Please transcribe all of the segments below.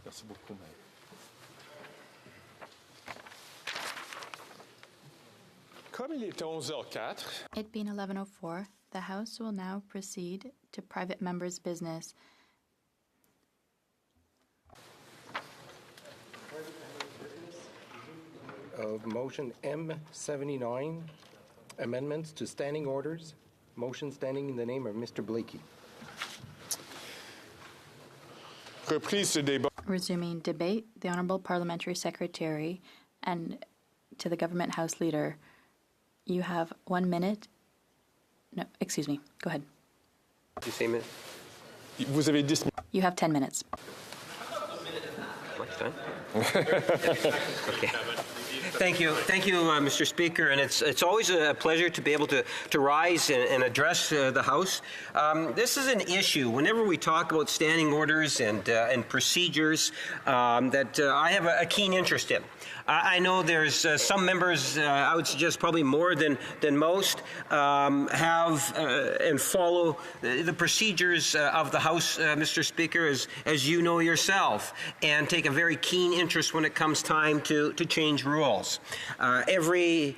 Merci beaucoup, Maître. Comme il est 11h04, It being 11:04, the House will now proceed to private members' business. Of motion M79, amendments to standing orders. Motion standing in the name of Mr. Blakey. reprise de débat. Resuming debate, the Honourable Parliamentary Secretary and to the Government House Leader, you have 1 minute. No, excuse me. Go ahead. You say minute? Vous avez 10 minutes. You have 10 minutes. Much time? Okay. Thank you, Mr. Speaker, and it's always a pleasure to be able to rise and address the House. This is an issue. Whenever we talk about standing orders and procedures, that I have a keen interest in. I know there's some members, I would suggest probably more than most, have and follow the procedures of the House, Mr. Speaker, as you know yourself, and take a very keen interest when it comes time to change rules. Every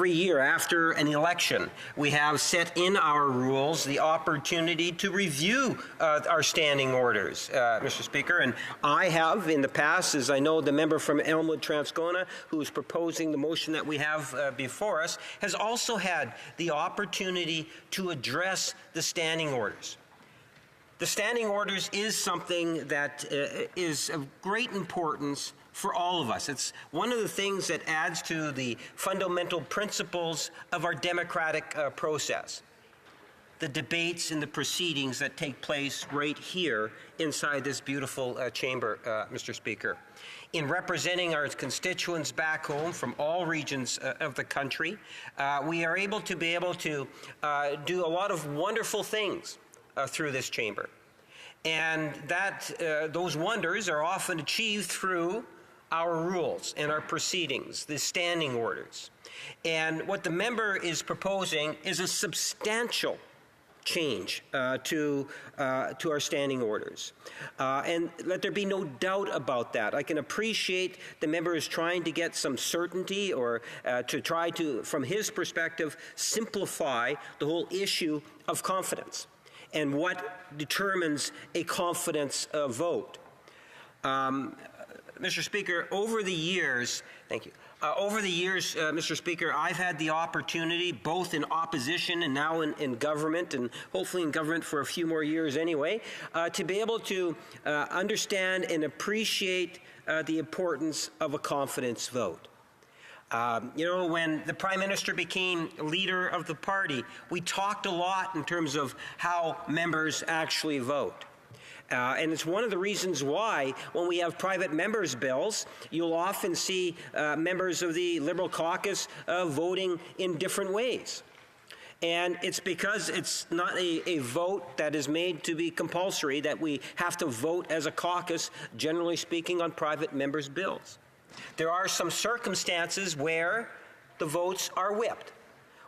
year after an election, we have set in our rules the opportunity to review our standing orders, Mr. Speaker, and I have in the past, as I know the member from Elmwood Transcona, who is proposing the motion that we have before us, has also had the opportunity to address the standing orders. The standing orders is something that is of great importance for all of us. It's one of the things that adds to the fundamental principles of our democratic process. The debates and the proceedings that take place right here inside this beautiful chamber, Mr. Speaker. In representing our constituents back home from all regions of the country, we are able to do a lot of wonderful things through this chamber. And those wonders are often achieved through our rules and our proceedings, the standing orders. And what the member is proposing is a substantial change to our standing orders. And let there be no doubt about that. I can appreciate the member is trying to get some certainty or to try to, from his perspective, simplify the whole issue of confidence and what determines a confidence vote. Mr. Speaker, over the years, thank you. Over the years, Mr. Speaker, I've had the opportunity, both in opposition and now in government, and hopefully in government for a few more years anyway, to be able to understand and appreciate the importance of a confidence vote. When the Prime Minister became leader of the party, we talked a lot in terms of how members actually vote. And it's one of the reasons why, when we have private members' bills, you'll often see members of the Liberal caucus voting in different ways. And it's because it's not a vote that is made to be compulsory that we have to vote as a caucus, generally speaking, on private members' bills. There are some circumstances where the votes are whipped,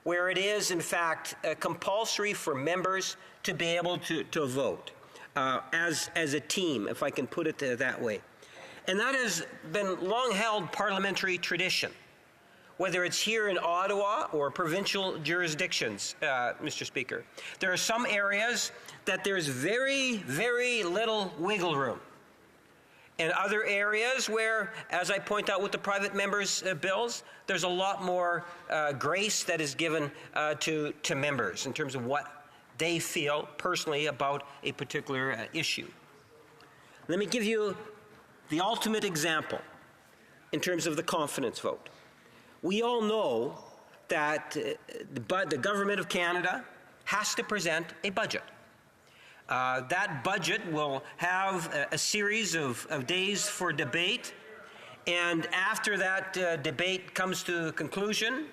where it is, in fact, compulsory for members to be able to vote. As a team, if I can put it that way. And that has been long-held parliamentary tradition, whether it's here in Ottawa or provincial jurisdictions, Mr. Speaker. There are some areas that there's very, very little wiggle room. And other areas where, as I point out with the private members' bills, there's a lot more grace that is given to members in terms of what they feel personally about a particular issue. Let me give you the ultimate example in terms of the confidence vote. We all know that the Government of Canada has to present a budget. That budget will have a series of days for debate, and after that debate comes to a conclusion,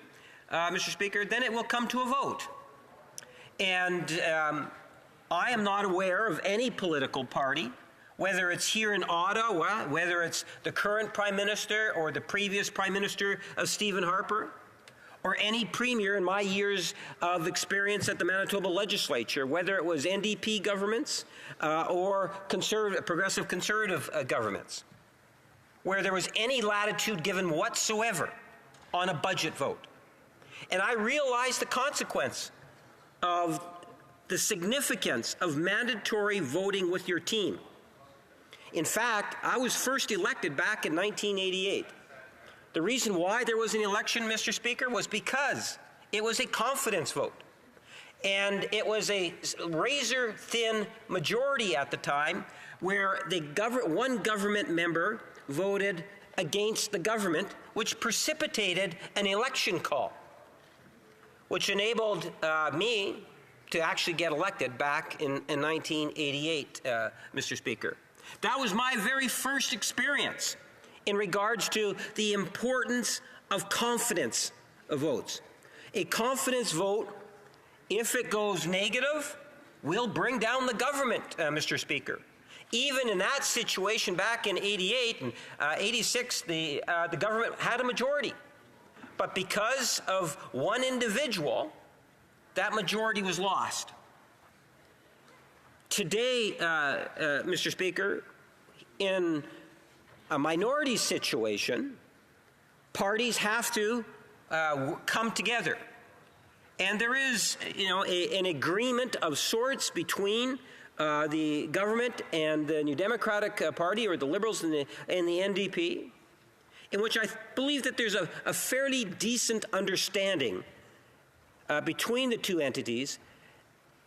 Mr. Speaker, then it will come to a vote. And I am not aware of any political party, whether it's here in Ottawa, whether it's the current Prime Minister or the previous Prime Minister of Stephen Harper, or any premier in my years of experience at the Manitoba legislature, whether it was NDP governments or progressive conservative governments, where there was any latitude given whatsoever on a budget vote. And I realized the consequence of the significance of mandatory voting with your team. In fact, I was first elected back in 1988. The reason why there was an election, Mr. Speaker, was because it was a confidence vote. And it was a razor-thin majority at the time where one government member voted against the government, which precipitated an election call, which enabled me to actually get elected back in 1988, Mr. Speaker. That was my very first experience in regards to the importance of confidence votes. A confidence vote, if it goes negative, will bring down the government, Mr. Speaker. Even in that situation back in 88 and 86, the government had a majority. But because of one individual, that majority was lost. Today, Mr. Speaker, in a minority situation, parties have to come together. And there is, an agreement of sorts between the government and the New Democratic Party, or the Liberals and the NDP, in which I believe that there's a fairly decent understanding between the two entities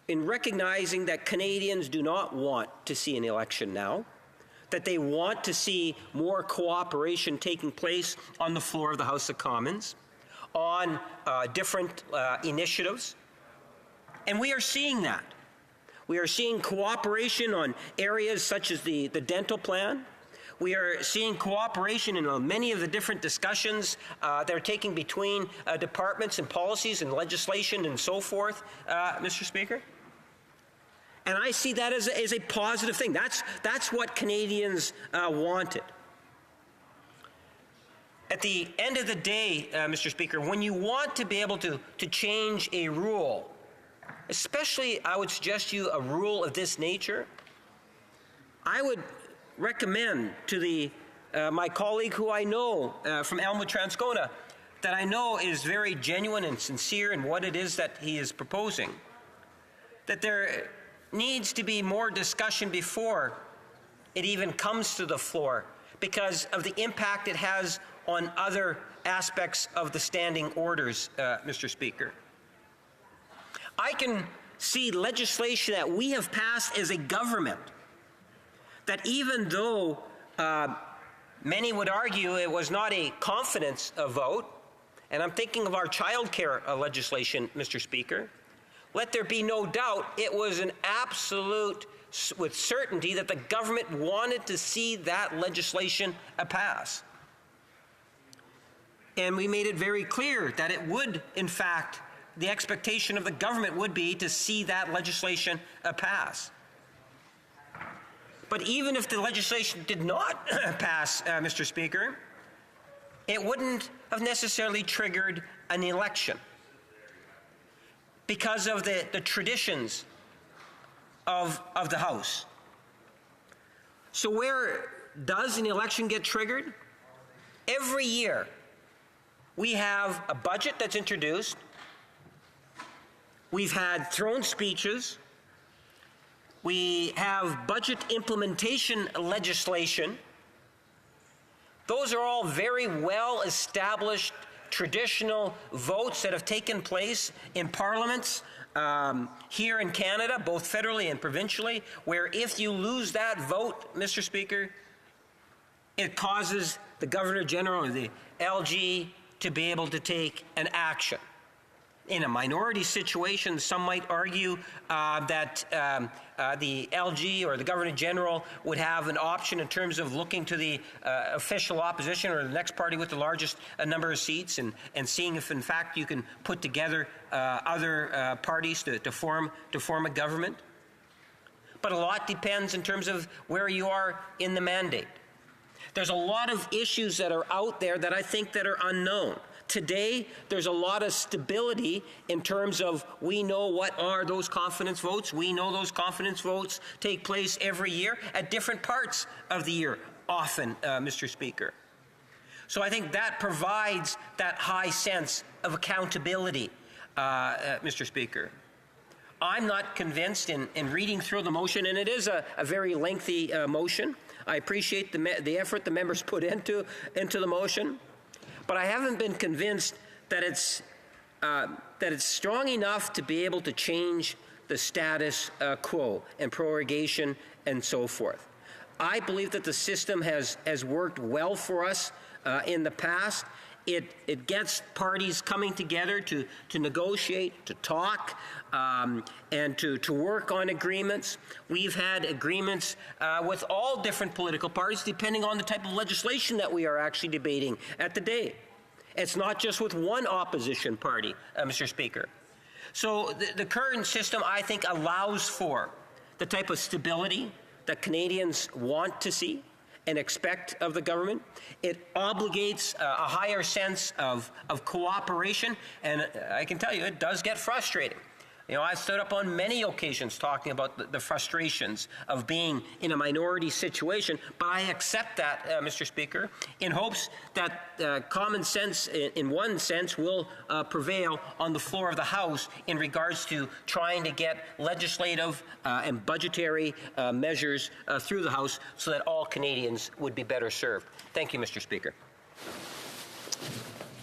in recognizing that Canadians do not want to see an election now, that they want to see more cooperation taking place on the floor of the House of Commons on different initiatives. And we are seeing that. We are seeing cooperation on areas such as the dental plan. We are seeing cooperation in many of the different discussions that are taking between departments and policies and legislation and so forth, Mr. Speaker. And I see that as a positive thing. That's what Canadians wanted. At the end of the day, Mr. Speaker, when you want to be able to change a rule, especially I would suggest you a rule of this nature, I would recommend to my colleague who I know from Elmwood Transcona, that I know is very genuine and sincere in what it is that he is proposing, that there needs to be more discussion before it even comes to the floor because of the impact it has on other aspects of the standing orders, Mr. Speaker. I can see legislation that we have passed as a government that, even though many would argue it was not a confidence vote, and I'm thinking of our child care legislation, Mr. Speaker, let there be no doubt it was an absolute, with certainty, that the government wanted to see that legislation pass. And we made it very clear that it would, in fact, the expectation of the government would be to see that legislation pass. But even if the legislation did not pass, Mr. Speaker, it wouldn't have necessarily triggered an election because of the traditions of the House. So where does an election get triggered? Every year, we have a budget that's introduced. We've had throne speeches. We have budget implementation legislation. Those are all very well established traditional votes that have taken place in parliaments here in Canada, both federally and provincially, where if you lose that vote, Mr. Speaker, it causes the Governor General or the LG to be able to take an action. In a minority situation, some might argue that the LG or the Governor General would have an option in terms of looking to the official opposition or the next party with the largest number of seats and seeing if, in fact, you can put together other parties to form a government. But a lot depends in terms of where you are in the mandate. There's a lot of issues that are out there that I think that are unknown, Today, there's a lot of stability in terms of we know what are those confidence votes. We know those confidence votes take place every year at different parts of the year, often, Mr. Speaker. So I think that provides that high sense of accountability, Mr. Speaker. I'm not convinced in reading through the motion, and it is a very lengthy motion. I appreciate the effort the members put into the motion, but I haven't been convinced that it's strong enough to be able to change the status quo and prorogation and so forth. I believe that the system has worked well for us in the past. It gets parties coming together to negotiate, to talk, and to work on agreements. We've had agreements with all different political parties, depending on the type of legislation that we are actually debating at the day. It's not just with one opposition party, Mr. Speaker. So the current system, I think, allows for the type of stability that Canadians want to see and expect of the government. It obligates a higher sense of cooperation, and I can tell you, it does get frustrating. You know, I've stood up on many occasions talking about the frustrations of being in a minority situation, but I accept that, Mr. Speaker, in hopes that common sense, in one sense, will prevail on the floor of the House in regards to trying to get legislative and budgetary measures through the House so that all Canadians would be better served. Thank you, Mr. Speaker.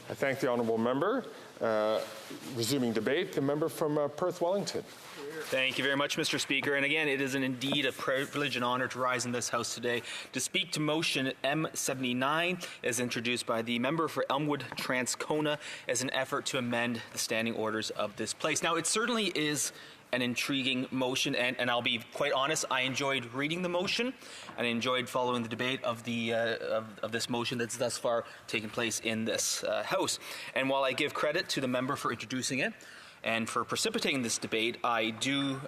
I thank the honourable member. Resuming debate, the member from Perth Wellington. Thank you very much, Mr. Speaker. And again, it is indeed a privilege and honor to rise in this House today to speak to motion M79 as introduced by the member for Elmwood Transcona as an effort to amend the standing orders of this place. Now, it certainly is an intriguing motion, and I'll be quite honest, I enjoyed reading the motion and I enjoyed following the debate of the of this motion that's thus far taken place in this House. And while I give credit to the member for introducing it and for precipitating this debate, I do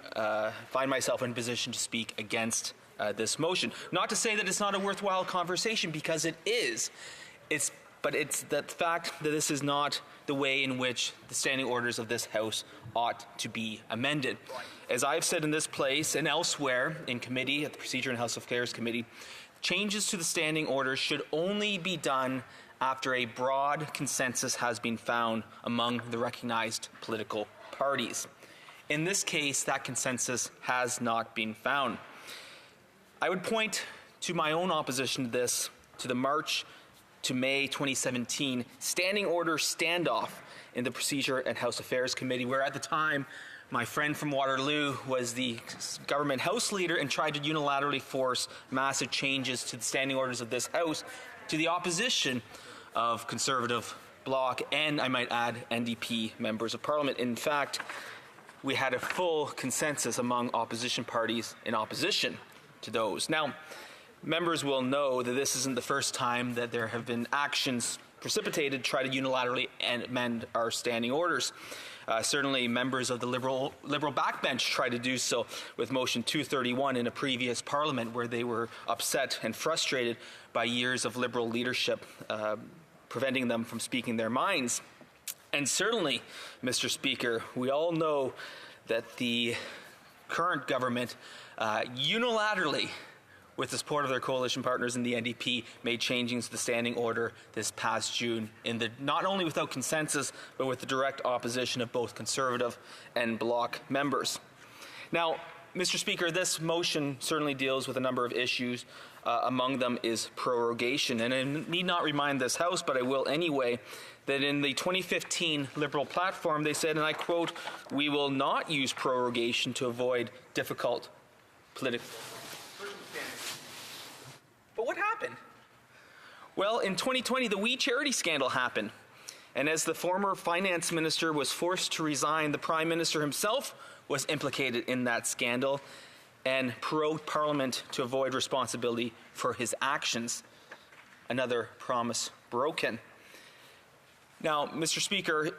find myself in a position to speak against this motion. Not to say that it's not a worthwhile conversation, because it is. But it's the fact that this is not the way in which the standing orders of this House ought to be amended. As I've said in this place and elsewhere in committee, at the Procedure and House Affairs Committee, changes to the standing orders should only be done after a broad consensus has been found among the recognized political parties. In this case, that consensus has not been found. I would point to my own opposition to this, to the March to May 2017 standing order standoff in the Procedure and House Affairs Committee, where at the time my friend from Waterloo was the government House leader and tried to unilaterally force massive changes to the standing orders of this House to the opposition of Conservative Bloc and, I might add, NDP members of Parliament. In fact, we had a full consensus among opposition parties in opposition to those. Now, members will know that this isn't the first time that there have been actions precipitated to try to unilaterally amend our standing orders. Certainly members of the Liberal backbench tried to do so with Motion 231 in a previous Parliament, where they were upset and frustrated by years of Liberal leadership preventing them from speaking their minds. And certainly, Mr. Speaker, we all know that the current government unilaterally, with the support of their coalition partners in the NDP, made changes to the standing order this past June, not only without consensus, but with the direct opposition of both Conservative and Bloc members. Now, Mr. Speaker, this motion certainly deals with a number of issues. Among them is prorogation. And I need not remind this House, but I will anyway, that in the 2015 Liberal platform, they said, and I quote, "We will not use prorogation to avoid difficult political circumstances." But what happened? Well, in 2020, the We Charity scandal happened. And as the former finance minister was forced to resign, the Prime Minister himself was implicated in that scandal and prorogued Parliament to avoid responsibility for his actions. Another promise broken. Now, Mr. Speaker,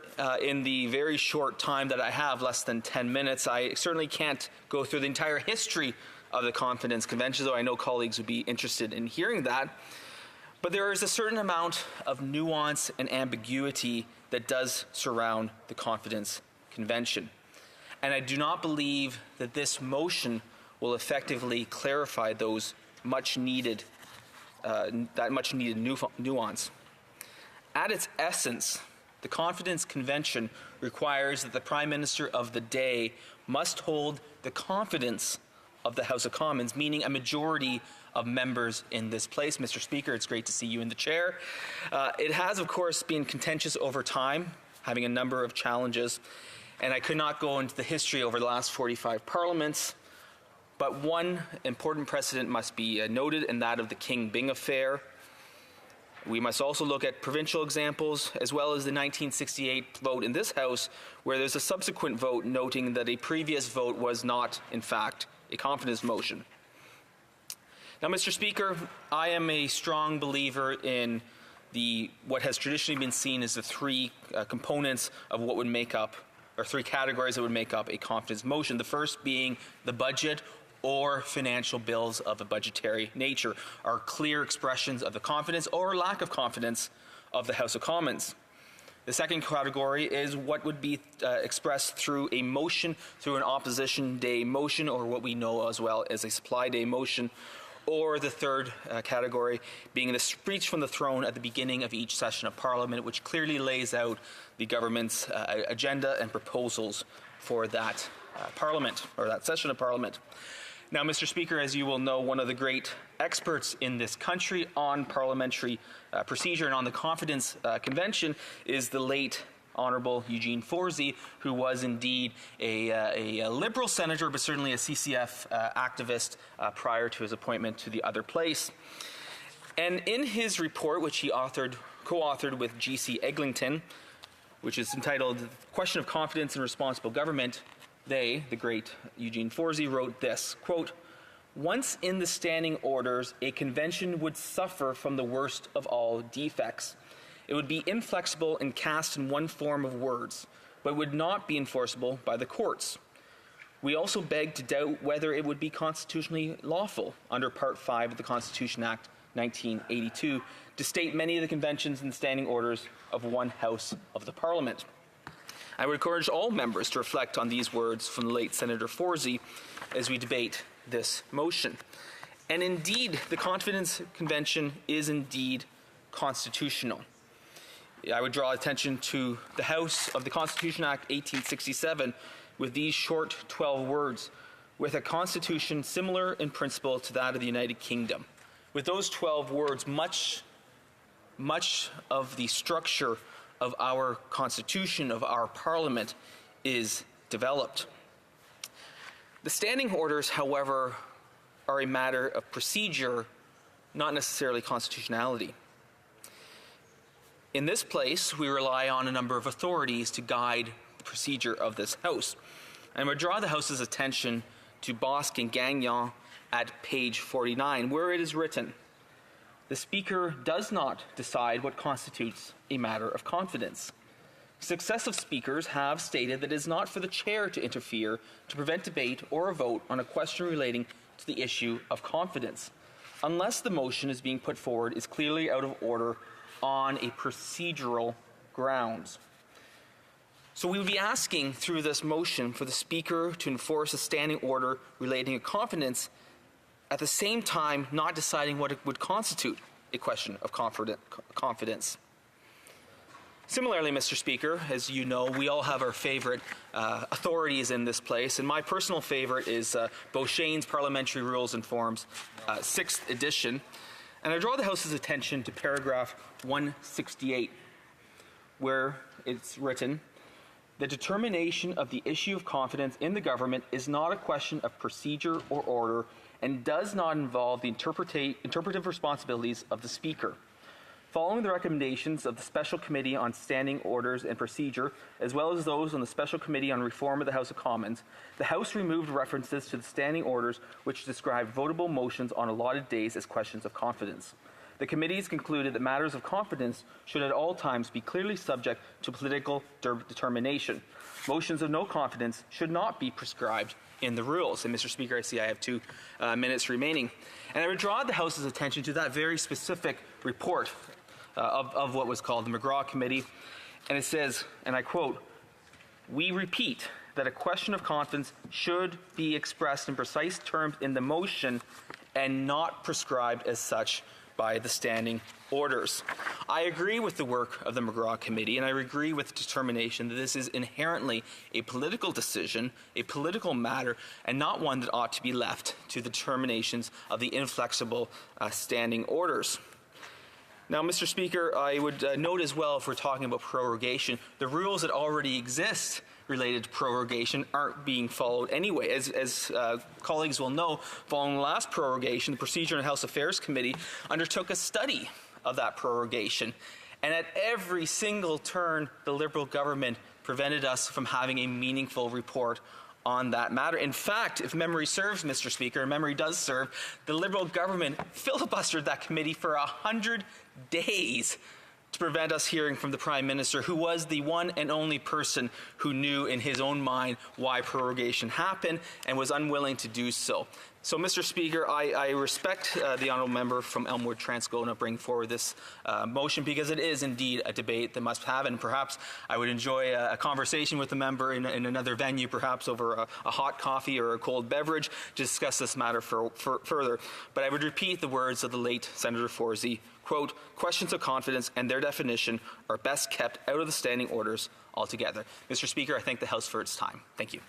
in the very short time that I have, less than 10 minutes, I certainly can't go through the entire history of the Confidence Convention, though I know colleagues would be interested in hearing that. But there is a certain amount of nuance and ambiguity that does surround the confidence convention. And I do not believe that this motion will effectively clarify those much needed nuance. At its essence, the confidence convention requires that the Prime Minister of the day must hold the confidence of the House of Commons, meaning a majority of members in this place. Mr. Speaker, it's great to see you in the chair. It has, of course, been contentious over time, having a number of challenges, and I could not go into the history over the last 45 parliaments, but one important precedent must be noted, and that of the King Byng affair. We must also look at provincial examples, as well as the 1968 vote in this House, where there's a subsequent vote noting that a previous vote was not, in fact, a confidence motion. Now, Mr. Speaker, I am a strong believer in what has traditionally been seen as the three components of what would make up, or three categories that would make up a confidence motion. The first being the budget or financial bills of a budgetary nature are clear expressions of the confidence or lack of confidence of the House of Commons. The second category is what would be expressed through a motion, through an opposition day motion, or what we know as well as a supply day motion, or the third category being the speech from the throne at the beginning of each session of Parliament, which clearly lays out the government's agenda and proposals for that Parliament, or that session of Parliament. Now, Mr. Speaker, as you will know, one of the great experts in this country on parliamentary procedure and on the confidence convention is the late Honourable Eugene Forsey, who was indeed a Liberal senator, but certainly a CCF activist prior to his appointment to the other place. And in his report, which he co-authored with G.C. Eglinton, which is entitled Question of Confidence in Responsible Government, the great Eugene Forsey, wrote this, quote, "Once in the standing orders, a convention would suffer from the worst of all defects. It would be inflexible and cast in one form of words, but would not be enforceable by the courts. We also beg to doubt whether it would be constitutionally lawful under Part 5 of the Constitution Act 1982 to state many of the conventions and standing orders of one House of the Parliament." I would encourage all members to reflect on these words from the late Senator Forsey as we debate this motion. And indeed, the confidence convention is indeed constitutional. I would draw attention to the House of the Constitution Act 1867 with these short 12 words, with a constitution similar in principle to that of the United Kingdom. With those 12 words, much of the structure of our Constitution, of our Parliament, is developed. The standing orders, however, are a matter of procedure, not necessarily constitutionality. In this place, we rely on a number of authorities to guide the procedure of this House. And I would draw the House's attention to Bosque and Gagnon at page 49, where it is written, "The Speaker does not decide what constitutes a matter of confidence. Successive Speakers have stated that it is not for the Chair to interfere to prevent debate or a vote on a question relating to the issue of confidence, unless the motion is being put forward is clearly out of order on a procedural grounds." So we would be asking through this motion for the Speaker to enforce a standing order relating to confidence, at the same time not deciding what it would constitute a question of confidence. Similarly, Mr. Speaker, as you know, we all have our favorite authorities in this place, and my personal favorite is Beauchene's Parliamentary Rules and Forms, 6th edition. And I draw the House's attention to paragraph 168, where it's written, "The determination of the issue of confidence in the government is not a question of procedure or order and does not involve the interpretive responsibilities of the Speaker. Following the recommendations of the Special Committee on Standing Orders and Procedure, as well as those on the Special Committee on Reform of the House of Commons, the House removed references to the standing orders which describe votable motions on allotted days as questions of confidence. The committees concluded that matters of confidence should at all times be clearly subject to political determination. Motions of no confidence should not be prescribed in the rules." And Mr. Speaker, I see I have 2 minutes remaining. And I would draw the House's attention to that very specific report of what was called the McGraw Committee. And it says, and I quote, "We repeat that a question of confidence should be expressed in precise terms in the motion and not prescribed as such by the standing orders." I agree with the work of the McGraw Committee, and I agree with the determination that this is inherently a political decision, a political matter, and not one that ought to be left to the determinations of the inflexible standing orders. Now, Mr. Speaker, I would note as well, if we're talking about prorogation, the rules that already exist related to prorogation aren't being followed anyway. As colleagues will know, following the last prorogation, the Procedure and House Affairs Committee undertook a study of that prorogation. And at every single turn, the Liberal government prevented us from having a meaningful report on that matter. In fact, if memory serves, Mr. Speaker, and memory does serve, the Liberal government filibustered that committee for 100 days to prevent us hearing from the Prime Minister, who was the one and only person who knew in his own mind why prorogation happened and was unwilling to do so. So, Mr. Speaker, I respect the honourable member from Elmwood Transcona bring forward this motion, because it is indeed a debate that must have, and perhaps I would enjoy a conversation with the member in another venue, perhaps over a hot coffee or a cold beverage, to discuss this matter further. But I would repeat the words of the late Senator Forsey, quote, "Questions of confidence and their definition are best kept out of the standing orders altogether." Mr. Speaker, I thank the House for its time. Thank you.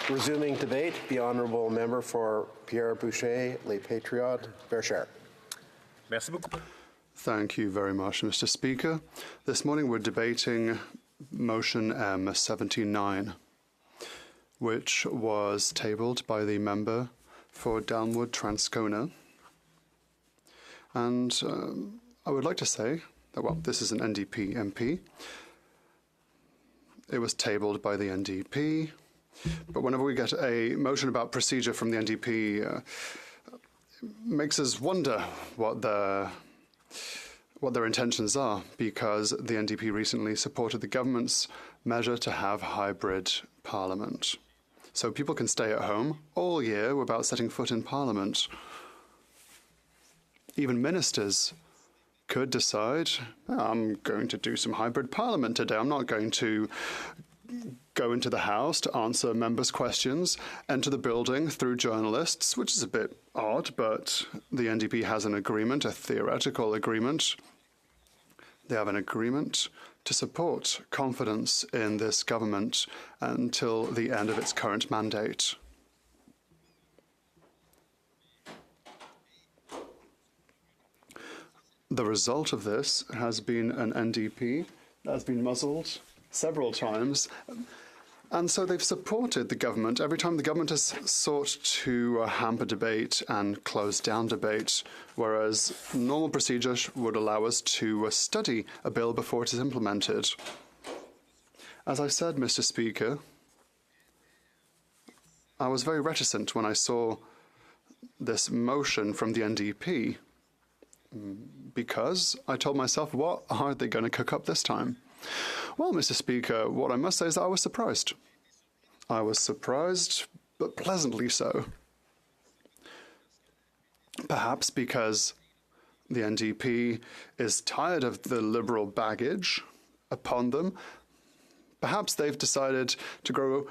Resuming debate, the honourable member for Pierre Boucher, Les Patriotes, Verchères. Merci beaucoup. Thank you very much, Mr. Speaker. This morning we're debating motion M79, which was tabled by the member for Elmwood Transcona. And I would like to say that, well, this is an NDP MP. It was tabled by the NDP. But whenever we get a motion about procedure from the NDP, it makes us wonder what their intentions are, because the NDP recently supported the government's measure to have hybrid parliament. So people can stay at home all year without setting foot in parliament. Even ministers could decide, I'm going to do some hybrid parliament today. I'm not going to go into the House to answer members' questions, enter the building through journalists, which is a bit odd, but the NDP has an agreement, a theoretical agreement. They have an agreement to support confidence in this government until the end of its current mandate. The result of this has been an NDP that has been muzzled several times, and so they've supported the government every time the government has sought to hamper debate and close down debate, whereas normal procedure would allow us to study a bill before it is implemented. As I said, Mr. Speaker, I was very reticent when I saw this motion from the NDP, because I told myself, what are they going to cook up this time? Well, Mr. Speaker, what I must say is that I was surprised. I was surprised, but pleasantly so. Perhaps because the NDP is tired of the Liberal baggage upon them. Perhaps they've decided to grow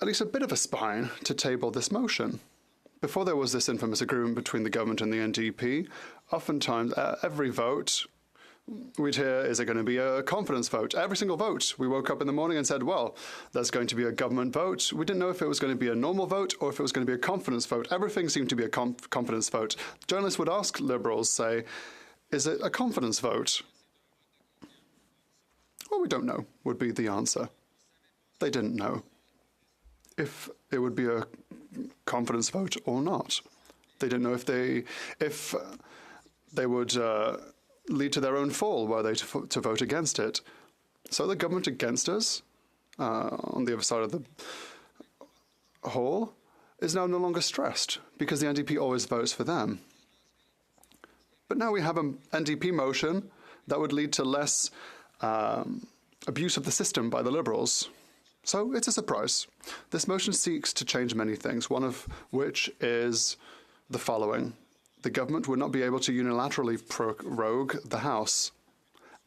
at least a bit of a spine to table this motion. Before there was this infamous agreement between the government and the NDP, oftentimes every vote we'd hear, is it going to be a confidence vote? Every single vote. We woke up in the morning and said, well, there's going to be a government vote. We didn't know if it was going to be a normal vote or if it was going to be a confidence vote. Everything seemed to be a confidence vote. Journalists would ask Liberals, say, is it a confidence vote? Well, we don't know, would be the answer. They didn't know if it would be a confidence vote or not. They didn't know if they would lead to their own fall were they to vote against it. So the government against us, on the other side of the hall, is now no longer stressed because the NDP always votes for them. But now we have an NDP motion that would lead to less abuse of the system by the Liberals. So it's a surprise. This motion seeks to change many things, one of which is the following. The government would not be able to unilaterally prorogue the House,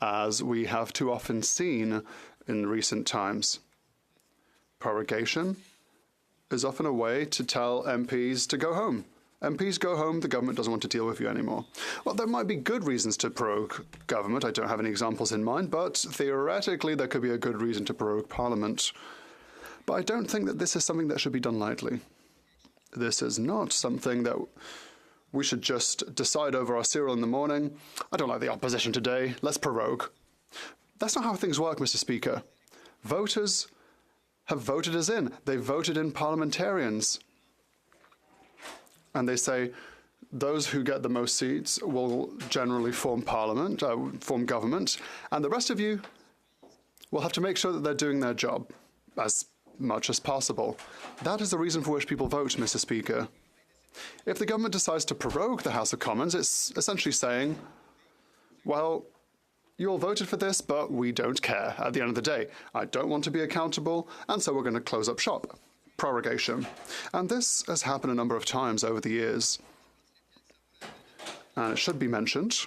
as we have too often seen in recent times. Prorogation is often a way to tell MPs to go home. MPs go home, the government doesn't want to deal with you anymore. Well, there might be good reasons to prorogue government. I don't have any examples in mind, but theoretically there could be a good reason to prorogue Parliament. But I don't think that this is something that should be done lightly. This is not something that we should just decide over our cereal in the morning. I don't like the opposition today, let's prorogue. That's not how things work, Mr. Speaker. Voters have voted us in. They voted in parliamentarians. And they say those who get the most seats will generally form parliament, form government, and the rest of you will have to make sure that they're doing their job as much as possible. That is the reason for which people vote, Mr. Speaker. If the government decides to prorogue the House of Commons, it's essentially saying, well, you all voted for this, but we don't care at the end of the day. I don't want to be accountable, and so we're going to close up shop. Prorogation. And this has happened a number of times over the years. And it should be mentioned,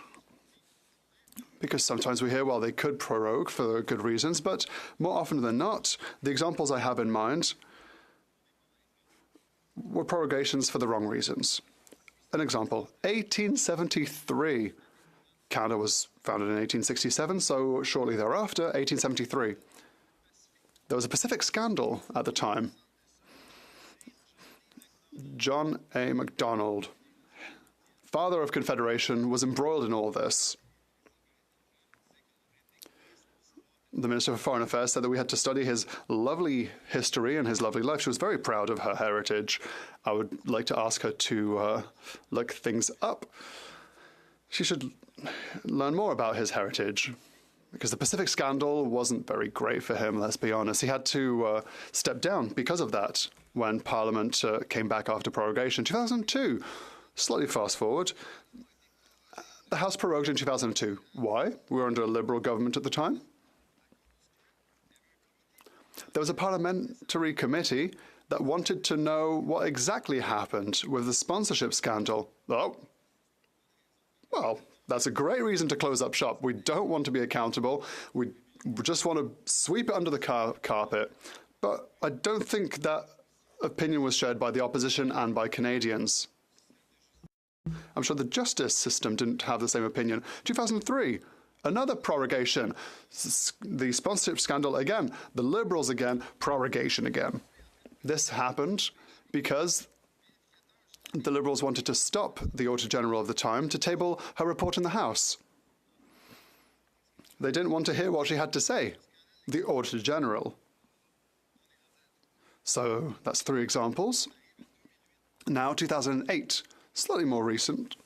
because sometimes we hear, well, they could prorogue for good reasons, but more often than not, the examples I have in mind were prorogations for the wrong reasons. An example, 1873. Canada was founded in 1867, so shortly thereafter, 1873. There was a Pacific scandal at the time. John A. Macdonald, father of Confederation, was embroiled in all this. The Minister for Foreign Affairs said that we had to study his lovely history and his lovely life. She was very proud of her heritage. I would like to ask her to look things up. She should learn more about his heritage, because the Pacific scandal wasn't very great for him, let's be honest. He had to step down because of that when Parliament came back after prorogation. 2002, slightly fast forward, the House prorogued in 2002. Why? We were under a Liberal government at the time. There was a parliamentary committee that wanted to know what exactly happened with the sponsorship scandal. Oh, well, that's a great reason to close up shop. We don't want to be accountable. We just want to sweep it under the carpet. But I don't think that opinion was shared by the opposition and by Canadians. I'm sure the justice system didn't have the same opinion. 2003, another prorogation. The sponsorship scandal again. The Liberals again. Prorogation again. This happened because the Liberals wanted to stop the Auditor General of the time to table her report in the House. They didn't want to hear what she had to say, the Auditor General. So that's 3 examples. Now, 2008, slightly more recent.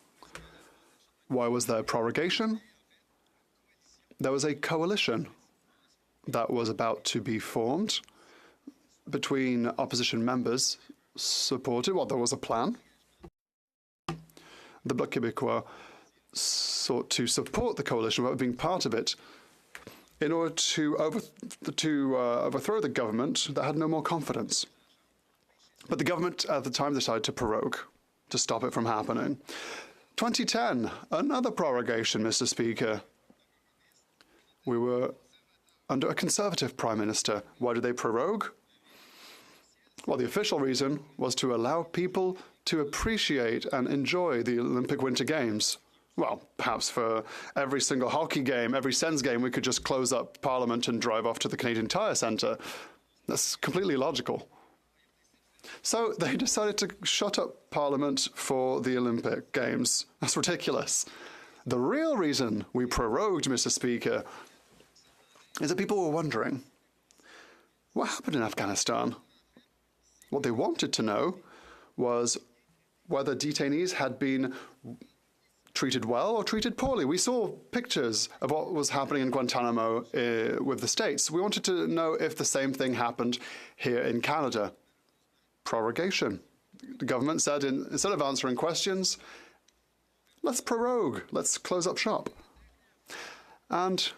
Why was there prorogation? There was a coalition that was about to be formed between opposition members supported. Well, there was a plan. The Bloc Québécois sought to support the coalition without being part of it in order to overthrow the government that had no more confidence. But the government at the time decided to prorogue, to stop it from happening. 2010, another prorogation, Mr. Speaker. We were under a Conservative Prime Minister. Why did they prorogue? Well, the official reason was to allow people to appreciate and enjoy the Olympic Winter Games. Well, perhaps for every single hockey game, every Sens game, we could just close up Parliament and drive off to the Canadian Tire Centre. That's completely illogical. So they decided to shut up Parliament for the Olympic Games. That's ridiculous. The real reason we prorogued, Mr. Speaker, is that people were wondering, what happened in Afghanistan? What they wanted to know was whether detainees had been treated well or treated poorly. We saw pictures of what was happening in Guantanamo with the States. We wanted to know if the same thing happened here in Canada. Prorogation. The government said, instead of answering questions, let's prorogue, let's close up shop. And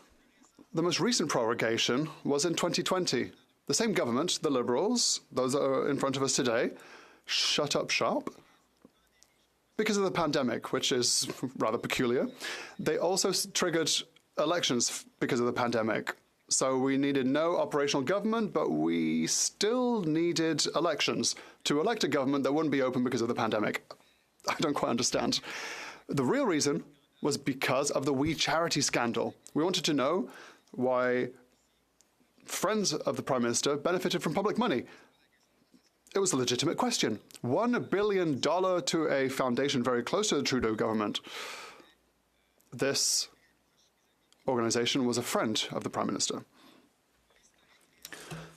the most recent prorogation was in 2020. The same government, the Liberals, those that are in front of us today, shut up shop because of the pandemic, which is rather peculiar. They also triggered elections because of the pandemic. So we needed no operational government, but we still needed elections to elect a government that wouldn't be open because of the pandemic. I don't quite understand. The real reason was because of the We Charity scandal. We wanted to know why friends of the Prime Minister benefited from public money. It was a legitimate question. $1 billion to a foundation very close to the Trudeau government. This organization was a friend of the Prime Minister.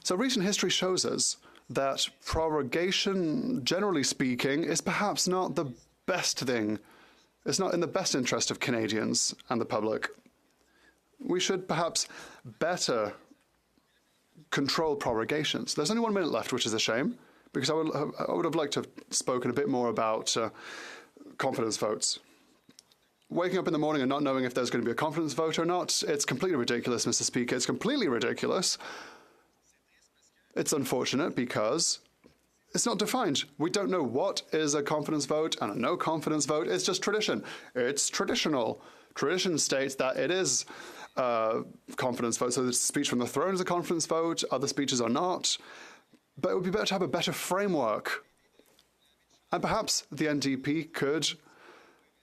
So recent history shows us that prorogation, generally speaking, is perhaps not the best thing. It's not in the best interest of Canadians and the public. We should perhaps better control prorogations. There's only 1 minute left, which is a shame, because I would have liked to have spoken a bit more about confidence votes. Waking up in the morning and not knowing if there's going to be a confidence vote or not, it's completely ridiculous, Mr. Speaker. It's completely ridiculous. It's unfortunate because it's not defined. We don't know what is a confidence vote and a no confidence vote. It's just tradition. It's traditional. Tradition states that it is a confidence vote. So the speech from the throne is a confidence vote. Other speeches are not. But it would be better to have a better framework. And perhaps the NDP could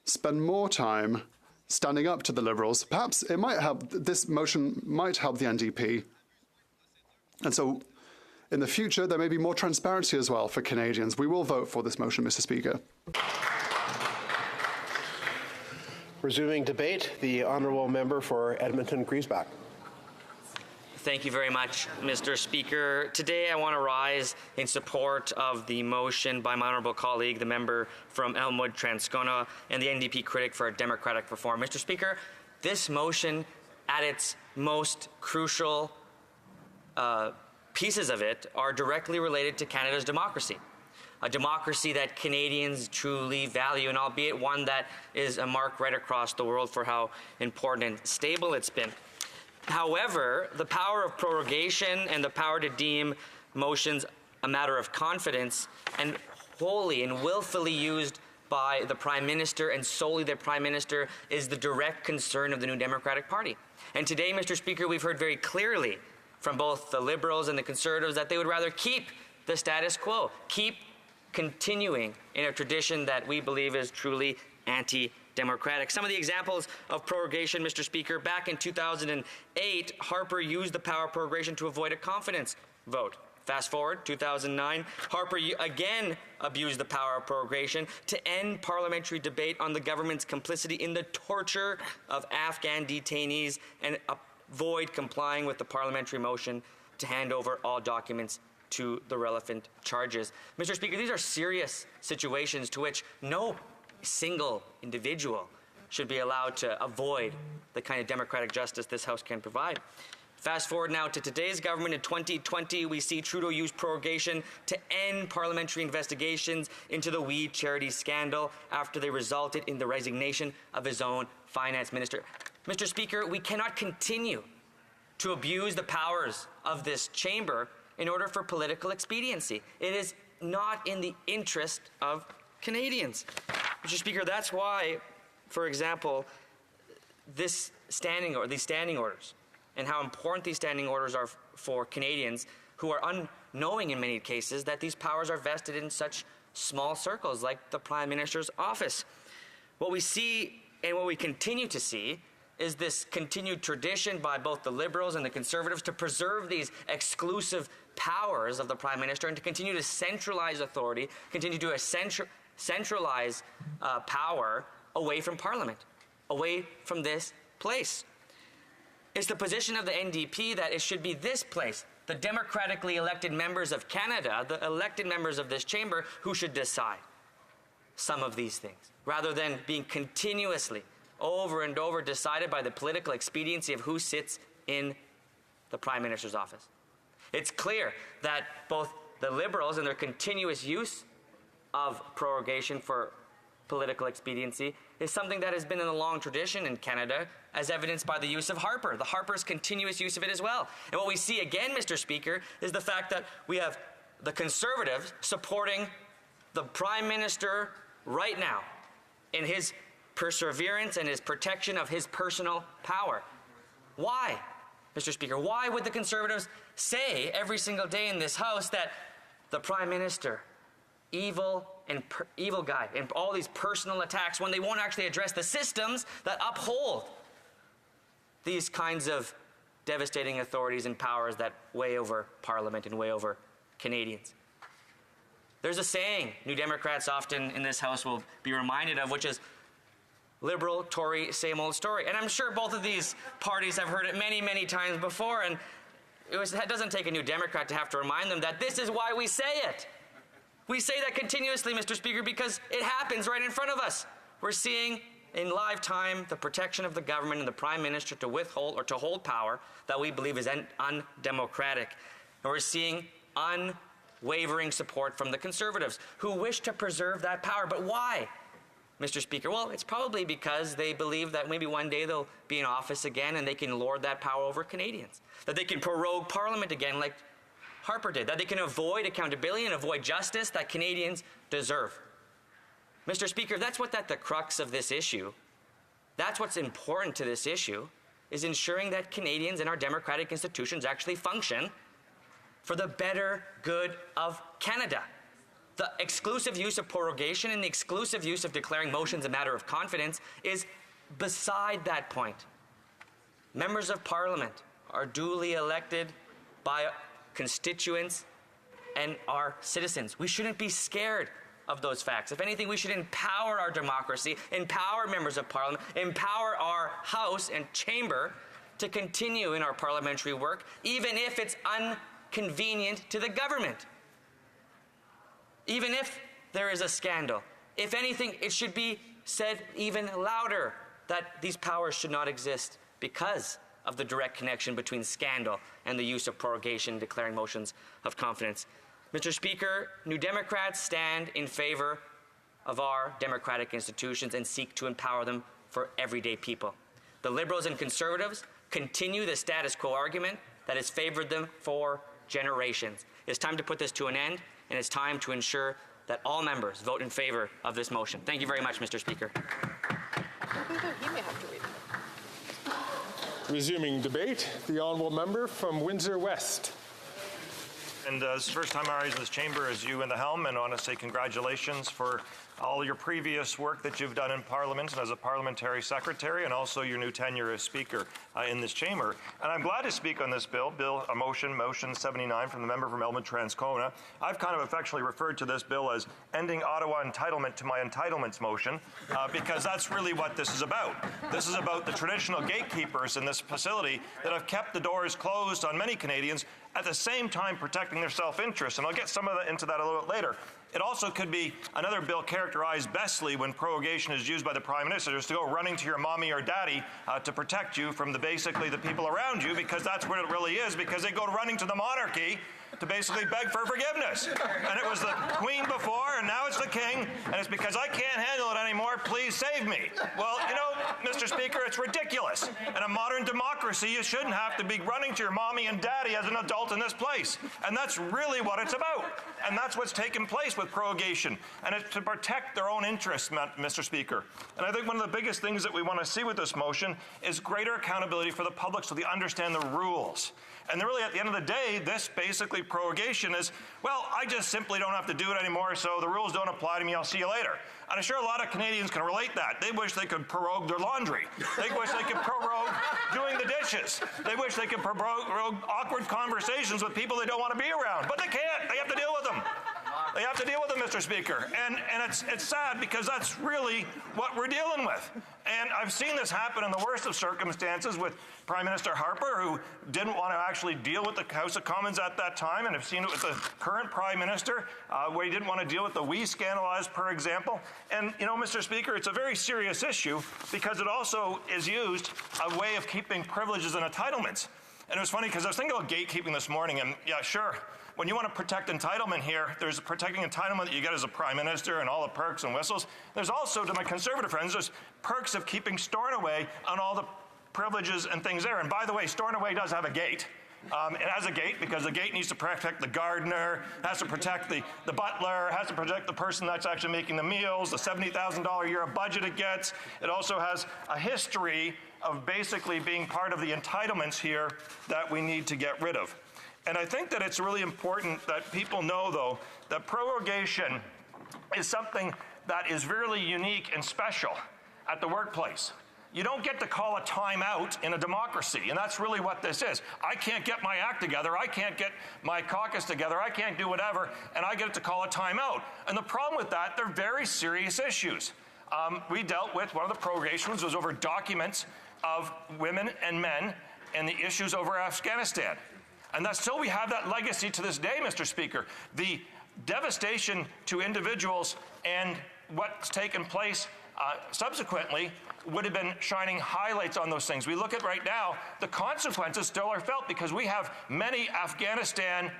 spend more time standing up to the Liberals. Perhaps it might help, this motion might help the NDP. And so in the future, there may be more transparency as well for Canadians. We will vote for this motion, Mr. Speaker. Resuming debate, the honourable member for Edmonton-Griesbach. Thank you very much, Mr. Speaker. Today I want to rise in support of the motion by my honourable colleague, the member from Elmwood, Transcona, and the NDP critic for democratic reform. Mr. Speaker, this motion, at its most crucial pieces of it, are directly related to Canada's democracy. A democracy that Canadians truly value, and albeit one that is a mark right across the world for how important and stable it's been. However, the power of prorogation and the power to deem motions a matter of confidence and wholly and willfully used by the Prime Minister and solely the Prime Minister is the direct concern of the New Democratic Party. And today, Mr. Speaker, we've heard very clearly from both the Liberals and the Conservatives that they would rather keep the status quo, keep continuing in a tradition that we believe is truly anti-democratic. Some of the examples of prorogation, Mr. Speaker, back in 2008, Harper used the power of prorogation to avoid a confidence vote. Fast forward, 2009, Harper again abused the power of prorogation to end parliamentary debate on the government's complicity in the torture of Afghan detainees and avoid complying with the parliamentary motion to hand over all documents to the relevant charges. Mr. Speaker, these are serious situations to which no single individual should be allowed to avoid the kind of democratic justice this House can provide. Fast forward now to today's government in 2020, we see Trudeau use prorogation to end parliamentary investigations into the We Charity scandal after they resulted in the resignation of his own finance minister. Mr. Speaker, we cannot continue to abuse the powers of this chamber in order for political expediency. It is not in the interest of Canadians. Mr. Speaker, that's why, for example, these standing orders and how important these standing orders are for Canadians who are unknowing in many cases that these powers are vested in such small circles like the Prime Minister's office. What we see and what we continue to see is this continued tradition by both the Liberals and the Conservatives to preserve these exclusive powers of the Prime Minister and to continue to centralize authority, continue to centralize power away from Parliament, away from this place. It's the position of the NDP that it should be this place, the democratically elected members of Canada, the elected members of this chamber, who should decide some of these things, rather than being continuously over and over decided by the political expediency of who sits in the Prime Minister's office. It's clear that both the Liberals and their continuous use of prorogation for political expediency is something that has been in a long tradition in Canada, as evidenced by the use of Harper's continuous use of it as well. And what we see again, Mr. Speaker, is the fact that we have the Conservatives supporting the Prime Minister right now in his perseverance and his protection of his personal power. Why, Mr. Speaker? Why would the Conservatives say every single day in this House that the Prime Minister, evil guy, and all these personal attacks, when they won't actually address the systems that uphold these kinds of devastating authorities and powers that weigh over Parliament and weigh over Canadians? There's a saying New Democrats often in this House will be reminded of, which is Liberal, Tory, same old story. And I'm sure both of these parties have heard it many, many times before, and it doesn't take a New Democrat to have to remind them that this is why we say it. We say that continuously, Mr. Speaker, because it happens right in front of us. We're seeing in live time the protection of the government and the Prime Minister to withhold or to hold power that we believe is undemocratic. And we're seeing unwavering support from the Conservatives who wish to preserve that power. But why, Mr. Speaker? Well, it's probably because they believe that maybe one day they'll be in office again and they can lord that power over Canadians, that they can prorogue Parliament again like Harper did, that they can avoid accountability and avoid justice that Canadians deserve. Mr. Speaker, that's what's at the crux of this issue. That's what's important to this issue, is ensuring that Canadians and our democratic institutions actually function for the better good of Canada. The exclusive use of prorogation and the exclusive use of declaring motions a matter of confidence is beside that point. Members of Parliament are duly elected by constituents and our citizens. We shouldn't be scared of those facts. If anything, we should empower our democracy, empower members of Parliament, empower our House and Chamber to continue in our parliamentary work, even if it's inconvenient to the government. Even if there is a scandal. If anything, it should be said even louder that these powers should not exist because of the direct connection between scandal and the use of prorogation declaring motions of confidence. Mr. Speaker, New Democrats stand in favor of our democratic institutions and seek to empower them for everyday people. The Liberals and Conservatives continue the status quo argument that has favored them for generations. It's time to put this to an end, and it's time to ensure that all members vote in favor of this motion. Thank you very much, Mr. Speaker. Resuming debate, the honourable member from Windsor West. And it's the first time I rise in this chamber as you in the helm, and I want to say congratulations for all your previous work that you've done in Parliament and as a parliamentary secretary, and also your new tenure as Speaker in this chamber. And I'm glad to speak on this bill, motion 79 from the member from Elmwood-Transcona. I've kind of affectionately referred to this bill as ending Ottawa entitlement to my entitlements motion, because that's really what this is about. This is about the traditional gatekeepers in this facility that have kept the doors closed on many Canadians, at the same time protecting their self-interest. And I'll get some of that into that a little bit later. It also could be another bill characterized bestly when prorogation is used by the Prime Minister, is to go running to your mommy or daddy to protect you from basically the people around you, because that's what it really is, because they go running to the monarchy to basically beg for forgiveness. And it was the Queen before, and now it's the King, and it's because I can't handle it anymore, please save me. Well, you know, Mr. Speaker, it's ridiculous. In a modern democracy, you shouldn't have to be running to your mommy and daddy as an adult in this place. And that's really what it's about. And that's what's taken place with prorogation. And it's to protect their own interests, Mr. Speaker. And I think one of the biggest things that we want to see with this motion is greater accountability for the public so they understand the rules. And really, at the end of the day, this basically prorogation is, well, I just simply don't have to do it anymore, so the rules don't apply to me, I'll see you later. And I'm sure a lot of Canadians can relate that. They wish they could prorogue their laundry. They wish they could prorogue doing the dishes. They wish they could prorogue awkward conversations with people they don't want to be around. But they can't. They have to deal with them. They have to deal with them, Mr. Speaker. And it's sad, because that's really what we're dealing with. And I've seen this happen in the worst of circumstances with Prime Minister Harper, who didn't want to actually deal with the House of Commons at that time, and I've seen it with the current Prime Minister, where he didn't want to deal with the WE scandal, as per example. And, you know, Mr. Speaker, it's a very serious issue, because it also is used a way of keeping privileges and entitlements. And it was funny, because I was thinking about gatekeeping this morning, and yeah, sure, when you want to protect entitlement here, there's protecting entitlement that you get as a Prime Minister and all the perks and whistles. There's also, to my Conservative friends, there's perks of keeping Stornoway on all the privileges and things there. And by the way, Stornoway does have a gate. It has a gate because the gate needs to protect the gardener, has to protect the butler, has to protect the person that's actually making the meals, the $70,000 a year of budget it gets. It also has a history of basically being part of the entitlements here that we need to get rid of. And I think that it's really important that people know, though, that prorogation is something that is really unique and special at the workplace. You don't get to call a timeout in a democracy, and that's really what this is. I can't get my act together, I can't get my caucus together, I can't do whatever, and I get to call a timeout. And the problem with that, they're very serious issues. We dealt with, one of the prorogations was over documents of women and men and the issues over Afghanistan. And that's still, we have that legacy to this day, Mr. Speaker. The devastation to individuals and what's taken place subsequently would have been shining highlights on those things. We look at right now, the consequences still are felt because we have many Afghanistan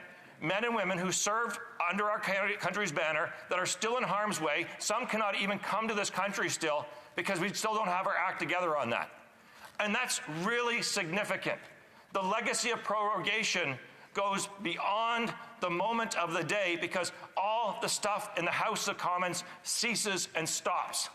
men and women who served under our country's banner that are still in harm's way. Some cannot even come to this country still because we still don't have our act together on that. And that's really significant. The legacy of prorogation goes beyond the moment of the day because all the stuff in the House of Commons ceases and stops.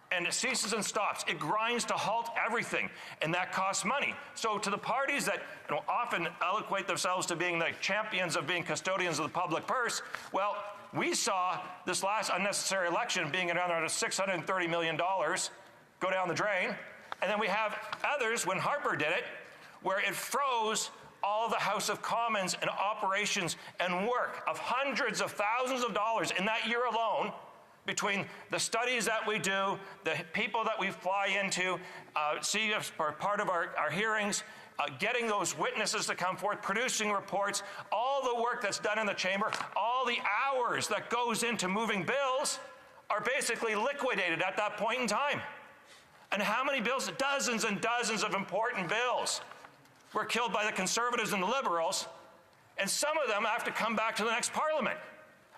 And it ceases and stops. It grinds to halt everything, and that costs money. So to the parties that often eloquate themselves to being the champions of being custodians of the public purse, well, we saw this last unnecessary election being around $630 million go down the drain. And then we have others, when Harper did it, where it froze all the House of Commons and operations and work of hundreds of thousands of dollars in that year alone, between the studies that we do, the people that we fly into, see as part of our hearings, getting those witnesses to come forth, producing reports, all the work that's done in the chamber, all the hours that goes into moving bills are basically liquidated at that point in time. And how many bills? Dozens and dozens of important bills were killed by the Conservatives and the Liberals, and some of them have to come back to the next Parliament.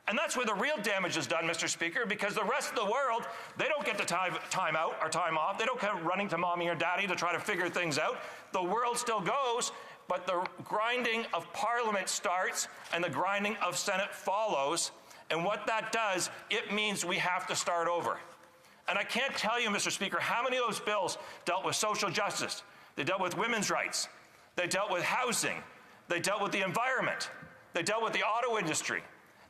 And that's where the real damage is done, Mr. Speaker, because the rest of the world, they don't get the time out or time off. They don't come running to mommy or daddy to try to figure things out. The world still goes, but the grinding of Parliament starts and the grinding of Senate follows. And what that does, it means we have to start over. And I can't tell you, Mr. Speaker, how many of those bills dealt with social justice. They dealt with women's rights. They dealt with housing. They dealt with the environment. They dealt with the auto industry.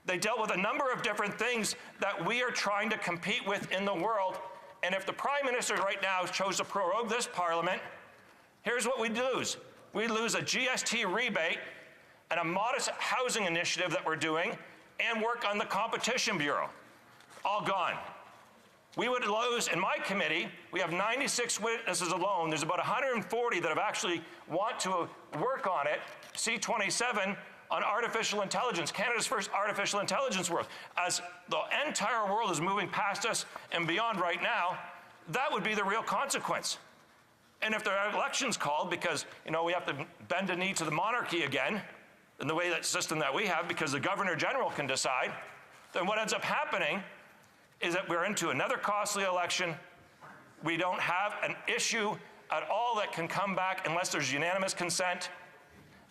They dealt with a number of different things that we are trying to compete with in the world. And if the Prime Minister right now chose to prorogue this Parliament, here's what we'd lose. We'd lose a GST rebate and a modest housing initiative that we're doing and work on the Competition Bureau. All gone. We would lose, in my committee, we have 96 witnesses alone. There's about 140 that have actually want to work on it. C27 on artificial intelligence, Canada's first artificial intelligence world. As the entire world is moving past us and beyond right now, that would be the real consequence. And if there are elections called, because we have to bend a knee to the monarchy again, in the way that system that we have, because the Governor General can decide, then what ends up happening is that we're into another costly election. We don't have an issue at all that can come back unless there's unanimous consent.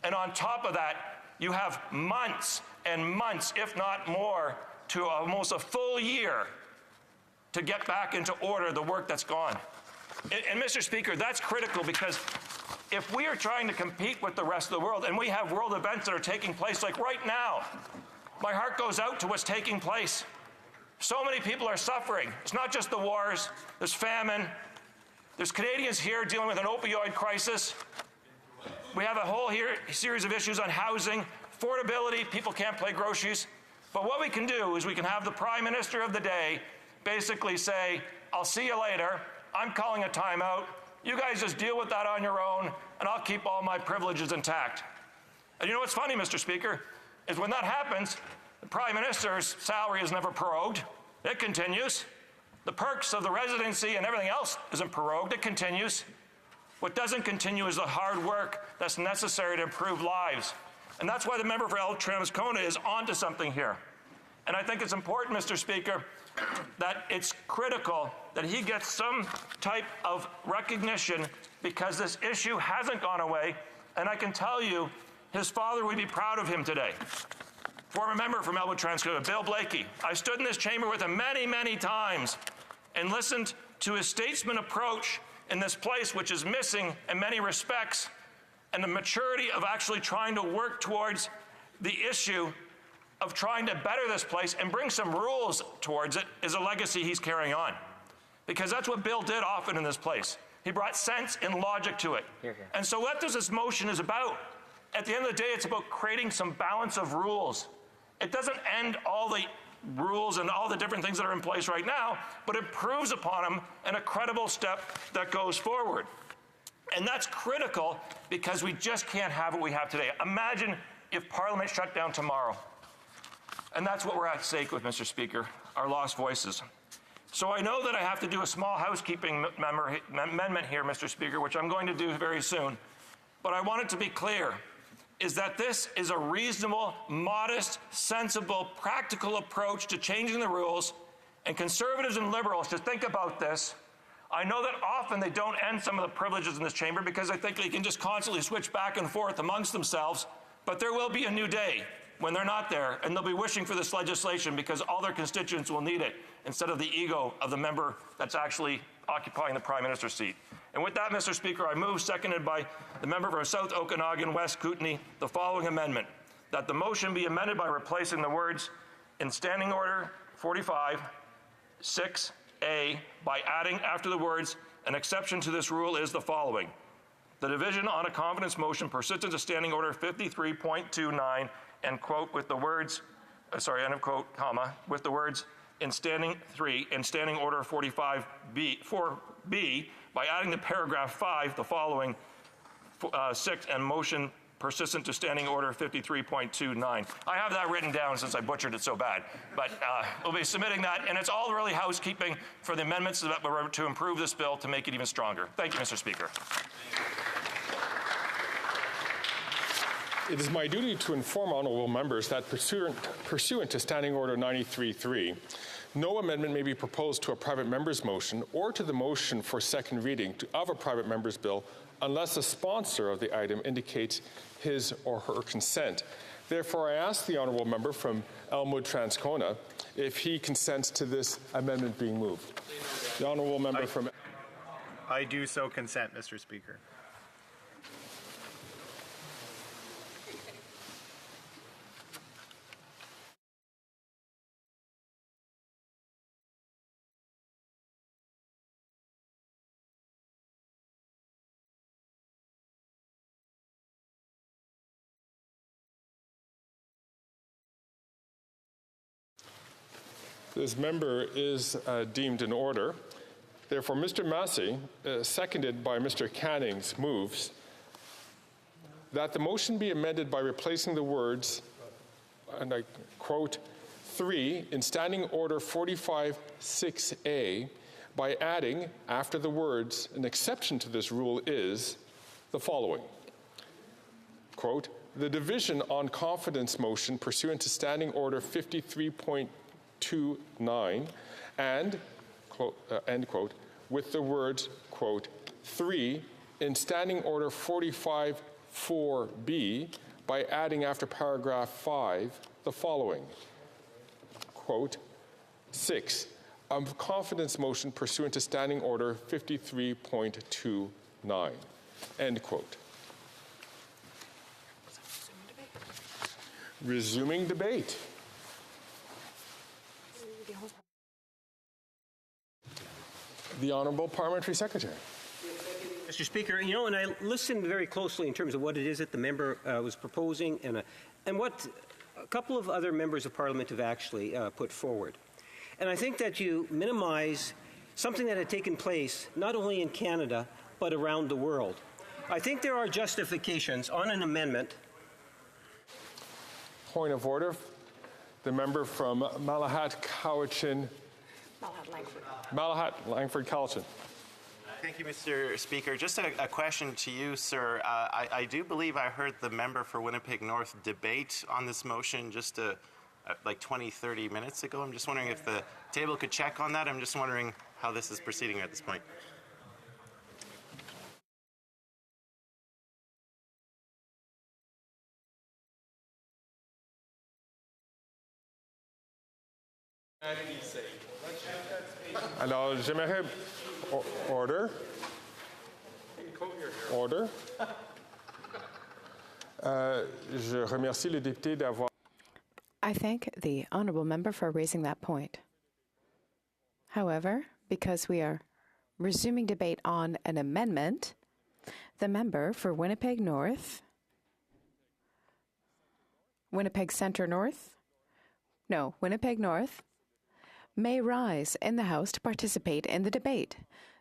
And on top of that, you have months and months, if not more, to almost a full year to get back into order the work that's gone. And Mr. Speaker, that's critical because if we are trying to compete with the rest of the world and we have world events that are taking place like right now, my heart goes out to what's taking place. So many people are suffering. It's not just the wars, there's famine, there's Canadians here dealing with an opioid crisis. We have a whole series of issues on housing, affordability, people can't pay groceries. But what we can do is we can have the Prime Minister of the day basically say, I'll see you later, I'm calling a timeout, you guys just deal with that on your own, and I'll keep all my privileges intact. And you know what's funny, Mr. Speaker, is when that happens, the Prime Minister's salary is never prorogued. It continues. The perks of the residency and everything else isn't prorogued. It continues. What doesn't continue is the hard work that's necessary to improve lives. And that's why the member for Elk-Travis-Kona is onto something here. And I think it's important, Mr. Speaker, that it's critical that he gets some type of recognition because this issue hasn't gone away. And I can tell you, his father would be proud of him today. Former member from Elmwood Transcona, Bill Blakey. I stood in this chamber with him many, many times and listened to his statesman approach in this place, which is missing in many respects, and the maturity of actually trying to work towards the issue of trying to better this place and bring some rules towards it is a legacy he's carrying on. Because that's what Bill did often in this place. He brought sense and logic to it. And so what this motion is about, at the end of the day, it's about creating some balance of rules. It doesn't end all the rules and all the different things that are in place right now, but improves upon them in a credible step that goes forward. And that's critical because we just can't have what we have today. Imagine if Parliament shut down tomorrow. And that's what we're at stake with, Mr. Speaker, our lost voices. So I know that I have to do a small housekeeping amendment here, Mr. Speaker, which I'm going to do very soon. But I want it to be clear, is that this is a reasonable, modest, sensible, practical approach to changing the rules, and Conservatives and Liberals should think about this. I know that often they don't end some of the privileges in this chamber because I think they can just constantly switch back and forth amongst themselves, but there will be a new day when they're not there, and they'll be wishing for this legislation because all their constituents will need it instead of the ego of the member that's actually occupying the Prime Minister's seat. And with that, Mr. Speaker, I move, seconded by the member from South Okanagan, West Kootenay, the following amendment, that the motion be amended by replacing the words in Standing Order 45, 6A, by adding after the words, an exception to this rule is the following. The division on a confidence motion persistent to Standing Order 53.29, and quote with the words, end of quote, comma, with the words in Standing Order 45B, 4B, by adding to paragraph 5 the following 6 and motion persistent to Standing Order 53.29. I have that written down since I butchered it so bad, but we'll be submitting that, and it's all really housekeeping for the amendments that were to improve this bill to make it even stronger. Thank you, Mr. Speaker. It is my duty to inform honourable members that pursuant to Standing Order 93.3, no amendment may be proposed to a private member's motion or to the motion for second reading of a private member's bill unless the sponsor of the item indicates his or her consent. Therefore, I ask the honourable member from Elmwood Transcona if he consents to this amendment being moved. The honourable member from... I do so consent, Mr. Speaker. This member is deemed in order. Therefore, Mr. Massey, seconded by Mr. Canning's, moves that the motion be amended by replacing the words, and I quote, 3 in Standing Order 45.6a by adding, after the words, an exception to this rule is the following. Quote, the division on confidence motion pursuant to Standing Order 53.29 and, end quote, with the words, quote, 3 in Standing Order 45.4b by adding after paragraph 5 the following, quote, 6 a confidence motion pursuant to Standing Order 53.29, end quote. Resuming debate. The Honourable Parliamentary Secretary. Mr. Speaker, you know, and I listened very closely in terms of what it is that the member was proposing and what a couple of other members of Parliament have actually put forward. And I think that you minimize something that had taken place not only in Canada, but around the world. I think there are justifications on an amendment. Point of order. The member from Malahat-Cowichan. Malahat-Langford-Cowichan. Thank you, Mr. Speaker. Just a question to you, sir. I do believe I heard the member for Winnipeg North debate on this motion just like 20, 30 minutes ago. I'm just wondering if the table could check on that. I'm just wondering how this is proceeding at this point. Alors, j'aimerais... Order. Order. Je remercie le député d'avoir... I thank the honourable member for raising that point. However, because we are resuming debate on an amendment, the member for Winnipeg North, Winnipeg Centre North, no, Winnipeg North, may rise in the House to participate in the debate.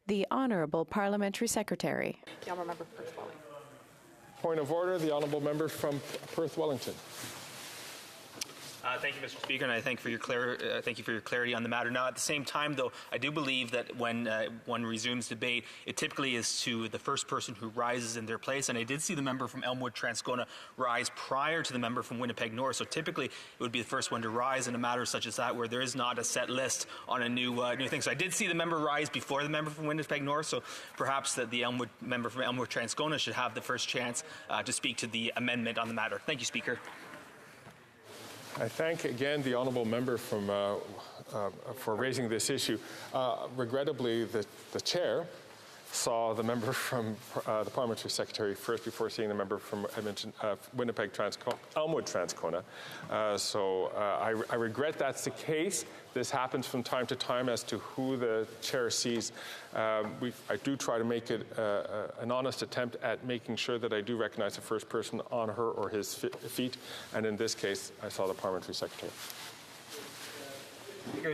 The Honourable Parliamentary Secretary. The honourable member for Perth Wellington. Point of order, the honourable member from Perth Wellington. Thank you, Mr. Speaker, and I thank you for your clarity on the matter. Now, at the same time, though, I do believe that when one resumes debate, it typically is to the first person who rises in their place. And I did see the member from Elmwood Transcona rise prior to the member from Winnipeg North. So typically, it would be the first one to rise in a matter such as that, where there is not a set list on a new thing. So I did see the member rise before the member from Winnipeg North. So perhaps the Elmwood member from Elmwood Transcona should have the first chance to speak to the amendment on the matter. Thank you, Speaker. I thank again the honourable member from, for raising this issue. Regrettably, the chair saw the member from the parliamentary secretary first before seeing the member from Winnipeg Elmwood Transcona. So I regret that's the case. This happens from time to time as to who the chair sees. I do try to make it an honest attempt at making sure that I do recognize the first person on her or his feet. And in this case, I saw the parliamentary secretary.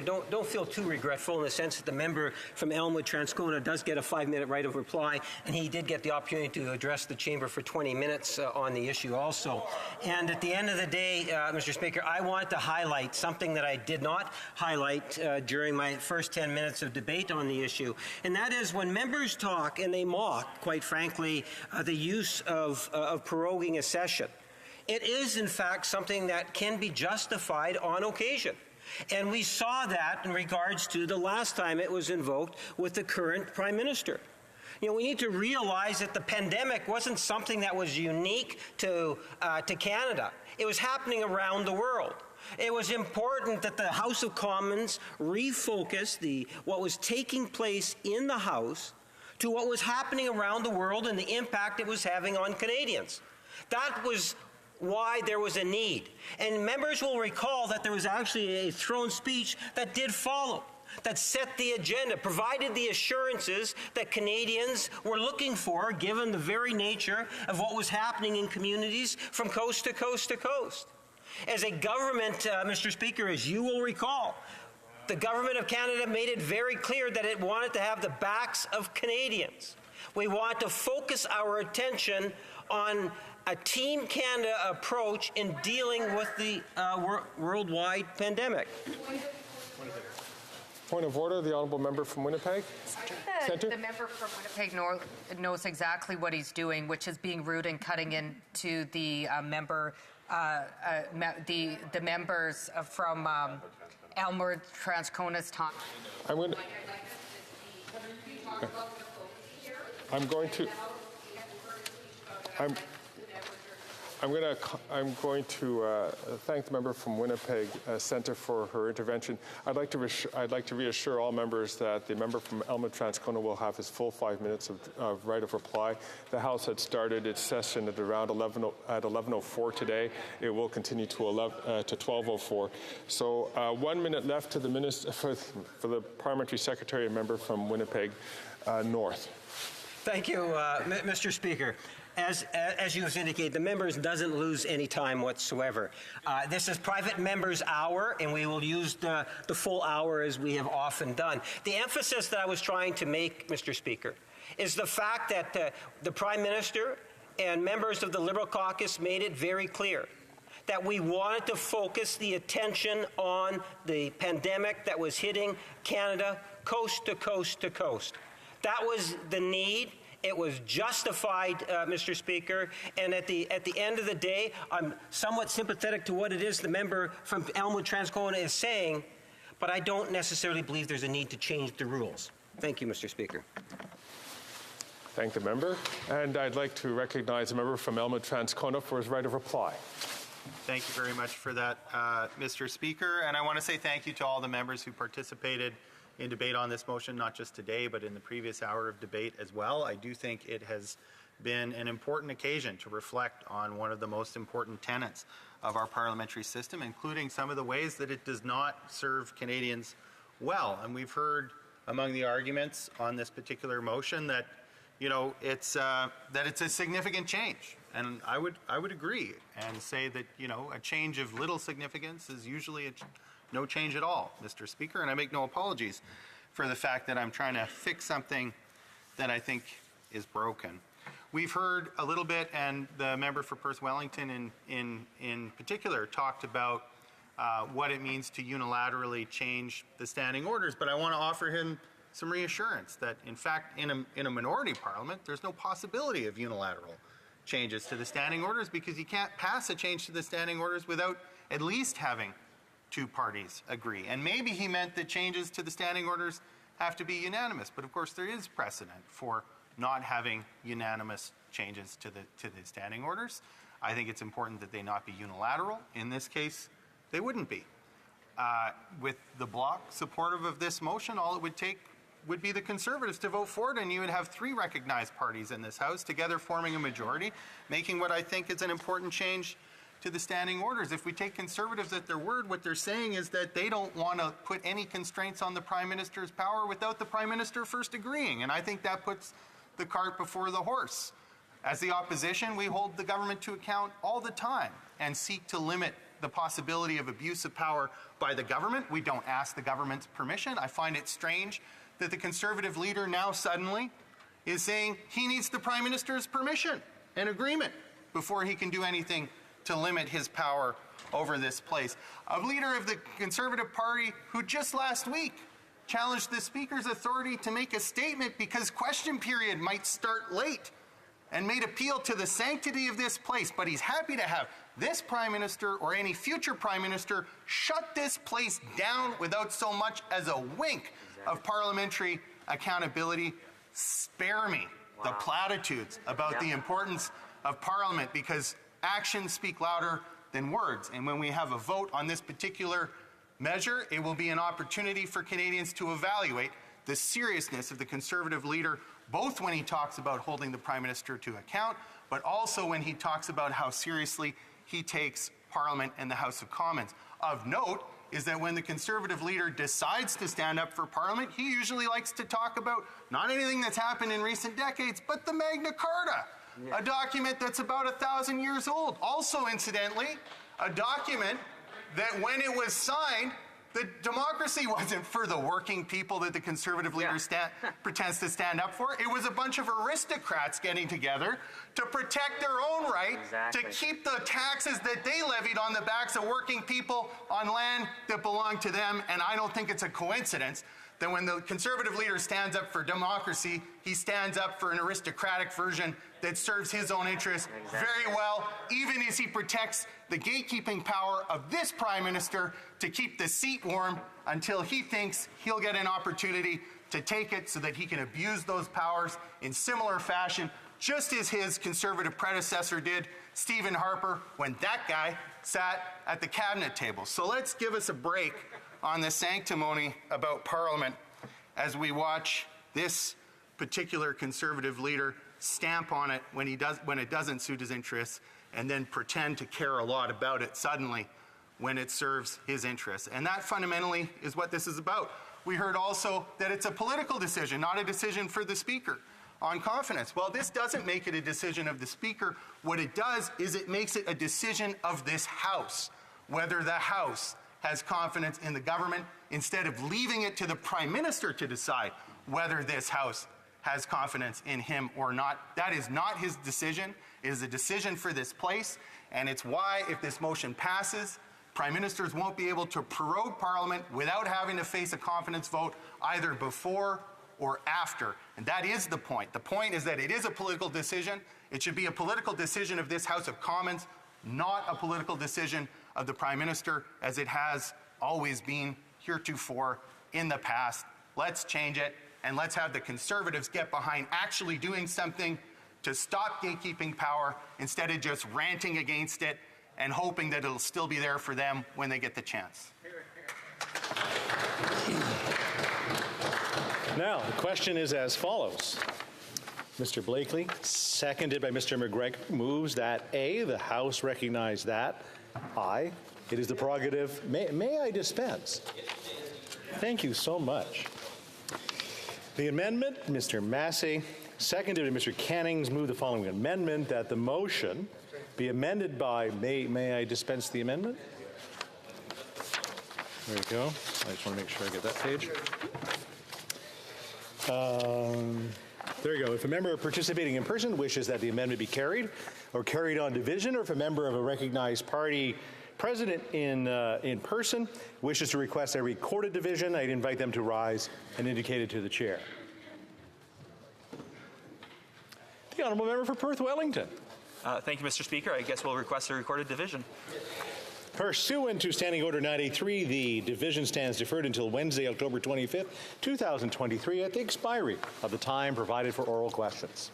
Don't feel too regretful in the sense that the member from Elmwood Transcona does get a 5-minute right of reply, and he did get the opportunity to address the chamber for 20 minutes on the issue also. And at the end of the day, Mr. Speaker, I want to highlight something that I did not highlight during my first 10 minutes of debate on the issue, and that is when members talk and they mock, quite frankly, the use of proroguing a session. It is, in fact, something that can be justified on occasion. And we saw that in regards to the last time it was invoked with the current Prime Minister. You know, we need to realize that the pandemic wasn't something that was unique to Canada. It was happening around the world. It was important that the House of Commons refocus what was taking place in the House to what was happening around the world and the impact it was having on Canadians. That was why there was a need. And members will recall that there was actually a throne speech that did follow, that set the agenda, provided the assurances that Canadians were looking for, given the very nature of what was happening in communities from coast to coast to coast. As a government, Mr. Speaker, as you will recall, the government of Canada made it very clear that it wanted to have the backs of Canadians. We want to focus our attention on a Team Canada approach in dealing with the worldwide pandemic. Point of order, the honourable member from Winnipeg. The member from Winnipeg North knows exactly what he's doing, which is being rude and cutting into the the members from Elmwood Transcona's time. I'm going to thank the member from Winnipeg Centre for her intervention. I'd like to reassure all members that the member from Elmwood Transcona will have his full 5 minutes of right of reply. The House had started its session at around 11:04 today. It will continue to 12:04. So 1 minute left to the minister for the parliamentary secretary and member from Winnipeg North. Thank you, Mr. Speaker. As you have indicated, the members doesn't lose any time whatsoever. This is private members' hour, and we will use the full hour as we have often done. The emphasis that I was trying to make, Mr. Speaker, is the fact that the Prime Minister and members of the Liberal caucus made it very clear that we wanted to focus the attention on the pandemic that was hitting Canada coast to coast to coast. That was the need. It was justified, Mr. Speaker, and at the end of the day, I'm somewhat sympathetic to what it is the member from Elmwood Transcona is saying, but I don't necessarily believe there's a need to change the rules. Thank you, Mr. Speaker. Thank the member, and I'd like to recognize the member from Elmwood Transcona for his right of reply. Thank you very much for that, Mr. Speaker. And I want to say thank you to all the members who participated in debate on this motion, not just today, but in the previous hour of debate as well. I do think it has been an important occasion to reflect on one of the most important tenets of our parliamentary system, including some of the ways that it does not serve Canadians well. And we've heard among the arguments on this particular motion that, you know, it's a significant change. And I would agree and say that, you know, a change of little significance is usually no change at all, Mr. Speaker. And I make no apologies for the fact that I'm trying to fix something that I think is broken. We've heard a little bit, and the member for Perth Wellington in particular talked about what it means to unilaterally change the standing orders. But I want to offer him some reassurance that, in fact, in a minority parliament, there's no possibility of unilateral changes to the standing orders, because you can't pass a change to the standing orders without at least having two parties agree. And maybe he meant that changes to the standing orders have to be unanimous, but of course there is precedent for not having unanimous changes to the standing orders. I think it's important that they not be unilateral. In this case, they wouldn't be. With the bloc supportive of this motion, all it would take would be the Conservatives to vote for it, and you would have three recognized parties in this House together forming a majority, making what I think is an important change to the standing orders. If we take Conservatives at their word, what they're saying is that they don't want to put any constraints on the Prime Minister's power without the Prime Minister first agreeing, and I think that puts the cart before the horse. As the opposition, we hold the government to account all the time and seek to limit the possibility of abuse of power by the government. We don't ask the government's permission. I find it strange that the Conservative leader now suddenly is saying he needs the Prime Minister's permission and agreement before he can do anything to limit his power over this place. A leader of the Conservative Party who just last week challenged the Speaker's authority to make a statement because question period might start late, and made appeal to the sanctity of this place, but he's happy to have this Prime Minister or any future Prime Minister shut this place down without so much as a wink of parliamentary accountability. Spare me the platitudes about the importance of Parliament, because actions speak louder than words. And when we have a vote on this particular measure, it will be an opportunity for Canadians to evaluate the seriousness of the Conservative leader, both when he talks about holding the Prime Minister to account, but also when he talks about how seriously he takes Parliament and the House of Commons. Of note is that when the Conservative leader decides to stand up for Parliament, he usually likes to talk about not anything that's happened in recent decades, but the Magna Carta, a document that's about 1,000 years old. Also, incidentally, a document that when it was signed, the democracy wasn't for the working people that the Conservative leader pretends to stand up for. It was a bunch of aristocrats getting together to protect their own right to keep the taxes that they levied on the backs of working people on land that belonged to them. And I don't think it's a coincidence that when the Conservative leader stands up for democracy, he stands up for an aristocratic version that serves his own interests very well, even as he protects the gatekeeping power of this Prime Minister to keep the seat warm until he thinks he'll get an opportunity to take it so that he can abuse those powers in similar fashion, just as his Conservative predecessor did, Stephen Harper, when that guy sat at the cabinet table. So let's give us a break on the sanctimony about Parliament as we watch this particular Conservative leader stamp on it when it doesn't suit his interests, and then pretend to care a lot about it suddenly when it serves his interests. And that fundamentally is what this is about. We heard also that it's a political decision, not a decision for the Speaker on confidence. Well, this doesn't make it a decision of the Speaker. What it does is it makes it a decision of this House, whether the House has confidence in the government, instead of leaving it to the Prime Minister to decide whether this House has confidence in him or not. That is not his decision. It is a decision for this place, and it's why, if this motion passes, Prime Ministers won't be able to prorogue Parliament without having to face a confidence vote either before or after. And that is the point. The point is that it is a political decision. It should be a political decision of this House of Commons, not a political decision of the Prime Minister, as it has always been heretofore in the past. Let's change it, and let's have the Conservatives get behind actually doing something to stop gatekeeping power instead of just ranting against it and hoping that it'll still be there for them when they get the chance. Now, the question is as follows. Mr. Blakely, seconded by Mr. McGregor, moves that A, the House recognize that it is the prerogative. May I dispense? Thank you so much. The amendment, Mr. Massey, seconded by Mr. Cannings, move the following amendment, that the motion be amended by, may I dispense the amendment? There you go. I just want to make sure I get that page. There you go. If a member participating in person wishes that the amendment be carried or carried on division, or if a member of a recognized party present in person wishes to request a recorded division, I'd invite them to rise and indicate it to the chair. The Honourable Member for Perth Wellington. Thank you, Mr. Speaker. I guess we'll request a recorded division. Pursuant to Standing Order 93, the division stands deferred until Wednesday, October 25th, 2023, at the expiry of the time provided for oral questions.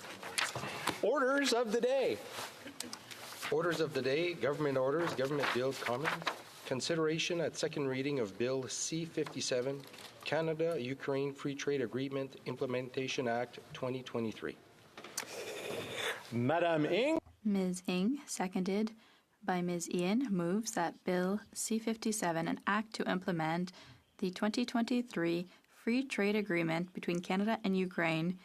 Orders of the day. Orders of the day, government orders, government bill comments. Consideration at second reading of Bill C-57, Canada-Ukraine Free Trade Agreement Implementation Act 2023. Madame Ng. Ms. Ng, seconded by Ms. Ian, moves that Bill C-57, an act to implement the 2023 Free Trade Agreement between Canada and Ukraine,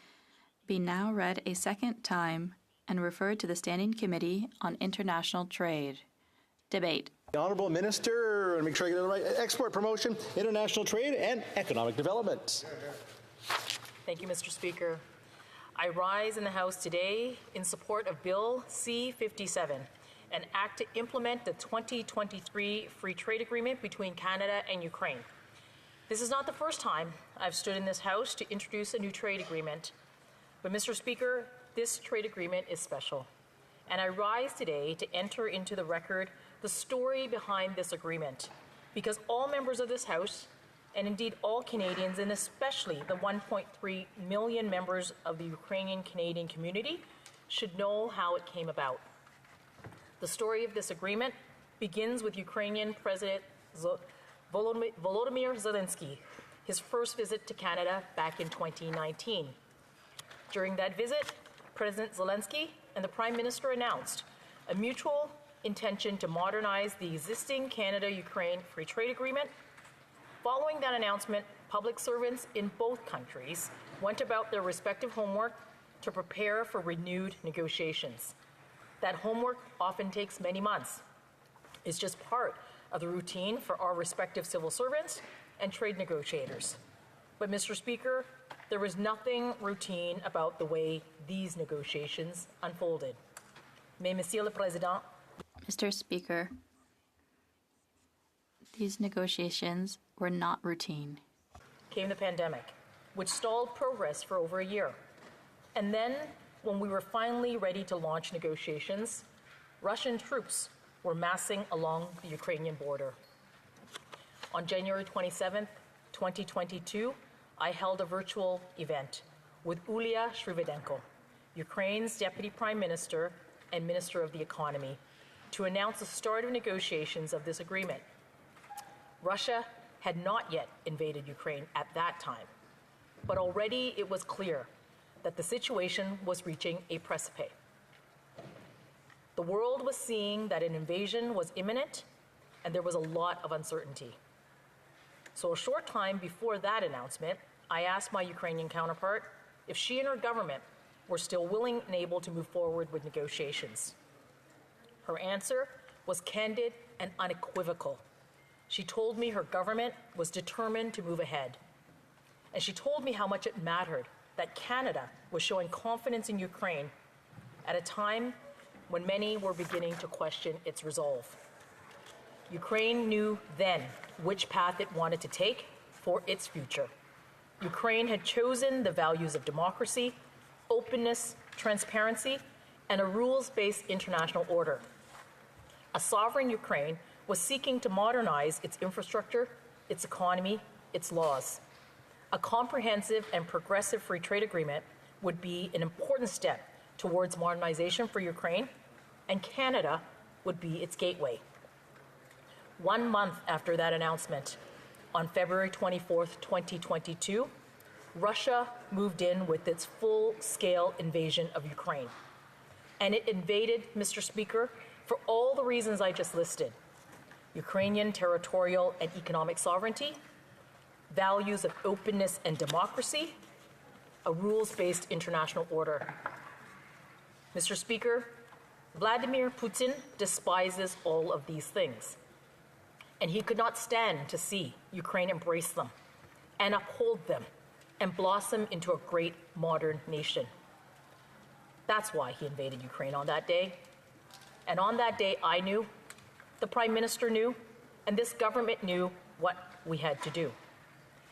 be now read a second time and referred to the Standing Committee on International Trade. Debate. The Honourable Minister, make sure I get it right, Export Promotion, International Trade and Economic Development. Thank you, Mr. Speaker. I rise in the House today in support of Bill C-57, an act to implement the 2023 Free Trade Agreement between Canada and Ukraine. This is not the first time I've stood in this House to introduce a new trade agreement. But, Mr. Speaker, this trade agreement is special. And I rise today to enter into the record the story behind this agreement, because all members of this House, and indeed all Canadians, and especially the 1.3 million members of the Ukrainian Canadian community, should know how it came about. The story of this agreement begins with Ukrainian President Volodymyr Zelensky, his first visit to Canada back in 2019. During that visit, President Zelensky and the Prime Minister announced a mutual intention to modernize the existing Canada-Ukraine Free Trade Agreement. Following that announcement, public servants in both countries went about their respective homework to prepare for renewed negotiations. That homework often takes many months. It's just part of the routine for our respective civil servants and trade negotiators. But, Mr. Speaker, there was nothing routine about the way these negotiations unfolded. Mais, Monsieur le Président. Mr. Speaker, these negotiations were not routine. Came the pandemic, which stalled progress for over a year. And then, when we were finally ready to launch negotiations, Russian troops were massing along the Ukrainian border. On January 27, 2022, I held a virtual event with Yulia Shrivedenko, Ukraine's Deputy Prime Minister and Minister of the Economy, to announce the start of negotiations of this agreement. Russia had not yet invaded Ukraine at that time, but already it was clear that the situation was reaching a precipice. The world was seeing that an invasion was imminent, and there was a lot of uncertainty. So a short time before that announcement, I asked my Ukrainian counterpart if she and her government were still willing and able to move forward with negotiations. Her answer was candid and unequivocal. She told me her government was determined to move ahead. And she told me how much it mattered that Canada was showing confidence in Ukraine at a time when many were beginning to question its resolve. Ukraine knew then which path it wanted to take for its future. Ukraine had chosen the values of democracy, openness, transparency, and a rules-based international order. A sovereign Ukraine was seeking to modernize its infrastructure, its economy, its laws. A comprehensive and progressive free trade agreement would be an important step towards modernization for Ukraine, and Canada would be its gateway. 1 month after that announcement, on February 24th, 2022, Russia moved in with its full-scale invasion of Ukraine. And it invaded, Mr. Speaker, for all the reasons I just listed: Ukrainian territorial and economic sovereignty, values of openness and democracy, a rules-based international order. Mr. Speaker, Vladimir Putin despises all of these things, and he could not stand to see Ukraine embrace them and uphold them and blossom into a great modern nation. That's why he invaded Ukraine on that day. And on that day, I knew, the Prime Minister knew, and this government knew what we had to do.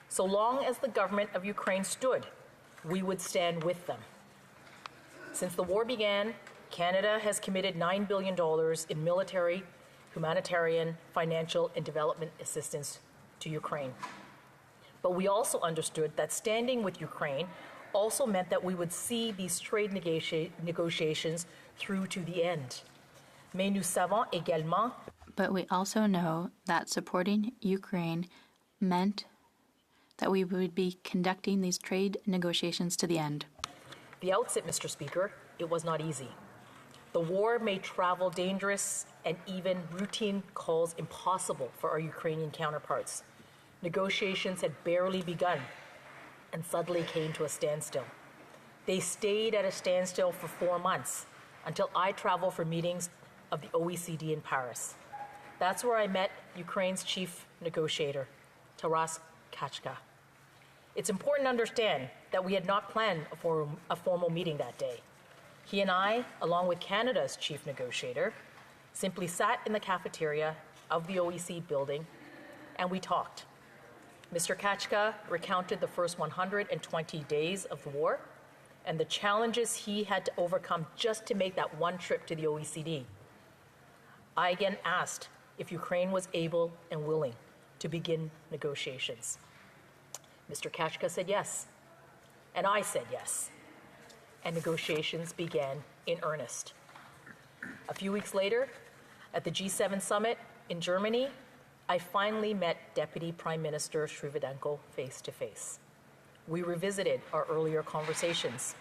So long as the government of Ukraine stood, we would stand with them. Since the war began, Canada has committed $9 billion in military, humanitarian, financial, and development assistance to Ukraine. But we also understood that standing with Ukraine also meant that we would see these trade negotiations through to the end. Mais nous savons également. But we also know that supporting Ukraine meant that we would be conducting these trade negotiations to the end. The outset, Mr. Speaker, it was not easy. The war made travel dangerous and even routine calls impossible for our Ukrainian counterparts. Negotiations had barely begun and suddenly came to a standstill. They stayed at a standstill for 4 months until I traveled for meetings of the OECD in Paris. That's where I met Ukraine's chief negotiator, Taras Kachka. It's important to understand that we had not planned a formal meeting that day. He and I, along with Canada's chief negotiator, simply sat in the cafeteria of the OECD building and we talked. Mr. Kachka recounted the first 120 days of the war and the challenges he had to overcome just to make that one trip to the OECD. I again asked if Ukraine was able and willing to begin negotiations. Mr. Kachka said yes, and I said yes, and negotiations began in earnest. A few weeks later, at the G7 summit in Germany, I finally met Deputy Prime Minister Shrivadenko face to face. We revisited our earlier conversations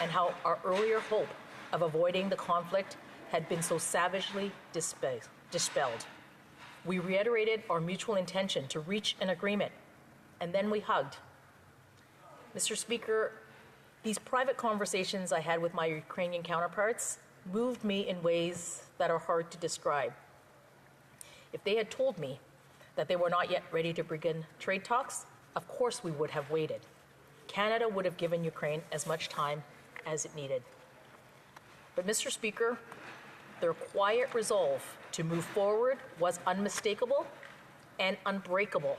and how our earlier hope of avoiding the conflict had been so savagely dispelled. We reiterated our mutual intention to reach an agreement, and then we hugged. Mr. Speaker, these private conversations I had with my Ukrainian counterparts moved me in ways that are hard to describe. If they had told me that they were not yet ready to begin trade talks, of course we would have waited. Canada would have given Ukraine as much time as it needed. But Mr. Speaker, their quiet resolve to move forward was unmistakable and unbreakable.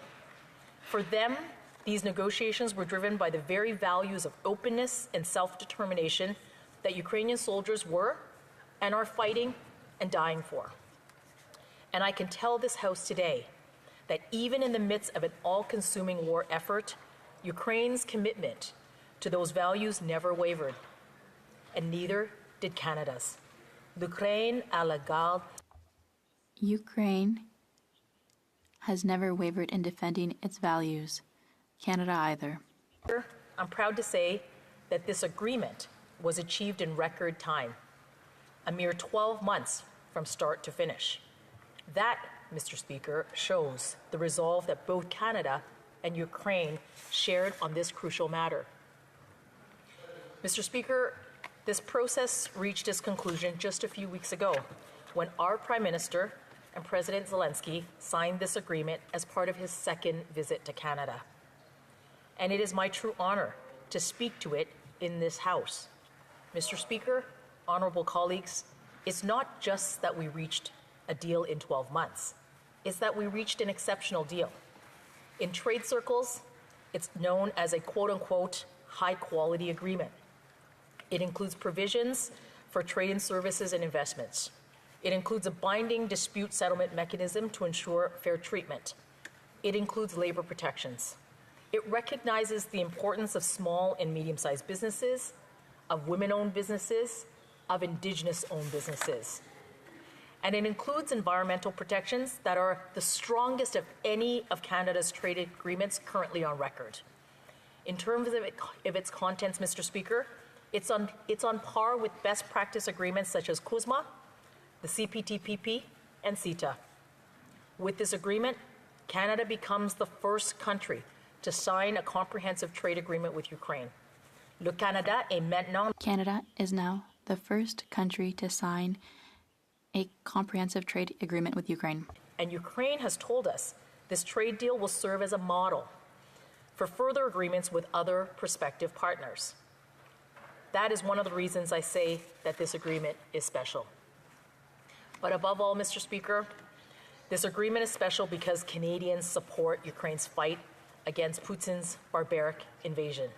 For them, these negotiations were driven by the very values of openness and self-determination that Ukrainian soldiers were and are fighting and dying for. And I can tell this House today that even in the midst of an all-consuming war effort, Ukraine's commitment to those values never wavered, and neither did Canada's. L'Ukraine à la garde. Ukraine has never wavered in defending its values. Canada either. I'm proud to say that this agreement was achieved in record time, a mere 12 months from start to finish. That, Mr. Speaker, shows the resolve that both Canada and Ukraine shared on this crucial matter. Mr. Speaker, this process reached its conclusion just a few weeks ago when our Prime Minister and President Zelensky signed this agreement as part of his second visit to Canada. And it is my true honor to speak to it in this House. Mr. Speaker, honorable colleagues, it's not just that we reached a deal in 12 months. It's that we reached an exceptional deal. In trade circles, it's known as a quote-unquote high-quality agreement. It includes provisions for trade and services and investments. It includes a binding dispute settlement mechanism to ensure fair treatment. It includes labor protections. It recognizes the importance of small and medium-sized businesses, of women-owned businesses, of Indigenous-owned businesses. and it includes environmental protections that are the strongest of any of Canada's trade agreements currently on record. In terms of its contents, Mr. Speaker, it's on par with best practice agreements such as CUSMA, the CPTPP, and CETA. With this agreement, Canada becomes the first country to sign a comprehensive trade agreement with Ukraine. Le Canada est maintenant... Canada is now the first country to sign a comprehensive trade agreement with Ukraine. And Ukraine has told us this trade deal will serve as a model for further agreements with other prospective partners. That is one of the reasons I say that this agreement is special. But above all, Mr. Speaker, this agreement is special because Canadians support Ukraine's fight against Putin's barbaric invasion.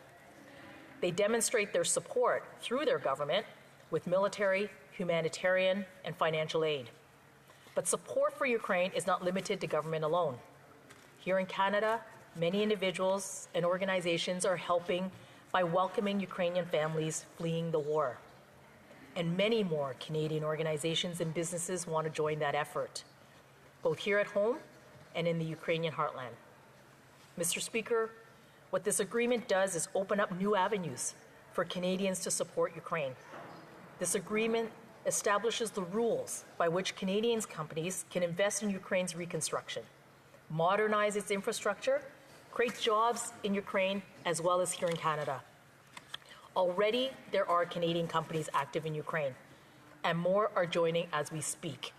They demonstrate their support through their government with military, humanitarian, and financial aid. But support for Ukraine is not limited to government alone. Here in Canada, many individuals and organizations are helping by welcoming Ukrainian families fleeing the war. And many more Canadian organizations and businesses want to join that effort, both here at home and in the Ukrainian heartland. Mr. Speaker, what this agreement does is open up new avenues for Canadians to support Ukraine. This agreement establishes the rules by which Canadian companies can invest in Ukraine's reconstruction, modernize its infrastructure, create jobs in Ukraine as well as here in Canada. Already, there are Canadian companies active in Ukraine, and more are joining as we speak.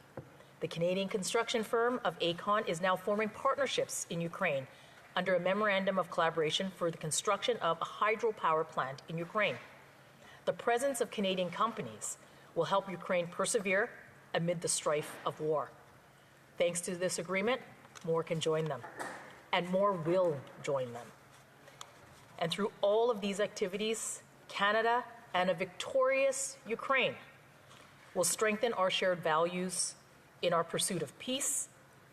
The Canadian construction firm of Aecon is now forming partnerships in Ukraine under a memorandum of collaboration for the construction of a hydropower plant in Ukraine. The presence of Canadian companies will help Ukraine persevere amid the strife of war. Thanks to this agreement, more can join them, and more will join them. And through all of these activities, Canada and a victorious Ukraine will strengthen our shared values in our pursuit of peace,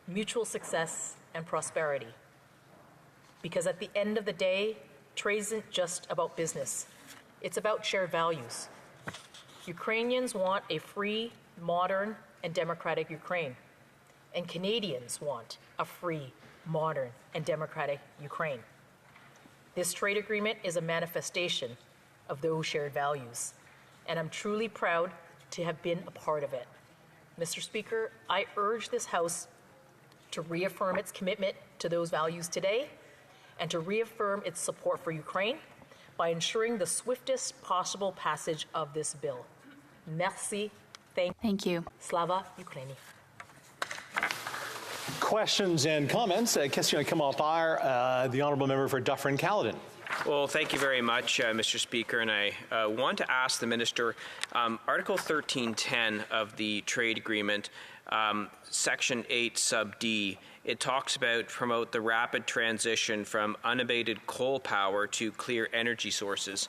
mutual success, and prosperity. Because at the end of the day, trade isn't just about business. It's about shared values. Ukrainians want a free, modern, and democratic Ukraine. And Canadians want a free, modern, and democratic Ukraine. This trade agreement is a manifestation of those shared values, and I'm truly proud to have been a part of it. Mr. Speaker, I urge this House to reaffirm its commitment to those values today and to reaffirm its support for Ukraine by ensuring the swiftest possible passage of this bill. Merci. Thank you. Slava Ukraini. Questions and comments. Question commentaire. The honourable member for Dufferin-Caledon. Well, thank you very much, Mr. Speaker. And I want to ask the Minister, Article 1310 of the trade agreement, Section 8, sub D, it talks about promote the rapid transition from unabated coal power to clear energy sources.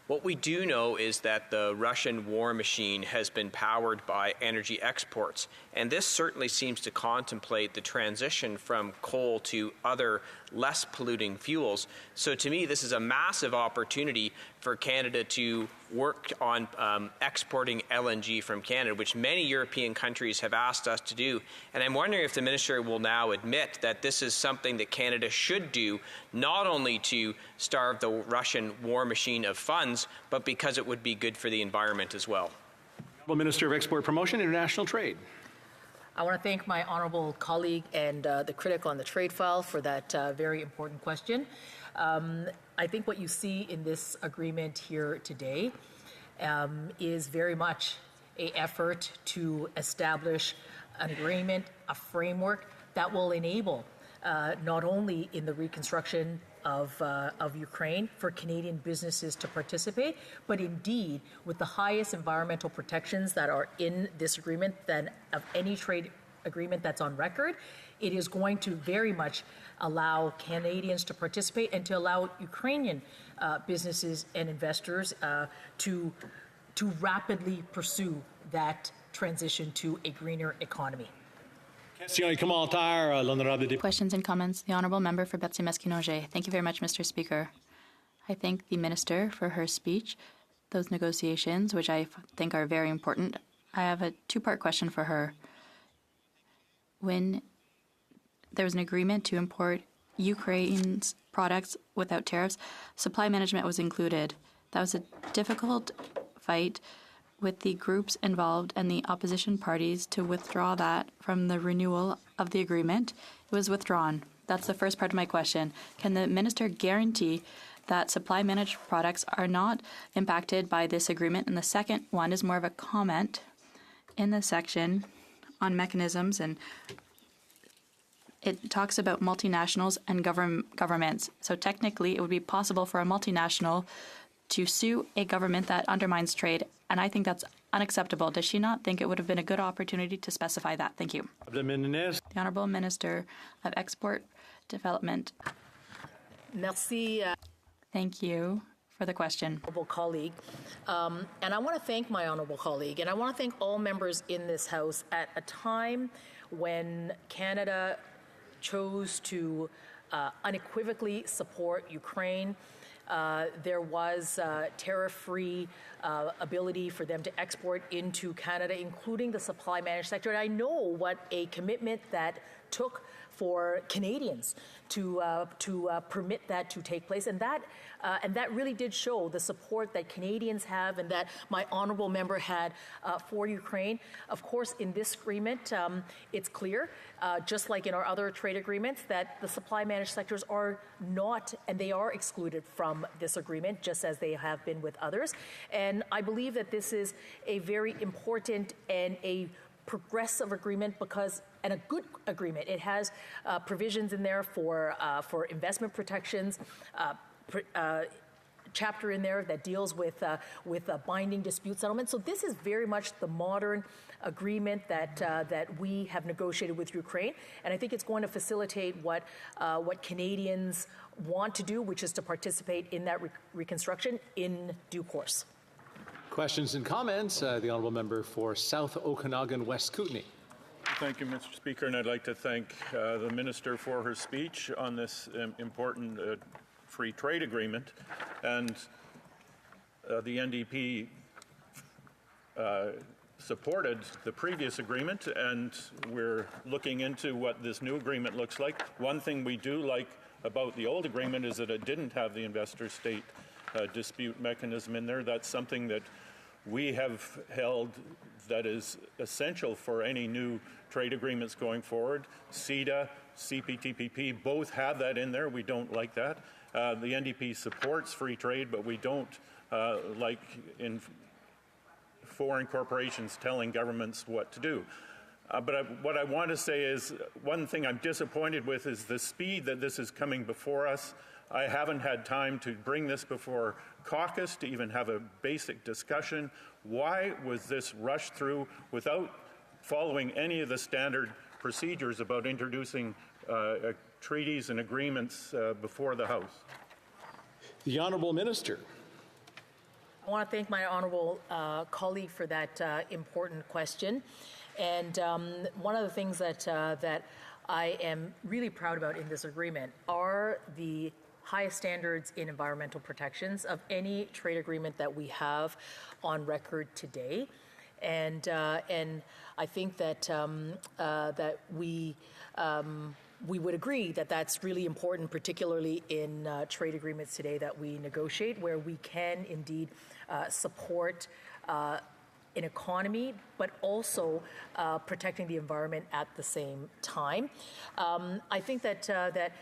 What we do know is that the Russian war machine has been powered by energy exports, and this certainly seems to contemplate the transition from coal to other less polluting fuels. So to me, this is a massive opportunity for Canada to work on exporting LNG from Canada, which many European countries have asked us to do. And I'm wondering if the Minister will now admit that this is something that Canada should do, not only to starve the Russian war machine of funds, but because it would be good for the environment as well. Minister of Export Promotion and International Trade. I want to thank my honourable colleague and the critic on the trade file for that very important question. I think what you see in this agreement here today is very much an effort to establish an agreement, a framework that will enable not only in the reconstruction of Ukraine for Canadian businesses to participate, but indeed with the highest environmental protections that are in this agreement than of any trade agreement that's on record. It is going to very much allow Canadians to participate and to allow Ukrainian businesses and investors to rapidly pursue that transition to a greener economy. Questions and comments. The Honourable Member for Berthier-Masquinongé. Thank you very much, Mr. Speaker. I thank the Minister for her speech. Those negotiations, which I think are very important. I have a two-part question for her. when there was an agreement to import Ukraine's products without tariffs, supply management was included. That was a difficult fight with the groups involved and the opposition parties to withdraw that from the renewal of the agreement. It was withdrawn. That's the first part of my question. Can the minister guarantee that supply managed products are not impacted by this agreement? And the second one is more of a comment in the section on mechanisms, and it talks about multinationals and governments. So technically, it would be possible for a multinational to sue a government that undermines trade, and I think that's unacceptable. Does she not think it would have been a good opportunity to specify that? Thank you. The Honourable Minister of Export Development. Merci. Thank you for the question. Honourable colleague. And I want to thank my honourable colleague, and I want to thank all members in this House at a time when Canada chose to unequivocally support Ukraine. There was tariff-free ability for them to export into Canada, including the supply managed sector. And I know what a commitment that took for Canadians to permit that to take place, and that really did show the support that Canadians have and that my honourable member had for Ukraine. Of course, in this agreement, it's clear, just like in our other trade agreements, that the supply managed sectors are not, and they are excluded from this agreement, just as they have been with others. And I believe that this is a very important and a progressive agreement and a good agreement. It has provisions in there for investment protections, chapter in there that deals with binding dispute settlement. So this is very much the modern agreement that we have negotiated with Ukraine, and I think it's going to facilitate what Canadians want to do, which is to participate in that reconstruction in due course. Questions and comments. The honourable member for South Okanagan West Kootenay. Thank you, Mr. Speaker, and I'd like to thank the Minister for her speech on this important free trade agreement. And the NDP supported the previous agreement, and we're looking into what this new agreement looks like. One thing we do like about the old agreement is that it didn't have the investor-state dispute mechanism in there. That's something that we have held that is essential for any new trade agreements going forward. CETA, CPTPP, both have that in there. We don't like that. The NDP supports free trade, but we don't like in foreign corporations telling governments what to do. What I want to say is, one thing I'm disappointed with is the speed that this is coming before us. I haven't had time to bring this before caucus to even have a basic discussion. Why was this rushed through without following any of the standard procedures about introducing treaties and agreements before the House? The Honourable Minister. I want to thank my honourable colleague for that important question. And one of the things that I am really proud about in this agreement are the highest standards in environmental protections of any trade agreement that we have on record today. And I think that we would agree that that's really important, particularly in trade agreements today that we negotiate, where we can indeed support an economy, but also protecting the environment at the same time. I think that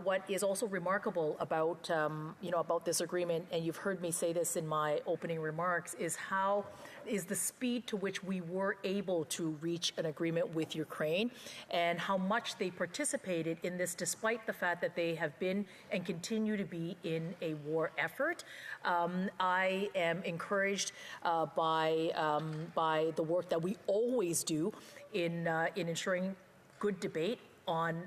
what is also remarkable about about this agreement, and you've heard me say this in my opening remarks, is the speed to which we were able to reach an agreement with Ukraine, and how much they participated in this, despite the fact that they have been and continue to be in a war effort. I am encouraged by the work that we always do in ensuring good debate on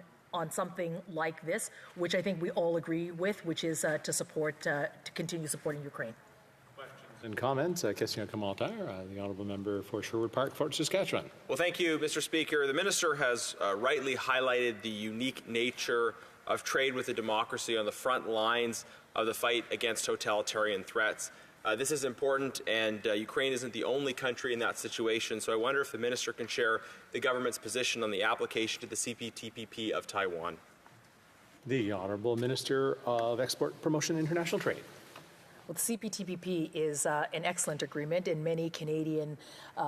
something like this, which I think we all agree with, which is to continue supporting Ukraine. And comments. Question Kamal-Tyre, the honourable member for Sherwood Park, Fort Saskatchewan. Well, thank you, Mr. Speaker. The minister has rightly highlighted the unique nature of trade with a democracy on the front lines of the fight against totalitarian threats. This is important, and Ukraine isn't the only country in that situation, so I wonder if the minister can share the government's position on the application to the CPTPP of Taiwan. The Honourable Minister of Export, Promotion and International Trade. Well, the CPTPP is an excellent agreement, and many Canadian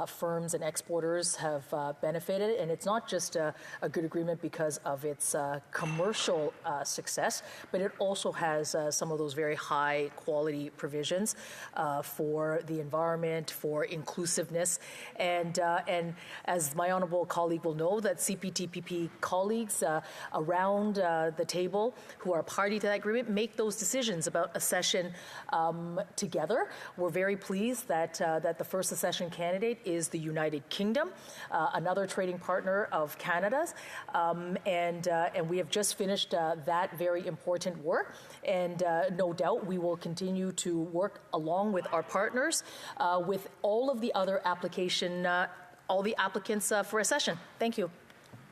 firms and exporters have benefited. And it's not just a good agreement because of its commercial success, but it also has some of those very high quality provisions for the environment, for inclusiveness. And as my honourable colleague will know, that CPTPP colleagues around the table who are party to that agreement make those decisions about accession together. We're very pleased that the first accession candidate is the United Kingdom, another trading partner of Canada's, and we have just finished that very important work. And no doubt we will continue to work along with our partners with all of the other all the applicants for accession. Thank you.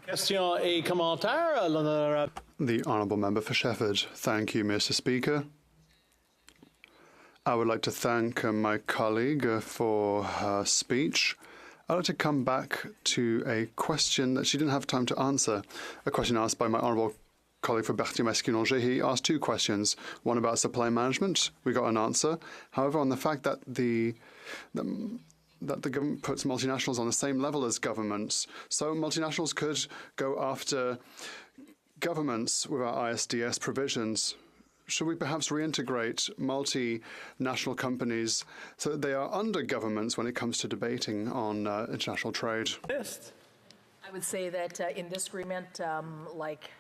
Question et commentaire. The Honourable Member for Shefford. Thank you, Mr. Speaker. I would like to thank my colleague for her speech. I'd like to come back to a question that she didn't have time to answer, a question asked by my honourable colleague for Berthier-Masculine-Angers. He asked two questions, one about supply management. We got an answer. However, on the fact that the government puts multinationals on the same level as governments, so multinationals could go after governments with our ISDS provisions. Should we perhaps reintegrate multinational companies so that they are under governments when it comes to debating on international trade? Yes. I would say that in this agreement, like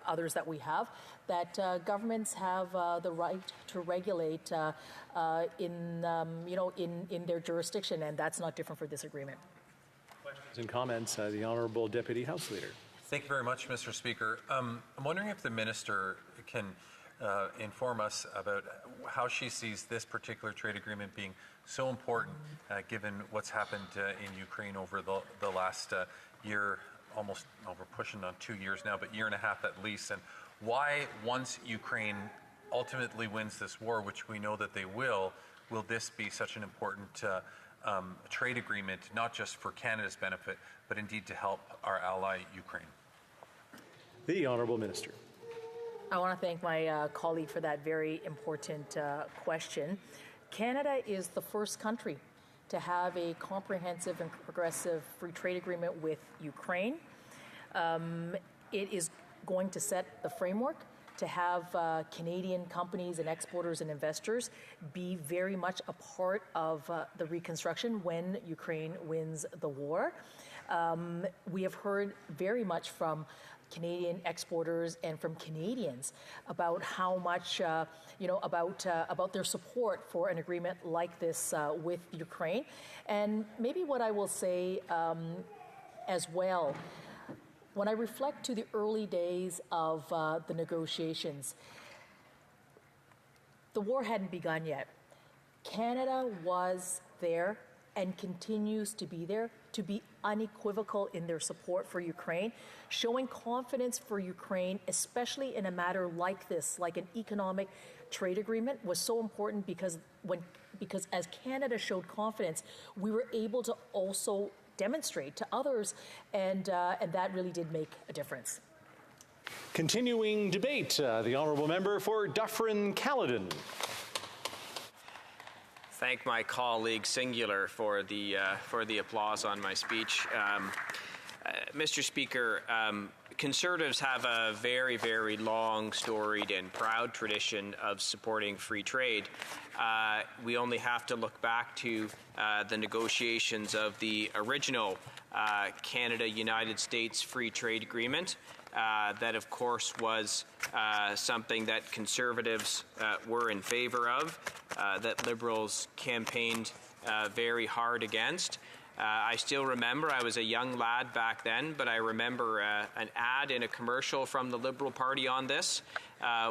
others that we have, that governments have the right to regulate in their jurisdiction, and that's not different for this agreement. Questions and comments, the Honourable Deputy House Leader. Thank you very much, Mr. Speaker. I'm wondering if the minister can inform us about how she sees this particular trade agreement being so important, given what's happened in Ukraine over the last year, almost, we're pushing on 2 years now, but year and a half at least, and why, once Ukraine ultimately wins this war, which we know that they will this be such an important trade agreement, not just for Canada's benefit, but indeed to help our ally Ukraine? The Honourable Minister. I want to thank my colleague for that very important question. Canada is the first country to have a comprehensive and progressive free trade agreement with Ukraine. It is going to set the framework to have Canadian companies and exporters and investors be very much a part of the reconstruction when Ukraine wins the war. We have heard very much from Canadian exporters and from Canadians about how much, about their support for an agreement like this with Ukraine. And maybe what I will say as well, when I reflect to the early days of the negotiations, the war hadn't begun yet. Canada was there and continues to be there, to be unequivocal in their support for Ukraine, showing confidence for Ukraine, especially in a matter like this, like an economic trade agreement, was so important because as Canada showed confidence, we were able to also demonstrate to others, and that really did make a difference. Continuing debate, the Honourable Member for Dufferin-Caledon. Thank my colleague Singular for the applause on my speech. Mr. Speaker, Conservatives have a very, very long, storied and proud tradition of supporting free trade. We only have to look back to the negotiations of the original Canada-United States Free Trade Agreement. That, of course, was something that Conservatives were in favor of, that Liberals campaigned very hard against. I still remember, I was a young lad back then, but I remember an ad in a commercial from the Liberal Party on this,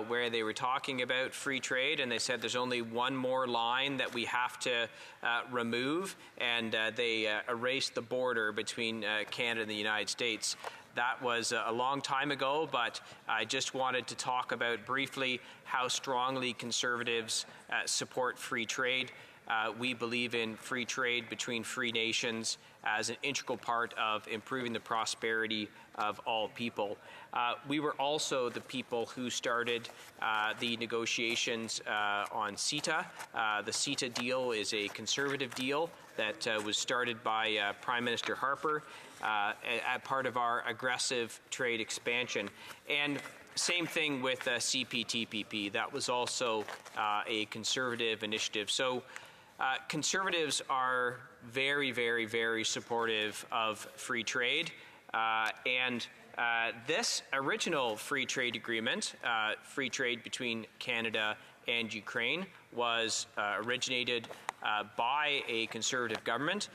where they were talking about free trade, and they said there's only one more line that we have to remove, and they erased the border between Canada and the United States. That was a long time ago, but I just wanted to talk about briefly how strongly Conservatives support free trade. We believe in free trade between free nations as an integral part of improving the prosperity of all people. We were also the people who started the negotiations on CETA. The CETA deal is a conservative deal that was started by Prime Minister Harper as part of our aggressive trade expansion. And same thing with CPTPP. That was also a conservative initiative. So conservatives are very, very, very supportive of free trade. This original free trade agreement, free trade between Canada and Ukraine, was originated by a conservative government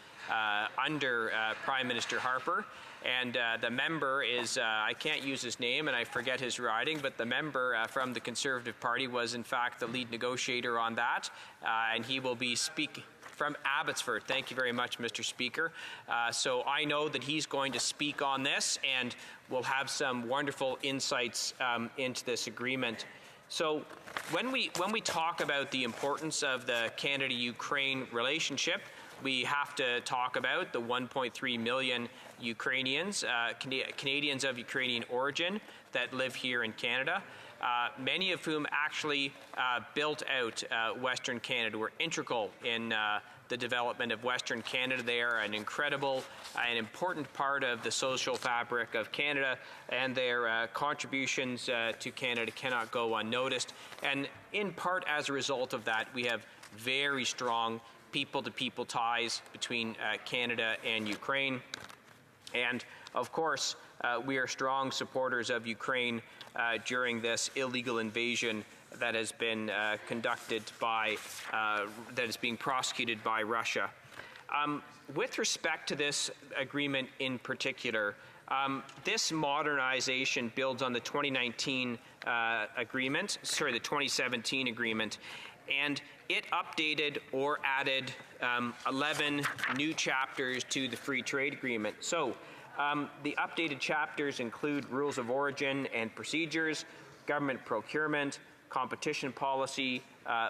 under Prime Minister Harper. And the member is, I can't use his name and I forget his riding, but the member from the Conservative Party was in fact the lead negotiator on that. And he will be speaking from Abbotsford. Thank you very much, Mr. Speaker. So I know that he's going to speak on this and we'll have some wonderful insights into this agreement. So when we talk about the importance of the Canada-Ukraine relationship, we have to talk about the 1.3 million Ukrainians, Canadians of Ukrainian origin that live here in Canada, many of whom actually built out Western Canada, were integral in the development of Western Canada. They are an incredible and important part of the social fabric of Canada, and their contributions to Canada cannot go unnoticed. And in part as a result of that, we have very strong people-to-people ties between Canada and Ukraine. And of course, we are strong supporters of Ukraine during this illegal invasion that has been conducted by, that is being prosecuted by Russia. With respect to this agreement in particular, this modernization builds on the 2017 agreement, and it updated or added 11 new chapters to the free trade agreement. So the updated chapters include rules of origin and procedures, government procurement, competition policy,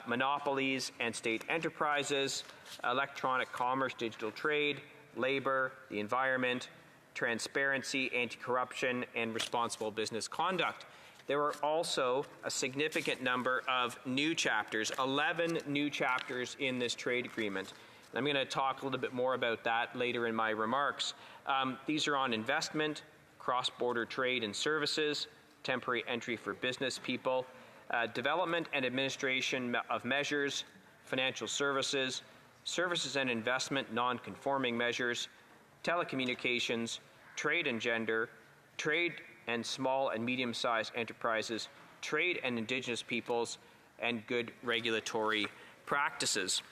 monopolies and state enterprises, electronic commerce, digital trade, labor, the environment, transparency, anti-corruption, and responsible business conduct. There were also a significant number of new chapters, 11 new chapters in this trade agreement. And I'm going to talk a little bit more about that later in my remarks. These are on investment, cross-border trade and services, temporary entry for business people, development and administration of measures, financial services, services and investment non-conforming measures, telecommunications, trade and gender, trade and small and medium-sized enterprises, trade and Indigenous peoples, and good regulatory practices.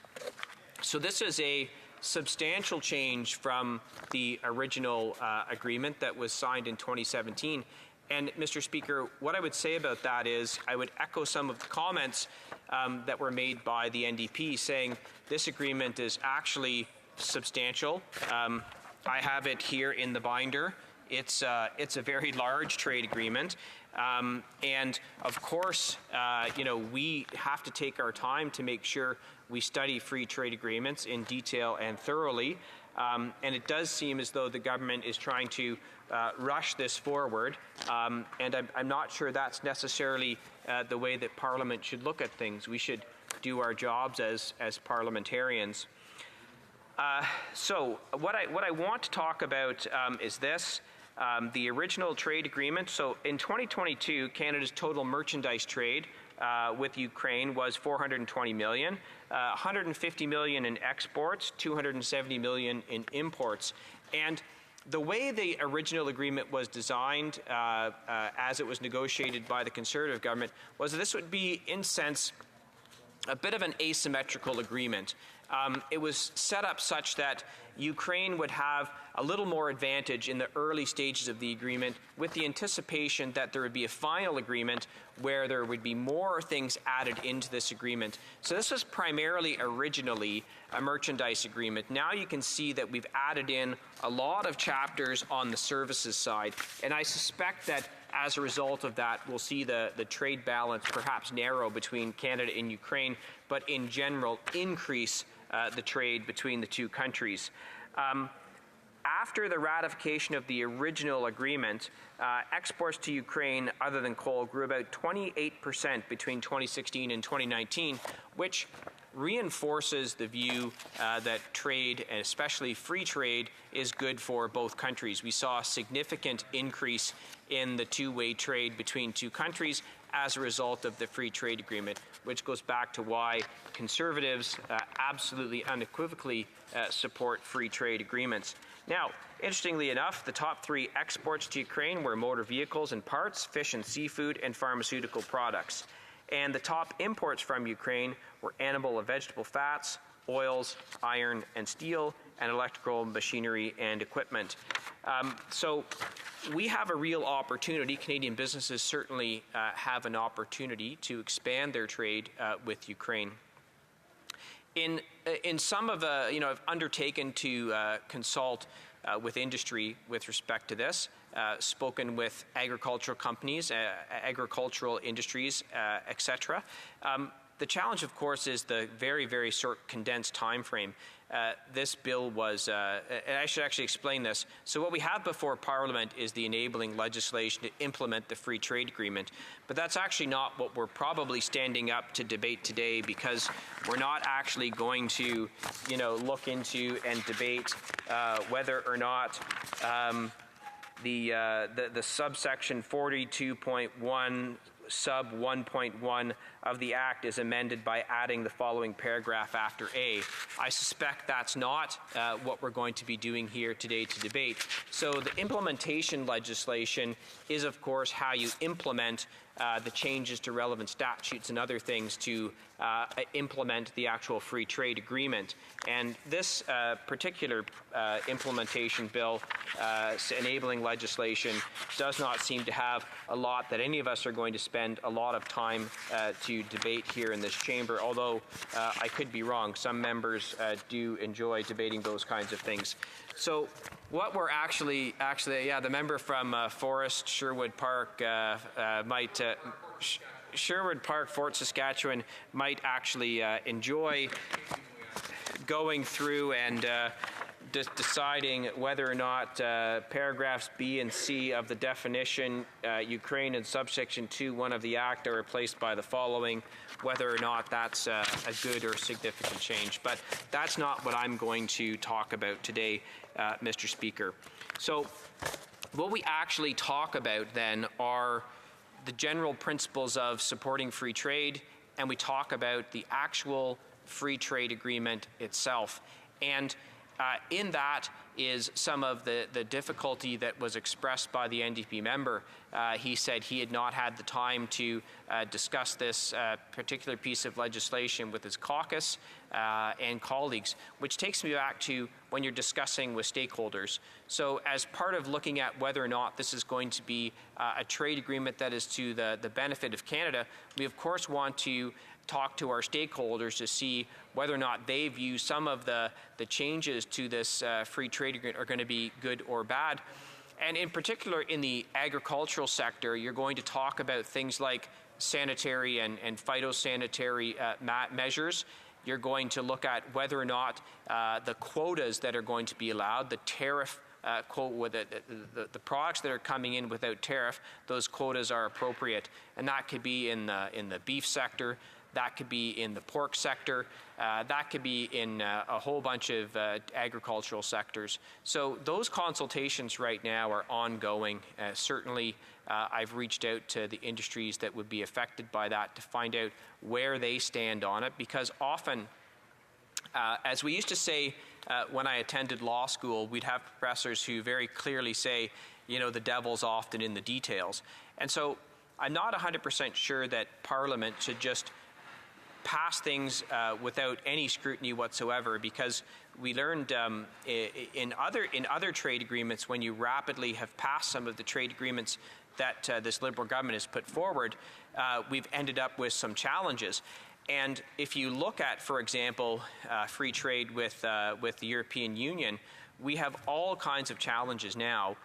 So this is a substantial change from the original agreement that was signed in 2017. And, Mr. Speaker, what I would say about that is I would echo some of the comments that were made by the NDP, saying this agreement is actually substantial. I have it here in the binder. It's a very large trade agreement. And, of course, we have to take our time to make sure we study free trade agreements in detail and thoroughly. And it does seem as though the government is trying to rush this forward. And I'm not sure that's necessarily the way that Parliament should look at things. We should do our jobs as parliamentarians. So what I want to talk about is this. The original trade agreement. So in 2022, Canada's total merchandise trade with Ukraine was $420 million, $150 million in exports, $270 million in imports. And the way the original agreement was designed as it was negotiated by the Conservative government was that this would be, in sense, a bit of an asymmetrical agreement. It was set up such that Ukraine would have a little more advantage in the early stages of the agreement, with the anticipation that there would be a final agreement where there would be more things added into this agreement. So this was primarily originally a merchandise agreement. Now you can see that we've added in a lot of chapters on the services side, and I suspect that as a result of that, we'll see the trade balance perhaps narrow between Canada and Ukraine, but in general increase the trade between the two countries. After the ratification of the original agreement, exports to Ukraine other than coal grew about 28% between 2016 and 2019, which reinforces the view that trade, and especially free trade, is good for both countries. We saw a significant increase in the two-way trade between two countries as a result of the free trade agreement, which goes back to why Conservatives absolutely unequivocally support free trade agreements. Now, interestingly enough, the top three exports to Ukraine were motor vehicles and parts, fish and seafood, and pharmaceutical products. And the top imports from Ukraine were animal and vegetable fats, oils, iron and steel, and electrical machinery and equipment. So we have a real opportunity. Canadian businesses certainly have an opportunity to expand their trade with Ukraine. In some of the, I've undertaken to consult with industry with respect to this, spoken with agricultural companies, agricultural industries, etc. The challenge, of course, is the very, very short, condensed time frame. This bill was, and I should actually explain this. So what we have before Parliament is the enabling legislation to implement the free trade agreement. But that's actually not what we're probably standing up to debate today, because we're not actually going to, look into and debate whether or not the subsection 42.1 sub 1.1 of the Act is amended by adding the following paragraph after A. I suspect that's not what we're going to be doing here today to debate. So the implementation legislation is, of course, how you implement the changes to relevant statutes and other things to implement the actual free trade agreement. And this particular implementation bill, enabling legislation, does not seem to have a lot that any of us are going to spend a lot of time to debate here in this chamber, although I could be wrong. Some members do enjoy debating those kinds of things. So what we're actually, the member from Forest, Sherwood Park Sherwood Park, Fort Saskatchewan might actually enjoy going through and deciding whether or not paragraphs B and C of the definition Ukraine in subsection 2(1) of the Act are replaced by the following, whether or not that's a good or significant change. But that's not what I'm going to talk about today, Mr. Speaker. So what we actually talk about then are the general principles of supporting free trade, and we talk about the actual free trade agreement itself. And in that is some of the difficulty that was expressed by the NDP member. He said he had not had the time to discuss this particular piece of legislation with his caucus and colleagues, which takes me back to when you're discussing with stakeholders. So as part of looking at whether or not this is going to be a trade agreement that is to the benefit of Canada, we of course want to talk to our stakeholders to see whether or not they view some of the changes to this free trade agreement are going to be good or bad. And in particular, in the agricultural sector, you're going to talk about things like sanitary and phytosanitary measures. You're going to look at whether or not the quotas that are going to be allowed, the tariff quote with the products that are coming in without tariff, those quotas are appropriate. And that could be in the beef sector, that could be in the pork sector, that could be in a whole bunch of agricultural sectors. So those consultations right now are ongoing. Certainly, I've reached out to the industries that would be affected by that to find out where they stand on it, because often, as we used to say when I attended law school, we'd have professors who very clearly say, the devil's often in the details. And so I'm not 100% sure that Parliament should just pass things without any scrutiny whatsoever, because we learned in other trade agreements, when you rapidly have passed some of the trade agreements that this Liberal government has put forward, we've ended up with some challenges. And if you look at, for example, free trade with the European Union, we have all kinds of challenges now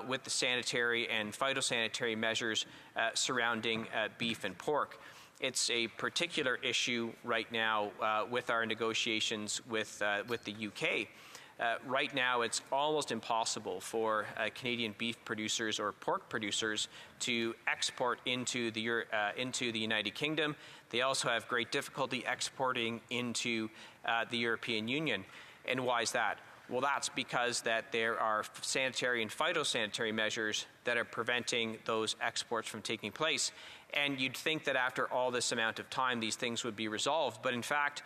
with the sanitary and phytosanitary measures surrounding beef and pork. it's a particular issue right now with our negotiations with the UK. Right now, it's almost impossible for Canadian beef producers or pork producers to export into the United Kingdom. They also have great difficulty exporting into the European Union. And why is that? Well, that's because that there are sanitary and phytosanitary measures that are preventing those exports from taking place. And you'd think that after all this amount of time, these things would be resolved. But in fact,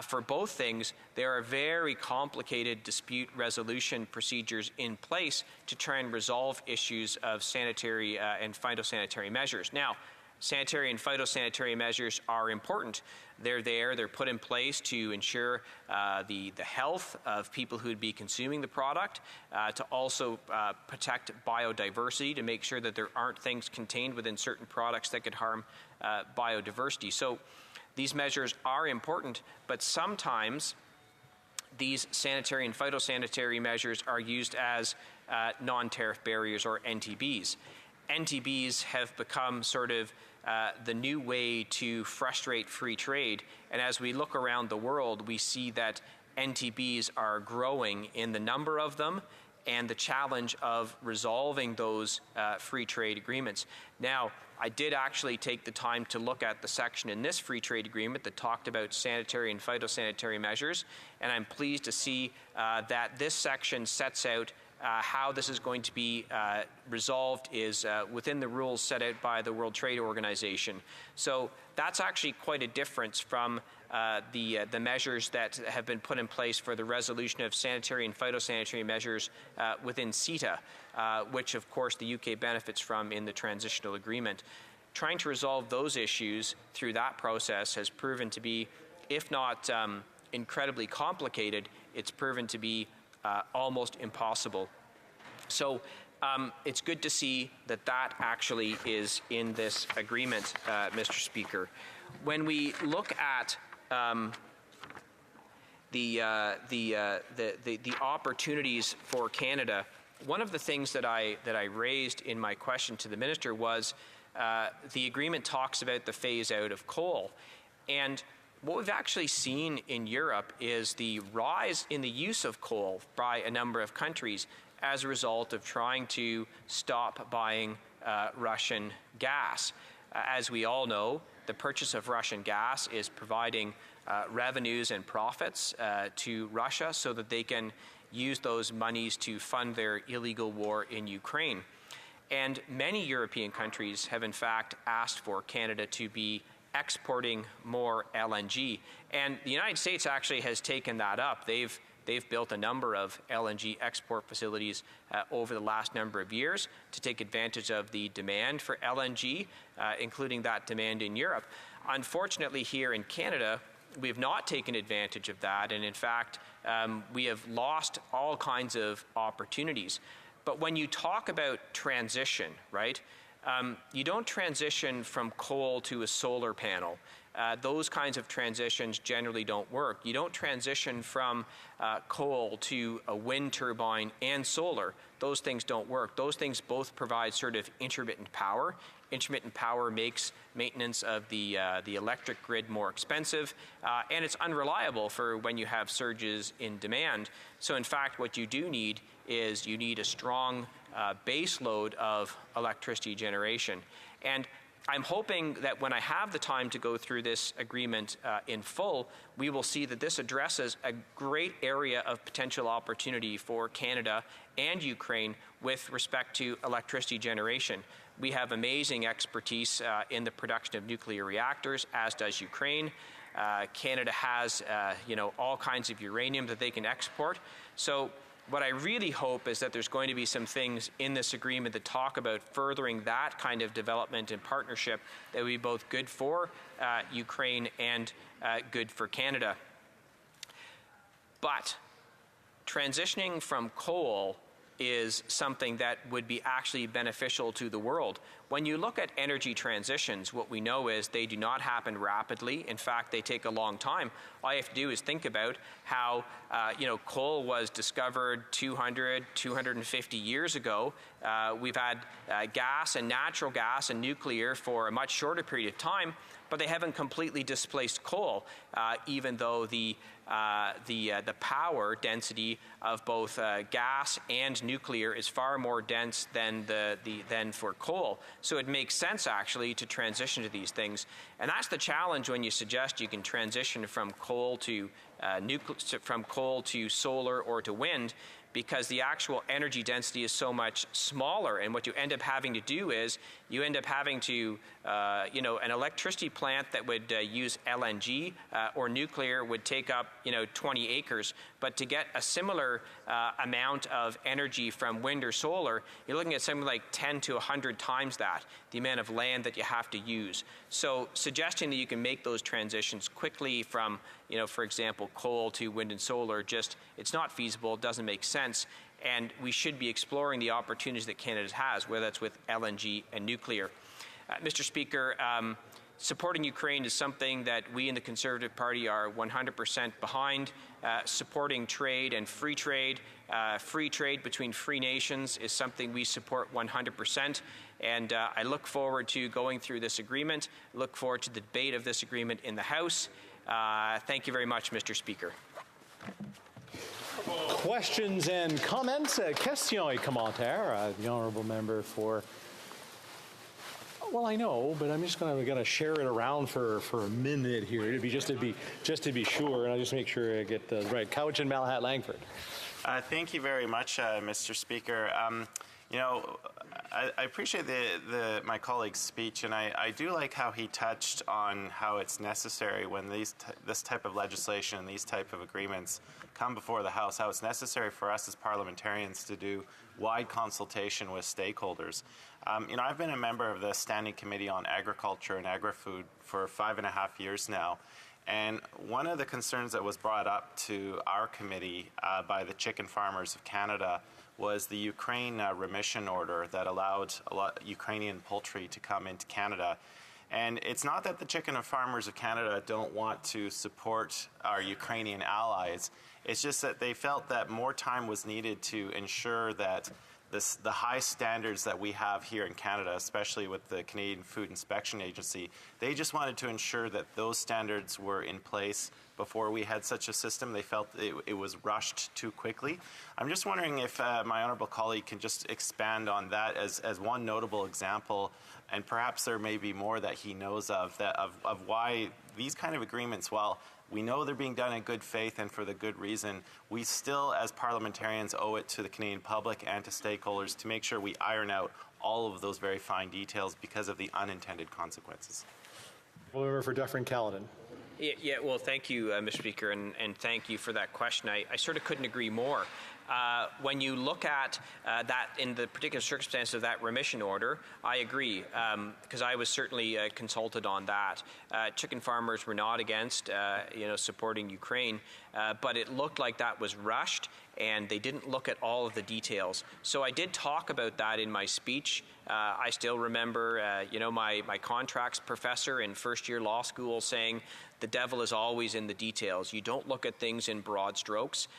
for both things, there are very complicated dispute resolution procedures in place to try and resolve issues of sanitary and phytosanitary measures. Now, sanitary and phytosanitary measures are important. They're put in place to ensure the health of people who would be consuming the product, to also protect biodiversity, to make sure that there aren't things contained within certain products that could harm biodiversity. So these measures are important, but sometimes these sanitary and phytosanitary measures are used as non-tariff barriers, or NTBs. NTBs have become sort of the new way to frustrate free trade. And as we look around the world, we see that NTBs are growing in the number of them and the challenge of resolving those free trade agreements. Now, I did actually take the time to look at the section in this free trade agreement that talked about sanitary and phytosanitary measures, and I'm pleased to see that this section sets out how this is going to be resolved is within the rules set out by the World Trade Organization. So that's actually quite a difference from the measures that have been put in place for the resolution of sanitary and phytosanitary measures within CETA, which of course the UK benefits from in the transitional agreement. Trying to resolve those issues through that process has proven to be, if not incredibly complicated, it's proven to be almost impossible. So it's good to see that that actually is in this agreement, Mr. Speaker. When we look at the opportunities for Canada, one of the things that I raised in my question to the minister was the agreement talks about the phase out of coal, and what we've actually seen in Europe is the rise in the use of coal by a number of countries as a result of trying to stop buying Russian gas. As we all know, the purchase of Russian gas is providing revenues and profits to Russia so that they can use those monies to fund their illegal war in Ukraine. And many European countries have in fact asked for Canada to be exporting more LNG. And the United States actually has taken that up. They've built a number of LNG export facilities over the last number of years to take advantage of the demand for LNG, including that demand in Europe. Unfortunately, here in Canada, we have not taken advantage of that, and in fact, we have lost all kinds of opportunities. But when you talk about transition, right, you don't transition from coal to a solar panel. Those kinds of transitions generally don't work. You don't transition from coal to a wind turbine and solar. Those things don't work. Those things both provide sort of intermittent power. Intermittent power makes maintenance of the electric grid more expensive, and it's unreliable for when you have surges in demand. So in fact, what you do need is you need a strong base load of electricity generation. And I'm hoping that when I have the time to go through this agreement in full, we will see that this addresses a great area of potential opportunity for Canada and Ukraine with respect to electricity generation. We have amazing expertise in the production of nuclear reactors, as does Ukraine. Canada has, all kinds of uranium that they can export. So what I really hope is that there's going to be some things in this agreement that talk about furthering that kind of development and partnership that would be both good for Ukraine and good for Canada. But transitioning from coal is something that would be actually beneficial to the world. When you look at energy transitions, what we know is they do not happen rapidly. In fact, they take a long time. All you have to do is think about how, coal was discovered 200, 250 years ago. We've had gas and natural gas and nuclear for a much shorter period of time, but they haven't completely displaced coal, even though the power density of both gas and nuclear is far more dense than than for coal. So it makes sense actually to transition to these things, and that's the challenge when you suggest you can transition from coal to solar or to wind, because the actual energy density is so much smaller. And what you end up having to do is you end up having to, an electricity plant that would use LNG or nuclear would take up, 20 acres. But to get a similar amount of energy from wind or solar, you're looking at something like 10 to 100 times that, the amount of land that you have to use. So suggesting that you can make those transitions quickly from, for example, coal to wind and solar, it's not feasible, it doesn't make sense. And we should be exploring the opportunities that Canada has, whether that's with LNG and nuclear. Mr. Speaker, supporting Ukraine is something that we in the Conservative Party are 100% behind. Supporting trade and free trade between free nations is something we support 100%. And I look forward to going through this agreement, look forward to the debate of this agreement in the House. Thank you very much, Mr. Speaker. Questions and comments? Questions et commentaires. The honourable member for. Well, I know, but I'm just going to share it around for a minute here to be sure, and I'll just make sure I get the right. Couch and Malahat Langford. Thank you very much, Mr. Speaker. I appreciate my colleague's speech, and I do like how he touched on how it's necessary when this type of legislation and these type of agreements come before the House, how it's necessary for us as parliamentarians to do wide consultation with stakeholders. I've been a member of the Standing Committee on Agriculture and Agri-Food for 5.5 years now. And one of the concerns that was brought up to our committee by the chicken farmers of Canada was the Ukraine remission order that allowed a lot Ukrainian poultry to come into Canada. And it's not that the chicken farmers of Canada don't want to support our Ukrainian allies. It's just that they felt that more time was needed to ensure that the high standards that we have here in Canada, especially with the Canadian Food Inspection Agency, they just wanted to ensure that those standards were in place before we had such a system. They felt it was rushed too quickly. I'm just wondering if my honourable colleague can just expand on that as one notable example, and perhaps there may be more that he knows of why these kind of agreements, while we know they're being done in good faith and for the good reason, we still, as parliamentarians, owe it to the Canadian public and to stakeholders to make sure we iron out all of those very fine details because of the unintended consequences. Member for Dufferin-Caledon. Yeah, well, thank you, Mr. Speaker, and thank you for that question. I sort of couldn't agree more. When you look at that in the particular circumstances of that remission order, I agree, because I was certainly consulted on that. Chicken farmers were not against, supporting Ukraine, but it looked like that was rushed, and they didn't look at all of the details. So I did talk about that in my speech. I still remember, my contracts professor in first-year law school saying, the devil is always in the details. You don't look at things in broad strokes.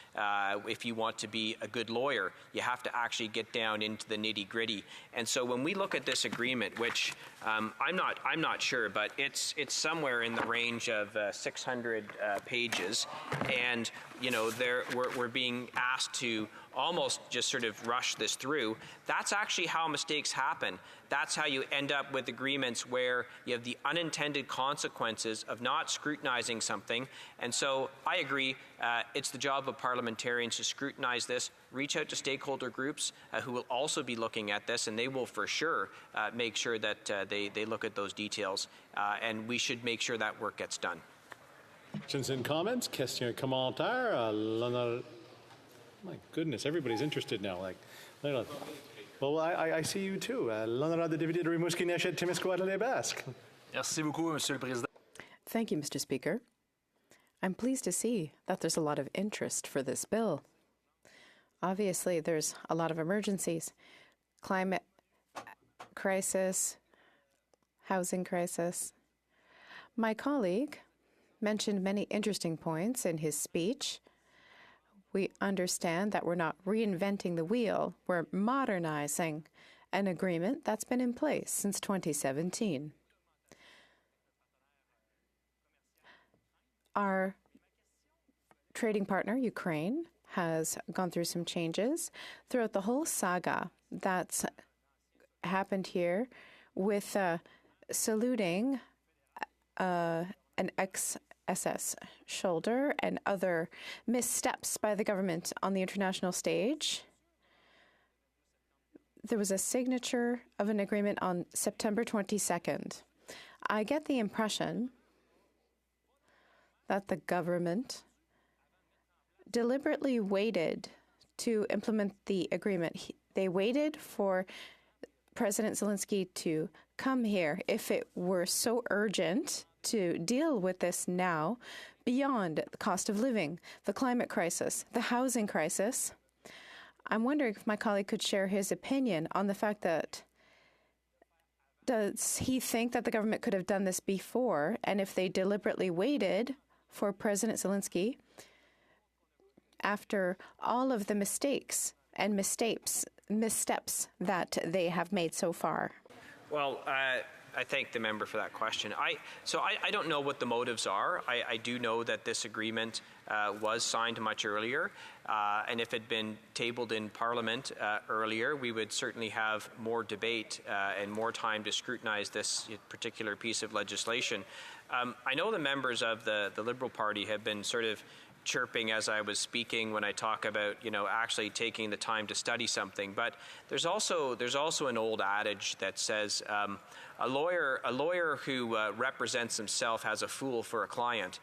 If you want to be a good lawyer, you have to actually get down into the nitty-gritty. And so when we look at this agreement, which I'm not sure, but it's somewhere in the range of 600 pages, and we're being asked to almost just sort of rush this through. That's actually how mistakes happen. That's how you end up with agreements where you have the unintended consequences of not scrutinizing something. And so I agree, it's the job of parliamentarians to scrutinize this, reach out to stakeholder groups who will also be looking at this, and they will for sure make sure that they look at those details. And we should make sure that work gets done. Questions and comments? Question et commentaire? My goodness, everybody's interested now. Well, I see you too. L'honorable député de Rimouski-Neches-Témiscouata-les-Basques. Merci beaucoup, Monsieur le Président. Thank you, Mr. Speaker. I'm pleased to see that there's a lot of interest for this bill. Obviously, there's a lot of emergencies. Climate crisis, housing crisis. My colleague mentioned many interesting points in his speech. We understand that we're not reinventing the wheel, we're modernizing an agreement that's been in place since 2017. Our trading partner, Ukraine, has gone through some changes throughout the whole saga that's happened here with saluting an ex-SS shoulder and other missteps by the government on the international stage. There was a signature of an agreement on September 22nd. I get the impression that the government deliberately waited to implement the agreement. They waited for President Zelensky to come here. If it were so urgent to deal with this now, beyond the cost of living, the climate crisis, the housing crisis, I'm wondering if my colleague could share his opinion on the fact that does he think that the government could have done this before, and if they deliberately waited for President Zelensky after all of the mistakes and missteps that they have made so far? Well, I thank the member for that question. I don't know what the motives are. I do know that this agreement was signed much earlier, and if it had been tabled in Parliament earlier, we would certainly have more debate and more time to scrutinize this particular piece of legislation. I know the members of the Liberal Party have been sort of chirping as I was speaking when I talk about, actually taking the time to study something. But there's also an old adage that says a lawyer who represents himself has a fool for a client.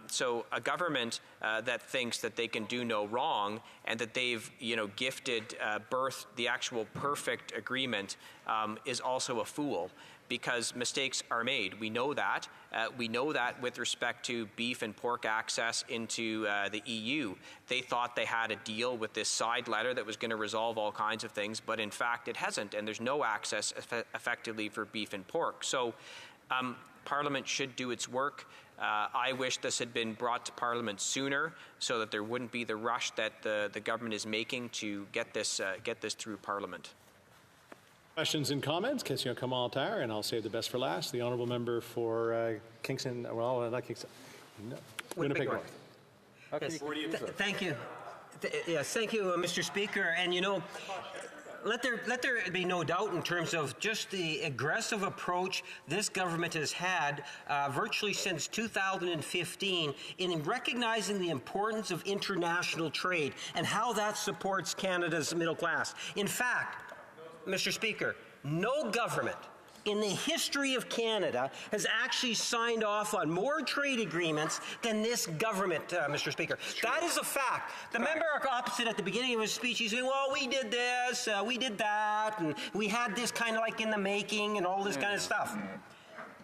So a government that thinks that they can do no wrong and that they've, gifted birth the actual perfect agreement is also a fool, because mistakes are made. We know that. We know that with respect to beef and pork access into the EU. They thought they had a deal with this side letter that was going to resolve all kinds of things, but in fact it hasn't, and there's no access effectively for beef and pork. So Parliament should do its work. I wish this had been brought to Parliament sooner so that there wouldn't be the rush that the government is making to get this through Parliament. Questions and comments? Question Kamal Tar, and I'll save the best for last. The honourable member for Kingston, well, not Kingston, no, Winnipeg North. Yes. Thank you. Yes, thank you, Mr. Speaker. And let there be no doubt in terms of just the aggressive approach this government has had virtually since 2015 in recognizing the importance of international trade and how that supports Canada's middle class. In fact, Mr. Speaker, no government in the history of Canada has actually signed off on more trade agreements than this government, Mr. Speaker. That is a fact. The member opposite at the beginning of his speech, he's saying, well, we did this, we did that, and we had this kind of like in the making and all this kind of stuff.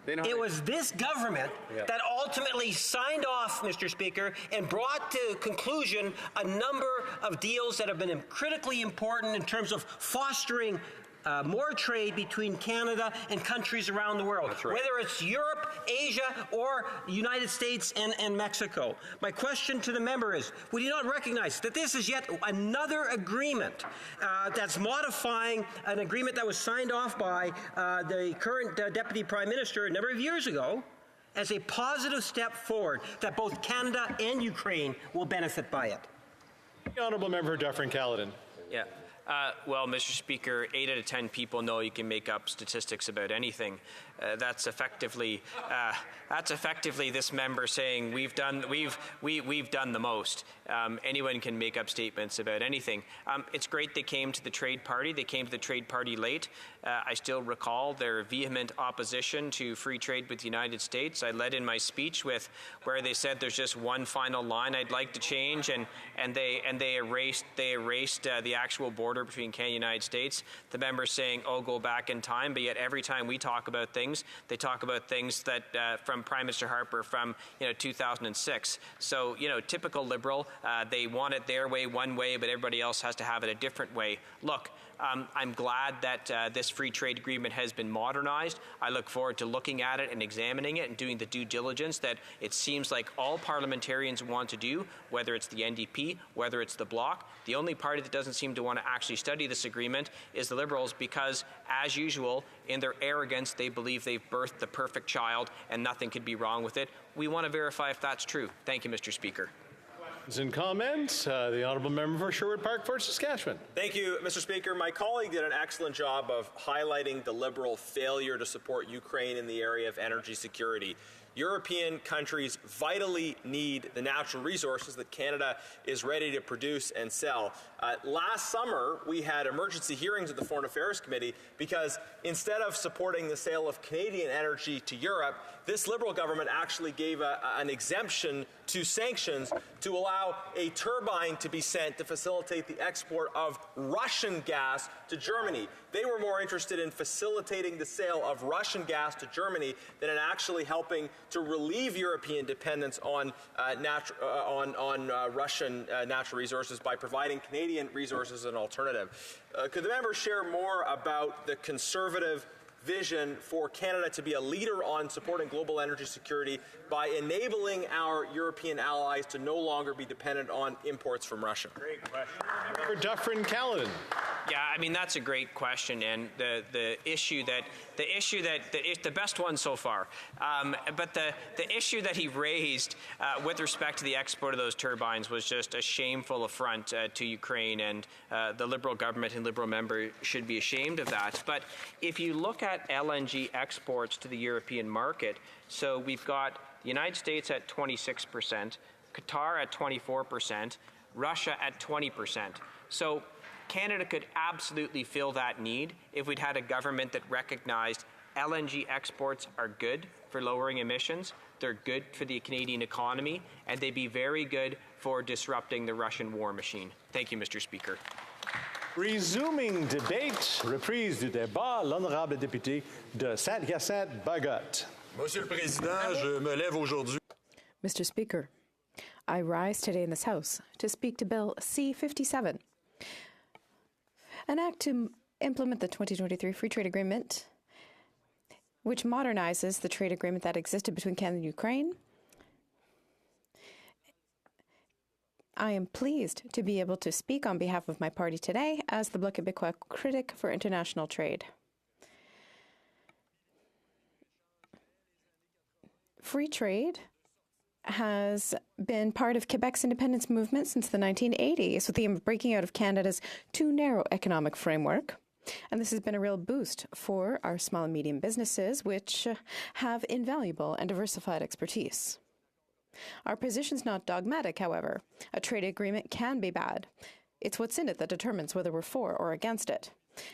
It was this government that ultimately signed off, Mr. Speaker, and brought to conclusion a number of deals that have been critically important in terms of fostering more trade between Canada and countries around the world, whether it's Europe, Asia, or the United States and Mexico. My question to the member is, would you not recognize that this is yet another agreement that's modifying an agreement that was signed off by the current Deputy Prime Minister a number of years ago as a positive step forward that both Canada and Ukraine will benefit by it? The honourable member for Dufferin-Caledon. Yeah. Well, Mr. Speaker, 8 out of 10 people know you can make up statistics about anything. That's effectively this member saying we've done the most. Anyone can make up statements about anything. It's great they came to the Trade Party. They came to the Trade Party late. I still recall their vehement opposition to free trade with the United States. I led in my speech with where they said there's just one final line I'd like to change, and they erased the actual border between Canada and the United States. The member saying, "Oh, go back in time," but yet every time we talk about things, they talk about things that from Prime Minister Harper from 2006. So typical Liberal. They want it their way, one way, but everybody else has to have it a different way. Look. I'm glad that this free trade agreement has been modernized. I look forward to looking at it and examining it and doing the due diligence that it seems like all parliamentarians want to do, whether it's the NDP, whether it's the Bloc. The only party that doesn't seem to want to actually actually study this agreement is the Liberals, because, as usual, in their arrogance, they believe they've birthed the perfect child and nothing could be wrong with it. We want to verify if that's true. Thank you, Mr. Speaker. In comments, the honourable member for Sherwood Park, Fort Saskatchewan. Thank you, Mr. Speaker. My colleague did an excellent job of highlighting the Liberal failure to support Ukraine in the area of energy security. European countries vitally need the natural resources that Canada is ready to produce and sell. Last summer, we had emergency hearings at the Foreign Affairs Committee because instead of supporting the sale of Canadian energy to Europe, this Liberal government actually gave an exemption to sanctions to allow a turbine to be sent to facilitate the export of Russian gas to Germany. They were more interested in facilitating the sale of Russian gas to Germany than in actually helping to relieve European dependence on Russian natural resources by providing Canadian resources as an alternative. Could the member share more about the Conservative vision for Canada to be a leader on supporting global energy security by enabling our European allies to no longer be dependent on imports from Russia? Great question. For Dufferin-Caledon. Yeah, I mean, that's a great question, and the best one so far. But the issue that he raised with respect to the export of those turbines was just a shameful affront to Ukraine, and the Liberal government and Liberal member should be ashamed of that. But if you look at LNG exports to the European market, so we've got the United States at 26%, Qatar at 24%, Russia at 20%. So Canada could absolutely fill that need if we'd had a government that recognized LNG exports are good for lowering emissions, they're good for the Canadian economy, and they'd be very good for disrupting the Russian war machine. Thank you, Mr. Speaker. Resuming debate, reprise du débat, l'honorable député de Saint-Hyacinthe-Bagot. Monsieur le Président, je me lève aujourd'hui. Mr. Speaker, I rise today in this House to speak to Bill C-57, an act to implement the 2023 Free Trade Agreement, which modernizes the trade agreement that existed between Canada and Ukraine. I am pleased to be able to speak on behalf of my party today as the Bloc Québécois critic for international trade. Free trade has been part of Quebec's independence movement since the 1980s, with the breaking out of Canada's too narrow economic framework. And this has been a real boost for our small and medium businesses, which have invaluable and diversified expertise. Our position's not dogmatic, however. A trade agreement can be bad. It's what's in it that determines whether we're for or against it.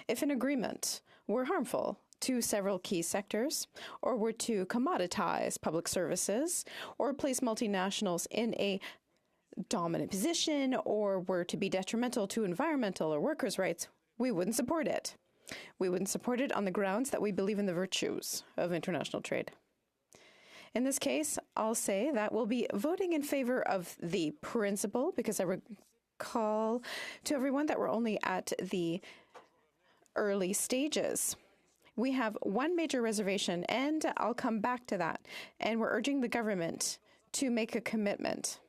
If an agreement were harmful to several key sectors, or were to commoditize public services, or place multinationals in a dominant position, or were to be detrimental to environmental or workers' rights, we wouldn't support it. We wouldn't support it on the grounds that we believe in the virtues of international trade. In this case, I'll say that we'll be voting in favor of the principle, because I recall to everyone that we're only at the early stages. We have one major reservation, and I'll come back to that. And we're urging the government to make a commitment.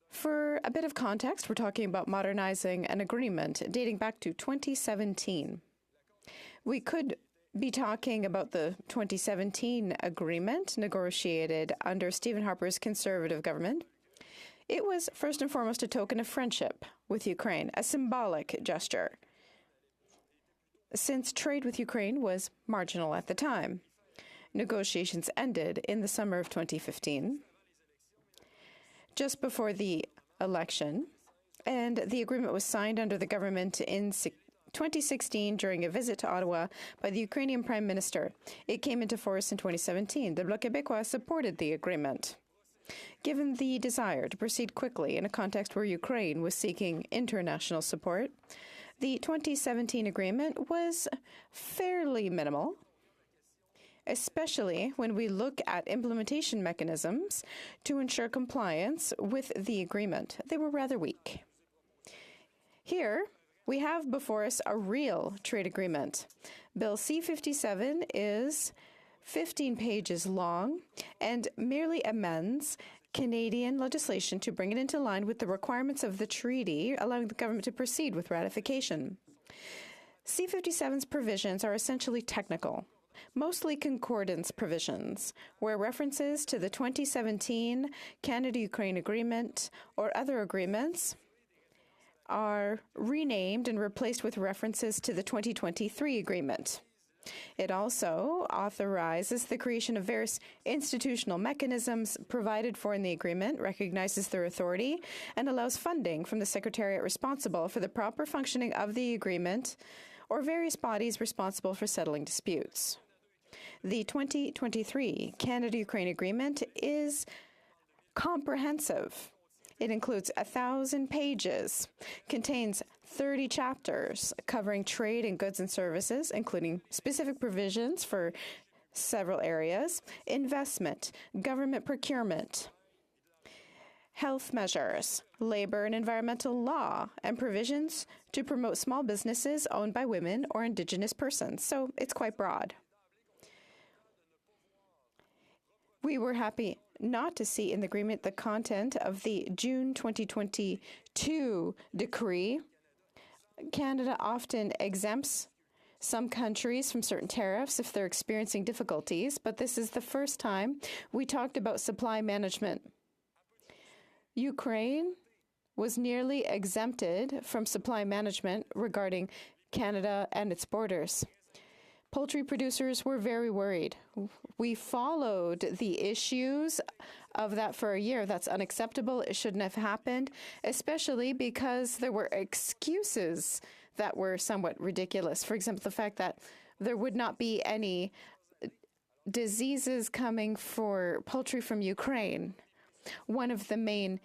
For a bit of context, we're talking about modernizing an agreement dating back to 2017. We could be talking about the 2017 agreement negotiated under Stephen Harper's Conservative government. It was first and foremost a token of friendship with Ukraine, a symbolic gesture, since trade with Ukraine was marginal at the time. Negotiations ended in the summer of 2015, just before the election, and the agreement was signed under the government in 2016 during a visit to Ottawa by the Ukrainian Prime Minister. It came into force in 2017. The Bloc Québécois supported the agreement. Given the desire to proceed quickly in a context where Ukraine was seeking international support, the 2017 agreement was fairly minimal, especially when we look at implementation mechanisms to ensure compliance with the agreement. They were rather weak. Here, we have before us a real trade agreement. Bill C-57 is 15 pages long and merely amends Canadian legislation to bring it into line with the requirements of the treaty, allowing the government to proceed with ratification. C-57's provisions are essentially technical, mostly concordance provisions, where references to the 2017 Canada-Ukraine Agreement or other agreements are renamed and replaced with references to the 2023 agreement. It also authorizes the creation of various institutional mechanisms provided for in the agreement, recognizes their authority, and allows funding from the Secretariat responsible for the proper functioning of the agreement or various bodies responsible for settling disputes. The 2023 Canada-Ukraine Agreement is comprehensive. It includes 1,000 pages, contains 30 chapters covering trade in goods and services, including specific provisions for several areas, investment, government procurement, health measures, labor and environmental law, and provisions to promote small businesses owned by women or Indigenous persons. So it's quite broad. We were happy not to see in the agreement the content of the June 2022 decree. Canada often exempts some countries from certain tariffs if they're experiencing difficulties, but this is the first time we talked about supply management. Ukraine was nearly exempted from supply management regarding Canada and its borders. Poultry producers were very worried. We followed the issues of that for a year. That's unacceptable. It shouldn't have happened, especially because there were excuses that were somewhat ridiculous. For example, the fact that there would not be any diseases coming for poultry from Ukraine. One of the main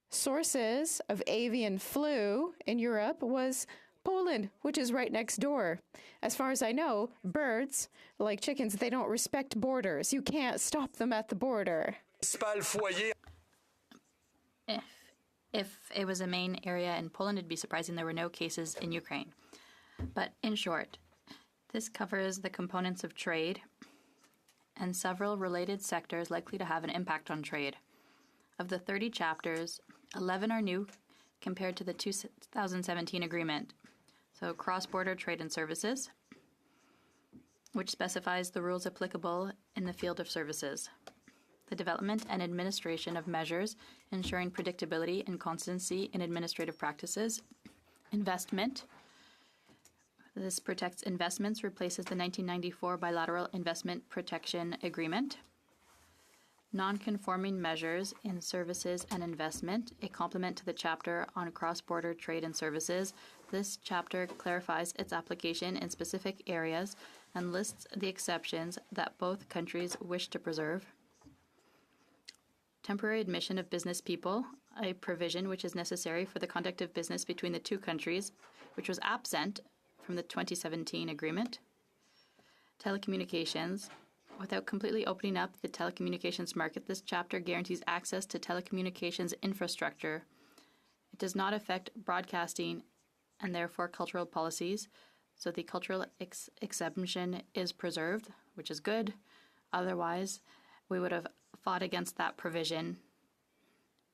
sources of avian flu in Europe was Poland, which is right next door. As far as I know, birds, like chickens, they don't respect borders. You can't stop them at the border. If it was a main area in Poland, it'd be surprising there were no cases in Ukraine. But in short, this covers the components of trade and several related sectors likely to have an impact on trade. Of the 30 chapters, 11 are new compared to the 2017 agreement. So cross-border trade and services, which specifies the rules applicable in the field of services. The development and administration of measures ensuring predictability and constancy in administrative practices. Investment. This protects investments, replaces the 1994 Bilateral Investment Protection Agreement. Non-conforming measures in services and investment, a complement to the chapter on cross-border trade and services. This chapter clarifies its application in specific areas and lists the exceptions that both countries wish to preserve. Temporary admission of business people, a provision which is necessary for the conduct of business between the two countries, which was absent from the 2017 agreement. Telecommunications. Without completely opening up the telecommunications market, this chapter guarantees access to telecommunications infrastructure. It does not affect broadcasting and therefore cultural policies, so the cultural exemption is preserved, which is good. Otherwise, we would have fought against that provision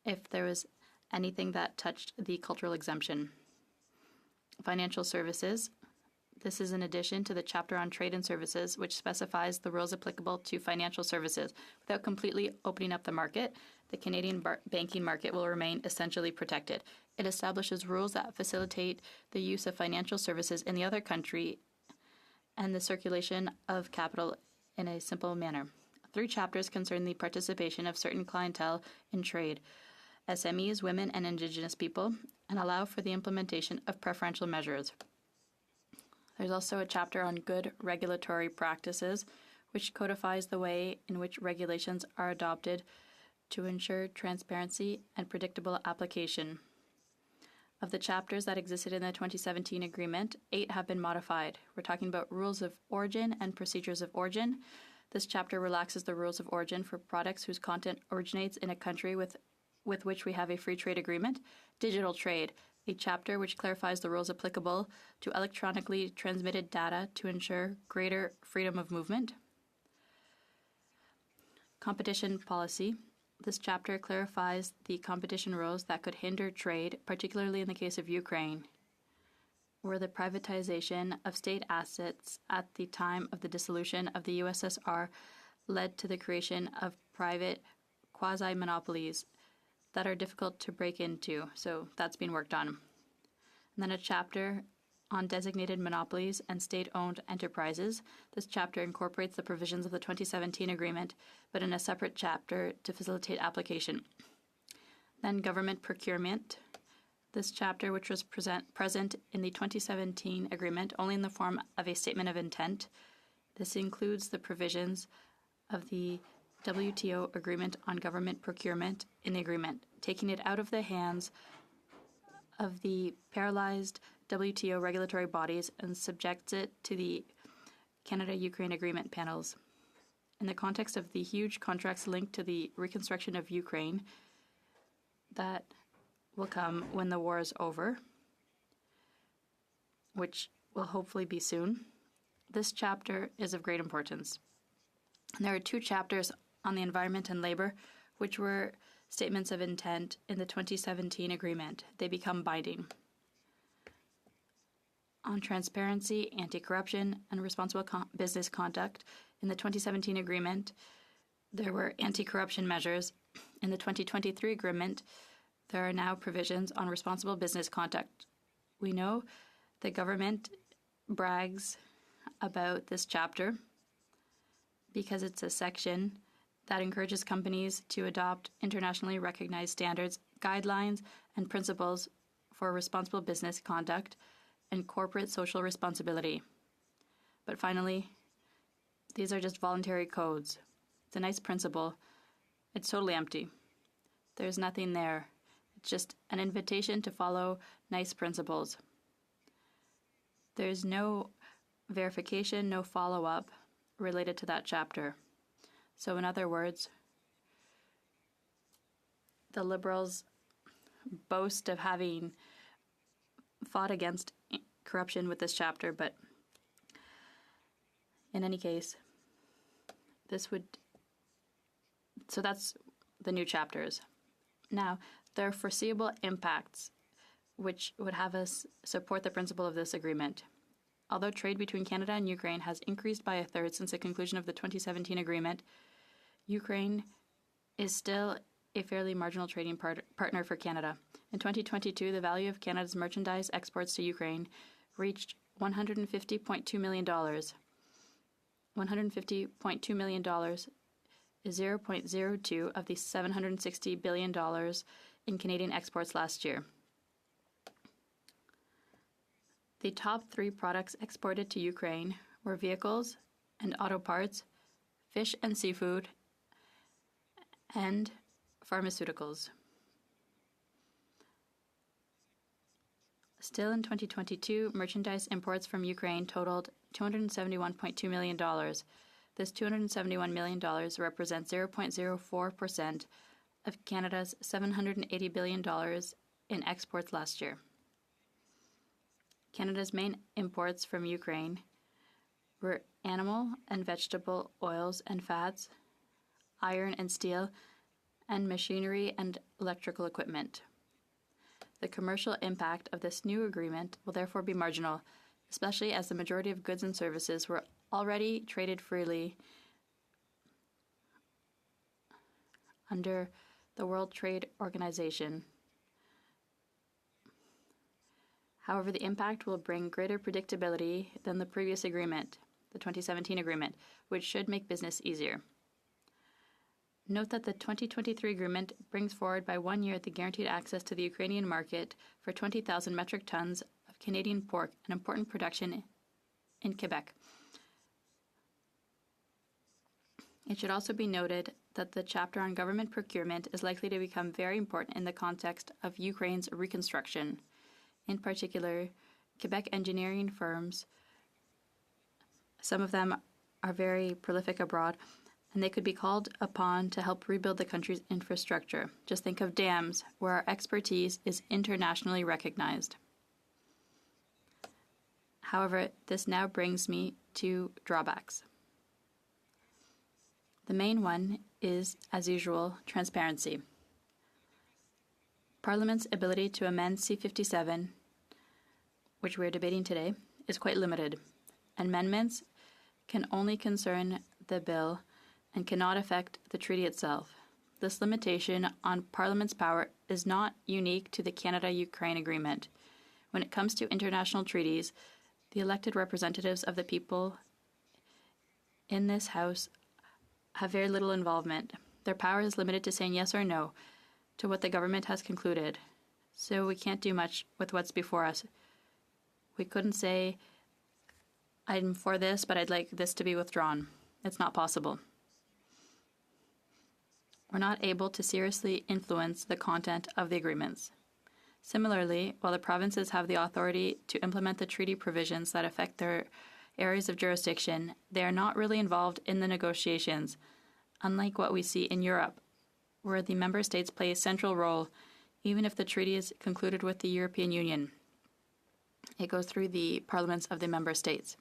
if there was anything that touched the cultural exemption. Financial services. This is in addition to the chapter on trade and services, which specifies the rules applicable to financial services. Without completely opening up the market, the Canadian banking market will remain essentially protected. It establishes rules that facilitate the use of financial services in the other country and the circulation of capital in a simple manner. 3 chapters concern the participation of certain clientele in trade, SMEs, women, and Indigenous people, and allow for the implementation of preferential measures. There's also a chapter on good regulatory practices, which codifies the way in which regulations are adopted to ensure transparency and predictable application. Of the chapters that existed in the 2017 agreement, 8 have been modified. We're talking about rules of origin and procedures of origin. This chapter relaxes the rules of origin for products whose content originates in a country with which we have a free trade agreement. Digital trade, a chapter which clarifies the rules applicable to electronically transmitted data to ensure greater freedom of movement. Competition policy. This chapter clarifies the competition rules that could hinder trade, particularly in the case of Ukraine, where the privatization of state assets at the time of the dissolution of the USSR led to the creation of private quasi-monopolies that are difficult to break into. So that's been worked on. And then a chapter on designated monopolies and state-owned enterprises. This chapter incorporates the provisions of the 2017 agreement, but in a separate chapter to facilitate application. Then government procurement. This chapter, which was present in the 2017 agreement only in the form of a statement of intent. This includes the provisions of the WTO agreement on government procurement in the agreement, taking it out of the hands of the paralyzed WTO regulatory bodies and subjects it to the Canada-Ukraine agreement panels. In the context of the huge contracts linked to the reconstruction of Ukraine that will come when the war is over, which will hopefully be soon, this chapter is of great importance. And there are two chapters on the environment and labor, which were statements of intent in the 2017 agreement. They become binding. On transparency, anti-corruption, and responsible business conduct, in the 2017 agreement, there were anti-corruption measures. In the 2023 agreement, there are now provisions on responsible business conduct. We know the government brags about this chapter because it's a section that encourages companies to adopt internationally recognized standards, guidelines, and principles for responsible business conduct and corporate social responsibility. But finally, these are just voluntary codes. It's a nice principle. It's totally empty. There's nothing there. It's just an invitation to follow nice principles. There's no verification, no follow-up related to that chapter. So in other words, the Liberals boast of having fought against corruption with this chapter, but in any case, so that's the new chapters. Now, there are foreseeable impacts which would have us support the principle of this agreement. Although trade between Canada and Ukraine has increased by a third since the conclusion of the 2017 agreement, Ukraine is still a fairly marginal trading partner for Canada. In 2022, the value of Canada's merchandise exports to Ukraine reached $150.2 million. $150.2 million is 0.02 of the $760 billion in Canadian exports last year. The top three products exported to Ukraine were vehicles and auto parts, fish and seafood, and pharmaceuticals. Still in 2022, merchandise imports from Ukraine totaled $271.2 million. This $271 million represents 0.04% of Canada's $780 billion in exports last year. Canada's main imports from Ukraine were animal and vegetable oils and fats, iron and steel, and machinery and electrical equipment. The commercial impact of this new agreement will therefore be marginal, especially as the majority of goods and services were already traded freely under the World Trade Organization. However, the impact will bring greater predictability than the previous agreement, the 2017 agreement, which should make business easier. Note that the 2023 agreement brings forward by 1 year the guaranteed access to the Ukrainian market for 20,000 metric tons of Canadian pork, an important production in Quebec. It should also be noted that the chapter on government procurement is likely to become very important in the context of Ukraine's reconstruction. In particular, Quebec engineering firms, some of them are very prolific abroad, and they could be called upon to help rebuild the country's infrastructure. Just think of dams, where our expertise is internationally recognized. However, this now brings me to drawbacks. The main one is, as usual, transparency. Parliament's ability to amend C-57, which we're debating today, is quite limited. Amendments can only concern the bill and cannot affect the treaty itself. This limitation on Parliament's power is not unique to the Canada-Ukraine agreement. When it comes to international treaties, the elected representatives of the people in this House have very little involvement. Their power is limited to saying yes or no to what the government has concluded. So we can't do much with what's before us. We couldn't say, I'm for this, but I'd like this to be withdrawn. It's not possible. We're not able to seriously influence the content of the agreements. Similarly, while the provinces have the authority to implement the treaty provisions that affect their areas of jurisdiction, they are not really involved in the negotiations, unlike what we see in Europe, where the member states play a central role, even if the treaty is concluded with the European Union. It goes through the parliaments of the member states.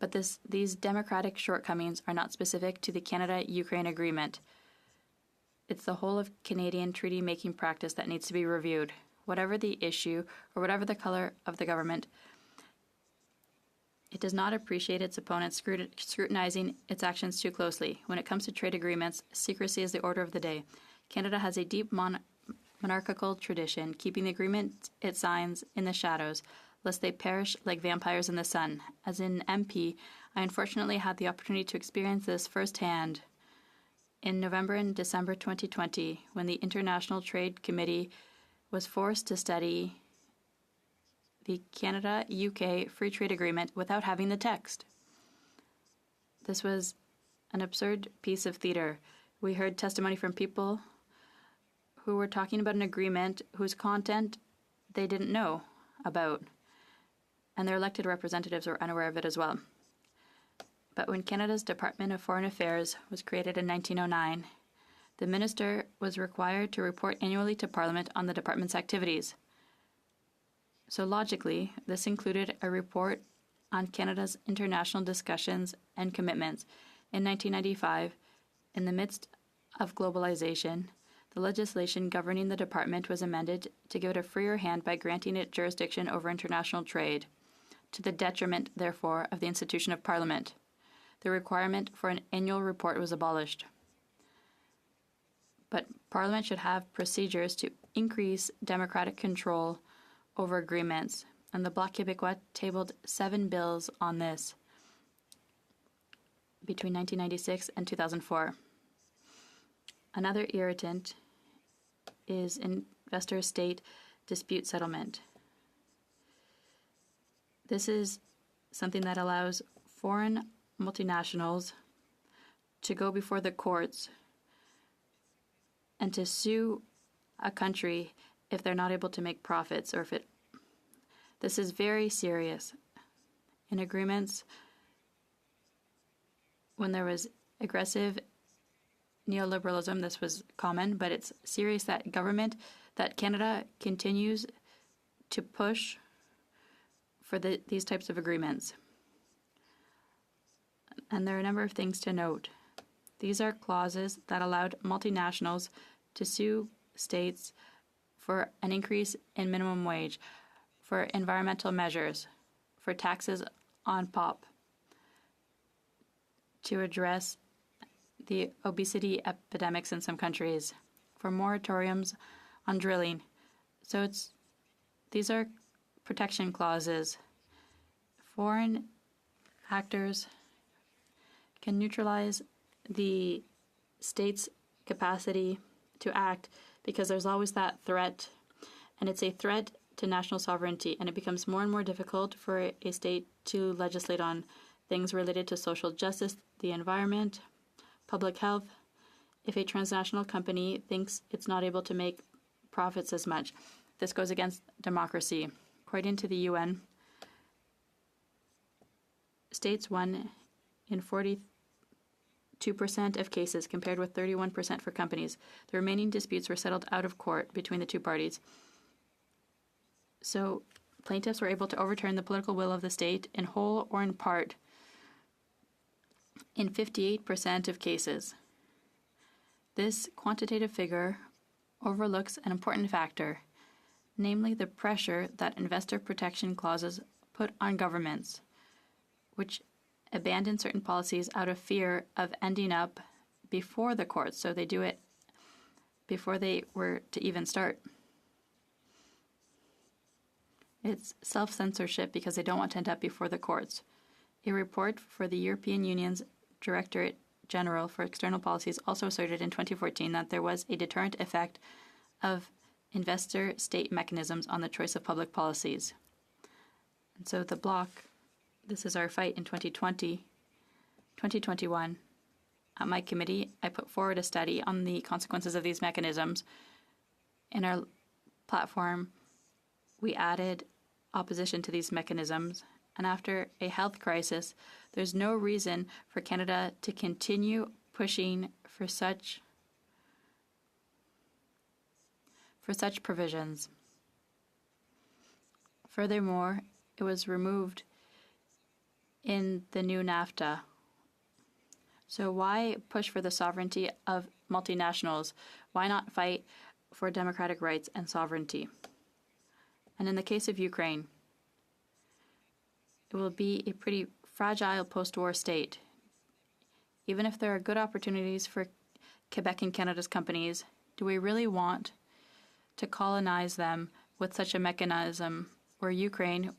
But these democratic shortcomings are not specific to the Canada-Ukraine agreement. It's the whole of Canadian treaty-making practice that needs to be reviewed. Whatever the issue or whatever the color of the government, it does not appreciate its opponents scrutinizing its actions too closely. When it comes to trade agreements, secrecy is the order of the day. Canada has a deep monarchical tradition, keeping the agreement it signs in the shadows, lest they perish like vampires in the sun. As an MP, I unfortunately had the opportunity to experience this firsthand in November and December 2020, when the International Trade Committee was forced to study the Canada-UK Free Trade Agreement without having the text. This was an absurd piece of theater. We heard testimony from people who were talking about an agreement whose content they didn't know about, and their elected representatives were unaware of it as well. But when Canada's Department of Foreign Affairs was created in 1909, the minister was required to report annually to Parliament on the department's activities. So logically, this included a report on Canada's international discussions and commitments. In 1995, in the midst of globalization, the legislation governing the department was amended to give it a freer hand by granting it jurisdiction over international trade, to the detriment, therefore, of the institution of Parliament. The requirement for an annual report was abolished. But Parliament should have procedures to increase democratic control over agreements, and the Bloc Québécois tabled 7 bills on this between 1996 and 2004. Another irritant is investor-state dispute settlement. This is something that allows foreign multinationals to go before the courts and to sue a country if they're not able to make profits, or this is very serious. In agreements, when there was aggressive neoliberalism, this was common, but it's serious that Canada continues to push for these types of agreements. And there are a number of things to note. These are clauses that allowed multinationals to sue states for an increase in minimum wage, for environmental measures, for taxes on pop, to address the obesity epidemics in some countries, for moratoriums on drilling. So these are protection clauses. Foreign actors can neutralize the state's capacity to act because there's always that threat, and it's a threat to national sovereignty, and it becomes more and more difficult for a state to legislate on things related to social justice, the environment, public health, if a transnational company thinks it's not able to make profits as much. This goes against democracy. According to the UN, states won in 42% of cases, compared with 31% for companies. The remaining disputes were settled out of court between the two parties. So plaintiffs were able to overturn the political will of the state in whole or in part. in 58% of cases. This quantitative figure overlooks an important factor, namely the pressure that investor protection clauses put on governments, which abandon certain policies out of fear of ending up before the courts, so they do it before they were to even start. It's self-censorship because they don't want to end up before the courts. A report for the European Union's Directorate General for External Policies also asserted in 2014 that there was a deterrent effect of investor-state mechanisms on the choice of public policies. And so the bloc, this is our fight in 2021. At my committee, I put forward a study on the consequences of these mechanisms. In our platform, we added opposition to these mechanisms, and after a health crisis, there's no reason for Canada to continue pushing for such provisions. Furthermore, it was removed in the new NAFTA. So why push for the sovereignty of multinationals? Why not fight for democratic rights and sovereignty? And in the case of Ukraine, it will be a pretty fragile post-war state. Even if there are good opportunities for Quebec and Canada's companies, do we really want to colonize them with such a mechanism where Ukraine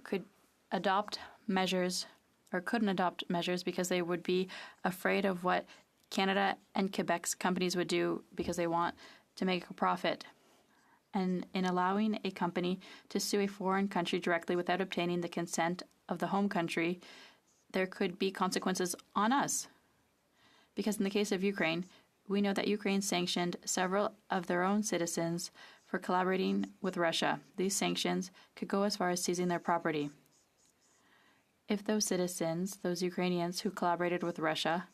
could adopt measures or couldn't adopt measures because they would be afraid of what Canada and Quebec's companies would do because they want to make a profit? And in allowing a company to sue a foreign country directly without obtaining the consent of the home country, there could be consequences on us. Because in the case of Ukraine, we know that Ukraine sanctioned several of their own citizens for collaborating with Russia. These sanctions could go as far as seizing their property. If those citizens, those Ukrainians who collaborated with Russia,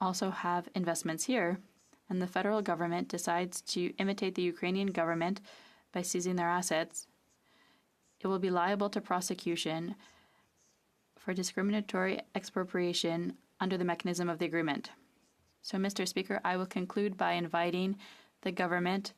also have investments here, and the federal government decides to imitate the Ukrainian government by seizing their assets, it will be liable to prosecution for discriminatory expropriation under the mechanism of the agreement. So, Mr. Speaker, I will conclude by inviting the government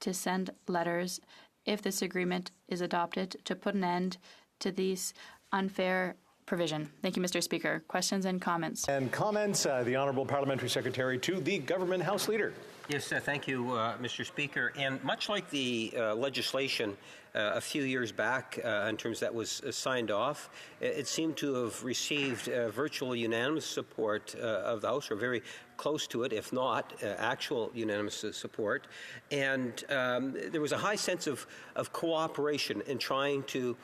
to send letters, if this agreement is adopted, to put an end to these unfair provision. Thank you, Mr. Speaker. Questions and comments? And comments, the Honourable Parliamentary Secretary to the Government House Leader. Yes, thank you, Mr. Speaker. And much like the legislation a few years back in terms that was signed off, it seemed to have received virtual unanimous support of the House, or very close to it, if not actual unanimous support. And there was a high sense of cooperation in trying to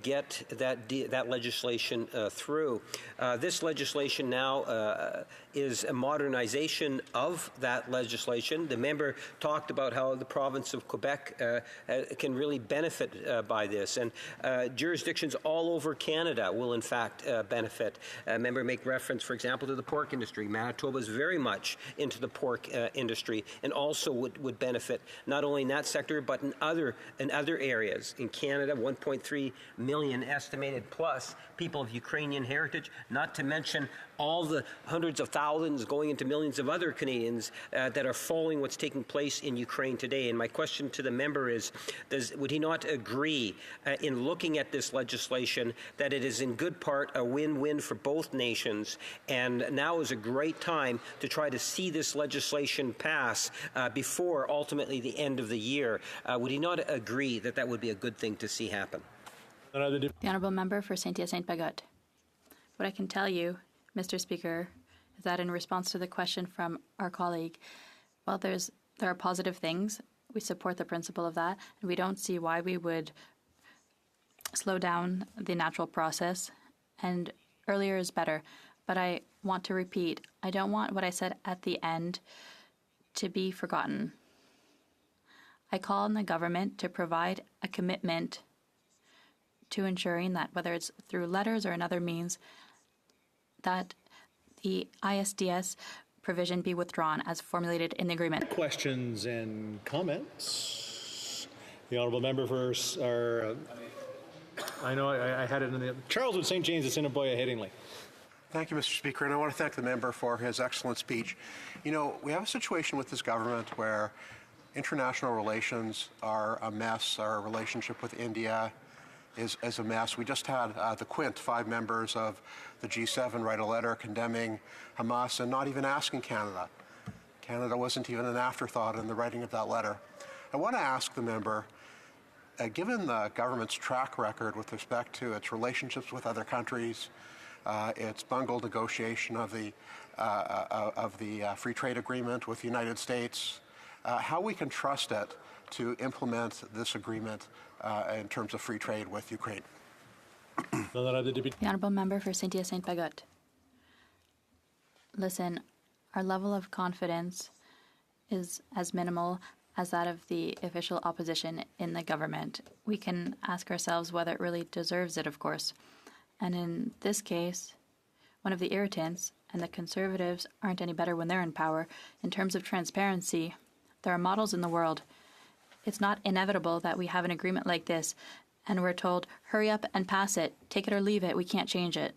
get that legislation through. This legislation now is a modernization of that legislation. The member talked about how the province of Quebec can really benefit by this, and jurisdictions all over Canada will in fact benefit. Member make reference, for example, to the pork industry. Manitoba is very much into the pork industry, and also would benefit not only in that sector but in other areas in Canada. 1.3 million estimated plus people of Ukrainian heritage, not to mention all the hundreds of thousands going into millions of other Canadians that are following what's taking place in Ukraine today. And my question to the member is, would he not agree in looking at this legislation that it is in good part a win-win for both nations, and now is a great time to try to see this legislation pass before ultimately the end of the year? Would he not agree that that would be a good thing to see happen? The Honourable Member for Saint-Hyacinthe-Bagotte. What I can tell you, Mr. Speaker, is that in response to the question from our colleague, well, there are positive things. We support the principle of that, and we don't see why we would slow down the natural process, and earlier is better. But I want to repeat, I don't want what I said at the end to be forgotten. I call on the government to provide a commitment to ensuring that, whether it's through letters or another means, that the ISDS provision be withdrawn as formulated in the agreement. Questions and comments? The Honourable Member for our I know I had it in the... Charles with St. James, Assiniboia, Headingley. Thank you, Mr. Speaker, and I want to thank the member for his excellent speech. You know, we have a situation with this government where international relations are a mess. Our relationship with India is a mess. We just had the Quint, 5 members of the G7, write a letter condemning Hamas and not even asking Canada. Canada wasn't even an afterthought in the writing of that letter. I want to ask the member, given the government's track record with respect to its relationships with other countries, its bungled negotiation of the free trade agreement with the United States, how we can trust it to implement this agreement in terms of free trade with Ukraine. The Honourable Member for Saint-Hyacinthe-Bagotte. Listen, our level of confidence is as minimal as that of the official opposition in the government. We can ask ourselves whether it really deserves it, of course. And in this case, one of the irritants, and the Conservatives aren't any better when they're in power, in terms of transparency, there are models in the world. It's not inevitable that we have an agreement like this and we're told, hurry up and pass it, take it or leave it, we can't change it.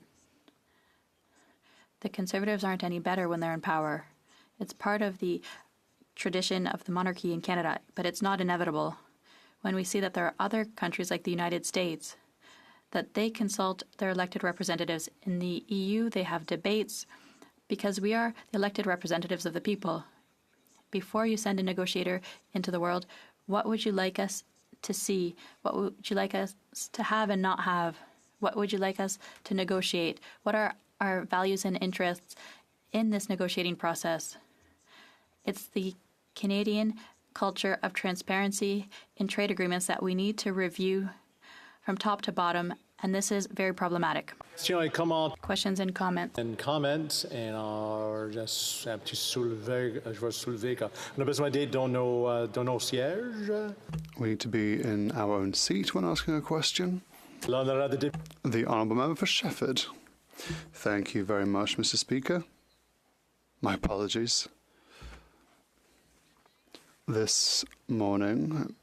The Conservatives aren't any better when they're in power. It's part of the tradition of the monarchy in Canada, but it's not inevitable. When we see that there are other countries like the United States, that they consult their elected representatives. In the EU, they have debates because we are the elected representatives of the people. Before you send a negotiator into the world, what would you like us to see? What would you like us to have and not have? What would you like us to negotiate? What are our values and interests in this negotiating process? It's the Canadian culture of transparency in trade agreements that we need to review from top to bottom, and this is very problematic. Questions and comments. Alors, juste un petit soulever, je vais soulever quand on a besoin d'aide dans nos sièges. We need to be in our own seat when asking a question. The Honourable Member for Shefford. Thank you very much, Mr. Speaker. My apologies. This morning,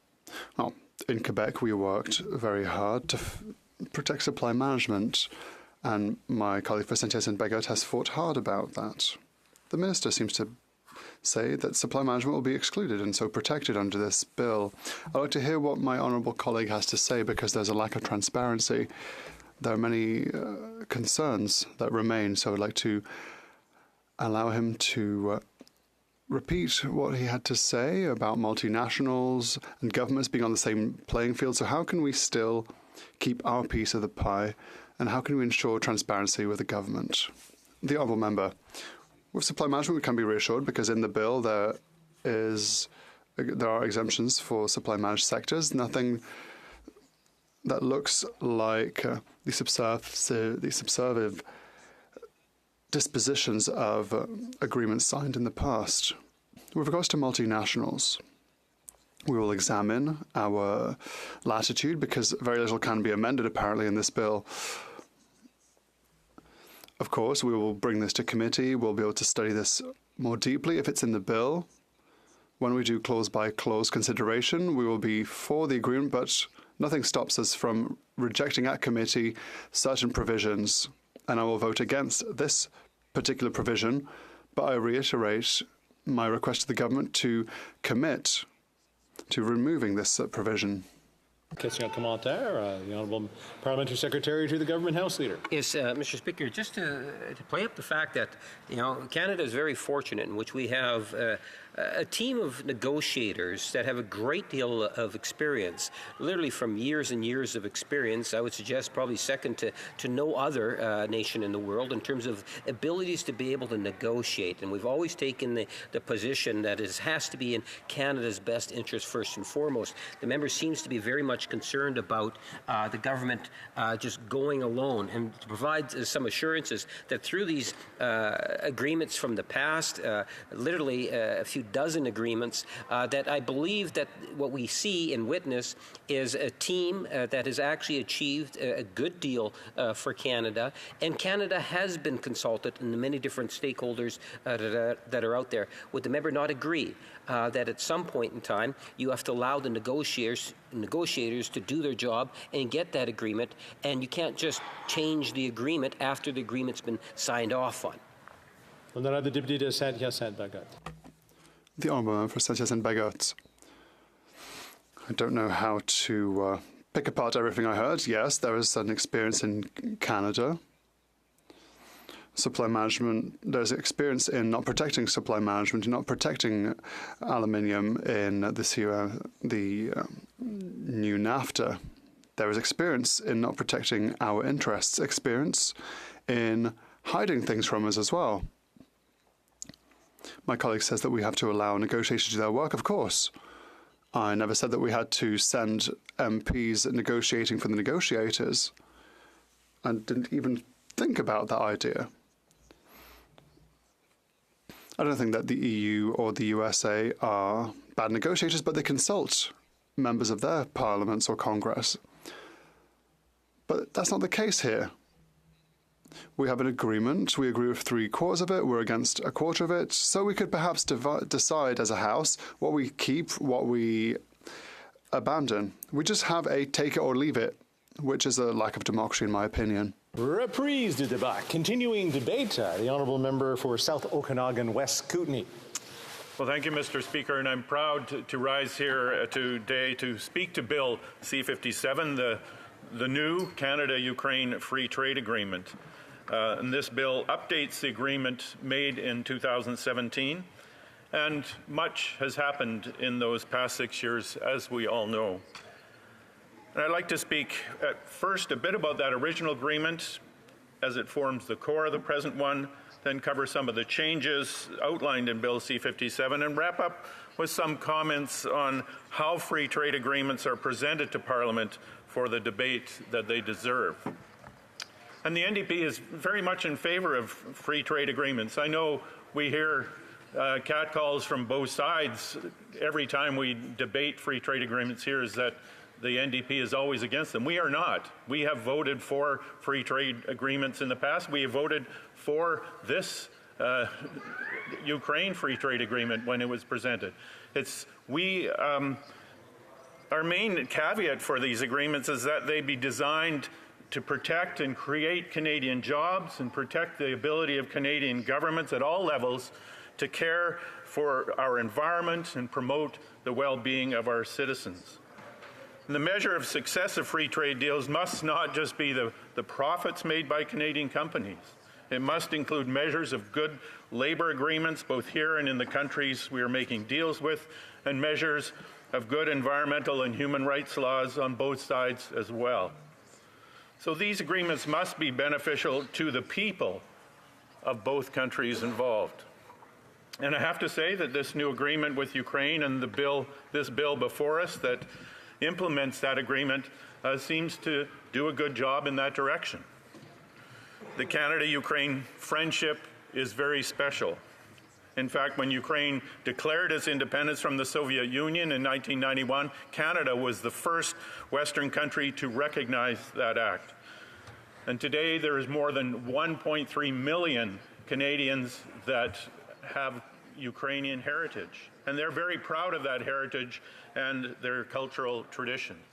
in Quebec, we worked very hard to protect supply management, and my colleague for Saint-Hyacinthe-Bagotte has fought hard about that. The Minister seems to say that supply management will be excluded and so protected under this bill. I'd like to hear what my honourable colleague has to say because there's a lack of transparency. There are many concerns that remain, so I'd like to allow him to repeat what he had to say about multinationals and governments being on the same playing field. So how can we still keep our piece of the pie, and how can we ensure transparency with the government? The Honourable Member, with supply management we can be reassured because in the bill there are exemptions for supply managed sectors, nothing that looks like the subservive dispositions of agreements signed in the past. With regards to multinationals, we will examine our latitude because very little can be amended apparently in this bill. Of course, we will bring this to committee. We'll be able to study this more deeply if it's in the bill. When we do clause-by-clause consideration, we will be for the agreement, but nothing stops us from rejecting at committee certain provisions. And I will vote against this particular provision, but I reiterate my request to the government to commit to removing this provision. Question commentaire, the Honourable Parliamentary Secretary to the Government House Leader. Yes, Mr. Speaker, just to play up the fact that, Canada is very fortunate in which we have a team of negotiators that have a great deal of experience, literally from years and years of experience. I would suggest probably second to no other nation in the world in terms of abilities to be able to negotiate. And we've always taken the position that it has to be in Canada's best interest first and foremost. The member seems to be very much concerned about the government just going alone, and to provide some assurances that through these agreements from the past, literally a few dozen agreements, that I believe that what we see and witness is a team that has actually achieved a good deal for Canada, and Canada has been consulted in the many different stakeholders that are out there. Would the member not agree that at some point in time you have to allow the negotiators negotiators to do their job and get that agreement, and you can't just change the agreement after the agreement's been signed off on. Honorable Deputy de Saint-Hyacinthe-Bagot. The Honourable Member for Saint-Hyacinthe-Bagot. I don't know how to pick apart everything I heard. Yes, there is an experience in Canada. Supply management, there's experience in not protecting supply management and not protecting aluminium in the new NAFTA. There is experience in not protecting our interests, experience in hiding things from us as well. My colleague says that we have to allow negotiators to do their work, of course. I never said that we had to send MPs negotiating for the negotiators. I didn't even think about that idea. I don't think that the EU or the USA are bad negotiators, but they consult members of their parliaments or Congress. But that's not the case here. We have an agreement. We agree with 3/4 of it. We're against 1/4 of it. So we could perhaps decide as a House what we keep, what we abandon. We just have a take it or leave it, which is a lack of democracy, in my opinion. Reprise du débat. Continuing debate. The Honourable Member for South Okanagan West Kootenay. Well, thank you, Mr. Speaker, and I'm proud to rise here today to speak to Bill C-57, the new Canada-Ukraine Free Trade Agreement. And this bill updates the agreement made in 2017, and much has happened in those past 6 years, as we all know. And I'd like to speak at first a bit about that original agreement as it forms the core of the present one, then cover some of the changes outlined in Bill C-57, and wrap up with some comments on how free trade agreements are presented to Parliament for the debate that they deserve. And the NDP is very much in favor of free trade agreements. I know we hear catcalls from both sides every time we debate free trade agreements here, is that the NDP is always against them. We are not. We have voted for free trade agreements in the past. We have voted for this Ukraine free trade agreement when it was presented. Our main caveat for these agreements is that they be designed to protect and create Canadian jobs and protect the ability of Canadian governments at all levels to care for our environment and promote the well-being of our citizens. And the measure of success of free trade deals must not just be the profits made by Canadian companies. It must include measures of good labor agreements, both here and in the countries we are making deals with, and measures of good environmental and human rights laws on both sides as well. So these agreements must be beneficial to the people of both countries involved. And I have to say that this new agreement with Ukraine and this bill before us that implements that agreement seems to do a good job in that direction. The Canada-Ukraine friendship is very special. In fact, when Ukraine declared its independence from the Soviet Union in 1991, Canada was the first Western country to recognize that act. And today there is more than 1.3 million Canadians that have Ukrainian heritage. And they're very proud of that heritage and their cultural traditions.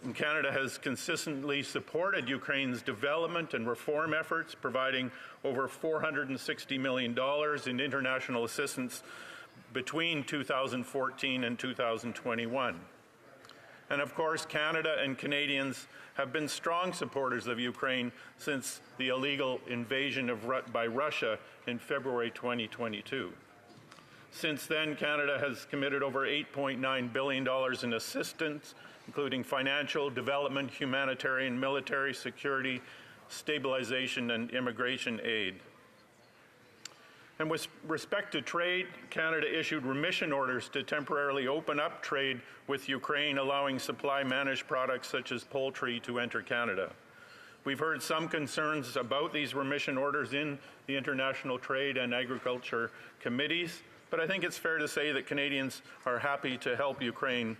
And Canada has consistently supported Ukraine's development and reform efforts, providing over $460 million in international assistance between 2014 and 2021. And of course, Canada and Canadians have been strong supporters of Ukraine since the illegal invasion by Russia in February 2022. Since then, Canada has committed over $8.9 billion in assistance, including financial, development, humanitarian, military, security, stabilization, and immigration aid. And with respect to trade, Canada issued remission orders to temporarily open up trade with Ukraine, allowing supply-managed products such as poultry to enter Canada. We've heard some concerns about these remission orders in the International Trade and Agriculture Committees, but I think it's fair to say that Canadians are happy to help Ukraine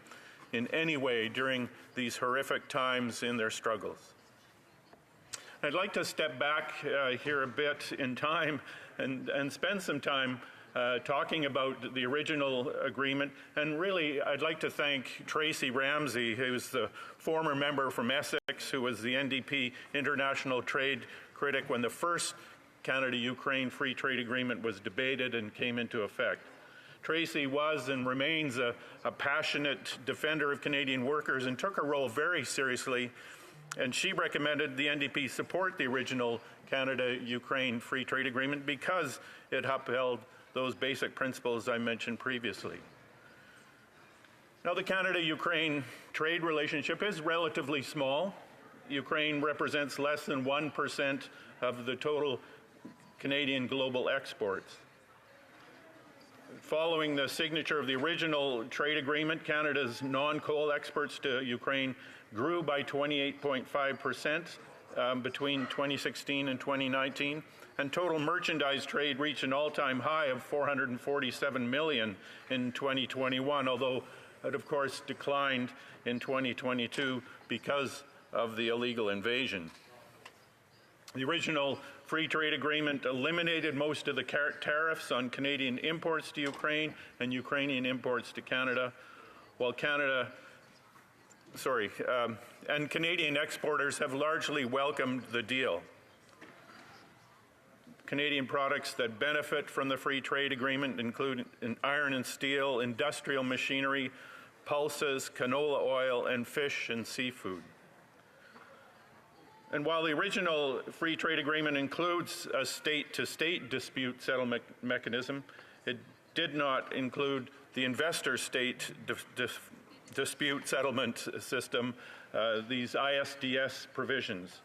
in any way during these horrific times in their struggles. I'd like to step back here a bit in time and spend some time talking about the original agreement. And really, I'd like to thank Tracy Ramsey, who's the former member from Essex, who was the NDP international trade critic when the first Canada-Ukraine Free Trade Agreement was debated and came into effect. Tracy was and remains a passionate defender of Canadian workers and took her role very seriously, and she recommended the NDP support the original Canada-Ukraine Free Trade Agreement because it upheld those basic principles I mentioned previously. Now, the Canada-Ukraine trade relationship is relatively small. Ukraine represents less than 1% of the total Canadian global exports. Following the signature of the original trade agreement, Canada's non-coal exports to Ukraine grew by 28.5% between 2016 and 2019, and total merchandise trade reached an all-time high of $447 million in 2021, although it, of course, declined in 2022 because of the illegal invasion. The original free trade agreement eliminated most of the tariffs on Canadian imports to Ukraine and Ukrainian imports to Canada, while and Canadian exporters have largely welcomed the deal. Canadian products that benefit from the free trade agreement include iron and steel, industrial machinery, pulses, canola oil, and fish and seafood. And while the original free trade agreement includes a state-to-state dispute settlement mechanism, it did not include the investor-state dispute settlement system, these ISDS provisions.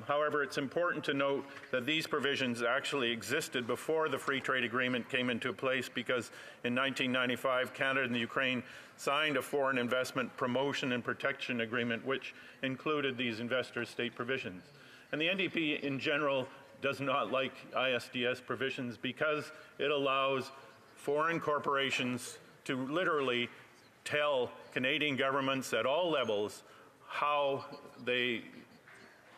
However, it's important to note that these provisions actually existed before the free trade agreement came into place, because in 1995, Canada and the Ukraine signed a foreign investment promotion and protection agreement, which included these investor-state provisions. And the NDP in general does not like ISDS provisions because it allows foreign corporations to literally tell Canadian governments at all levels how they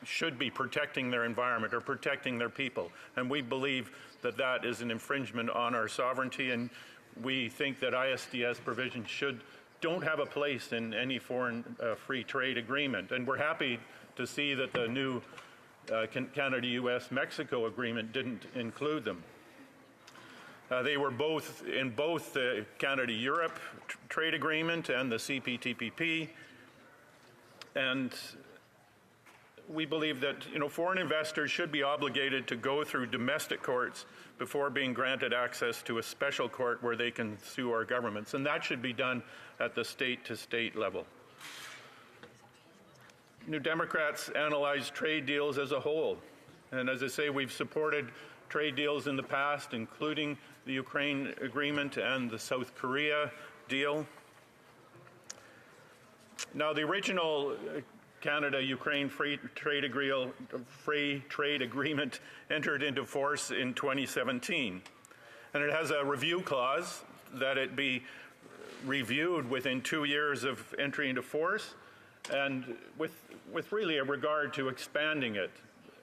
should be protecting their environment or protecting their people. And we believe that that is an infringement on our sovereignty, and we think that ISDS provisions don't have a place in any foreign free trade agreement. And we're happy to see that the new Canada-US-Mexico agreement didn't include them. They were in both the Canada-Europe trade agreement and the CPTPP. And we believe that foreign investors should be obligated to go through domestic courts before being granted access to a special court where they can sue our governments, and that should be done at the state-to-state level. New Democrats analyze trade deals as a whole, and as I say, we've supported trade deals in the past, including the Ukraine agreement and the South Korea deal. Now, the original Canada-Ukraine free trade agreement entered into force in 2017. And it has a review clause that it be reviewed within 2 years of entry into force, and with really a regard to expanding it.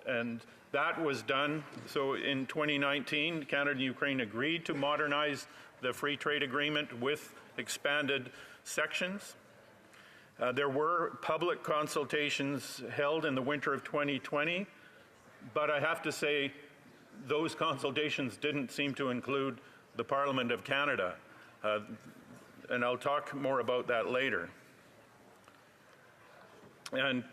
And that was done. So in 2019, Canada and Ukraine agreed to modernize the free trade agreement with expanded sections. There were public consultations held in the winter of 2020, but I have to say those consultations didn't seem to include the Parliament of Canada, and I'll talk more about that later. And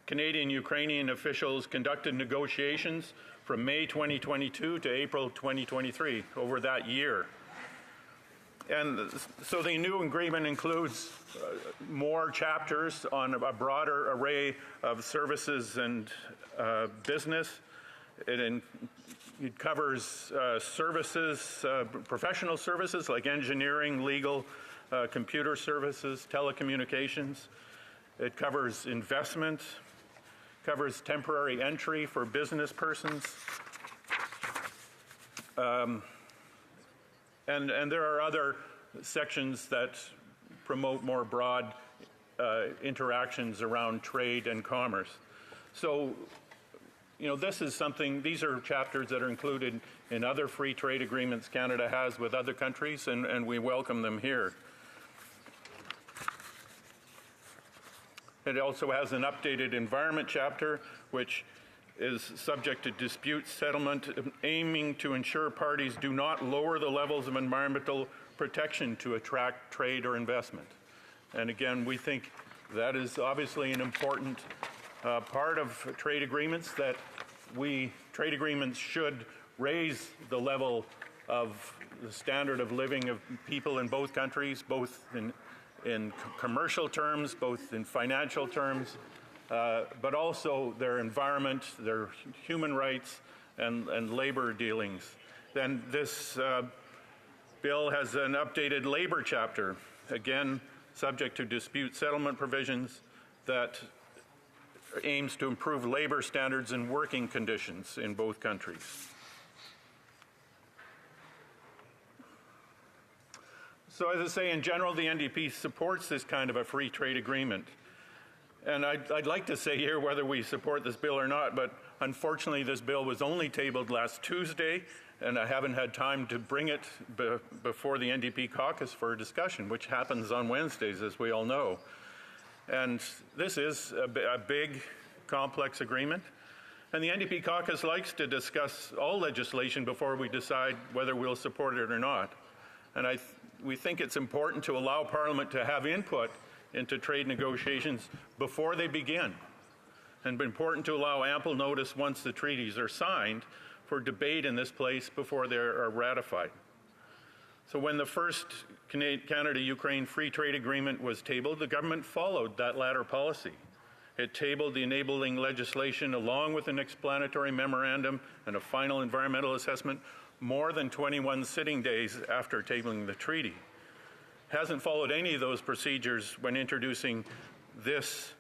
Canadian-Ukrainian officials conducted negotiations from May 2022 to April 2023, over that year. And so the new agreement includes more chapters on a broader array of services and business. It covers services, professional services like engineering, legal, computer services, telecommunications. It covers investment, covers temporary entry for business persons. And there are other sections that promote more broad interactions around trade and commerce. So you know, this is something, these are chapters that are included in other free trade agreements Canada has with other countries, and we welcome them here. It also has an updated environment chapter, which is subject to dispute settlement, aiming to ensure parties do not lower the levels of environmental protection to attract trade or investment. And again, we think that is obviously an important part of trade agreements, that trade agreements should raise the level of the standard of living of people in both countries, both in commercial terms, both in financial terms, but also their environment, their human rights, and labor dealings. Then this bill has an updated labor chapter, again, subject to dispute settlement provisions, that aims to improve labor standards and working conditions in both countries. So as I say, in general, the NDP supports this kind of a free trade agreement. And I'd like to say here whether we support this bill or not, but unfortunately this bill was only tabled last Tuesday, and I haven't had time to bring it before the NDP caucus for a discussion, which happens on Wednesdays, as we all know. And this is a big, complex agreement. And the NDP caucus likes to discuss all legislation before we decide whether we'll support it or not. And we think it's important to allow Parliament to have input into trade negotiations before they begin, and important to allow ample notice once the treaties are signed for debate in this place before they are ratified. So when the first Canada-Ukraine Free Trade Agreement was tabled, the government followed that latter policy. It tabled the enabling legislation along with an explanatory memorandum and a final environmental assessment more than 21 sitting days after tabling the treaty. Hasn't followed any of those procedures when introducing this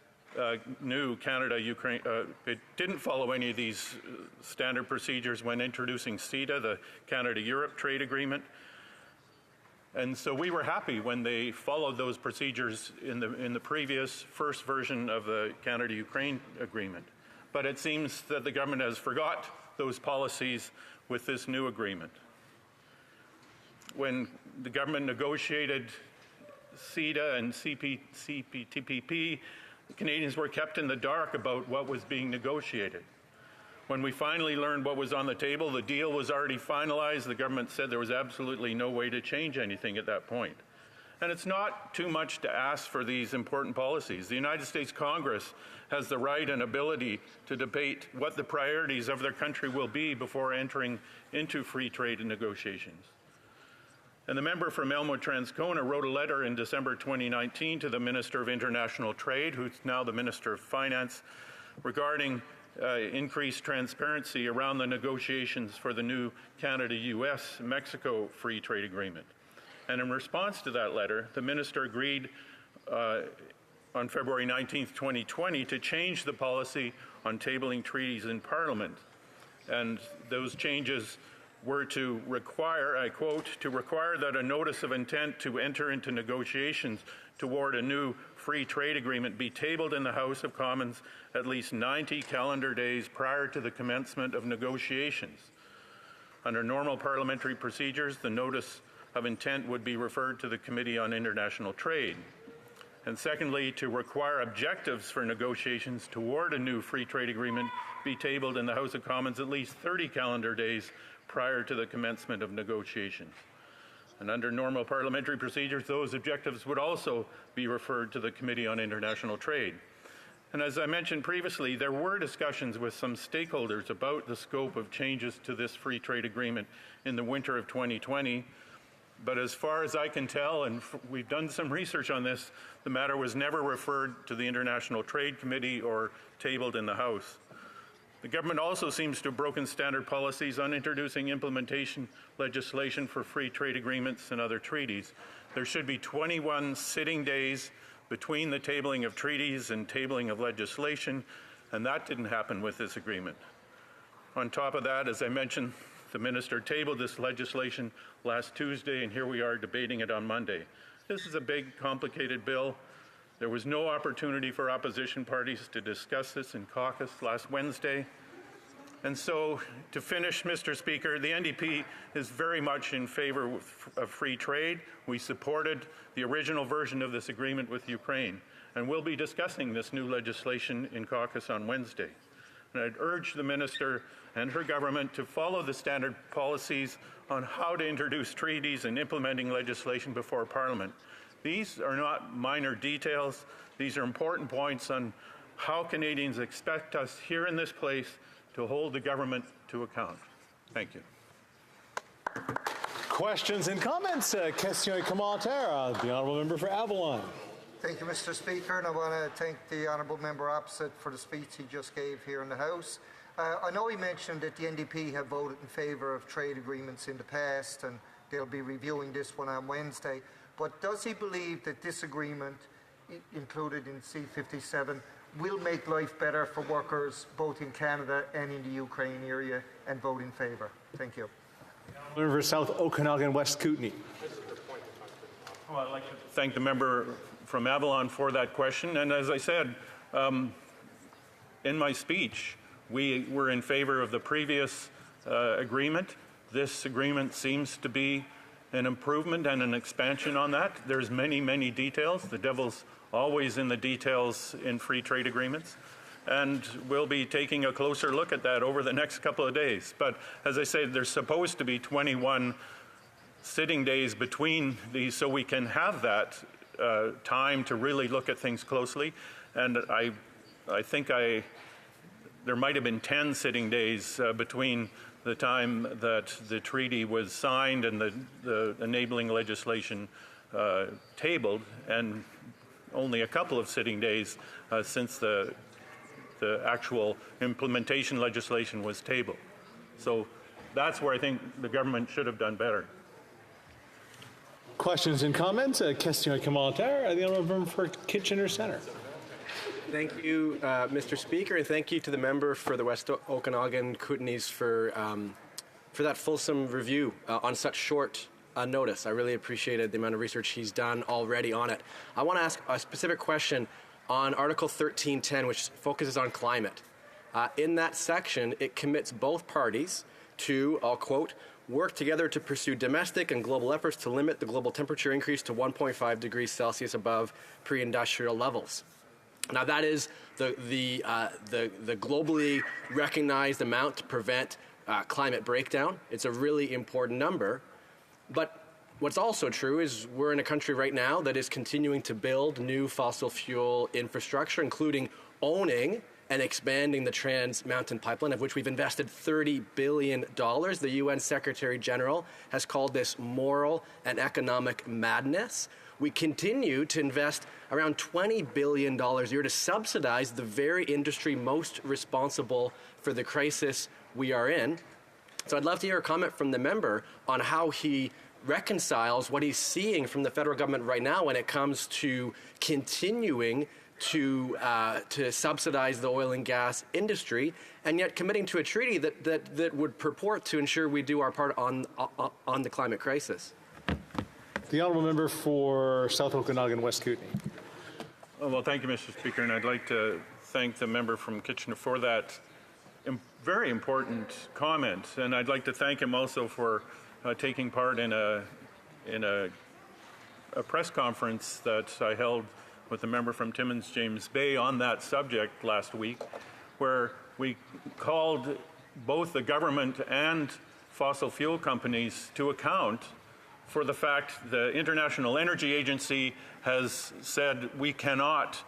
new Canada-Ukraine. It didn't follow any of these standard procedures when introducing CETA, the Canada-Europe Trade Agreement. And so we were happy when they followed those procedures in the previous first version of the Canada-Ukraine agreement. But it seems that the government has forgot those policies with this new agreement. When the government negotiated CETA and CPTPP, Canadians were kept in the dark about what was being negotiated. When we finally learned what was on the table, the deal was already finalized. The government said there was absolutely no way to change anything at that point. And it's not too much to ask for these important policies. The United States Congress has the right and ability to debate what the priorities of their country will be before entering into free trade negotiations. And the member from Elmwood-Transcona wrote a letter in December 2019 to the Minister of International Trade, who's now the Minister of Finance, regarding increased transparency around the negotiations for the new Canada-US-Mexico Free Trade Agreement. And in response to that letter, the Minister agreed on February 19, 2020, to change the policy on tabling treaties in Parliament. And those changes were to require, I quote, to require that a notice of intent to enter into negotiations toward a new free trade agreement be tabled in the House of Commons at least 90 calendar days prior to the commencement of negotiations. Under normal parliamentary procedures, the notice of intent would be referred to the Committee on International Trade. And secondly, to require objectives for negotiations toward a new free trade agreement be tabled in the House of Commons at least 30 calendar days prior to the commencement of negotiations. And under normal parliamentary procedures, those objectives would also be referred to the Committee on International Trade. And as I mentioned previously, there were discussions with some stakeholders about the scope of changes to this free trade agreement in the winter of 2020. But as far as I can tell, and we've done some research on this, the matter was never referred to the International Trade Committee or tabled in the House. The government also seems to have broken standard policies on introducing implementation legislation for free trade agreements and other treaties. There should be 21 sitting days between the tabling of treaties and tabling of legislation, and that didn't happen with this agreement. On top of that, as I mentioned, the minister tabled this legislation last Tuesday, and here we are debating it on Monday. This is a big, complicated bill. There was no opportunity for opposition parties to discuss this in caucus last Wednesday. And so, to finish, Mr. Speaker, the NDP is very much in favor of free trade. We supported the original version of this agreement with Ukraine, and we'll be discussing this new legislation in caucus on Wednesday. And I'd urge the minister and her government to follow the standard policies on how to introduce treaties and implementing legislation before Parliament. These are not minor details. These are important points on how Canadians expect us here in this place to hold the government to account. Thank you. Questions and comments? Question et commentaire. The Honourable Member for Avalon. Thank you, Mr. Speaker, and I want to thank the Honourable Member opposite for the speech he just gave here in the House. I know he mentioned that the NDP have voted in favour of trade agreements in the past, and they'll be reviewing this one on Wednesday. But does he believe that this agreement, included in C-57, will make life better for workers both in Canada and in the Ukraine area, and vote in favour? Thank you. Member for South Okanagan West Kootenay. Well, I'd like to thank the member from Avalon for that question. And as I said in my speech, we were in favor of the previous agreement. This agreement seems to be an improvement and an expansion on that. There's many, many details. The devil's always in the details in free trade agreements. And we'll be taking a closer look at that over the next couple of days. But as I said, there's supposed to be 21 sitting days between these, so we can have that time to really look at things closely. And I think there might have been 10 sitting days between the time that the treaty was signed and the enabling legislation tabled, and only a couple of sitting days since the actual implementation legislation was tabled. So that's where I think the government should have done better. Questions and comments? Question et commentaire. The Honourable Member for Kitchener Centre. Thank you, Mr. Speaker, and thank you to the member for the West Okanagan Kootenays for that fulsome review on such short notice. I really appreciated the amount of research he's done already on it. I want to ask a specific question on Article 1310, which focuses on climate. In that section, it commits both parties to, I'll quote, work together to pursue domestic and global efforts to limit the global temperature increase to 1.5 degrees Celsius above pre-industrial levels. Now, that is the globally recognized amount to prevent climate breakdown. It's a really important number. But what's also true is we're in a country right now that is continuing to build new fossil fuel infrastructure, including owning and expanding the Trans Mountain Pipeline, of which we've invested $30 billion. The UN Secretary General has called this moral and economic madness. We continue to invest around $20 billion a year to subsidize the very industry most responsible for the crisis we are in. So I'd love to hear a comment from the member on how he reconciles what he's seeing from the federal government right now when it comes to continuing to subsidize the oil and gas industry, and yet committing to a treaty that would purport to ensure we do our part on the climate crisis. The Honourable Member for South Okanagan West Kootenay. Well, thank you, Mr. Speaker, and I'd like to thank the member from Kitchener for that very important comment, and I'd like to thank him also for taking part in a press conference that I held with the member from Timmins James Bay on that subject last week, where we called both the government and fossil fuel companies to account for the fact the International Energy Agency has said we cannot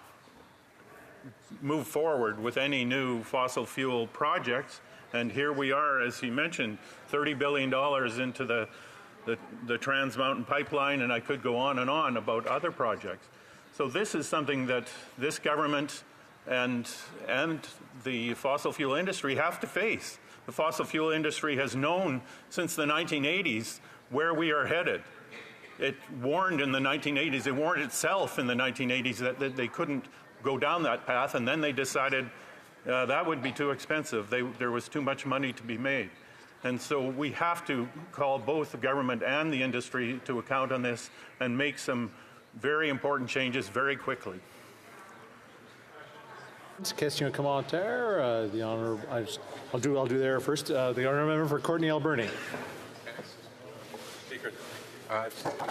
move forward with any new fossil fuel projects. And here we are, as he mentioned, $30 billion into the Trans Mountain Pipeline, and I could go on and on about other projects. So this is something that this government and the fossil fuel industry have to face. The fossil fuel industry has known since the 1980s where we are headed. It warned in the 1980s, it warned itself in the 1980s that they couldn't go down that path, and then they decided that would be too expensive. There was too much money to be made. And so we have to call both the government and the industry to account on this and make some very important changes very quickly. Question commentaire. The honourable, I'll do there first. The honourable member for Courtenay Alberni. Speaker.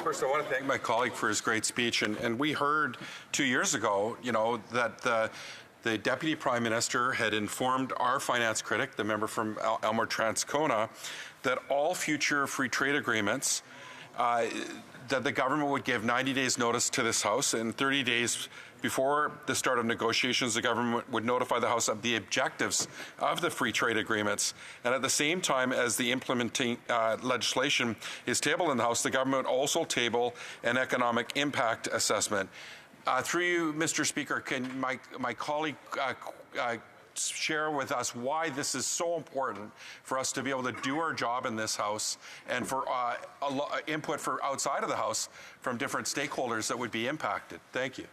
First, I want to thank my colleague for his great speech. And we heard 2 years ago, that the Deputy Prime Minister had informed our finance critic, the member from Elmwood Transcona, that all future free trade agreements, that the government would give 90 days notice to this House, and 30 days before the start of negotiations, the government would notify the House of the objectives of the free trade agreements. And at the same time as the implementing legislation is tabled in the House, the government would also table an economic impact assessment. Through you, Mr. Speaker, can my colleague share with us why this is so important for us to be able to do our job in this House, and for input for outside of the House from different stakeholders that would be impacted? Thank you.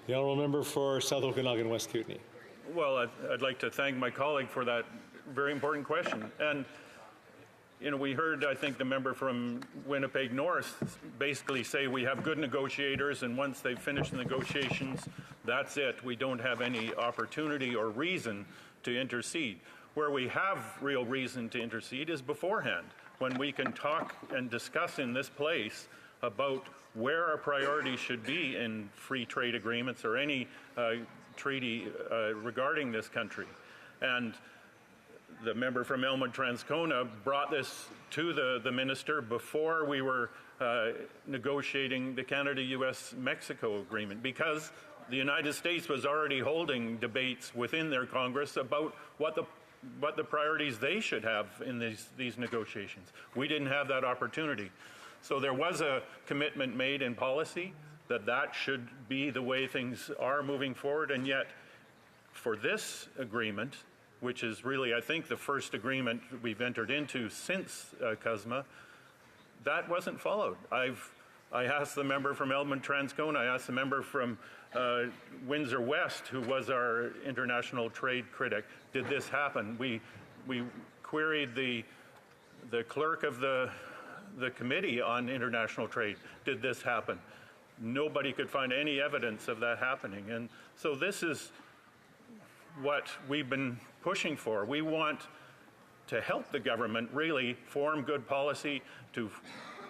The honourable member for South Okanagan West Kootenay. Well, I'd like to thank my colleague for that very important question. And, we heard, I think, the member from Winnipeg North basically say we have good negotiators, and once they've finished the negotiations, that's it. We don't have any opportunity or reason to intercede. Where we have real reason to intercede is beforehand, when we can talk and discuss in this place about where our priorities should be in free trade agreements or any treaty regarding this country. And the member from Elmwood Transcona brought this to the minister before we were negotiating the Canada-US-Mexico agreement, because the United States was already holding debates within their Congress about what the priorities they should have in these negotiations. We didn't have that opportunity. So there was a commitment made in policy that should be the way things are moving forward, and yet for this agreement, which is really, I think, the first agreement we've entered into since CUSMA, that wasn't followed. I asked the member from Elmwood Transcona, I asked the member from Windsor West, who was our international trade critic, did this happen? We queried the clerk of the Committee on International Trade, did this happen? Nobody could find any evidence of that happening. And so this is what we've been pushing for. We want to help the government really form good policy, to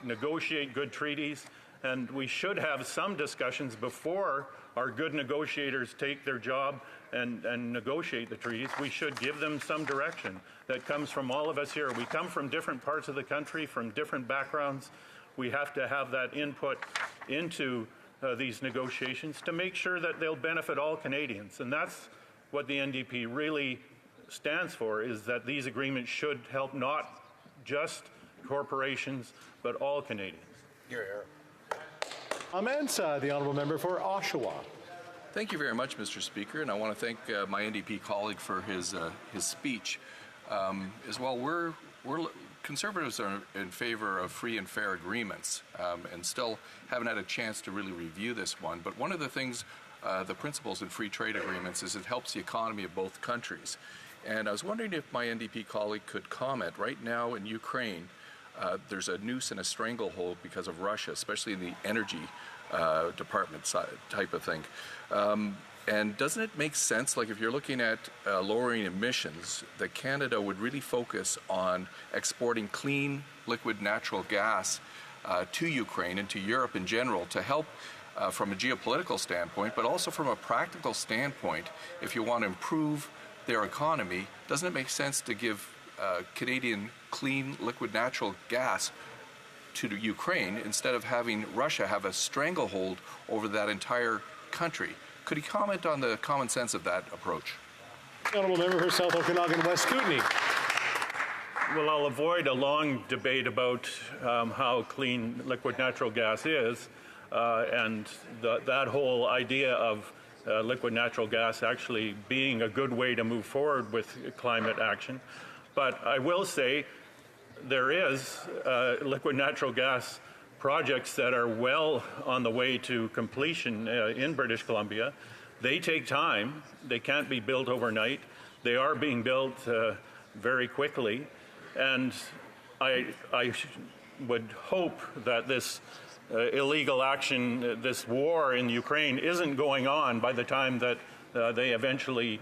negotiate good treaties, and we should have some discussions before our good negotiators take their job and negotiate the treaties. We should give them some direction that comes from all of us here. We come from different parts of the country, from different backgrounds. We have to have that input into these negotiations to make sure that they'll benefit all Canadians. And that's what the NDP really stands for, is that these agreements should help not just corporations, but all Canadians. Comments? The honourable member for Oshawa. Thank you very much, Mr. Speaker, and I want to thank my NDP colleague for his speech. As well, we're Conservatives are in favor of free and fair agreements, and still haven't had a chance to really review this one. But one of the things, the principles in free trade agreements, is it helps the economy of both countries. And I was wondering if my NDP colleague could comment. Right now in Ukraine, there's a noose and a stranglehold because of Russia, especially in the energy department side, type of thing. And doesn't it make sense, like if you're looking at lowering emissions, that Canada would really focus on exporting clean liquid natural gas to Ukraine and to Europe in general to help from a geopolitical standpoint, but also from a practical standpoint, if you want to improve their economy, doesn't it make sense to give Canadian clean liquid natural gas to Ukraine instead of having Russia have a stranglehold over that entire country? Could he comment on the common sense of that approach? Honourable member for South Okanagan West Kootenay. Well, I'll avoid a long debate about how clean liquid natural gas is, and that whole idea of liquid natural gas actually being a good way to move forward with climate action. But I will say there is liquid natural gas projects that are well on the way to completion in British Columbia. They take time. They can't be built overnight. They are being built very quickly. And I would hope that this illegal action, this war in Ukraine, isn't going on by the time that they eventually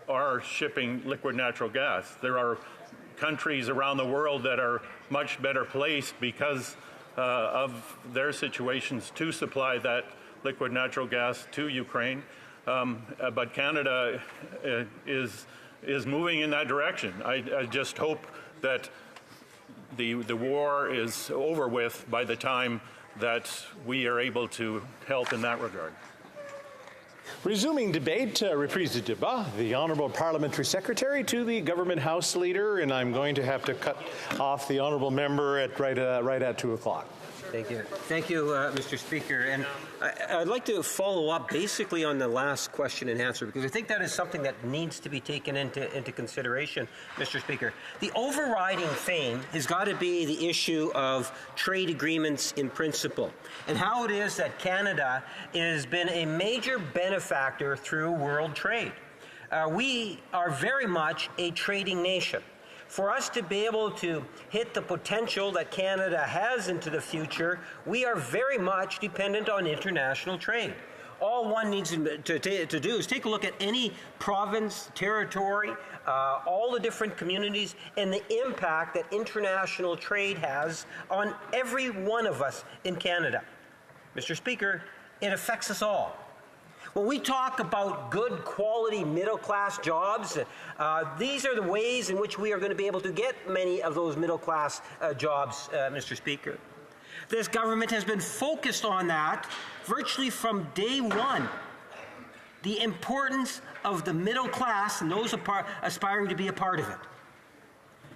are shipping liquid natural gas. There are countries around the world that are much better placed because of their situations to supply that liquid natural gas to Ukraine. But Canada is moving in that direction. I just hope that the war is over with by the time that we are able to help in that regard. Resuming debate, reprise de débat, the Honourable Parliamentary Secretary to the Government House Leader, and I'm going to have to cut off the Honourable Member at right at 2 o'clock. Thank you. Thank you, Mr. Speaker. And I'd like to follow up basically on the last question and answer, because I think that is something that needs to be taken into consideration, Mr. Speaker. The overriding theme has got to be the issue of trade agreements in principle, and how it is that Canada has been a major benefactor through world trade. We are very much a trading nation. For us to be able to hit the potential that Canada has into the future, we are very much dependent on international trade. All one needs to do is take a look at any province, territory, all the different communities, and the impact that international trade has on every one of us in Canada. Mr. Speaker, it affects us all. When we talk about good quality middle-class jobs, these are the ways in which we are going to be able to get many of those middle-class jobs, Mr. Speaker. This government has been focused on that virtually from day one. The importance of the middle class and those aspiring to be a part of it.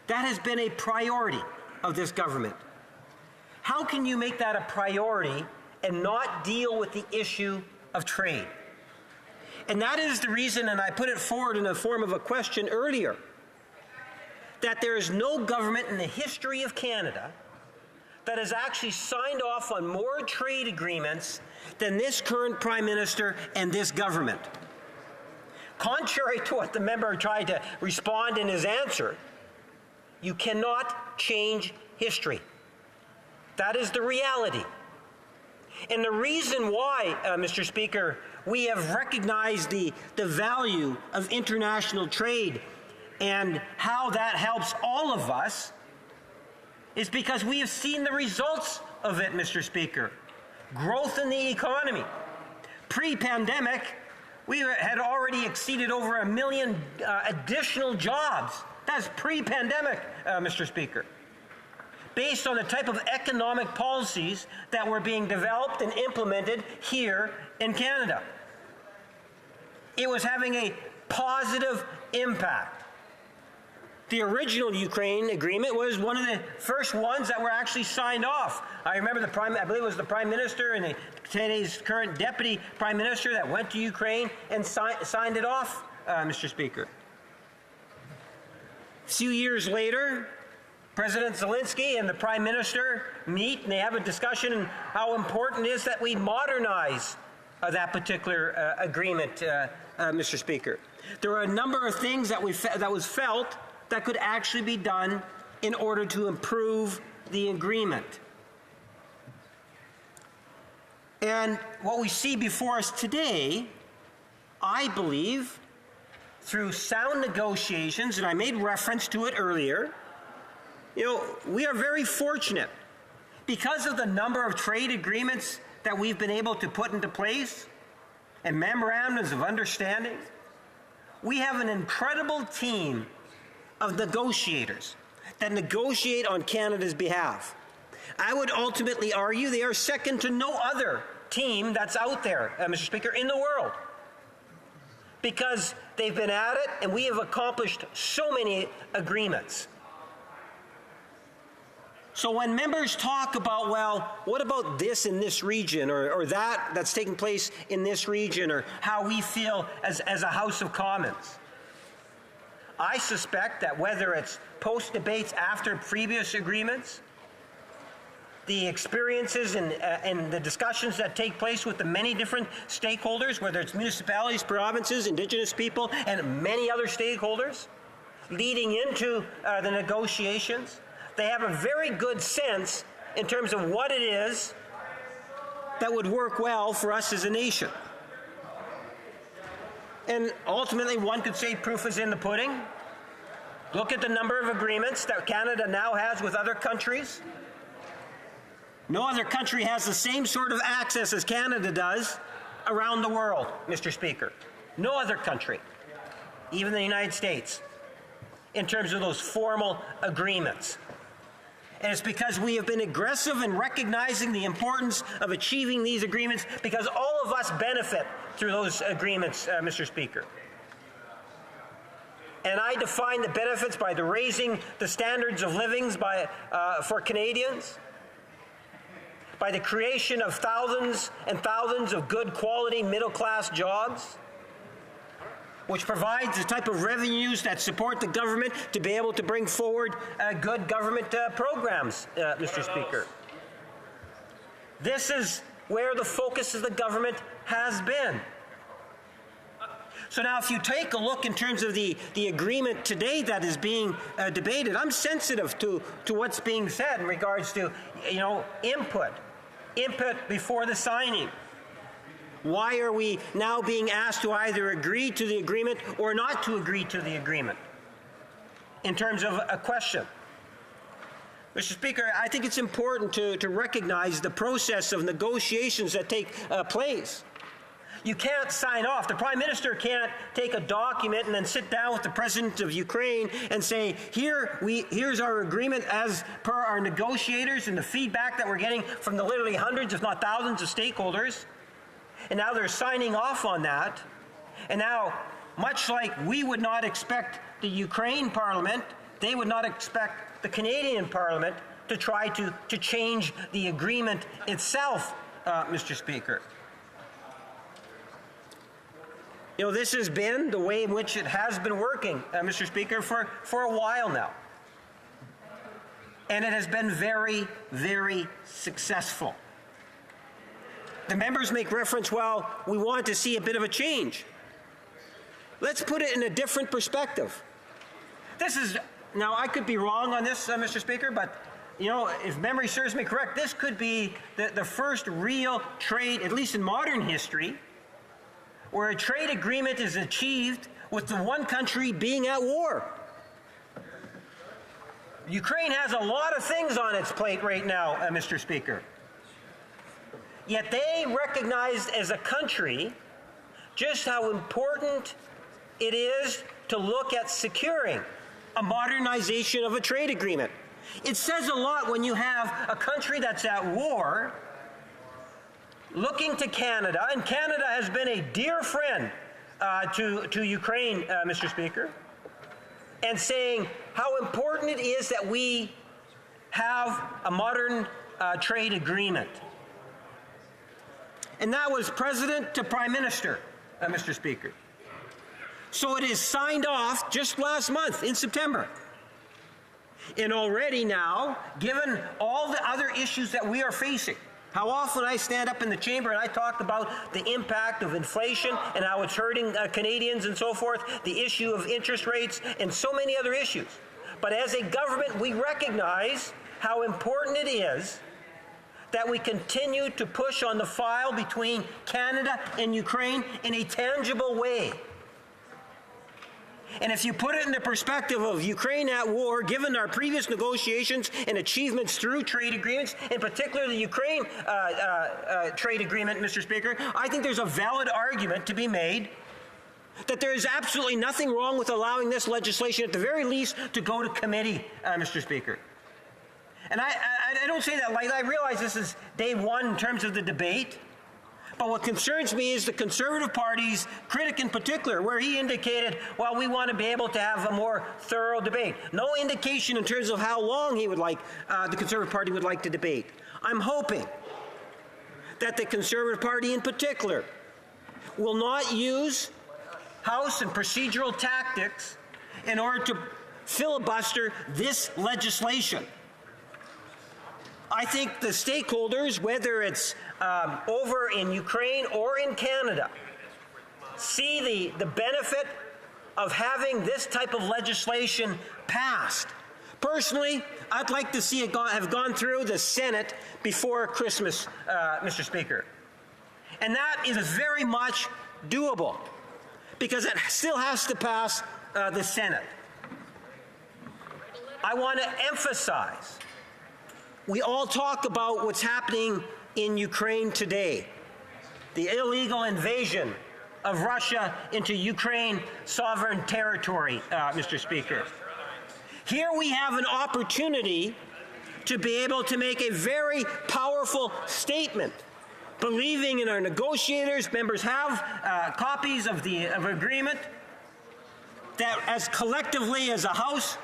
That has been a priority of this government. How can you make that a priority and not deal with the issue of trade? And that is the reason, and I put it forward in the form of a question earlier, that there is no government in the history of Canada that has actually signed off on more trade agreements than this current Prime Minister and this government. Contrary to what the member tried to respond in his answer, you cannot change history. That is the reality. And the reason why, Mr. Speaker, we have recognized the value of international trade and how that helps all of us is because we have seen the results of it, Mr. Speaker. Growth in the economy. Pre-pandemic, we had already exceeded over 1 million additional jobs. That's pre-pandemic, Mr. Speaker. Based on the type of economic policies that were being developed and implemented here in Canada. It was having a positive impact. The original Ukraine agreement was one of the first ones that were actually signed off. I remember I believe it was the Prime Minister and today's current Deputy Prime Minister that went to Ukraine and signed it off, Mr. Speaker. A few years later, President Zelensky and the Prime Minister meet and they have a discussion on how important it is that we modernize that particular agreement, Mr. Speaker. There are a number of things that was felt that could actually be done in order to improve the agreement. And what we see before us today, I believe, through sound negotiations, and I made reference to it earlier, we are very fortunate because of the number of trade agreements that we've been able to put into place and memorandums of understanding. We have an incredible team of negotiators that negotiate on Canada's behalf. I would ultimately argue they are second to no other team that's out there, Mr. Speaker, in the world. Because they've been at it and we have accomplished so many agreements. So when members talk about, well, what about this in this region or that's taking place in this region or how we feel as a House of Commons, I suspect that whether it's post-debates after previous agreements, the experiences and the discussions that take place with the many different stakeholders, whether it's municipalities, provinces, Indigenous people, and many other stakeholders, leading into the negotiations, they have a very good sense in terms of what it is that would work well for us as a nation. And ultimately, one could say proof is in the pudding. Look at the number of agreements that Canada now has with other countries. No other country has the same sort of access as Canada does around the world, Mr. Speaker. No other country, even the United States, in terms of those formal agreements. And it's because we have been aggressive in recognizing the importance of achieving these agreements, because all of us benefit through those agreements, Mr. Speaker. And I define the benefits by the raising the standards of living for Canadians, by the creation of thousands and thousands of good quality middle-class jobs, which provides the type of revenues that support the government to be able to bring forward good government programs, Mr. Speaker. This is where the focus of the government has been. So now if you take a look in terms of the agreement today that is being debated, I'm sensitive to what's being said in regards to, input before the signing. Why are we now being asked to either agree to the agreement or not to agree to the agreement in terms of a question? Mr. Speaker, I think it's important to recognize the process of negotiations that take place. You can't sign off. The Prime Minister can't take a document and then sit down with the President of Ukraine and say, here's our agreement as per our negotiators and the feedback that we're getting from the literally hundreds, if not thousands, of stakeholders. And now they're signing off on that. And now, much like we would not expect the Ukraine Parliament, they would not expect the Canadian Parliament to try to change the agreement itself, Mr. Speaker. This has been the way in which it has been working, Mr. Speaker, for a while now. And it has been very, very successful. The members make reference, we want to see a bit of a change. Let's put it in a different perspective. Now I could be wrong on this, Mr. Speaker, but if memory serves me correct, this could be the first real trade, at least in modern history, where a trade agreement is achieved with the one country being at war. Ukraine has a lot of things on its plate right now, Mr. Speaker. Yet they recognized as a country just how important it is to look at securing a modernization of a trade agreement. It says a lot when you have a country that's at war looking to Canada, and Canada has been a dear friend to Ukraine, Mr. Speaker, and saying how important it is that we have a modern trade agreement. And that was President to Prime Minister, Mr. Speaker. So it is signed off just last month in September. And already now, given all the other issues that we are facing, how often I stand up in the chamber and I talk about the impact of inflation and how it's hurting Canadians and so forth, the issue of interest rates and so many other issues. But as a government, we recognize how important it is that we continue to push on the file between Canada and Ukraine in a tangible way. And if you put it in the perspective of Ukraine at war, given our previous negotiations and achievements through trade agreements, in particular the Ukraine trade agreement, Mr. Speaker, I think there's a valid argument to be made that there is absolutely nothing wrong with allowing this legislation, at the very least, to go to committee, Mr. Speaker. And I don't say that lightly. I realize this is day one in terms of the debate. But what concerns me is the Conservative Party's critic in particular, where he indicated, we want to be able to have a more thorough debate. No indication in terms of how long he would like, the Conservative Party would like to debate. I'm hoping that the Conservative Party in particular will not use House and procedural tactics in order to filibuster this legislation. I think the stakeholders, whether it's over in Ukraine or in Canada, see the benefit of having this type of legislation passed. Personally, I'd like to see it have gone through the Senate before Christmas, Mr. Speaker. And that is very much doable. because it still has to pass the Senate. I want to emphasize, we all talk about what's happening in Ukraine today, the illegal invasion of Russia into Ukraine sovereign territory, Mr. Speaker. Here we have an opportunity to be able to make a very powerful statement, believing in our negotiators. Members have copies of the agreement that, as collectively as a House,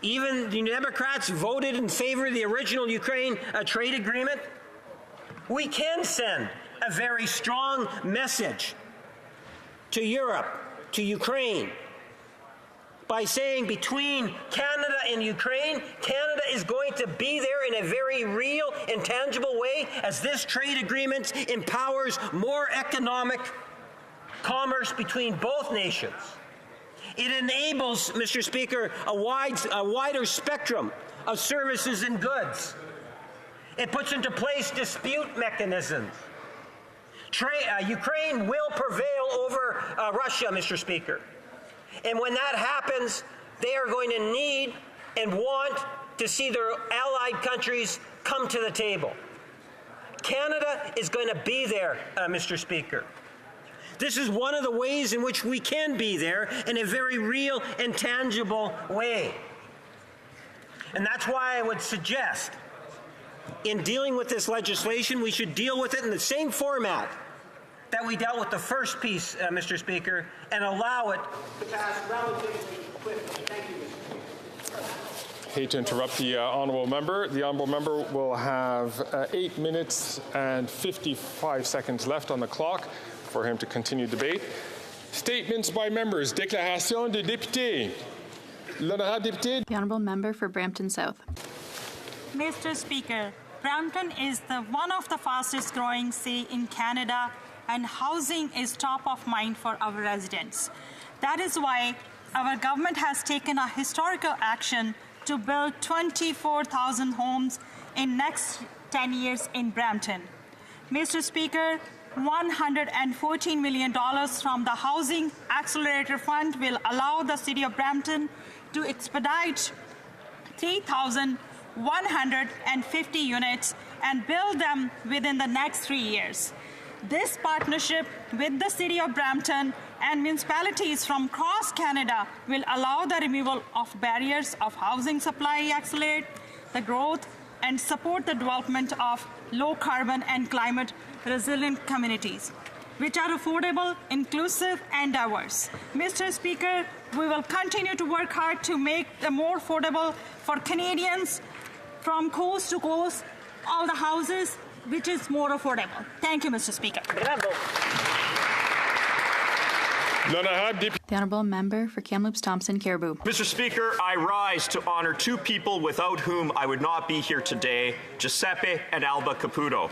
even the Democrats voted in favor of the original Ukraine trade agreement. We can send a very strong message to Europe, to Ukraine, by saying between Canada and Ukraine, Canada is going to be there in a very real and tangible way as this trade agreement empowers more economic commerce between both nations. It enables, Mr. Speaker, a wider spectrum of services and goods. It puts into place dispute mechanisms. Ukraine will prevail over Russia, Mr. Speaker. And when that happens, they are going to need and want to see their allied countries come to the table. Canada is going to be there, Mr. Speaker. This is one of the ways in which we can be there in a very real and tangible way. And that's why I would suggest, in dealing with this legislation, we should deal with it in the same format that we dealt with the first piece, Mr. Speaker, and allow it to pass relatively quickly. Thank you, Mr. Speaker. Hate to interrupt the honourable member. The honourable member will have 8 minutes and 55 seconds left on the clock for him to continue debate. Statements by members. Déclaration des députés. L'honorable député. The honourable member for Brampton South. Mr. Speaker, Brampton is one of the fastest growing cities in Canada, and housing is top of mind for our residents. That is why our government has taken a historical action to build 24,000 homes in next 10 years in Brampton. Mr. Speaker, $114 million from the Housing Accelerator Fund will allow the City of Brampton to expedite 3,150 units and build them within the next 3 years. This partnership with the City of Brampton and municipalities from across Canada will allow the removal of barriers of housing supply, accelerate the growth, and support the development of low-carbon and climate-resilient communities, which are affordable, inclusive, and diverse. Mr. Speaker, we will continue to work hard to make them more affordable for Canadians from coast to coast, all the houses, which is more affordable. Thank you, Mr. Speaker. The honourable member for Kamloops Thompson Caribou. Mr. Speaker, I rise to honour two people without whom I would not be here today, Giuseppe and Alba Caputo.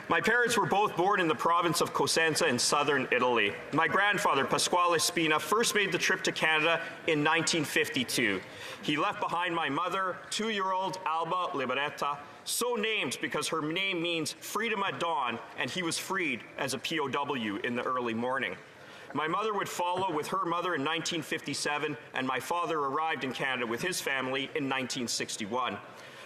My parents were both born in the province of Cosenza in southern Italy. My grandfather, Pasquale Spina, first made the trip to Canada in 1952. He left behind my mother, 2-year-old Alba Liberetta, so named because her name means freedom at dawn, and he was freed as a POW in the early morning. My mother would follow with her mother in 1957, and my father arrived in Canada with his family in 1961.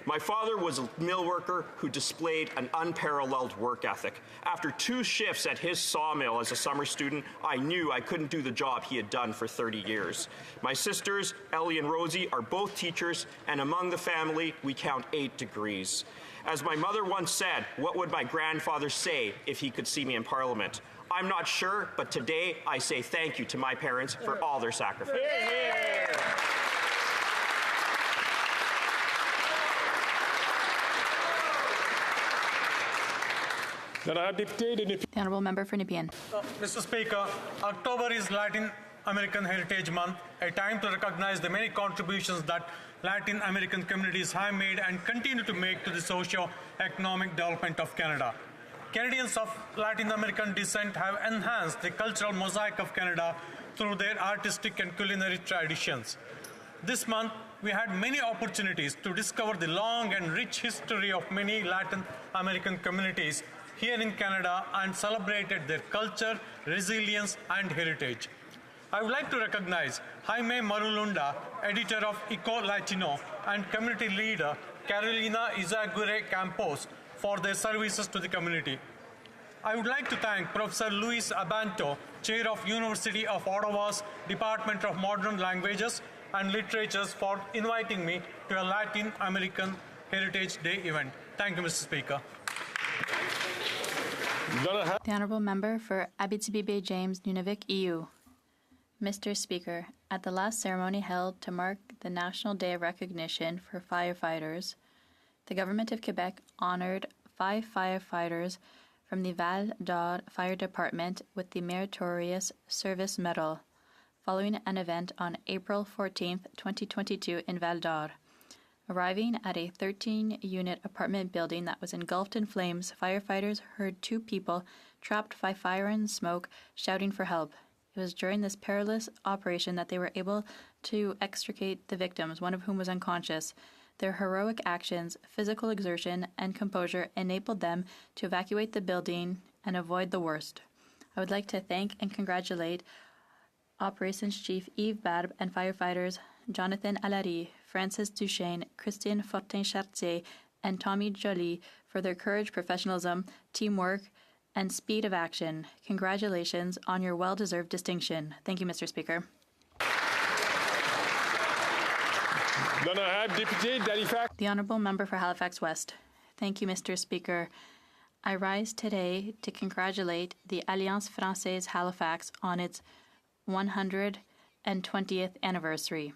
My father was a mill worker who displayed an unparalleled work ethic. After 2 shifts at his sawmill as a summer student, I knew I couldn't do the job he had done for 30 years. My sisters, Ellie and Rosie, are both teachers, and among the family, we count 8 degrees. As my mother once said, what would my grandfather say if he could see me in Parliament? I'm not sure, but today I say thank you to my parents for all their sacrifice. The honourable member for Nepean. Mr. Speaker, October is Latin American Heritage Month, a time to recognize the many contributions that Latin American communities have made and continue to make to the socio-economic development of Canada. Canadians of Latin American descent have enhanced the cultural mosaic of Canada through their artistic and culinary traditions. This month, we had many opportunities to discover the long and rich history of many Latin American communities here in Canada and celebrated their culture, resilience, and heritage. I would like to recognize Jaime Marulunda, editor of Eco Latino, and community leader Carolina Izaguirre Campos for their services to the community. I would like to thank Professor Luis Abanto, Chair of University of Ottawa's Department of Modern Languages and Literatures, for inviting me to a Latin American Heritage Day event. Thank you, Mr. Speaker. The Honourable Member for Abitibi-Bay James, Nunavik, EU. Mr. Speaker, at the last ceremony held to mark the National Day of Recognition for Firefighters, the Government of Quebec honoured 5 firefighters from the Val d'Or Fire Department with the Meritorious Service Medal, following an event on April 14, 2022 in Val d'Or. Arriving at a 13-unit apartment building that was engulfed in flames, firefighters heard 2 people trapped by fire and smoke shouting for help. It was during this perilous operation that they were able to extricate the victims, one of whom was unconscious. Their heroic actions, physical exertion, and composure enabled them to evacuate the building and avoid the worst. I would like to thank and congratulate Operations Chief Yves Barbe and firefighters Jonathan Allary, Francis Duchesne, Christian Fortin-Chartier, and Tommy Joly for their courage, professionalism, teamwork, and speed of action. Congratulations on your well-deserved distinction. Thank you, Mr. Speaker. The Honourable Member for Halifax West. Thank you, Mr. Speaker. I rise today to congratulate the Alliance Française Halifax on its 120th anniversary.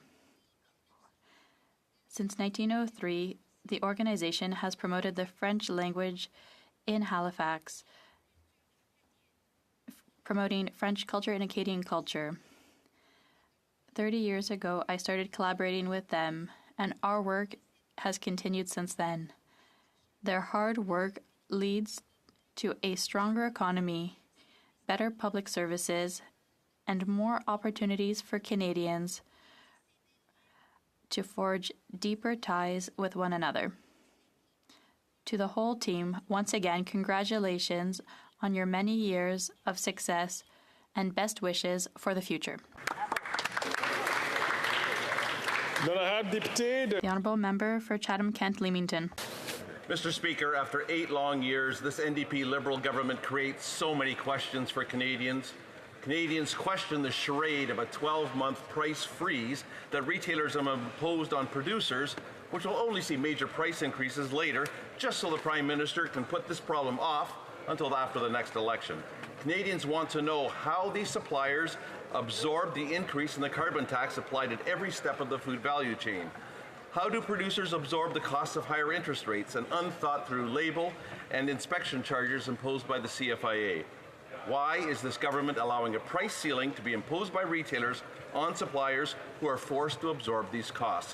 Since 1903, the organization has promoted the French language in Halifax, promoting French culture and Acadian culture. 30 years ago, I started collaborating with them, and our work has continued since then. Their hard work leads to a stronger economy, better public services, and more opportunities for Canadians to forge deeper ties with one another. To the whole team, once again, congratulations on your many years of success and best wishes for the future. The Honourable Member for Chatham-Kent-Leamington. Mr. Speaker, after 8 long years, this NDP Liberal government creates so many questions for Canadians. Canadians question the charade of a 12-month price freeze that retailers have imposed on producers, which will only see major price increases later, just so the Prime Minister can put this problem off until after the next election. Canadians want to know how these suppliers absorb the increase in the carbon tax applied at every step of the food value chain. How do producers absorb the costs of higher interest rates and unthought-through label and inspection charges imposed by the CFIA? Why is this government allowing a price ceiling to be imposed by retailers on suppliers who are forced to absorb these costs?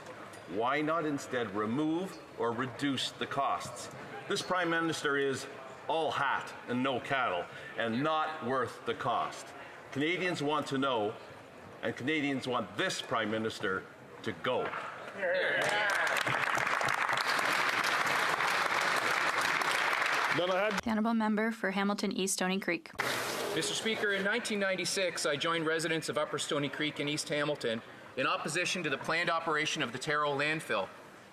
Why not instead remove or reduce the costs? This Prime Minister is all hat and no cattle, and not worth the cost. Canadians want to know, and Canadians want this Prime Minister to go. The Honourable Member for Hamilton East Stony Creek. Mr. Speaker, in 1996, I joined residents of Upper Stony Creek in East Hamilton in opposition to the planned operation of the Terrell landfill.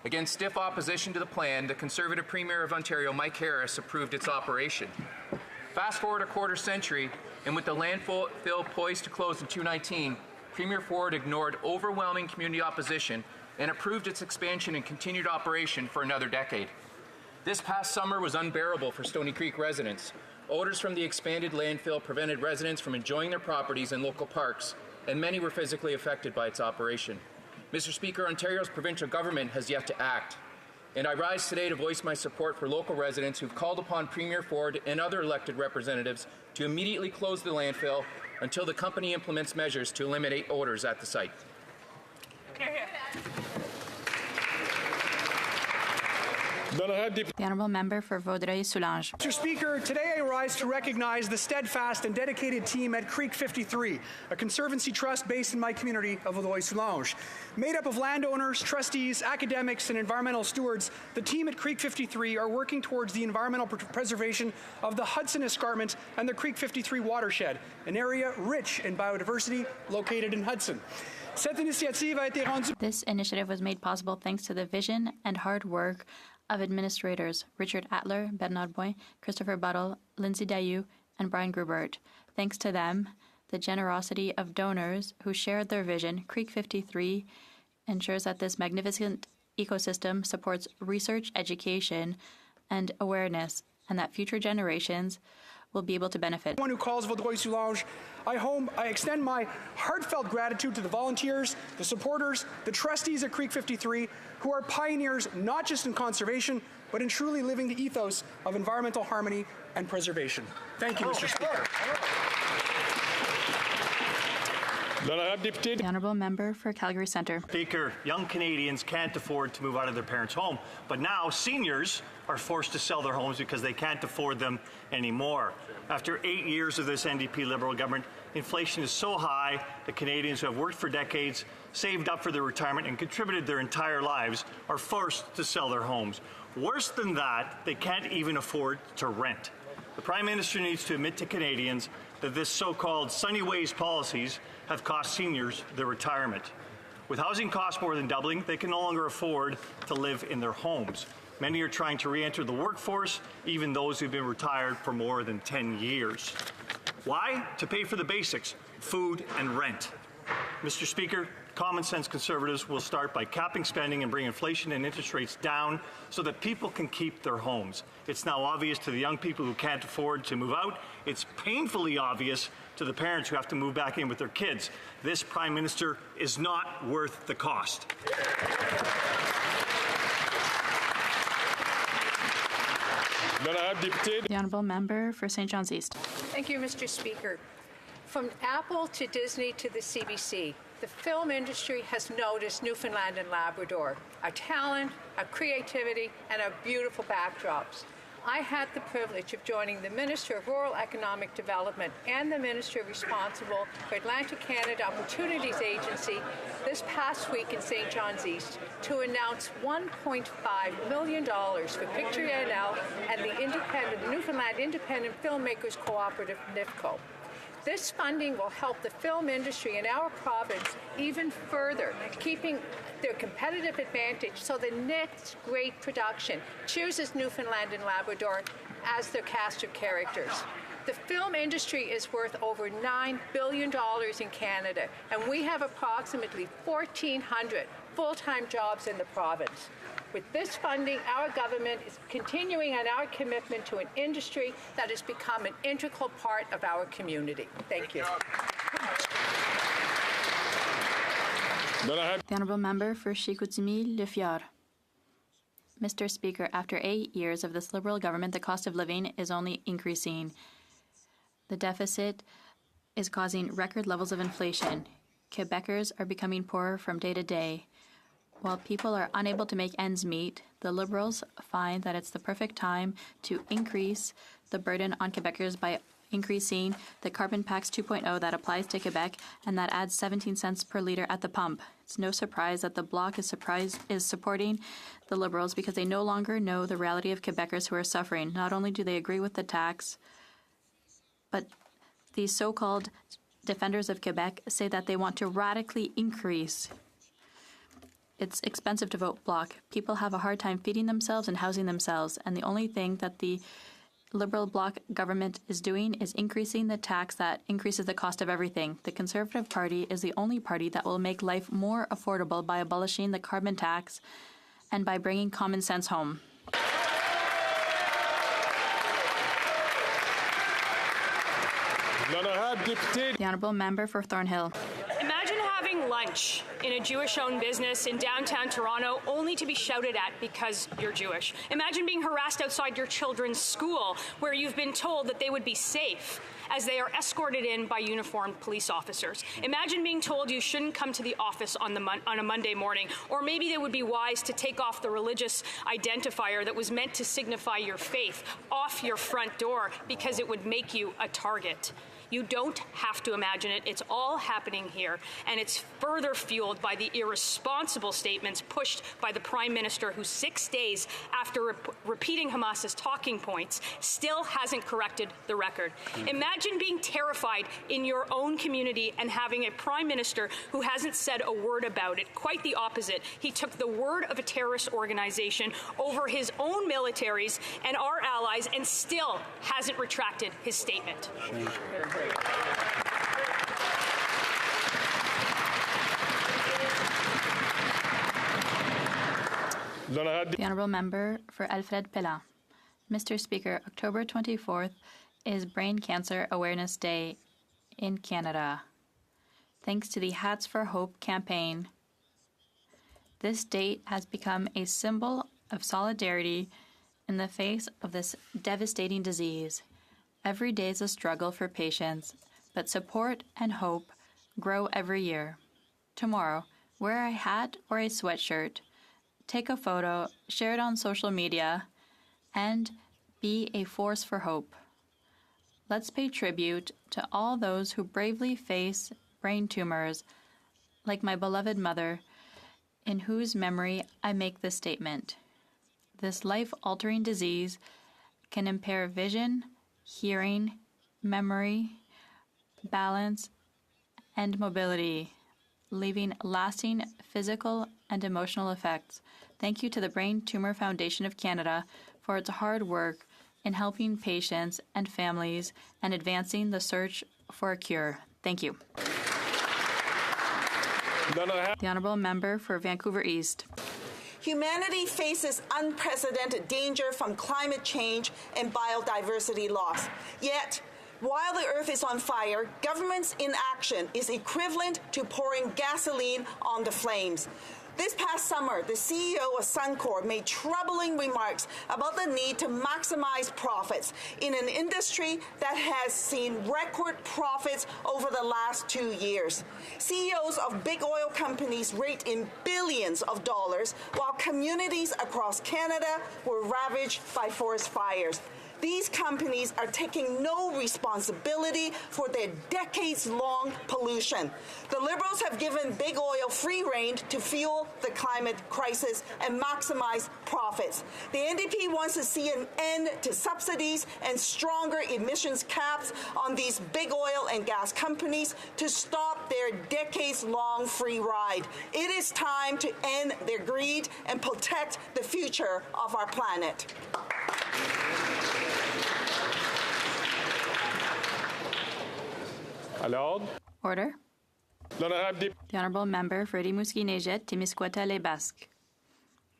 Against stiff opposition to the plan, the Conservative Premier of Ontario, Mike Harris, approved its operation. Fast forward a quarter century, and with the landfill poised to close in 2019, Premier Ford ignored overwhelming community opposition and approved its expansion and continued operation for another decade. This past summer was unbearable for Stony Creek residents. Odors from the expanded landfill prevented residents from enjoying their properties and local parks, and many were physically affected by its operation. Mr. Speaker, Ontario's provincial government has yet to act, and I rise today to voice my support for local residents who've called upon Premier Ford and other elected representatives to immediately close the landfill until the company implements measures to eliminate odors at the site. The Honourable Member for Vaudreuil-Soulanges. Mr. Speaker, today I rise to recognize the steadfast and dedicated team at Creek 53, a conservancy trust based in my community of Vaudreuil-Soulanges. Made up of landowners, trustees, academics, and environmental stewards, the team at Creek 53 are working towards the environmental preservation of the Hudson Escarpment and the Creek 53 watershed, an area rich in biodiversity located in Hudson. This initiative was made possible thanks to the vision and hard work of administrators Richard Atler, Bernard Boin, Christopher Buttle, Lindsay Dayu, and Brian Grubert. Thanks to them, the generosity of donors who shared their vision, Creek 53 ensures that this magnificent ecosystem supports research, education, and awareness, and that future generations will be able to benefit. One who calls Vaudreuil-Soulanges I extend my heartfelt gratitude to the volunteers, the supporters, the trustees at Creek 53, who are pioneers not just in conservation, but in truly living the ethos of environmental harmony and preservation. Thank you, Mr. Speaker. The Honourable Member for Calgary Centre. Speaker, young Canadians can't afford to move out of their parents' home, but now seniors are forced to sell their homes because they can't afford them anymore. After 8 years of this NDP Liberal government, inflation is so high that Canadians who have worked for decades, saved up for their retirement, and contributed their entire lives are forced to sell their homes. Worse than that, they can't even afford to rent. The Prime Minister needs to admit to Canadians that this so-called Sunny Ways policies have cost seniors their retirement. With housing costs more than doubling, they can no longer afford to live in their homes. Many are trying to re-enter the workforce, even those who've been retired for more than 10 years. Why? To pay for the basics, food and rent. Mr. Speaker, common sense Conservatives will start by capping spending and bring inflation and interest rates down so that people can keep their homes. It's now obvious to the young people who can't afford to move out. It's painfully obvious to the parents who have to move back in with their kids. This Prime Minister is not worth the cost. The Honourable Member for St. John's East. Thank you, Mr. Speaker. From Apple to Disney to the CBC, the film industry has noticed Newfoundland and Labrador, our talent, our creativity, and our beautiful backdrops. I had the privilege of joining the Minister of Rural Economic Development and the Minister responsible for Atlantic Canada Opportunities Agency this past week in St. John's East to announce $1.5 million for Picture NL and the Newfoundland Independent Filmmakers Cooperative, NIFCO. This funding will help the film industry in our province even further, keeping their competitive advantage so the next great production chooses Newfoundland and Labrador as their cast of characters. The film industry is worth over $9 billion in Canada, and we have approximately 1,400 full-time jobs in the province. With this funding, our government is continuing on our commitment to an industry that has become an integral part of our community. Thank you. The Honourable Member for Chicoutimi-Le Mr. Speaker, after 8 years of this Liberal government, the cost of living is only increasing. The deficit is causing record levels of inflation. Quebecers are becoming poorer from day to day. While people are unable to make ends meet, the Liberals find that it's the perfect time to increase the burden on Quebecers by increasing the carbon tax 2.0 that applies to Quebec and that adds 17 cents per litre at the pump. It's no surprise that the Bloc is supporting the Liberals because they no longer know the reality of Quebecers who are suffering. Not only do they agree with the tax, but these so-called defenders of Quebec say that they want to radically increase. It's expensive to vote Bloc. People have a hard time feeding themselves and housing themselves, and the only thing that the Liberal Bloc government is doing is increasing the tax that increases the cost of everything. The Conservative Party is the only party that will make life more affordable by abolishing the carbon tax and by bringing common sense home. The Honourable Member for Thornhill. Imagine having lunch in a Jewish-owned business in downtown Toronto only to be shouted at because you're Jewish. Imagine being harassed outside your children's school where you've been told that they would be safe as they are escorted in by uniformed police officers. Imagine being told you shouldn't come to the office on a Monday morning, or maybe it would be wise to take off the religious identifier that was meant to signify your faith off your front door because it would make you a target. You don't have to imagine it. It's all happening here, and it's further fueled by the irresponsible statements pushed by the Prime Minister, who 6 days after repeating Hamas's talking points still hasn't corrected the record. Imagine being terrified in your own community and having a Prime Minister who hasn't said a word about it. Quite the opposite. He took the word of a terrorist organization over his own militaries and our allies and still hasn't retracted his statement. The Honourable Member for Alfred Pellan. Mr. Speaker, October 24th is Brain Cancer Awareness Day in Canada. Thanks to the Hats for Hope campaign, this date has become a symbol of solidarity in the face of this devastating disease. Every day is a struggle for patients, but support and hope grow every year. Tomorrow, wear a hat or a sweatshirt, take a photo, share it on social media, and be a force for hope. Let's pay tribute to all those who bravely face brain tumors, like my beloved mother, in whose memory I make this statement. This life-altering disease can impair vision, hearing, memory, balance, and mobility, leaving lasting physical and emotional effects. Thank you to the Brain Tumor Foundation of Canada for its hard work in helping patients and families and advancing the search for a cure. Thank you. The Honourable Member for Vancouver East. Humanity faces unprecedented danger from climate change and biodiversity loss. Yet, while the Earth is on fire, government's inaction is equivalent to pouring gasoline on the flames. This past summer, the CEO of Suncor made troubling remarks about the need to maximize profits in an industry that has seen record profits over the last 2 years. CEOs of big oil companies rate in billions of dollars, while communities across Canada were ravaged by forest fires. These companies are taking no responsibility for their decades-long pollution. The Liberals have given big oil free rein to fuel the climate crisis and maximize profits. The NDP wants to see an end to subsidies and stronger emissions caps on these big oil and gas companies to stop their decades-long free ride. It is time to end their greed and protect the future of our planet. Order. The Honourable Member for Rimouski-Neigette, Témiscouata-les-Basques.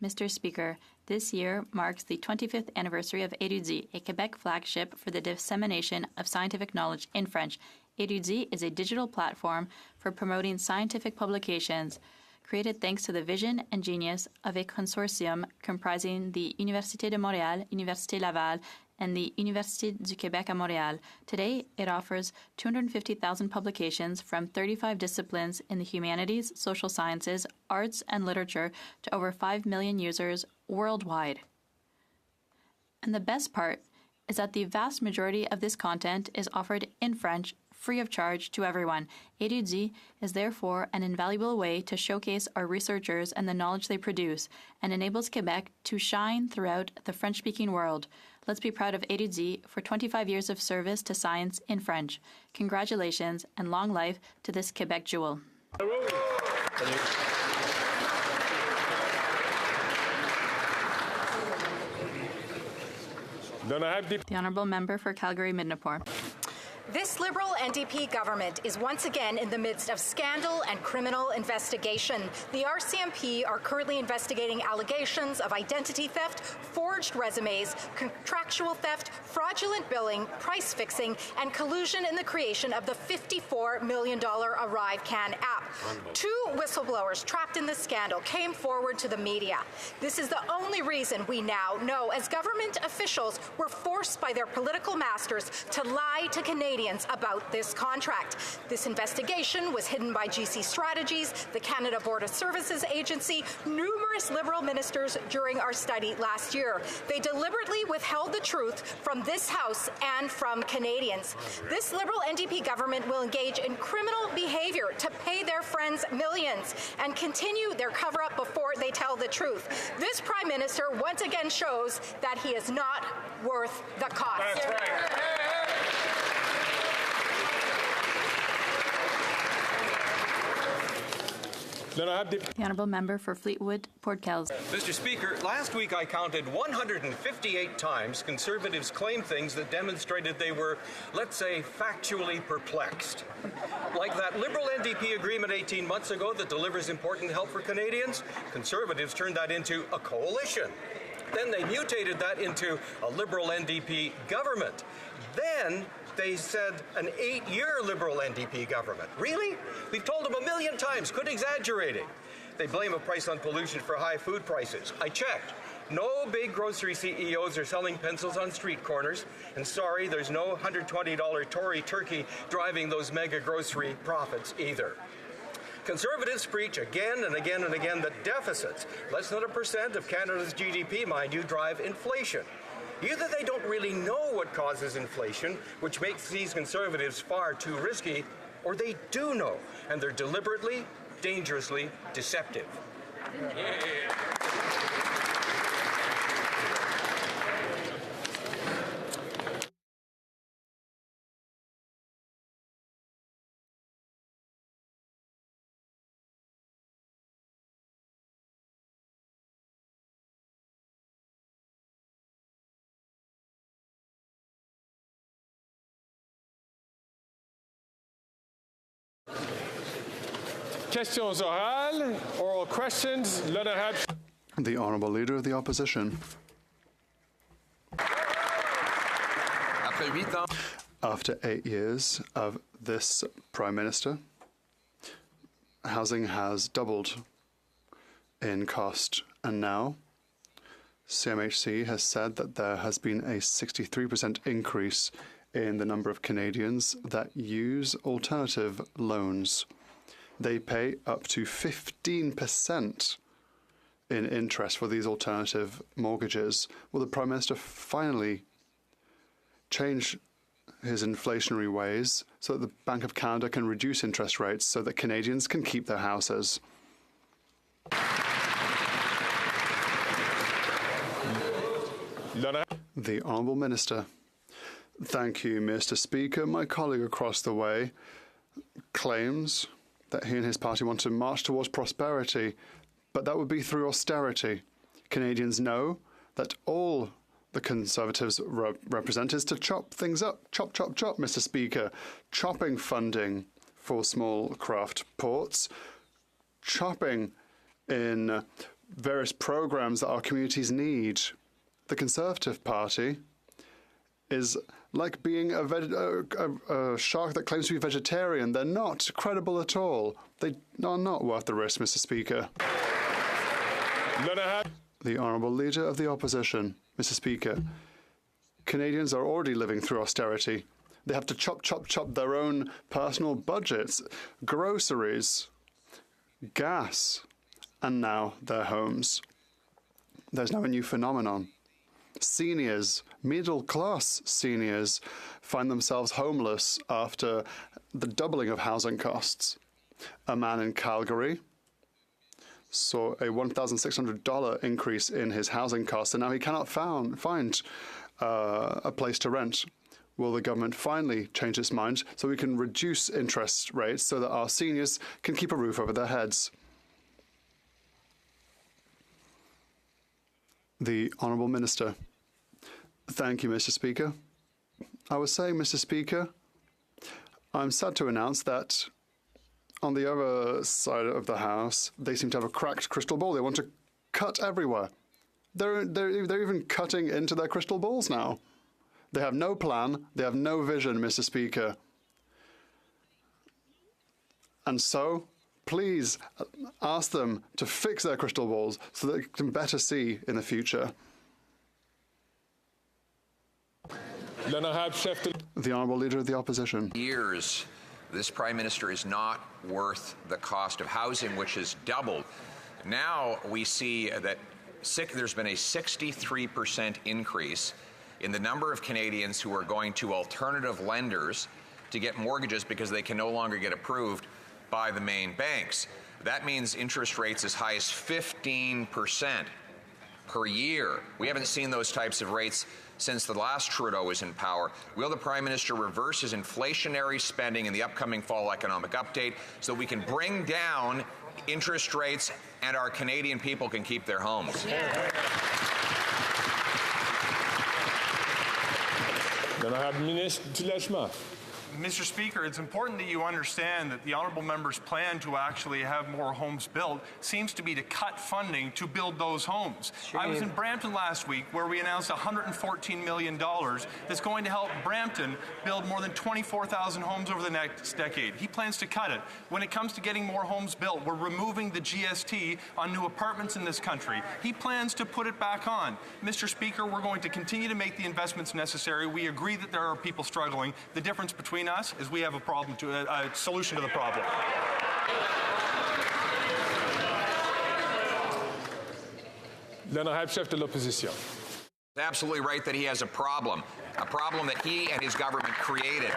Mr. Speaker, this year marks the 25th anniversary of Érudit, a Quebec flagship for the dissemination of scientific knowledge in French. Érudit is a digital platform for promoting scientific publications, created thanks to the vision and genius of a consortium comprising the Université de Montréal, Université Laval, and the Université du Québec à Montréal. Today, it offers 250,000 publications from 35 disciplines in the humanities, social sciences, arts, and literature to over 5 million users worldwide. And the best part is that the vast majority of this content is offered in French, free of charge to everyone. Érudit is therefore an invaluable way to showcase our researchers and the knowledge they produce, and enables Quebec to shine throughout the French-speaking world. Let's be proud of Érudit for 25 years of service to science in French. Congratulations and long life to this Quebec jewel. The Honourable Member for Calgary-Midnapore. This Liberal NDP government is once again in the midst of scandal and criminal investigation. The RCMP are currently investigating allegations of identity theft, forged resumes, contractual theft, fraudulent billing, price fixing, and collusion in the creation of the $54 million ArriveCan app. Two whistleblowers trapped in the scandal came forward to the media. This is the only reason we now know, as government officials were forced by their political masters to lie to Canadians about this contract. This investigation was hidden by GC Strategies, the Canada Board of Services Agency, numerous Liberal ministers during our study last year. They deliberately withheld the truth from this House and from Canadians. This Liberal NDP government will engage in criminal behaviour to pay their friends millions and continue their cover-up before they tell the truth. This Prime Minister once again shows that he is not worth the cost. That's right. Then I have The honourable member for Fleetwood, Port Kells. Mr. Speaker, last week I counted 158 times Conservatives claimed things that demonstrated they were, let's say, factually perplexed. Like that Liberal NDP agreement 18 months ago that delivers important help for Canadians, Conservatives turned that into a coalition. Then they mutated that into a Liberal NDP government. Then they said an 8-year Liberal NDP government. Really? We've told them a million times, quit exaggerating. They blame a price on pollution for high food prices. I checked. No big grocery CEOs are selling pencils on street corners. And sorry, there's no $120 Tory turkey driving those mega grocery profits either. Conservatives preach again and again and again that deficits, less than 1% of Canada's GDP, mind you, drive inflation. Either they don't really know what causes inflation, which makes these Conservatives far too risky, or they do know, and they're deliberately, dangerously deceptive. Questions orales, oral questions. The Honourable Leader of the Opposition. After 8 years of this Prime Minister, housing has doubled in cost, and now CMHC has said that there has been a 63% increase in the number of Canadians that use alternative loans. They pay up to 15% in interest for these alternative mortgages. Will the Prime Minister finally change his inflationary ways so that the Bank of Canada can reduce interest rates so that Canadians can keep their houses? The Honourable Minister. Thank you, Mr. Speaker. My colleague across the way claims that he and his party want to march towards prosperity, but that would be through austerity. Canadians know that all the Conservatives represent is to chop things up. Chop, chop, chop, Mr. Speaker. Chopping funding for small craft ports, chopping in various programs that our communities need. The Conservative Party is like being a shark that claims to be vegetarian. They're not credible at all. They are not worth the risk, Mr. Speaker. The Honourable Leader of the Opposition. Mr. Speaker, Canadians are already living through austerity. They have to chop, chop, chop their own personal budgets, groceries, gas, and now their homes. There's now a new phenomenon. Seniors, middle-class seniors, find themselves homeless after the doubling of housing costs. A man in Calgary saw a $1,600 increase in his housing costs, and now he cannot find a place to rent. Will the government finally change its mind so we can reduce interest rates so that our seniors can keep a roof over their heads? The Honourable Minister. Thank you, Mr. Speaker. I was saying, Mr. Speaker, I'm sad to announce that on the other side of the House, they seem to have a cracked crystal ball. They want to cut everywhere. They're even cutting into their crystal balls now. They have no plan. They have no vision, Mr. Speaker. And so, please ask them to fix their crystal balls so that they can better see in the future. The Honourable Leader of the Opposition. Years, this Prime Minister is not worth the cost of housing, which has doubled. Now we see that there's been a 63% increase in the number of Canadians who are going to alternative lenders to get mortgages because they can no longer get approved by the main banks. That means interest rates as high as 15% per year. We haven't seen those types of rates since the last Trudeau was in power. Will the Prime Minister reverse his inflationary spending in the upcoming fall economic update so that we can bring down interest rates and our Canadian people can keep their homes? Mr. Speaker, it's important that you understand that the honourable member's plan to actually have more homes built seems to be to cut funding to build those homes. I was in Brampton last week where we announced $114 million that's going to help Brampton build more than 24,000 homes over the next decade. He plans to cut it. When it comes to getting more homes built, we're removing the GST on new apartments in this country. He plans to put it back on. Mr. Speaker, we're going to continue to make the investments necessary. We agree that there are people struggling. The difference between us is we have a solution to the problem. Chef de l'opposition. Absolutely right that he has a problem that he and his government created.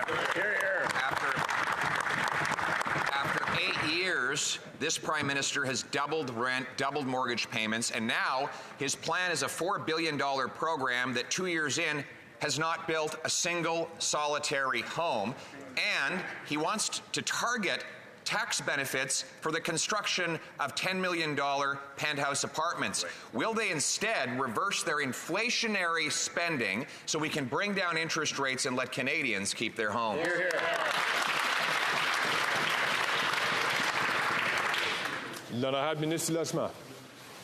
After 8 years, this Prime Minister has doubled rent, doubled mortgage payments, and now his plan is a $4 billion program that 2 years in has not built a single solitary home, and he wants to target tax benefits for the construction of $10 million penthouse apartments. Will they instead reverse their inflationary spending so we can bring down interest rates and let Canadians keep their homes? Hear, hear. L'honorable ministre du Logement.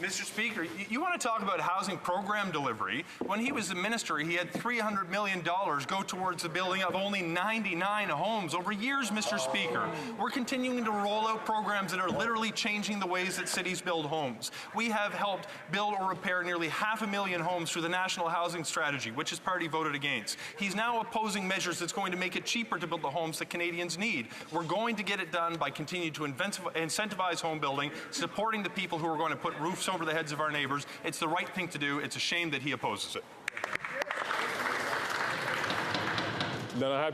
Mr. Speaker, you want to talk about housing program delivery. When he was the minister, he had $300 million go towards the building of only 99 homes over years, Mr. Speaker. We're continuing to roll out programs that are literally changing the ways that cities build homes. We have helped build or repair nearly 500,000 homes through the National Housing Strategy, which his party voted against. He's now opposing measures that's going to make it cheaper to build the homes that Canadians need. We're going to get it done by continuing to incentivize home building, supporting the people who are going to put roofs over the heads of our neighbors. It's the right thing to do. It's a shame that he opposes it.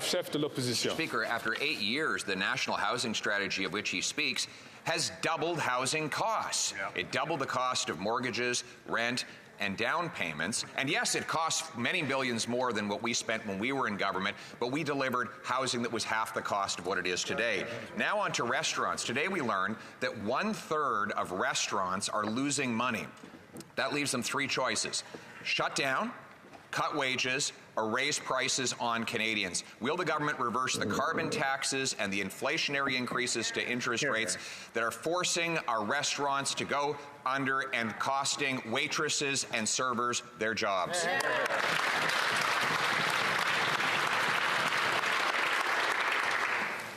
Chef de l'opposition. Speaker, after 8 years, the National Housing Strategy of which he speaks has doubled housing costs. It doubled the cost of mortgages, rent, and down payments. And yes, it costs many billions more than what we spent when we were in government, but we delivered housing that was half the cost of what it is today. Now on to restaurants. Today we learned that 1/3 of restaurants are losing money. That leaves them three choices: shut down, cut wages, or raise prices on Canadians. Will the government reverse the carbon taxes and the inflationary increases to interest rates that are forcing our restaurants to go under and costing waitresses and servers their jobs?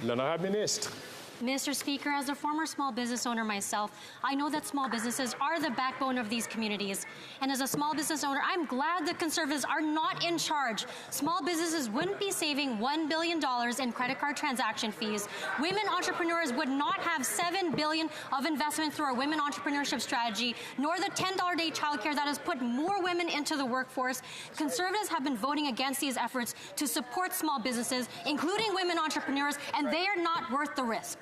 L'honorable ministre. Mr. Speaker, as a former small business owner myself, I know that small businesses are the backbone of these communities. And as a small business owner, I'm glad the Conservatives are not in charge. Small businesses wouldn't be saving $1 billion in credit card transaction fees. Women entrepreneurs would not have $7 billion of investment through our women entrepreneurship strategy, nor the $10 a day childcare that has put more women into the workforce. Conservatives have been voting against these efforts to support small businesses, including women entrepreneurs, and they are not worth the risk.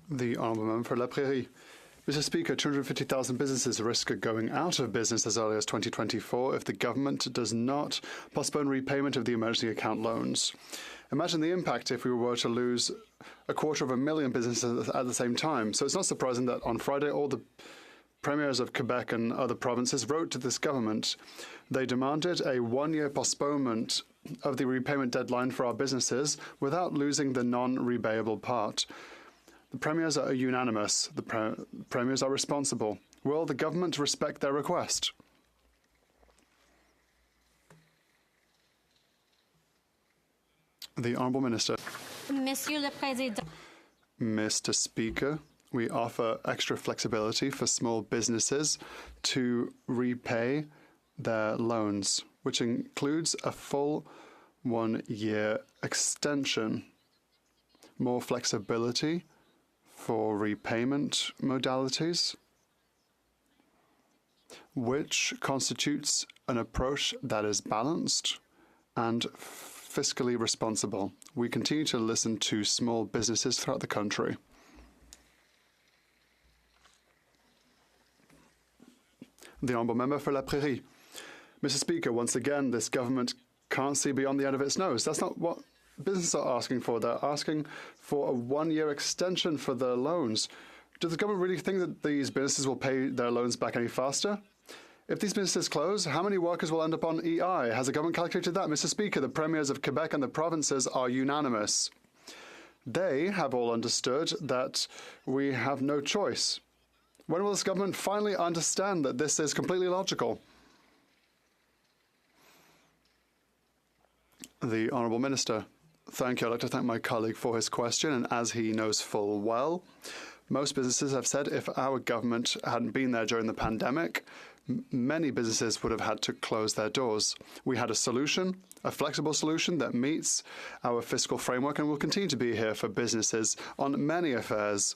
The Honourable Member for La Prairie. Mr. Speaker, 250,000 businesses risk going out of business as early as 2024 if the government does not postpone repayment of the emergency account loans. Imagine the impact if we were to lose 250,000 businesses at the same time. So it's not surprising that on Friday all the premiers of Quebec and other provinces wrote to this government. They demanded a one-year postponement of the repayment deadline for our businesses without losing the non-repayable part. The premiers are unanimous. The premiers are responsible. Will the government respect their request? The Honourable Minister. Monsieur le Président. Mr. Speaker, we offer extra flexibility for small businesses to repay their loans, which includes a full 1-year extension, more flexibility for repayment modalities, which constitutes an approach that is balanced and fiscally responsible. We continue to listen to small businesses throughout the country. The Honourable Member for La Prairie. Mr. Speaker, once again, this government can't see beyond the end of its nose. That's not what businesses are asking for. They're asking for a 1-year extension for their loans. Does the government really think that these businesses will pay their loans back any faster? If these businesses close, how many workers will end up on EI? Has the government calculated that? Mr. Speaker, the premiers of Quebec and the provinces are unanimous. They have all understood that we have no choice. When will this government finally understand that this is completely logical? The Honourable Minister. Thank you. I'd like to thank my colleague for his question, and as he knows full well, most businesses have said if our government hadn't been there during the pandemic, many businesses would have had to close their doors. We had a solution, a flexible solution that meets our fiscal framework and will continue to be here for businesses on many affairs.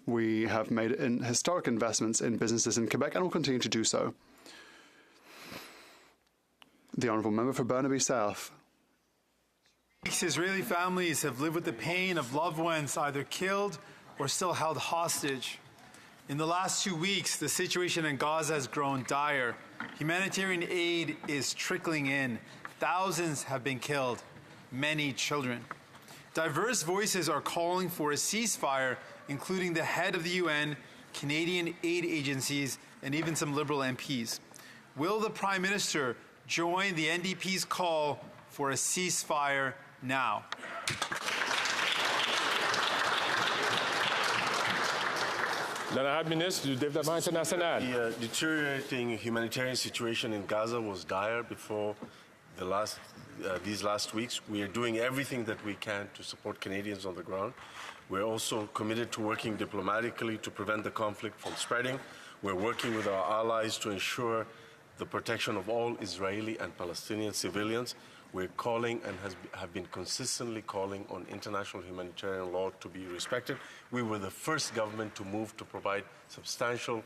We have made historic investments in businesses in Quebec and will continue to do so. The Honourable Member for Burnaby South. Israeli families have lived with the pain of loved ones either killed or still held hostage. In the last 2 weeks, the situation in Gaza has grown dire. Humanitarian aid is trickling in. Thousands have been killed, many children. Diverse voices are calling for a ceasefire, including the head of the UN, Canadian aid agencies, and even some Liberal MPs. Will the Prime Minister join the NDP's call for a ceasefire now? L'honorable ministre du Développement international. The deteriorating humanitarian situation in Gaza was dire before these last weeks. We are doing everything that we can to support Canadians on the ground. We're also committed to working diplomatically to prevent the conflict from spreading. We're working with our allies to ensure the protection of all Israeli and Palestinian civilians. We're calling and have been consistently calling on international humanitarian law to be respected. We were the first government to move to provide substantial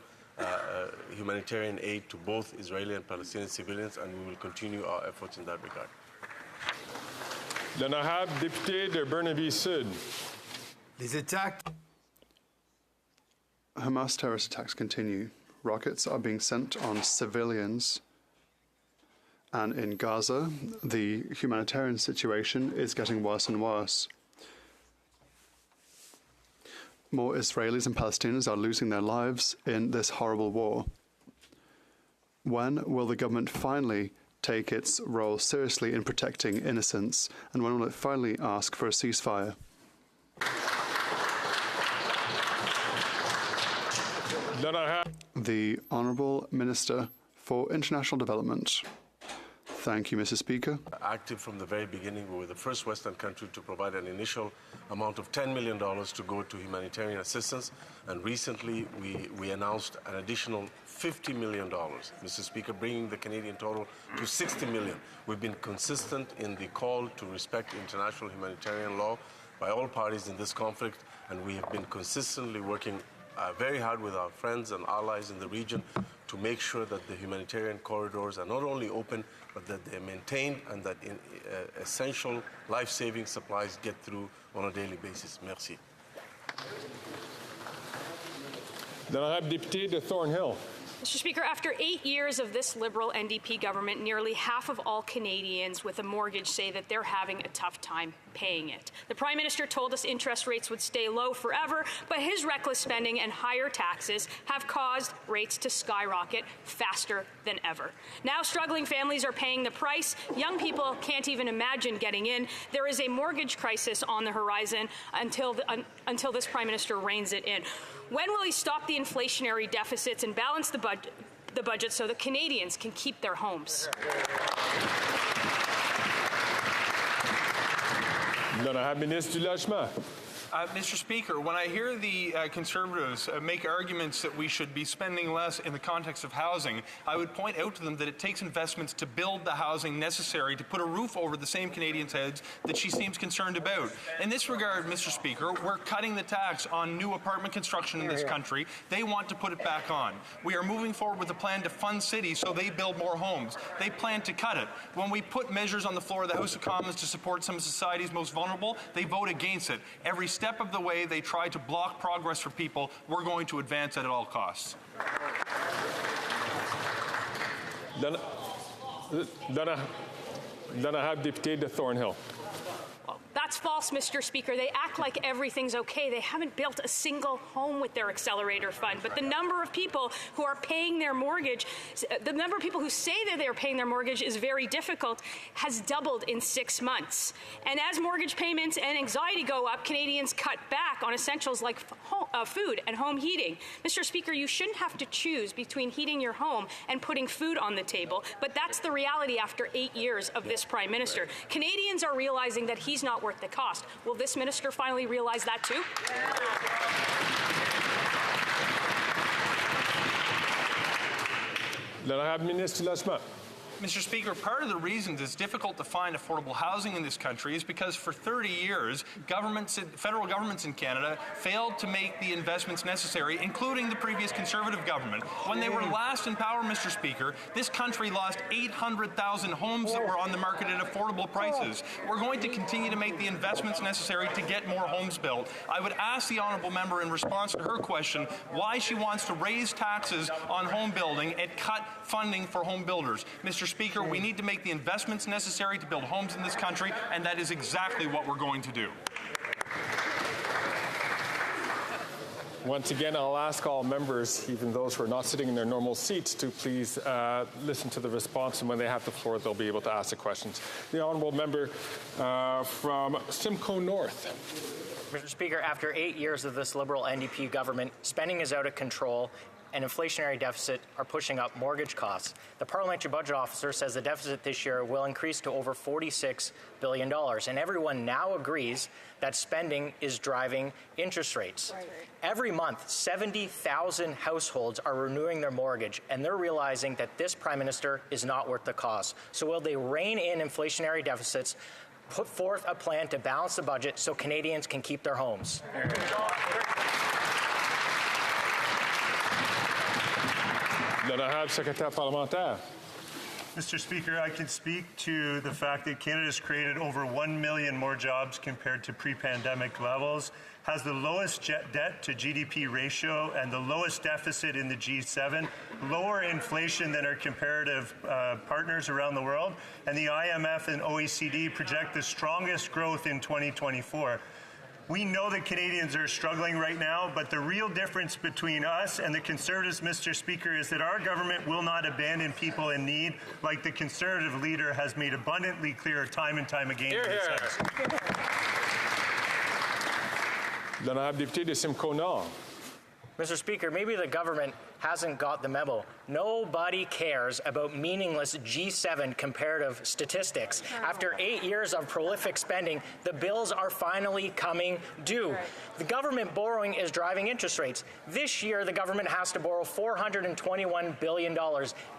humanitarian aid to both Israeli and Palestinian civilians, and we will continue our efforts in that regard. L'honorable député de Burnaby Sud. Les attaques. Hamas terrorist attacks continue. Rockets are being sent on civilians. And in Gaza, the humanitarian situation is getting worse and worse. More Israelis and Palestinians are losing their lives in this horrible war. When will the government finally take its role seriously in protecting innocents? And when will it finally ask for a ceasefire? The Honourable Minister for International Development. Thank you, Mr. Speaker. Active from the very beginning, we were the first Western country to provide an initial amount of $10 million to go to humanitarian assistance, and recently we announced an additional $50 million, Mr. Speaker, bringing the Canadian total to $60 million. We've been consistent in the call to respect international humanitarian law by all parties in this conflict, and we have been consistently working very hard with our friends and allies in the region to make sure that the humanitarian corridors are not only open, but that they're maintained and that essential life-saving supplies get through on a daily basis. Merci. L'honorable député de Thornhill. Mr. Speaker, after 8 years of this Liberal NDP government, nearly half of all Canadians with a mortgage say that they're having a tough time paying it. The Prime Minister told us interest rates would stay low forever, but his reckless spending and higher taxes have caused rates to skyrocket faster than ever. Now struggling families are paying the price. Young people can't even imagine getting in. There is a mortgage crisis on the horizon until this Prime Minister reins it in. When will he stop the inflationary deficits and balance the budget so that Canadians can keep their homes? L'honorable ministre du Logement. Mr. Speaker, when I hear the Conservatives make arguments that we should be spending less in the context of housing, I would point out to them that it takes investments to build the housing necessary to put a roof over the same Canadians' heads that she seems concerned about. In this regard, Mr. Speaker, we're cutting the tax on new apartment construction in this country. They want to put it back on. We are moving forward with a plan to fund cities so they build more homes. They plan to cut it. When we put measures on the floor of the House of Commons to support some of society's most vulnerable, they vote against it. Every step of the way they try to block progress for people. We're going to advance it at all costs. L'honorable député de Thornhill. That's false, Mr. Speaker. They act like everything's okay. They haven't built a single home with their accelerator fund. But the number of people who are paying their mortgage, the number of people who say that they are paying their mortgage is very difficult, has doubled in 6 months. And as mortgage payments and anxiety go up, Canadians cut back on essentials like food and home heating. Mr. Speaker, you shouldn't have to choose between heating your home and putting food on the table. But that's the reality after 8 years of this Prime Minister. Canadians are realizing that he's not worth the cost. Will this minister finally realize that too? L'honorable ministre du Logement. Mr. Speaker, part of the reasons it's difficult to find affordable housing in this country is because for 30 years, federal governments in Canada failed to make the investments necessary, including the previous Conservative government. When they were last in power, Mr. Speaker, this country lost 800,000 homes that were on the market at affordable prices. We're going to continue to make the investments necessary to get more homes built. I would ask the honourable member in response to her question why she wants to raise taxes on home building and cut funding for home builders. Mr. Speaker, we need to make the investments necessary to build homes in this country, and that is exactly what we're going to do. Once again, I'll ask all members, even those who are not sitting in their normal seats, to please listen to the response, and when they have the floor, they'll be able to ask the questions. The honourable member from Simcoe North. Mr. Speaker, after 8 years of this Liberal NDP government, spending is out of control and inflationary deficit are pushing up mortgage costs. The Parliamentary Budget Officer says the deficit this year will increase to over $46 billion. And everyone now agrees that spending is driving interest rates. Right. Every month, 70,000 households are renewing their mortgage, and they're realizing that this Prime Minister is not worth the cost. So will they rein in inflationary deficits, put forth a plan to balance the budget so Canadians can keep their homes? L'honorable secrétaire parlementaire. Mr. Speaker, I can speak to the fact that Canada has created over 1 million more jobs compared to pre-pandemic levels, has the lowest debt to GDP ratio and the lowest deficit in the G7, lower inflation than our comparative partners around the world, and the IMF and OECD project the strongest growth in 2024. We know that Canadians are struggling right now, but the real difference between us and the Conservatives, Mr. Speaker, is that our government will not abandon people in need, like the Conservative leader has made abundantly clear time and time again. L'honorable député de Simcoe Nord. Mr. Speaker, maybe the government hasn't got the memo. Nobody cares about meaningless G7 comparative statistics. After 8 years of prolific spending, the bills are finally coming due. The government borrowing is driving interest rates. This year, the government has to borrow $421 billion.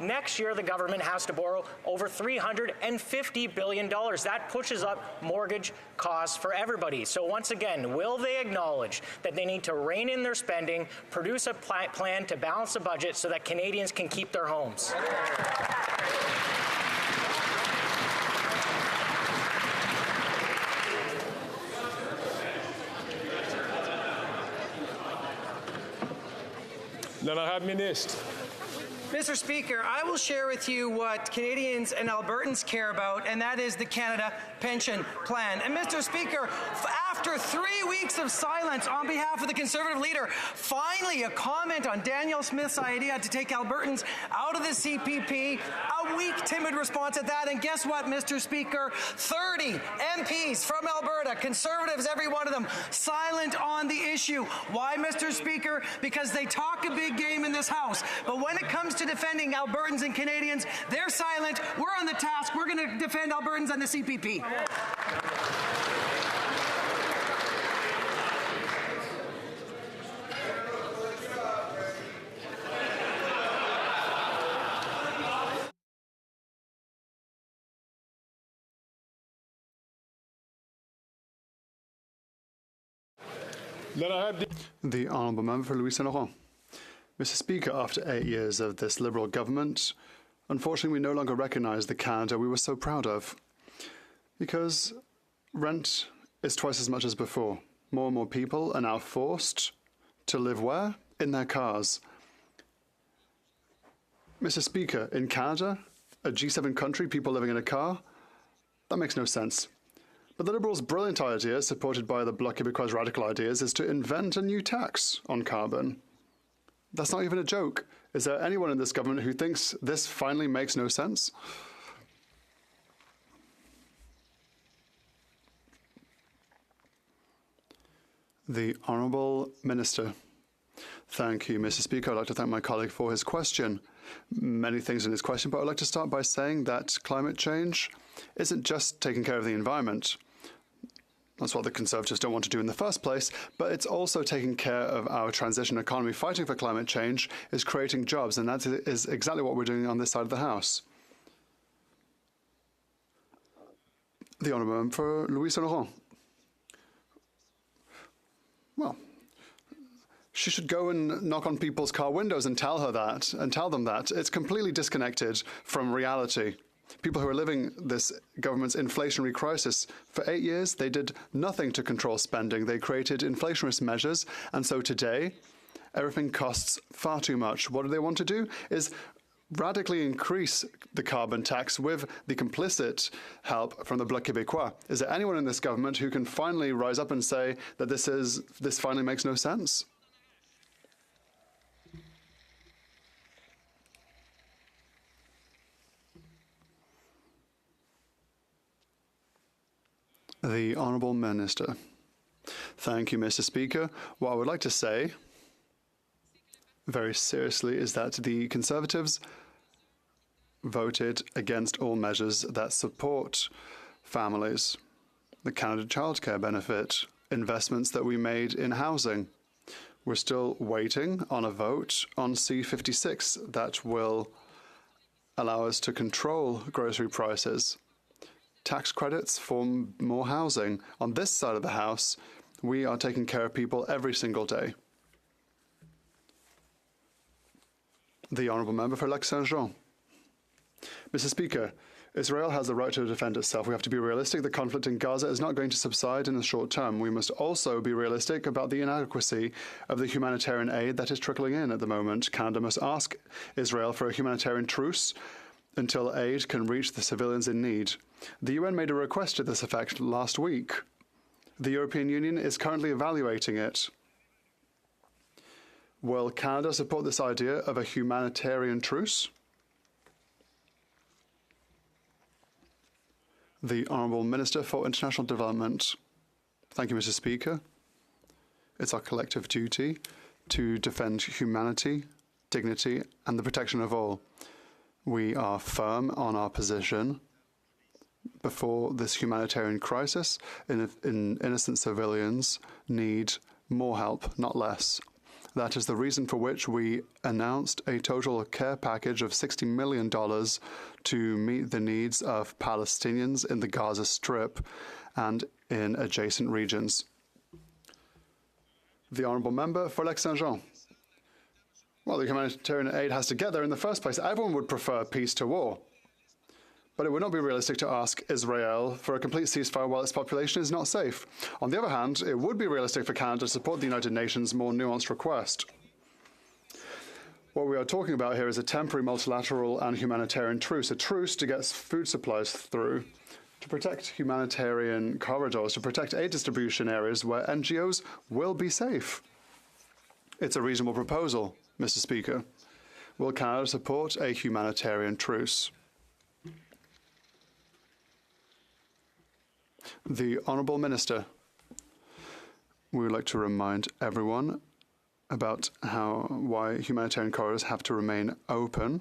Next year, the government has to borrow over $350 billion. That pushes up mortgage costs for everybody. So once again, will they acknowledge that they need to rein in their spending, produce a plan to balance the budget so that Canadians can keep their homes? L'honorable ministre. Mr. Speaker, I will share with you what Canadians and Albertans care about, and that is the Canada Pension Plan. And Mr. Speaker, after 3 weeks of silence on behalf of the Conservative leader, finally a comment on Danielle Smith's idea to take Albertans out of the CPP, a weak, timid response at that. And guess what, Mr. Speaker? 30 MPs from Alberta, Conservatives, every one of them, silent on the issue. Why, Mr. Speaker? Because they talk a big game in this House, but when it comes to defending Albertans and Canadians, they're silent. We're on the task. We're going to defend Albertans and the CPP. The Honourable Member for Louis Saint-Laurent. Mr. Speaker, after 8 years of this Liberal government, unfortunately we no longer recognise the Canada we were so proud of. Because rent is twice as much as before. More and more people are now forced to live where? In their cars. Mr. Speaker, in Canada, a G7 country, people living in a car? That makes no sense. But the Liberals' brilliant idea, supported by the Bloc Québécois' radical ideas, is to invent a new tax on carbon. That's not even a joke. Is there anyone in this government who thinks this finally makes no sense? The Honourable Minister. Thank you, Mr. Speaker. I'd like to thank my colleague for his question. Many things in his question, but I'd like to start by saying that climate change isn't just taking care of the environment. That's what the Conservatives don't want to do in the first place, but it's also taking care of our transition economy. Fighting for climate change is creating jobs, and that is exactly what we're doing on this side of the House. The Honourable Member for Louis Saint-Laurent. Well, she should go and knock on people's car windows and tell them that. It's completely disconnected from reality. People who are living this government's inflationary crisis, for 8 years, they did nothing to control spending. They created inflationary measures, and so today, everything costs far too much. What do they want to do is radically increase the carbon tax with the complicit help from the Bloc Québécois. Is there anyone in this government who can finally rise up and say that this finally makes no sense? The Honourable Minister. Thank you, Mr. Speaker. What I would like to say, very seriously, is that the Conservatives voted against all measures that support families, the Canada Childcare Benefit, investments that we made in housing. We're still waiting on a vote on C-56 that will allow us to control grocery prices. Tax credits for more housing. On this side of the House, we are taking care of people every single day. The Honourable Member for Lac-Saint-Jean. Mr. Speaker, Israel has the right to defend itself. We have to be realistic. The conflict in Gaza is not going to subside in the short term. We must also be realistic about the inadequacy of the humanitarian aid that is trickling in at the moment. Canada must ask Israel for a humanitarian truce until aid can reach the civilians in need. The UN made a request to this effect last week. The European Union is currently evaluating it. Will Canada support this idea of a humanitarian truce? The Honourable Minister for International Development. Thank you, Mr. Speaker. It's our collective duty to defend humanity, dignity, and the protection of all. We are firm on our position before this humanitarian crisis, innocent civilians need more help, not less. That is the reason for which we announced a total care package of $60 million to meet the needs of Palestinians in the Gaza Strip and in adjacent regions. The Honourable Member for Lac-Saint-Jean. Well, the humanitarian aid has to get there in the first place. Everyone would prefer peace to war. But it would not be realistic to ask Israel for a complete ceasefire while its population is not safe. On the other hand, it would be realistic for Canada to support the United Nations' more nuanced request. What we are talking about here is a temporary multilateral and humanitarian truce, a truce to get food supplies through, to protect humanitarian corridors, to protect aid distribution areas where NGOs will be safe. It's a reasonable proposal, Mr. Speaker. Will Canada support a humanitarian truce? The Honourable Minister. We would like to remind everyone about why humanitarian corridors have to remain open,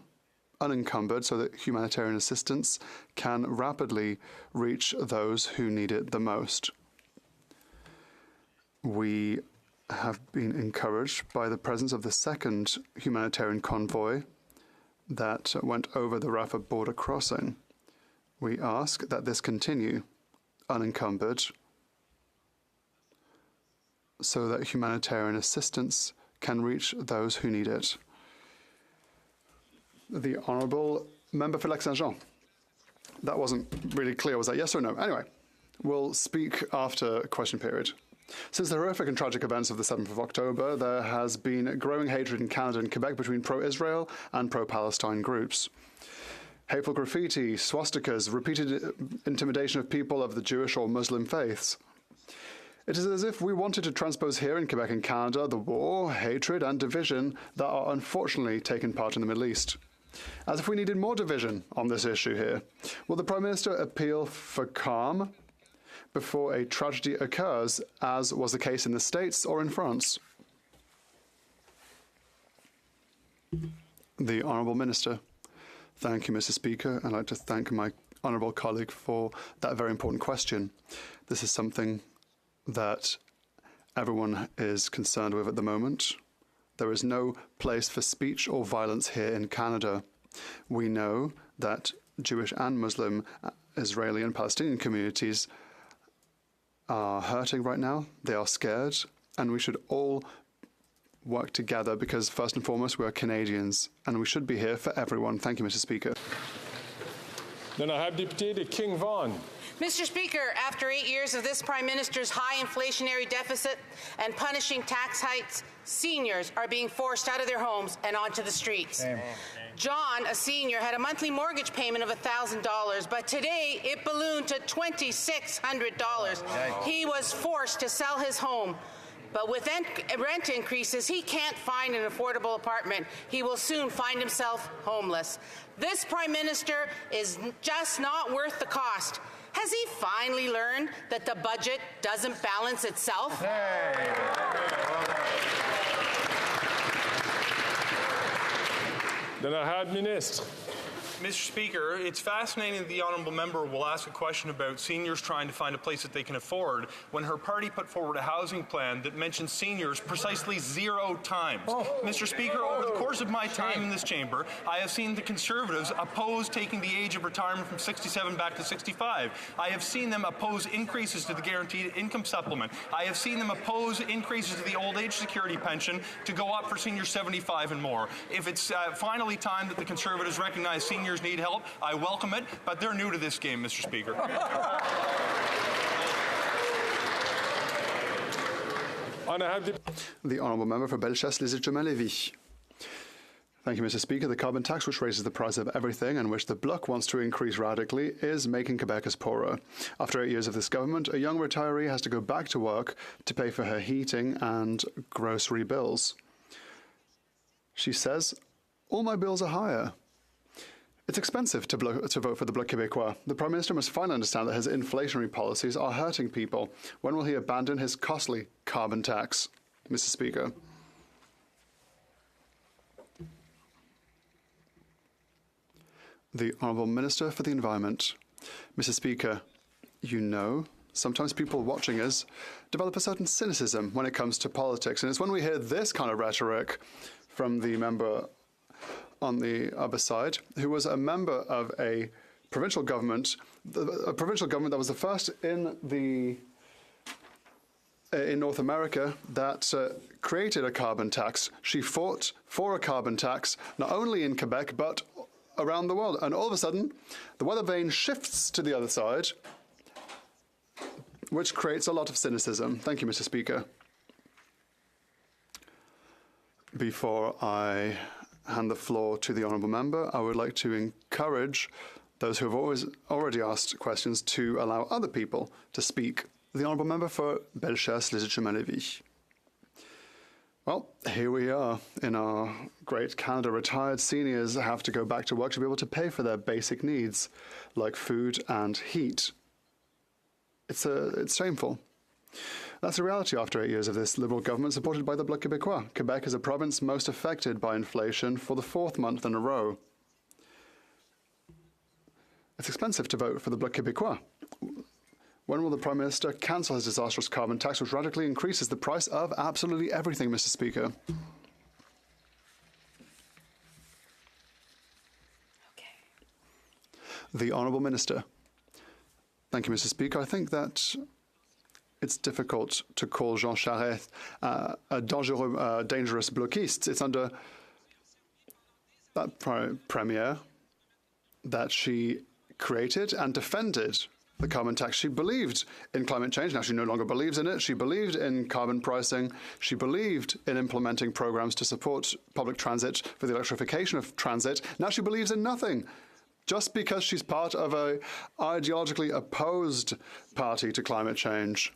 unencumbered, so that humanitarian assistance can rapidly reach those who need it the most. We have been encouraged by the presence of the second humanitarian convoy that went over the Rafah border crossing. We ask that this continue unencumbered so that humanitarian assistance can reach those who need it. The Honourable Member for Lac-Saint-Jean. That wasn't really clear. Was that yes or no? Anyway, we'll speak after question period. Since the horrific and tragic events of the 7th of October, there has been growing hatred in Canada and Quebec between pro-Israel and pro-Palestine groups. Hateful graffiti, swastikas, repeated intimidation of people of the Jewish or Muslim faiths. It is as if we wanted to transpose here in Quebec and Canada the war, hatred and division that are unfortunately taking part in the Middle East. As if we needed more division on this issue here. Will the Prime Minister appeal for calm before a tragedy occurs, as was the case in the States or in France? The Honourable Minister. Thank you, Mr. Speaker. I'd like to thank my honourable colleague for that very important question. This is something that everyone is concerned with at the moment. There is no place for speech or violence here in Canada. We know that Jewish and Muslim, Israeli and Palestinian communities are hurting right now. They are scared, and we should all work together because, first and foremost, we are Canadians, and we should be here for everyone. Thank you, Mr. Speaker. Then I have Député de King Vaughan. Mr. Speaker, after 8 years of this Prime Minister's high inflationary deficit and punishing tax hikes, seniors are being forced out of their homes and onto the streets. John, a senior, had a monthly mortgage payment of $1,000, but today it ballooned to $2,600. He was forced to sell his home. But with rent increases, he can't find an affordable apartment. He will soon find himself homeless. This Prime Minister is just not worth the cost. Has he finally learned that the budget doesn't balance itself? Then I had Ministre. Mr. Speaker, it's fascinating that the honourable member will ask a question about seniors trying to find a place that they can afford when her party put forward a housing plan that mentioned seniors precisely 0 times. Mr. Speaker, over the course of my time in this chamber, I have seen the Conservatives oppose taking the age of retirement from 67 back to 65. I have seen them oppose increases to the guaranteed income supplement. I have seen them oppose increases to the old age security pension to go up for seniors 75 and more. If it's finally time that the Conservatives recognize seniors need help, I welcome it, but they're new to this game, Mr. Speaker. The Honourable Member for Bellechasse-les-Échemins-Lévis. Thank you, Mr. Speaker. The carbon tax, which raises the price of everything and which the Bloc wants to increase radically, is making Quebecers poorer. After 8 years of this government, a young retiree has to go back to work to pay for her heating and grocery bills. She says, "All my bills are higher." It's expensive to vote for the Bloc Québécois. The Prime Minister must finally understand that his inflationary policies are hurting people. When will he abandon his costly carbon tax, Mr. Speaker? The Honourable Minister for the Environment. Mr. Speaker, you know, sometimes people watching us develop a certain cynicism when it comes to politics, and it's when we hear this kind of rhetoric from the member on the other side, who was a member of a provincial government that was the first in North America that created a carbon tax. She fought for a carbon tax, not only in Quebec, but around the world. And all of a sudden, the weather vane shifts to the other side, which creates a lot of cynicism. Thank you, Mr. Speaker. Before I hand the floor to the honourable member, I would like to encourage those who have already asked questions to allow other people to speak. The honourable member for Bellechasse-Lisieux-Malevich. Well, here we are in our great Canada. Retired seniors have to go back to work to be able to pay for their basic needs, like food and heat. It's shameful. That's the reality after 8 years of this Liberal government supported by the Bloc Québécois. Quebec is a province most affected by inflation for the 4th month in a row. It's expensive to vote for the Bloc Québécois. When will the Prime Minister cancel his disastrous carbon tax, which radically increases the price of absolutely everything, Mr. Speaker? The Honourable Minister. Thank you, Mr. Speaker. I think that it's difficult to call Jean Charest a dangerous bloquiste. It's under that Premier that she created and defended the carbon tax. She believed in climate change. Now she no longer believes in it. She believed in carbon pricing. She believed in implementing programs to support public transit for the electrification of transit. Now she believes in nothing, just because she's part of a ideologically opposed party to climate change.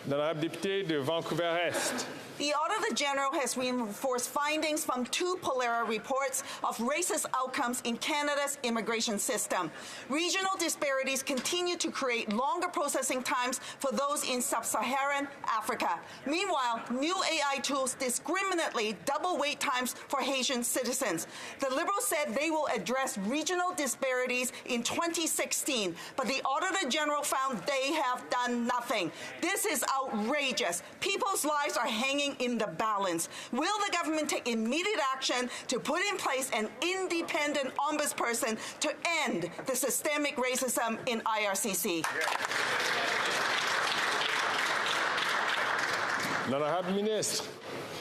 L'honorable député de Vancouver-Est. The Auditor General has reinforced findings from 2 Polera reports of racist outcomes in Canada's immigration system. Regional disparities continue to create longer processing times for those in sub-Saharan Africa. Meanwhile, new AI tools discriminately double wait times for Haitian citizens. The Liberals said they will address regional disparities in 2016, but the Auditor General found they have done nothing. This is outrageous. People's lives are hanging in the balance. Will the government take immediate action to put in place an independent ombudsperson to end the systemic racism in IRCC? L'honorable ministre.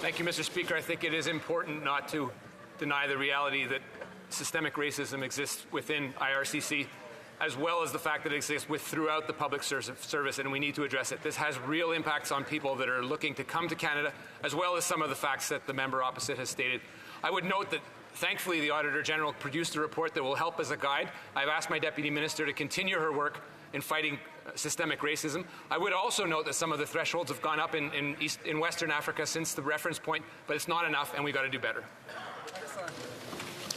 Thank you, Mr. Speaker. I think it is important not to deny the reality that systemic racism exists within IRCC, as well as the fact that it exists throughout the public service, and we need to address it. This has real impacts on people that are looking to come to Canada, as well as some of the facts that the member opposite has stated. I would note that, thankfully, the Auditor General produced a report that will help as a guide. I've asked my Deputy Minister to continue her work in fighting systemic racism. I would also note that some of the thresholds have gone up in Western Africa since the reference point, but it's not enough, and we've got to do better.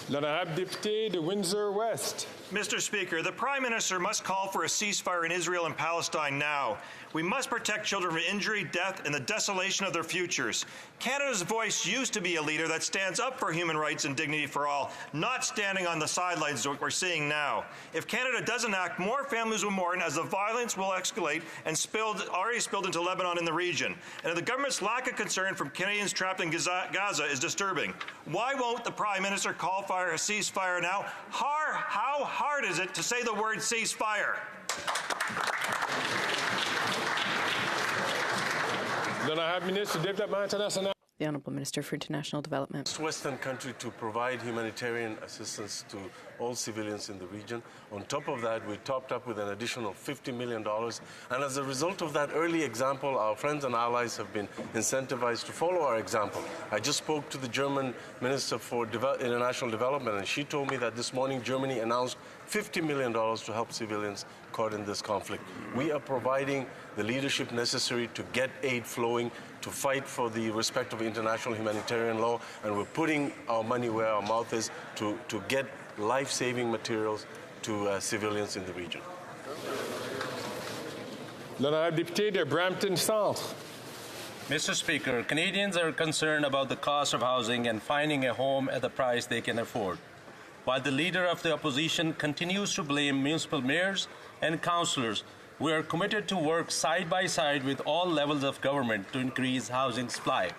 L'honorable député de Windsor-West. Mr. Speaker, the Prime Minister must call for a ceasefire in Israel and Palestine now. We must protect children from injury, death, and the desolation of their futures. Canada's voice used to be a leader that stands up for human rights and dignity for all, not standing on the sidelines what we're seeing now. If Canada doesn't act, more families will mourn as the violence will escalate and already spilled into Lebanon and the region. And the government's lack of concern from Canadians trapped in Gaza is disturbing. Why won't the Prime Minister call for a ceasefire now? How hard is it to say the word ceasefire? L'honorable ministre du Développement international. The Honourable Minister for International Development. Western country to provide humanitarian assistance to all civilians in the region. On top of that, we topped up with an additional $50 million. And as a result of that early example, our friends and allies have been incentivized to follow our example. I just spoke to the German Minister for International Development, and she told me that this morning Germany announced $50 million to help civilians caught in this conflict. We are providing the leadership necessary to get aid flowing, to fight for the respect of international humanitarian law, and we're putting our money where our mouth is to get life-saving materials to civilians in the region. L'honorable député de Brampton Centre. Mr. Speaker, Canadians are concerned about the cost of housing and finding a home at the price they can afford. While the leader of the opposition continues to blame municipal mayors and councillors, we are committed to work side by side with all levels of government to increase housing supply.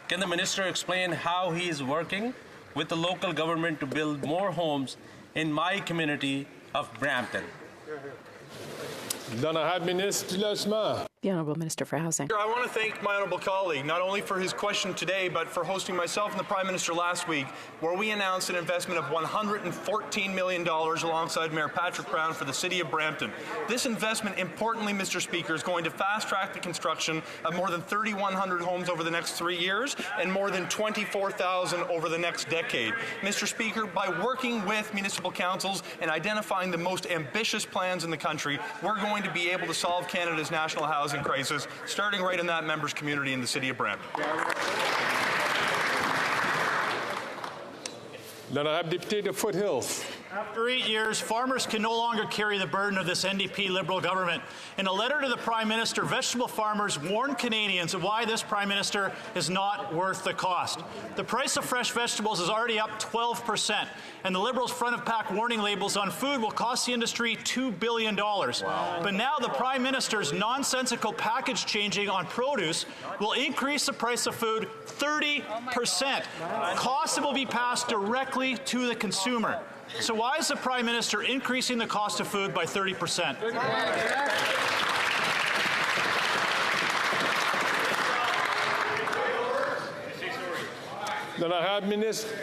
Can the minister explain how he is working with the local government to build more homes in my community of Brampton? L'honorable ministre du Logement. The Honourable Minister for Housing. I want to thank my honourable colleague, not only for his question today, but for hosting myself and the Prime Minister last week, where we announced an investment of $114 million alongside Mayor Patrick Brown for the City of Brampton. This investment, importantly, Mr. Speaker, is going to fast-track the construction of more than 3,100 homes over the next 3 years and more than 24,000 over the next decade. Mr. Speaker, by working with municipal councils and identifying the most ambitious plans in the country, we're going to be able to solve Canada's national housing crisis, starting right in that members' community in the City of Brampton. L'honorable député de Foothills. After 8 years, farmers can no longer carry the burden of this NDP Liberal government. In a letter to the Prime Minister, vegetable farmers warn Canadians of why this Prime Minister is not worth the cost. The price of fresh vegetables is already up 12%, and the Liberals' front-of-pack warning labels on food will cost the industry $2 billion. Wow. But now the Prime Minister's nonsensical package changing on produce will increase the price of food 30%. Costs that will be passed directly to the consumer. So why is the Prime Minister increasing the cost of food by 30%? L'honorable ministre.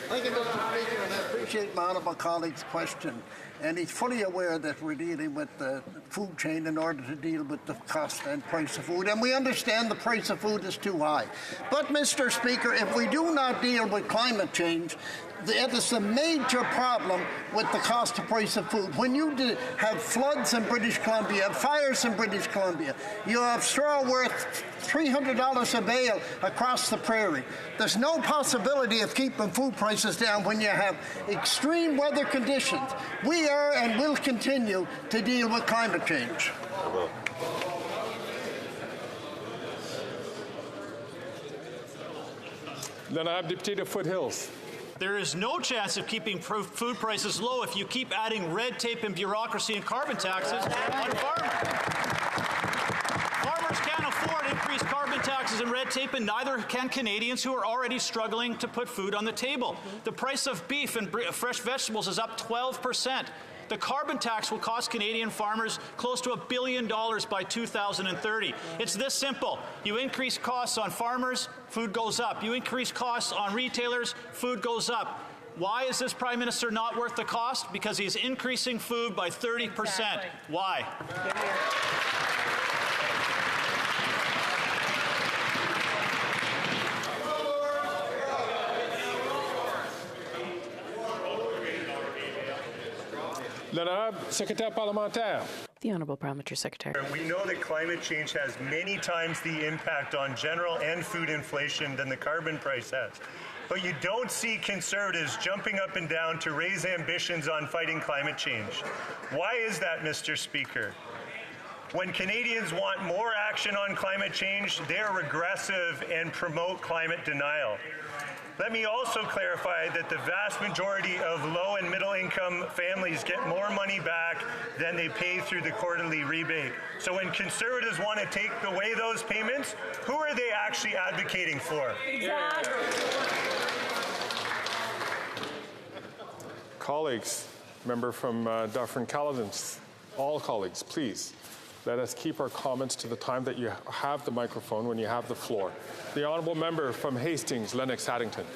Thank you, Mr. Speaker, and I appreciate my honourable colleague's question. And he's fully aware that we're dealing with the food chain in order to deal with the cost and price of food. And we understand the price of food is too high. But, Mr. Speaker, if we do not deal with climate change, it is a major problem with the cost of price of food. When you have floods in British Columbia, fires in British Columbia, you have straw worth $300 a bale across the prairie. There's no possibility of keeping food prices down when you have extreme weather conditions. We are and will continue to deal with climate change. L'honorable député de Foothills. There is no chance of keeping food prices low if you keep adding red tape and bureaucracy and carbon taxes on farmers. Farmers can't afford increased carbon taxes and red tape, and neither can Canadians who are already struggling to put food on the table. The price of beef and fresh vegetables is up 12%. The carbon tax will cost Canadian farmers close to $1 billion by 2030. It's this simple. You increase costs on farmers, food goes up. You increase costs on retailers, food goes up. Why is this Prime Minister not worth the cost? Because he's increasing food by 30%. Exactly. Why? L'honorable secrétaire parlementaire. The Honourable Parliamentary Secretary. We know that climate change has many times the impact on general and food inflation than the carbon price has. But you don't see Conservatives jumping up and down to raise ambitions on fighting climate change. Why is that, Mr. Speaker? When Canadians want more action on climate change, they are regressive and promote climate denial. Let me also clarify that the vast majority of low and middle income families get more money back than they pay through the quarterly rebate. So when Conservatives want to take away those payments, who are they actually advocating for? Exactly. Colleagues, member from Dufferin-Caledon, all colleagues, please. Let us keep our comments to the time that you have the microphone when you have the floor. The honourable member from Hastings, Lennox-Haddington.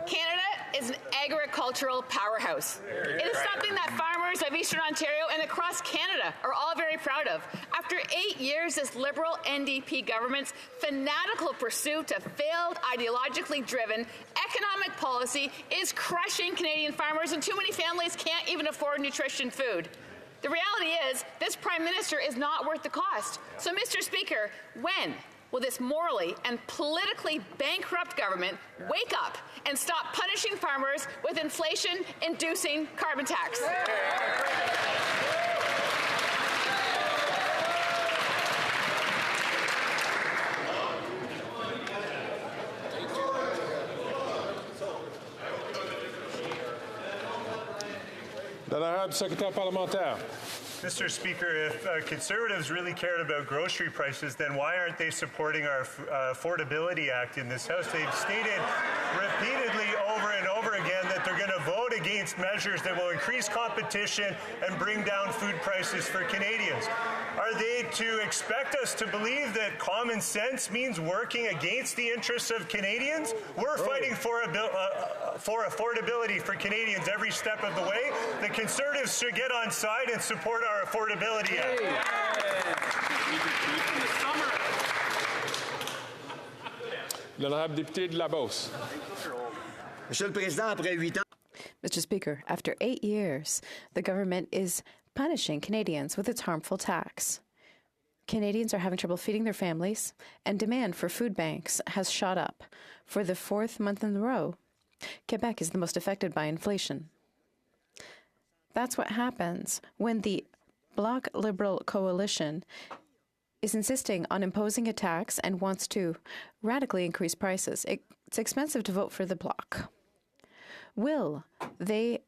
Canada is an agricultural powerhouse. It is something that farmers of Eastern Ontario and across Canada are all very proud of. After 8 years, this Liberal NDP government's fanatical pursuit of failed, ideologically driven economic policy is crushing Canadian farmers, and too many families can't even afford nutritious food. The reality is, this Prime Minister is not worth the cost. So, Mr. Speaker, when will this morally and politically bankrupt government wake up and stop punishing farmers with inflation-inducing carbon tax? L'honorable secrétaire parlementaire. Mr. Speaker, if Conservatives really cared about grocery prices, then why aren't they supporting our Affordability Act in this House? They've stated repeatedly over and over again that they're going to vote against against measures that will increase competition and bring down food prices for Canadians? Are they to expect us to believe that common sense means working against the interests of Canadians? We're fighting for affordability for Canadians every step of the way. The Conservatives should get on side and support our Affordability Act. L'honorable député de la Beauce. Monsieur le Président, après 8 ans. Mr. Speaker, after 8 years, the government is punishing Canadians with its harmful tax. Canadians are having trouble feeding their families, and demand for food banks has shot up. For the 4th month in a row, Quebec is the most affected by inflation. That's what happens when the Bloc Liberal coalition is insisting on imposing a tax and wants to radically increase prices. It's expensive to vote for the Bloc. Will they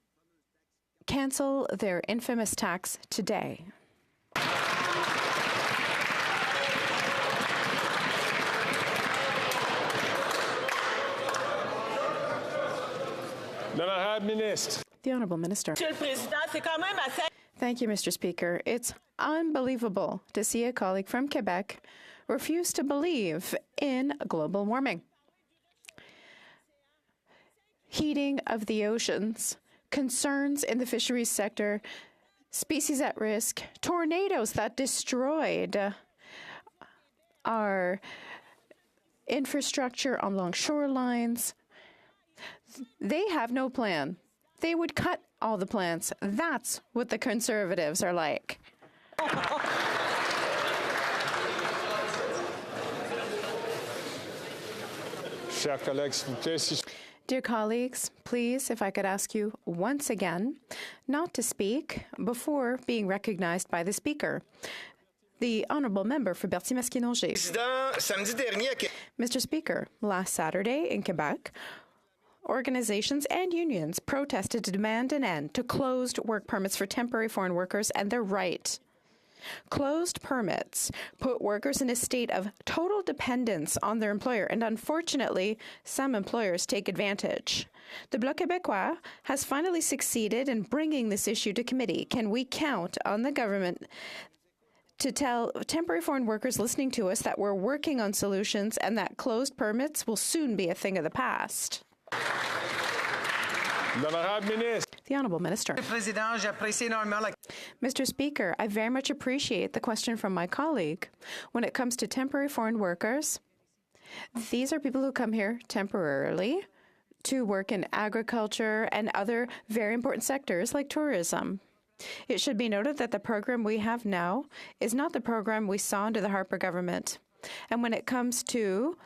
cancel their infamous tax today? The Honourable Minister. Thank you, Mr. Speaker. It's unbelievable to see a colleague from Quebec refuse to believe in global warming. Heating of the oceans, concerns in the fisheries sector, species at risk, tornadoes that destroyed our infrastructure along shorelines. They have no plan. They would cut all the plants. That's what the Conservatives are like. Dear colleagues, please, if I could ask you once again not to speak before being recognized by the Speaker. The Honourable Member for Berthier-Masquinongé. Mr. Speaker, last Saturday in Quebec, organizations and unions protested to demand an end to closed work permits for temporary foreign workers and their right. Closed permits put workers in a state of total dependence on their employer, and unfortunately, some employers take advantage. The Bloc Québécois has finally succeeded in bringing this issue to committee. Can we count on the government to tell temporary foreign workers listening to us that we're working on solutions and that closed permits will soon be a thing of the past? The Honourable Minister. Mr. Speaker, I very much appreciate the question from my colleague. When it comes to temporary foreign workers, these are people who come here temporarily to work in agriculture and other very important sectors like tourism. It should be noted that the program we have now is not the program we saw under the Harper government. And when it comes to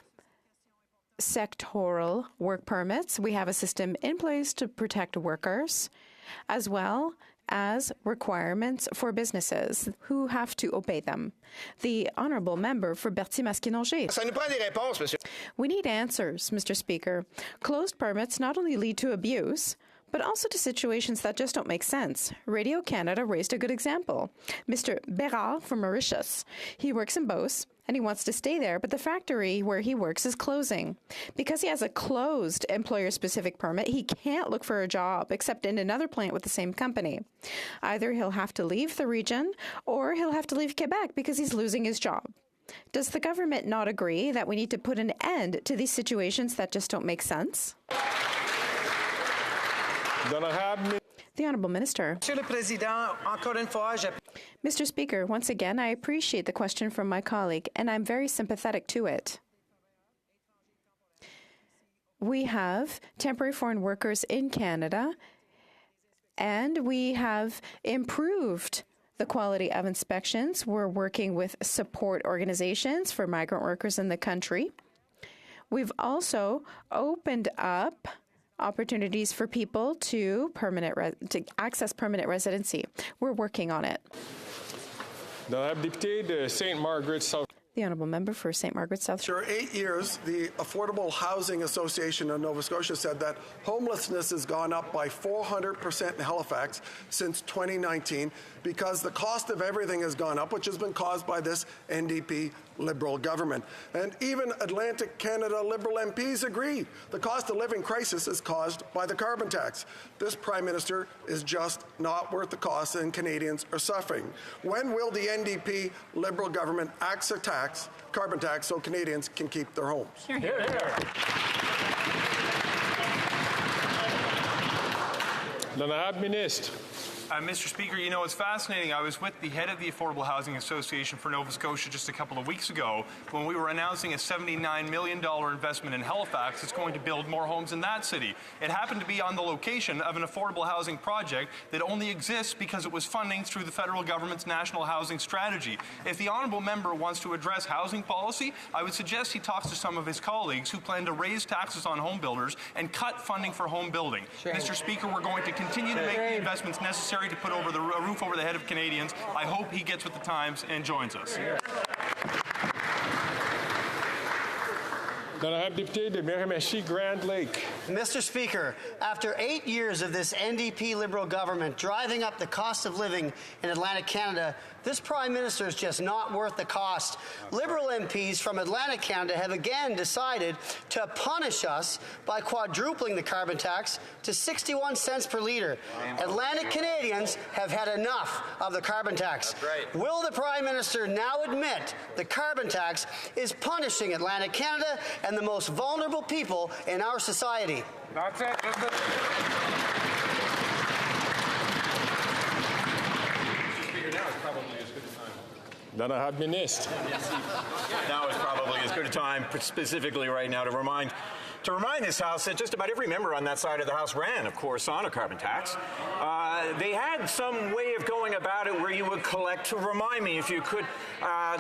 sectoral work permits, we have a system in place to protect workers, as well as requirements for businesses who have to obey them. The Honourable Member for Berthier-Masquinongé. We need answers, Mr. Speaker. Closed permits not only lead to abuse, but also to situations that just don't make sense. Radio Canada raised a good example. Mr. Bérard from Mauritius. He works in Beauce, and he wants to stay there, but the factory where he works is closing. Because he has a closed employer-specific permit, he can't look for a job except in another plant with the same company. Either he'll have to leave the region, or he'll have to leave Quebec because he's losing his job. Does the government not agree that we need to put an end to these situations that just don't make sense? The Honourable Minister. Mr. Speaker, once again, I appreciate the question from my colleague, and I'm very sympathetic to it. We have temporary foreign workers in Canada, and we have improved the quality of inspections. We're working with support organizations for migrant workers in the country. We've also opened up opportunities for people to access permanent residency. We're working on it. The The Honourable Member for St. Margaret South. For 8 years, the Affordable Housing Association of Nova Scotia said that homelessness has gone up by 400% in Halifax since 2019 because the cost of everything has gone up, which has been caused by this NDP Liberal government. And even Atlantic Canada Liberal MPs agree the cost of living crisis is caused by the carbon tax. This Prime Minister is just not worth the cost, and Canadians are suffering. When will the NDP Liberal government axe a tax, carbon tax, so Canadians can keep their homes? Here, here. Mr. Speaker, you know, it's fascinating. I was with the head of the Affordable Housing Association for Nova Scotia just a couple of weeks ago when we were announcing a $79 million investment in Halifax that's going to build more homes in that city. It happened to be on the location of an affordable housing project that only exists because it was funding through the federal government's National Housing Strategy. If the honourable member wants to address housing policy, I would suggest he talks to some of his colleagues who plan to raise taxes on home builders and cut funding for home building. Mr. Speaker, we're going to continue to make the investments necessary to put over the roof over the head of Canadians. I hope he gets with the times and joins us. Grand Lake. Mr. Speaker, after 8 years of this NDP Liberal government driving up the cost of living in Atlantic Canada, this Prime Minister is just not worth the cost. Liberal MPs from Atlantic Canada have again decided to punish us by quadrupling the carbon tax to 61 cents per litre. Atlantic Canadians have had enough of the carbon tax. Will the Prime Minister now admit the carbon tax is punishing Atlantic Canada and the most vulnerable people in our society? That's it. Then I had missed. Now is probably as good a time, specifically right now, to remind this House that just about every member on that side of the House ran, of course, on a carbon tax. They had some way of going about it where you would collect, remind me if you could,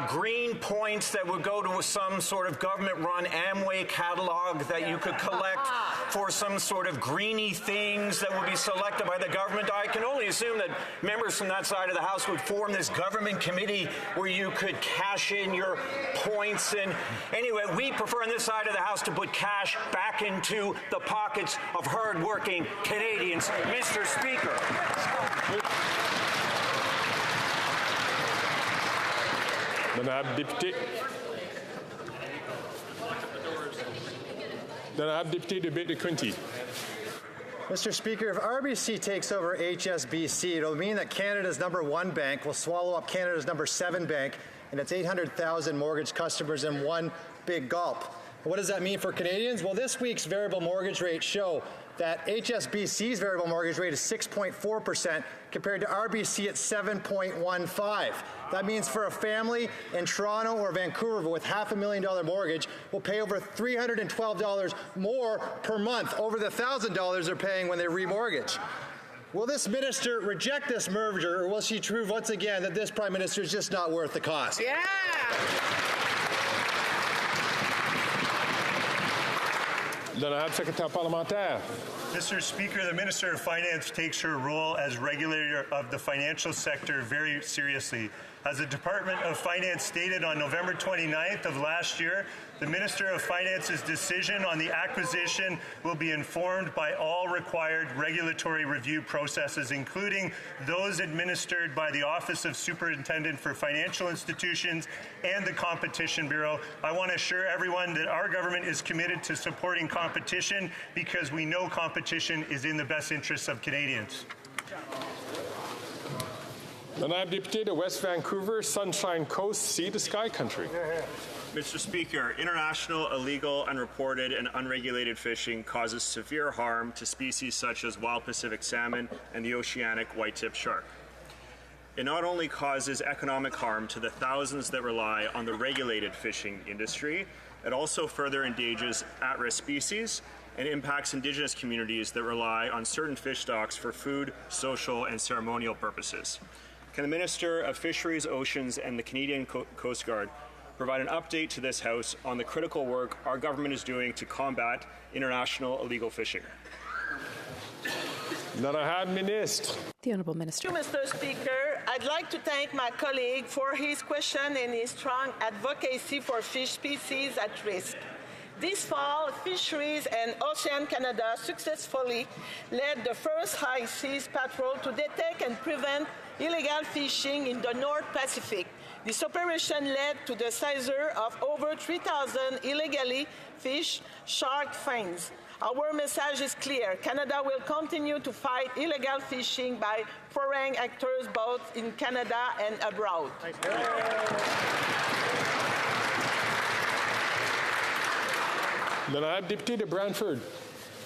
green points that would go to some sort of government-run Amway catalog that you could collect for some sort of greeny things that would be selected by the government. I can only assume that members from that side of the House would form this government committee where you could cash in your points. And anyway, we prefer on this side of the House to put cash back into the pockets of hard-working Canadians. Mr. Speaker. Mr. Speaker, if RBC takes over HSBC, it'll mean that Canada's #1 bank will swallow up Canada's #7 bank and its 800,000 mortgage customers in one big gulp. What does that mean for Canadians? Well, this week's variable mortgage rates show that HSBC's variable mortgage rate is 6.4% compared to RBC at 7.15. That means for a family in Toronto or Vancouver with $500,000 mortgage will pay over $312 more per month over the $1,000 they're paying when they remortgage. Will this minister reject this merger, or will she prove once again that this Prime Minister is just not worth the cost? Yeah! Mr. Speaker, the Minister of Finance takes her role as regulator of the financial sector very seriously. As the Department of Finance stated on November 29th of last year, the Minister of Finance's decision on the acquisition will be informed by all required regulatory review processes, including those administered by the Office of Superintendent for Financial Institutions and the Competition Bureau. I want to assure everyone that our government is committed to supporting competition because we know competition is in the best interests of Canadians. Madame Député de West Vancouver, Sunshine Coast, Sea to Sky Country. Mr. Speaker, international, illegal, unreported, and unregulated fishing causes severe harm to species such as wild Pacific salmon and the oceanic white-tip shark. It not only causes economic harm to the thousands that rely on the regulated fishing industry, it also further endangers at-risk species and impacts Indigenous communities that rely on certain fish stocks for food, social, and ceremonial purposes. Can the Minister of Fisheries, Oceans, and the Canadian Coast Guard provide an update to this House on the critical work our government is doing to combat international illegal fishing? The Honourable Minister. Mr. Speaker, I'd like to thank my colleague for his question and his strong advocacy for fish species at risk. This fall, Fisheries and Ocean Canada successfully led the first high seas patrol to detect and prevent illegal fishing in the North Pacific. This operation led to the seizure of over 3,000 illegally fished shark fins. Our message is clear. Canada will continue to fight illegal fishing by foreign actors both in Canada and abroad. L'honorable député de Brantford.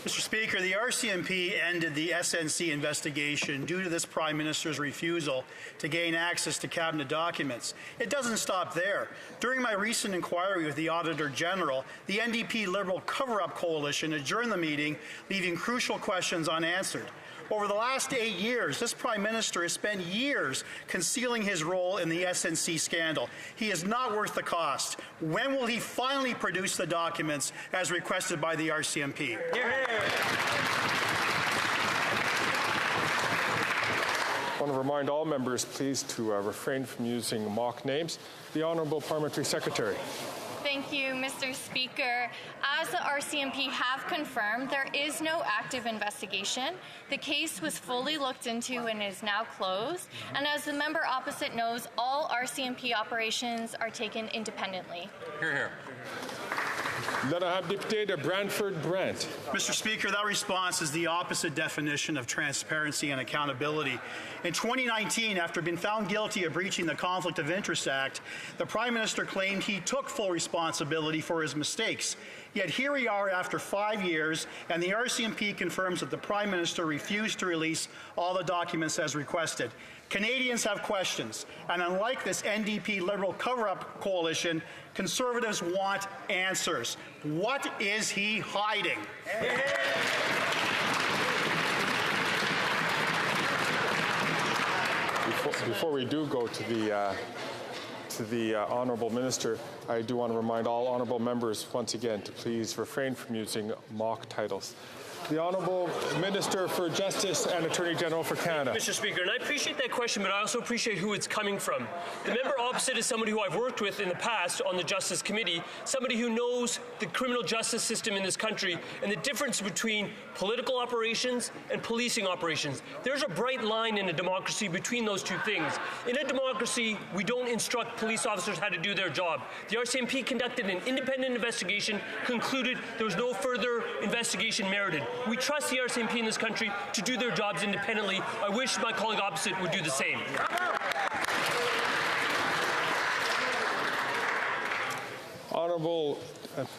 Mr. Speaker, the RCMP ended the SNC investigation due to this Prime Minister's refusal to gain access to cabinet documents. It doesn't stop there. During my recent inquiry with the Auditor General, the NDP Liberal Cover-Up Coalition adjourned the meeting, leaving crucial questions unanswered. Over the last 8 years, this Prime Minister has spent years concealing his role in the SNC scandal. He is not worth the cost. When will he finally produce the documents as requested by the RCMP? I want to remind all members, please, to refrain from using mock names. The Honourable Parliamentary Secretary. Thank you, Mr. Speaker. As the RCMP have confirmed, there is no active investigation. The case was fully looked into and is now closed. And as the member opposite knows, all RCMP operations are taken independently. Hear, hear. L'honorable député de Brantford-Brant. Mr. Speaker, that response is the opposite definition of transparency and accountability. In 2019, after being found guilty of breaching the Conflict of Interest Act, the Prime Minister claimed he took full responsibility for his mistakes. Yet here we are after 5 years, and the RCMP confirms that the Prime Minister refused to release all the documents as requested. Canadians have questions, and unlike this NDP Liberal cover-up coalition, Conservatives want answers. What is he hiding? Before we do go to the Honourable Minister, I do want to remind all Honourable members once again to please refrain from using mock titles. The Honourable Minister for Justice and Attorney General for Canada. Mr. Speaker, and I appreciate that question, but I also appreciate who it's coming from. The member opposite is somebody who I've worked with in the past on the Justice Committee, somebody who knows the criminal justice system in this country and the difference between political operations and policing operations. There's a bright line in a democracy between those two things. In a democracy, we don't instruct police officers how to do their job. The RCMP conducted an independent investigation, concluded there was no further investigation merited. We trust the RCMP in this country to do their jobs independently. I wish my colleague opposite would do the same. Honourable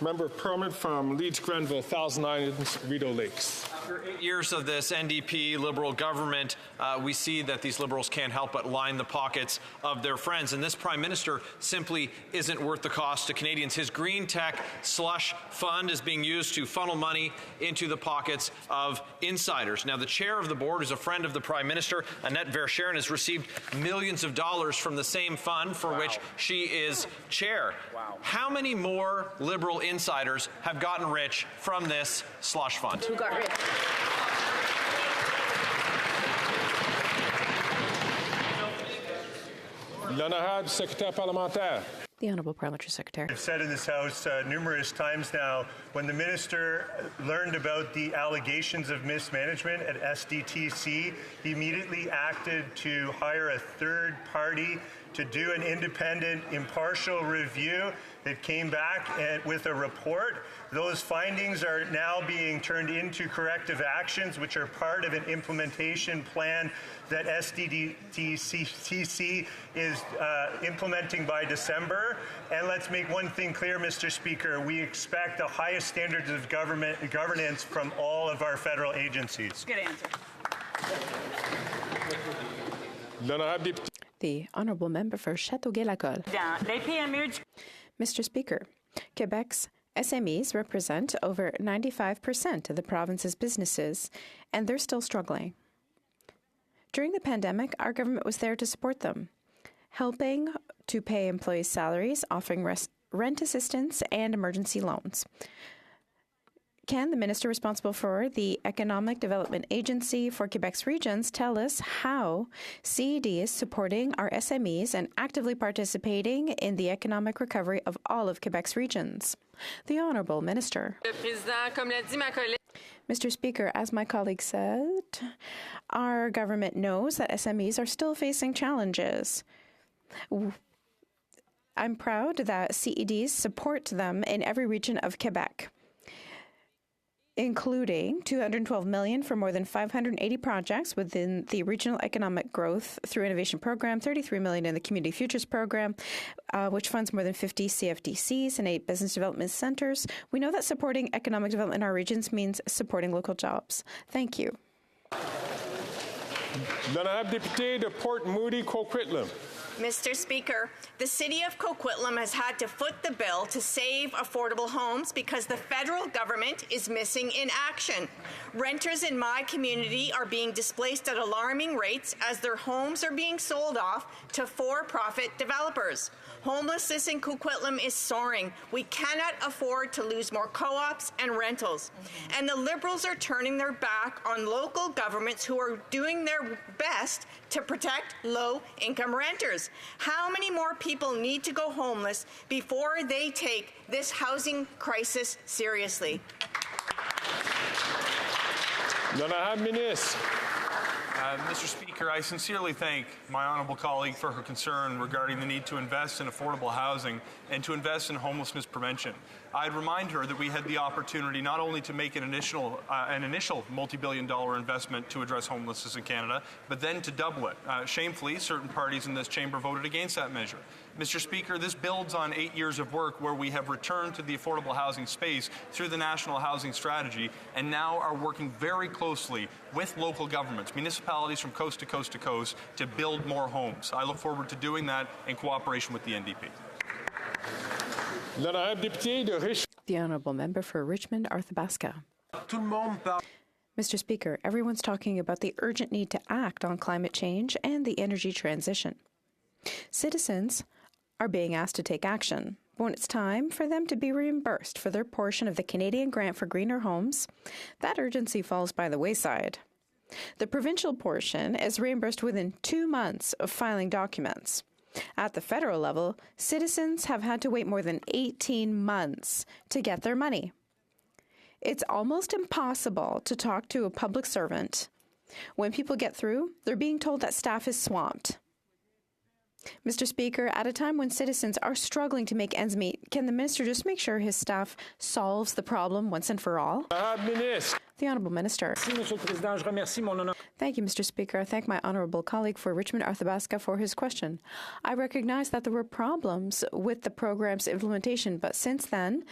Member of Parliament from Leeds-Grenville, Thousand Islands, Rideau Lakes. After 8 years of this NDP Liberal government, we see that these Liberals can't help but line the pockets of their friends. And this Prime Minister simply isn't worth the cost to Canadians. His green tech slush fund is being used to funnel money into the pockets of insiders. Now, the chair of the board is a friend of the Prime Minister. Annette Verscharen has received millions of dollars from the same fund for which she is chair. How many more Liberal insiders have gotten rich from this slush fund? Who got rich? L'honorable Secrétaire Parlementaire. The Honourable Parliamentary Secretary. I've said in this House numerous times now, when the Minister learned about the allegations of mismanagement at SDTC, he immediately acted to hire a third party to do an independent, impartial review. It came back with a report. Those findings are now being turned into corrective actions, which are part of an implementation plan that SDTC is implementing by December. And let's make one thing clear, Mr. Speaker, we expect the highest standards of governance from all of our federal agencies. Good answer. The Honourable Member for Châteauguay-Lacolle. Mr. Speaker, Quebec's SMEs represent over 95% of the province's businesses, and they're still struggling. During the pandemic, our government was there to support them, helping to pay employees' salaries, offering rent assistance and emergency loans. Can the minister responsible for the Economic Development Agency for Quebec's regions tell us how CED is supporting our SMEs and actively participating in the economic recovery of all of Quebec's regions? The Honourable Minister. Mr. Speaker, as my colleague said, our government knows that SMEs are still facing challenges. I'm proud that CEDs support them in every region of Quebec, including $212 million for more than 580 projects within the Regional Economic Growth through Innovation Program, $33 million in the Community Futures Program, which funds more than 50 CFDCs and 8 business development centers. We know that supporting economic development in our regions means supporting local jobs. Thank you. L'honorable député de Port Moody, Coquitlam. Mr. Speaker, the City of Coquitlam has had to foot the bill to save affordable homes because the federal government is missing in action. Renters in my community are being displaced at alarming rates as their homes are being sold off to for-profit developers. Homelessness in Coquitlam is soaring. We cannot afford to lose more co-ops and rentals. And the Liberals are turning their back on local governments who are doing their best to protect low-income renters. How many more people need to go homeless before they take this housing crisis seriously? L'honorable ministre. Mr. Speaker, I sincerely thank my honourable colleague for her concern regarding the need to invest in affordable housing and to invest in homelessness prevention. I'd remind her that we had the opportunity not only to make an initial multi-billion-dollar investment to address homelessness in Canada, but then to double it. Shamefully, certain parties in this chamber voted against that measure. Mr. Speaker, this builds on 8 years of work where we have returned to the affordable housing space through the National Housing Strategy and now are working very closely with local governments, municipalities from coast to coast to coast, to build more homes. I look forward to doing that in cooperation with the NDP. The Honourable Member for Richmond, Arthabaska. Mr. Speaker, everyone's talking about the urgent need to act on climate change and the energy transition. Citizens are being asked to take action. But when it's time for them to be reimbursed for their portion of the Canadian grant for greener homes, that urgency falls by the wayside. The provincial portion is reimbursed within 2 months of filing documents. At the federal level, citizens have had to wait more than 18 months to get their money. It's almost impossible to talk to a public servant. When people get through, they're being told that staff is swamped. Mr. Speaker, at a time when citizens are struggling to make ends meet, can the minister just make sure his staff solves the problem once and for all? The Honourable Minister. Thank you, Mr. Speaker. I thank my honourable colleague for Richmond Arthabaska for his question. I recognize that there were problems with the program's implementation, but since then,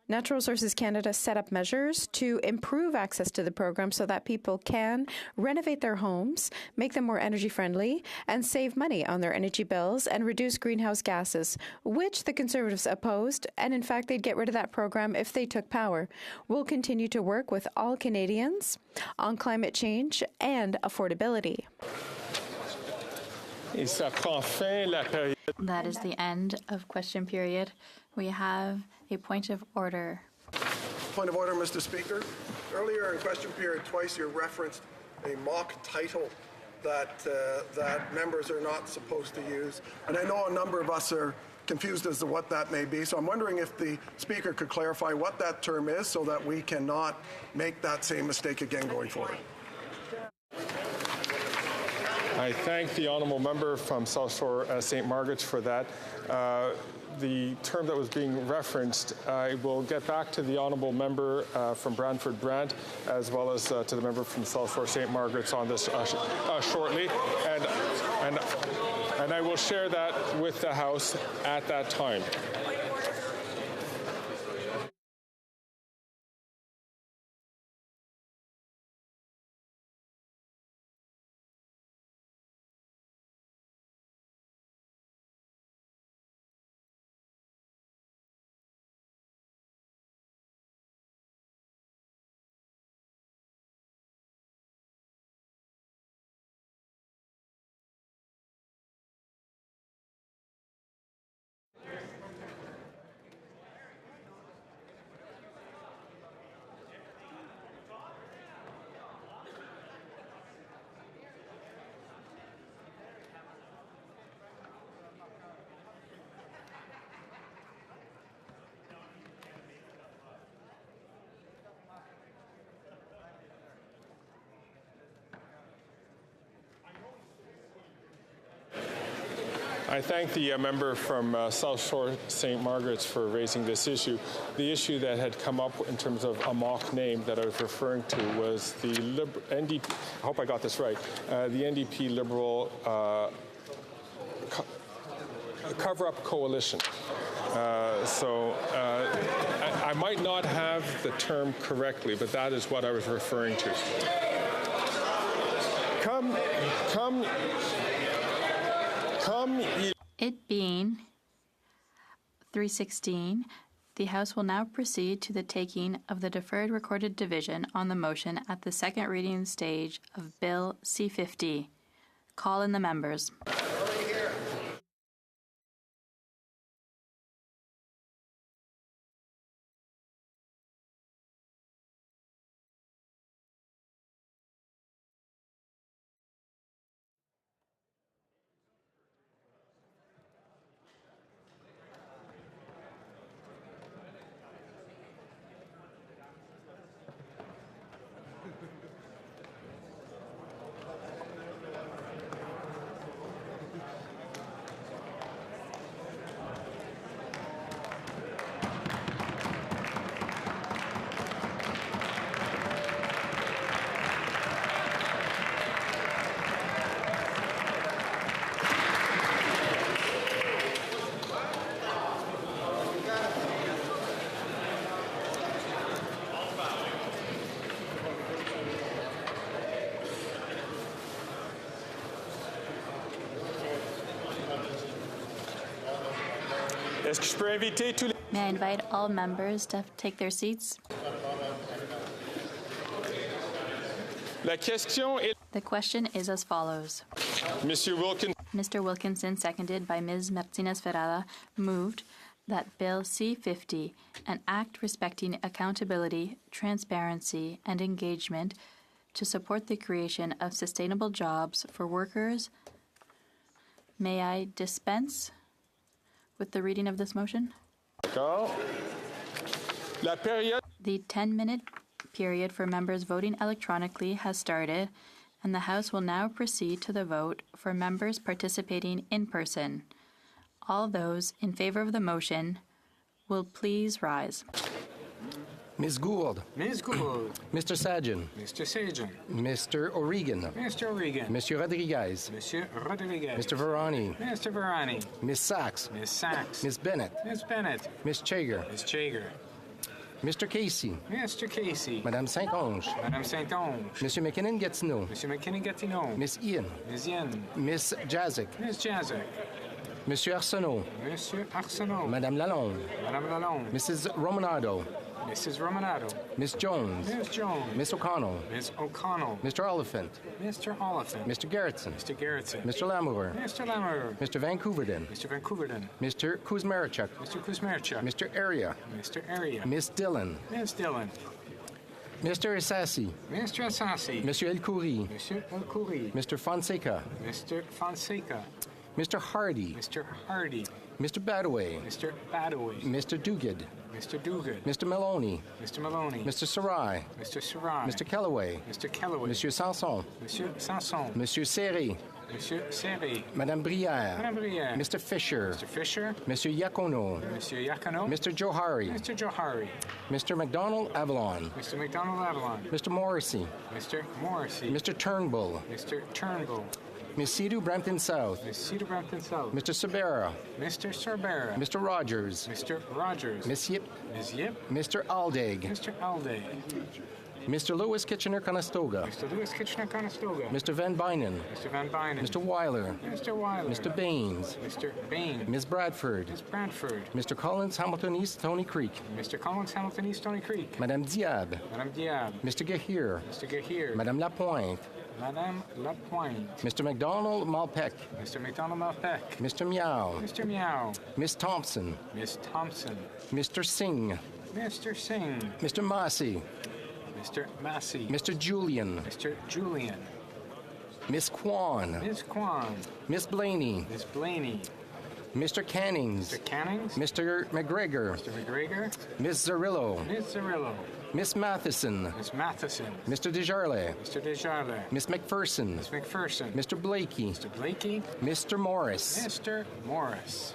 Natural Resources Canada set up measures to improve access to the program so that people can renovate their homes, make them more energy friendly, and save money on their energy bills and reduce greenhouse gases, which the Conservatives opposed, and in fact they'd get rid of that program if they took power. We'll continue to work with all Canadians on climate change and affordability. That is the end of question period. We have a point of order. Point of order, Mr. Speaker. Earlier in question period, twice you referenced a mock title that members are not supposed to use. And I know a number of us are confused as to what that may be. So I'm wondering if the Speaker could clarify what that term is so that we cannot make that same mistake again going forward. I thank the honourable member from South Shore St. Margaret's for that. The term that was being referenced, I will get back to the honourable member from Brantford Brant, as well as to the member from South Shore St. Margaret's on this shortly, and I will share that with the House at that time. I thank the member from South Shore St. Margaret's for raising this issue. The issue that had come up in terms of a mock name that I was referring to was the NDP, I hope I got this right, the NDP Liberal cover-up coalition. I might not have the term correctly, but that is what I was referring to. It being 3:16, the House will now proceed to the taking of the deferred recorded division on the motion at the second reading stage of Bill C-50. Call in the members. May I invite all members to take their seats? The question is as follows. Mr. Wilkinson, seconded by Ms. Martinez-Ferrada, moved that Bill C-50, an act respecting accountability, transparency, and engagement to support the creation of sustainable jobs for workers. May I dispense with the reading of this motion? The 10-minute period for members voting electronically has started, and the House will now proceed to the vote for members participating in person. All those in favor of the motion will please rise. Ms. Gould. Ms. Gould. Mr. Sajjan. Mr. Sajjan. Mr. O'Regan. Mr. O'Regan. Monsieur Rodriguez. Monsieur Rodriguez. Mr. Varani. Mr. Varani. Ms. Sachs. Ms. Sachs. Ms. Bennett. Ms. Bennett. Ms. Chager. Ms. Chager. Mr. Casey. Mr. Casey. Madame Saint-Onge. Madame Saint-Onge. Monsieur McKinnon-Gatineau. Monsieur McKinnon-Gatineau. Miss Ian. Ms. Ian. Miss Jazik. Ms. Jazik. Monsieur Arsenault. Monsieur Arsenault. Madame Lalonde. Madame Lalonde. Mrs. Romanado. Mrs. Romanado. Miss Jones. Miss Jones. Miss O'Connell. Miss O'Connell. Mr. Oliphant. Mr. Oliphant. Mr. Gerritsen. Mr. Gerritsen. Mr. Lamour. Mr. Lamour. Mr. Vancouverden. Mr. Vancouverden. Mr. Kuzmarchuk. Mr. Kuzmarchuk. Mr. Area. Mr. Area. Miss Dillon. Miss Dillon. Mr. Assassi. Mr. Assassi. Monsieur El Khoury. Monsieur El Khoury. Mr. Fonseca. Mr. Fonseca. Mr. Hardy. Mr. Hardy. Mr. Badaway. Mr. Badaway. Mr. Duguid. Mr. Duguid. Mr. Maloney. Mr. Maloney. Mr. Sarai. Mr. Sarai. Mr. Kellaway. Mr. Kellaway. Monsieur Sanson. Monsieur Sanson. Monsieur Serré. Monsieur Serré. Madame Brière. Madame Brière. Mr. Fisher. Mr. Fisher. Monsieur Yacono. Monsieur Yacono. Mr. Johari. Mr. Johari. Mr. McDonald Avalon. Mr. McDonald Avalon. Mr. Morrissey. Mr. Morrissey. Mr. Turnbull. Mr. Turnbull. Miss Cedar Brampton South. Miss Cedar Brampton South. Mr. Sabera. Mr. Sabera. Mr. Rogers. Mr. Rogers. Miss Yip. Miss Yip. Mr. Aldag. Mr. Aldag. Mr. Lewis Kitchener-Conestoga. Mr. Lewis Kitchener-Conestoga. Mr. Van Bynen. Mr. Van Bynen. Mr. Weiler. Mr. Weiler. Mr. Baines. Mr. Baines. Ms. Bradford. Ms. Bradford. Mr. Collins Hamilton East Stony Creek. Mr. Collins Hamilton East Stony Creek. Madame Diab. Madame Diab. Mr. Gahir. Mr. Gahir. Madame Lapointe. Madame Lapointe. Mr. McDonald Malpec. Mr. McDonald Malpec. Mr. Meow. Mr. Meow. Miss Thompson. Miss Thompson. Mr. Singh. Mr. Singh. Mr. Massey. Mr. Massey. Mr. Julian. Mr. Julian. Miss Kwan. Miss Kwan. Miss Blaney. Miss Blaney. Mr. Cannings. Mr. Cannings. Mr. McGregor. Mr. McGregor. Ms. Zarillo. Ms. Zarillo. Miss Matheson. Ms. Matheson. Mr. Desjardins. Mr. Desjardins. Miss McPherson. Ms. McPherson. Mr. Blakey. Mr. Blakey. Mr. Morris. Mr. Morris.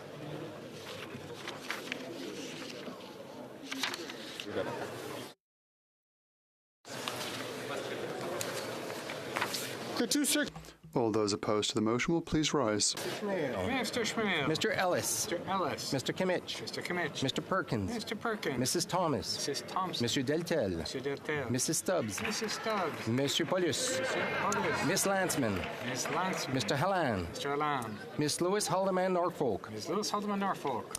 All those opposed to the motion will please rise. Mr. Schmiel. Mr. Ellis. Mr. Ellis. Mr. Kimmich. Mr. Kimmich. Mr. Perkins. Mr. Perkins. Mrs. Thomas. Mrs. Thompson. Monsieur Deltel. Mr. Deltel. Mrs. Stubbs. Mrs. Stubbs. Monsieur Paulus. Mr. Paulus. Miss Landsman. Ms. Lansman. Mr. Hallan. Mr. Allan. Miss Lewis Haldeman Norfolk. Ms. Lewis Haldeman Norfolk.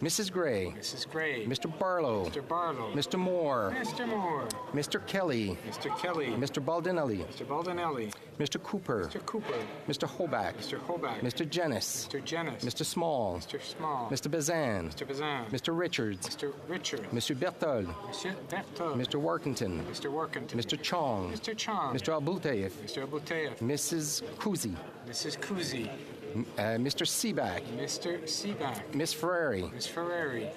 Mrs. Gray. Mrs. Gray. Mr. Barlow. Mr. Barlow. Mr. Moore. Mr. Moore. Mr. Kelly. Mr. Kelly. Mr. Baldinelli. Mr. Baldinelli. Mr. Cooper. Mr. Cooper. Mr. Hoback. Mr. Hoback. Mr. Jennis. Mr. Jennis. Mr. Small. Mr. Small. Mr. Bazan. Mr. Bazan. Mr. Richards. Mr. Richard. Monsieur Berthold. Monsieur Berthold. Mr. Workington. Mr. Workington. Mr. Chong. Mr. Chong. Mr. Abultayev. Mr. Abultayev. Mrs. Kuzi. Mrs. Kuzi. Mr. Seaback. Mr. Seaback. Miss Ferrari. Miss Ferrari.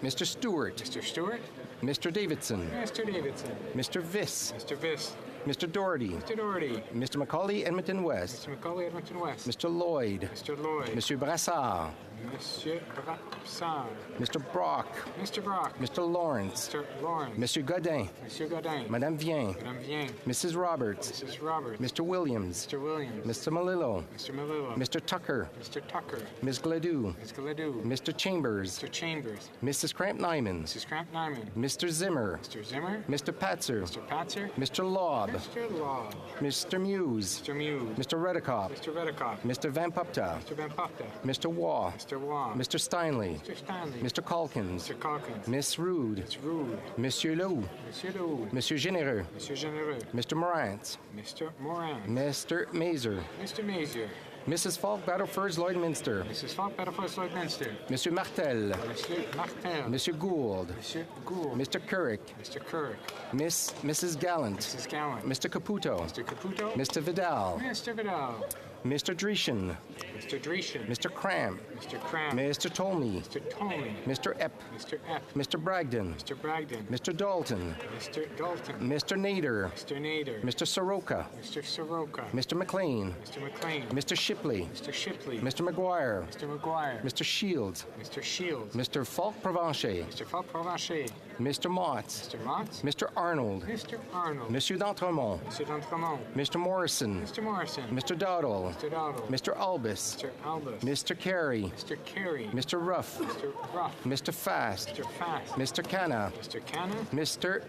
Mr. Stewart. Mr. Stewart. Mr. Davidson. Mr. Davidson. Mr. Viss. Mr. Viss. Mr. Doherty. Mr. Doherty. Mr. Macaulay, Edmonton West. Mr. Macaulay, Edmonton West. Mr. Lloyd. Mr. Lloyd. Monsieur Brassard. Monsieur Brassard. Mr. Brock. Mr. Brock. Mr. Lawrence. Mr. Lawrence. Monsieur Godin. Monsieur Godin. Madame Vien. Madame Vien. Mrs. Roberts. Mrs. Roberts. Mr. Williams. Mr. Williams. Mr. Malillo. Mr. Malillo. Mr. Tucker. Mr. Tucker. Ms. Gladue. Ms. Gladue. Mr. Chambers. Mr. Chambers. Mrs. Cramp-Nyman. Mrs. Cramp-Nyman. Mr. Zimmer. Mr. Zimmer. Mr. Patzer. Mr. Patzer. Mr. Laub. Mr. Law. Mr. Muse. Mr. Muse. Mr. Redekop. Mr. Redekop. Mr. Van Pupta. Mr. Van Pupta. Mr. Waugh. Mr. Waugh. Mr. Steinley. Mr. Stanley. Mr. Calkins. Mr. Calkins. Miss Rude. Miss Rude. Monsieur Lou. Monsieur Lou. Monsieur Généreux. Monsieur Généreux. Mr. Morant. Mr. Moran. Mr. Mazer. Mr. Mazier. Mrs. Falk Battleford's Lloydminster. Mrs. Falk Battleford's Lloydminster. Monsieur Martel. Monsieur Martel. Monsieur Gould. Monsieur Gould. Mr. Couric. Mr. Couric. Mrs. Gallant. Mrs. Gallant. Mr. Caputo. Mr. Caputo. Mr. Vidal. Mr. Vidal. Mr. Dreeshen. Mr. Dreeshen. Mr. Cramp. Mr. Cramp. Mr. Tolmie. Mr. Tolmie. Mr. Epp. Mr. Epp. Mr. Bragdon. Mr. Bragdon. Mr. Dalton. Mr. Dalton. Mr. Nader. Mr. Nader. Mr. Soroka. Mr. Soroka. Mr. McLean. Mr. McLean. Mr. Shipley. Mr. Shipley. Mr. McGuire. Mr. McGuire. Mr. Shields. Mr. Shields. Mr. Falk Provencher. Mr. Falk Provencher. Mr. Motts. Mr. Motts. Mr. Arnold. Mr. Arnold. Monsieur d'Entremont. Mr. D'Entremont. Mr. Morrison. Mr. Morrison. Mr. Dowdle. Mr. Dowdle. Mr. Albus. Mr. Albus. Mr. Carey. Mr. Carey. Mr. Ruff. Mr. Ruff. Mr. Fast. Mr. Fast. Mr. Canna. Mr. Canna. Mr.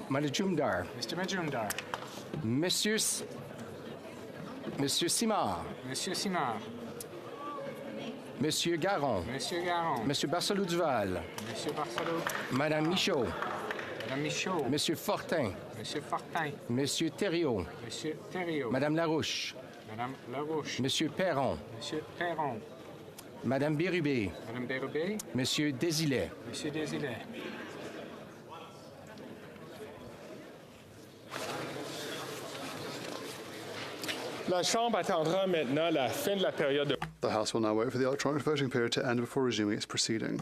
Majumdar. Mr. Majumdar. Monsieur Simard. Monsieur Simard. Monsieur Garon. Monsieur Garon. Monsieur Barcelou Duval. Monsieur Barcelou. Madame Michaud. Madame Michaud. Monsieur Fortin. Monsieur Fortin. Monsieur Thériault. Monsieur Thériault. Madame Larouche. Madame Larouche. Monsieur Perron. Monsieur Perron. Madame Bérubé. Madame Bérubé. Monsieur Désilet. Monsieur Désilet. La Chambre attendra maintenant la fin de la période de... The House will now wait for the electronic voting period to end before resuming its proceeding.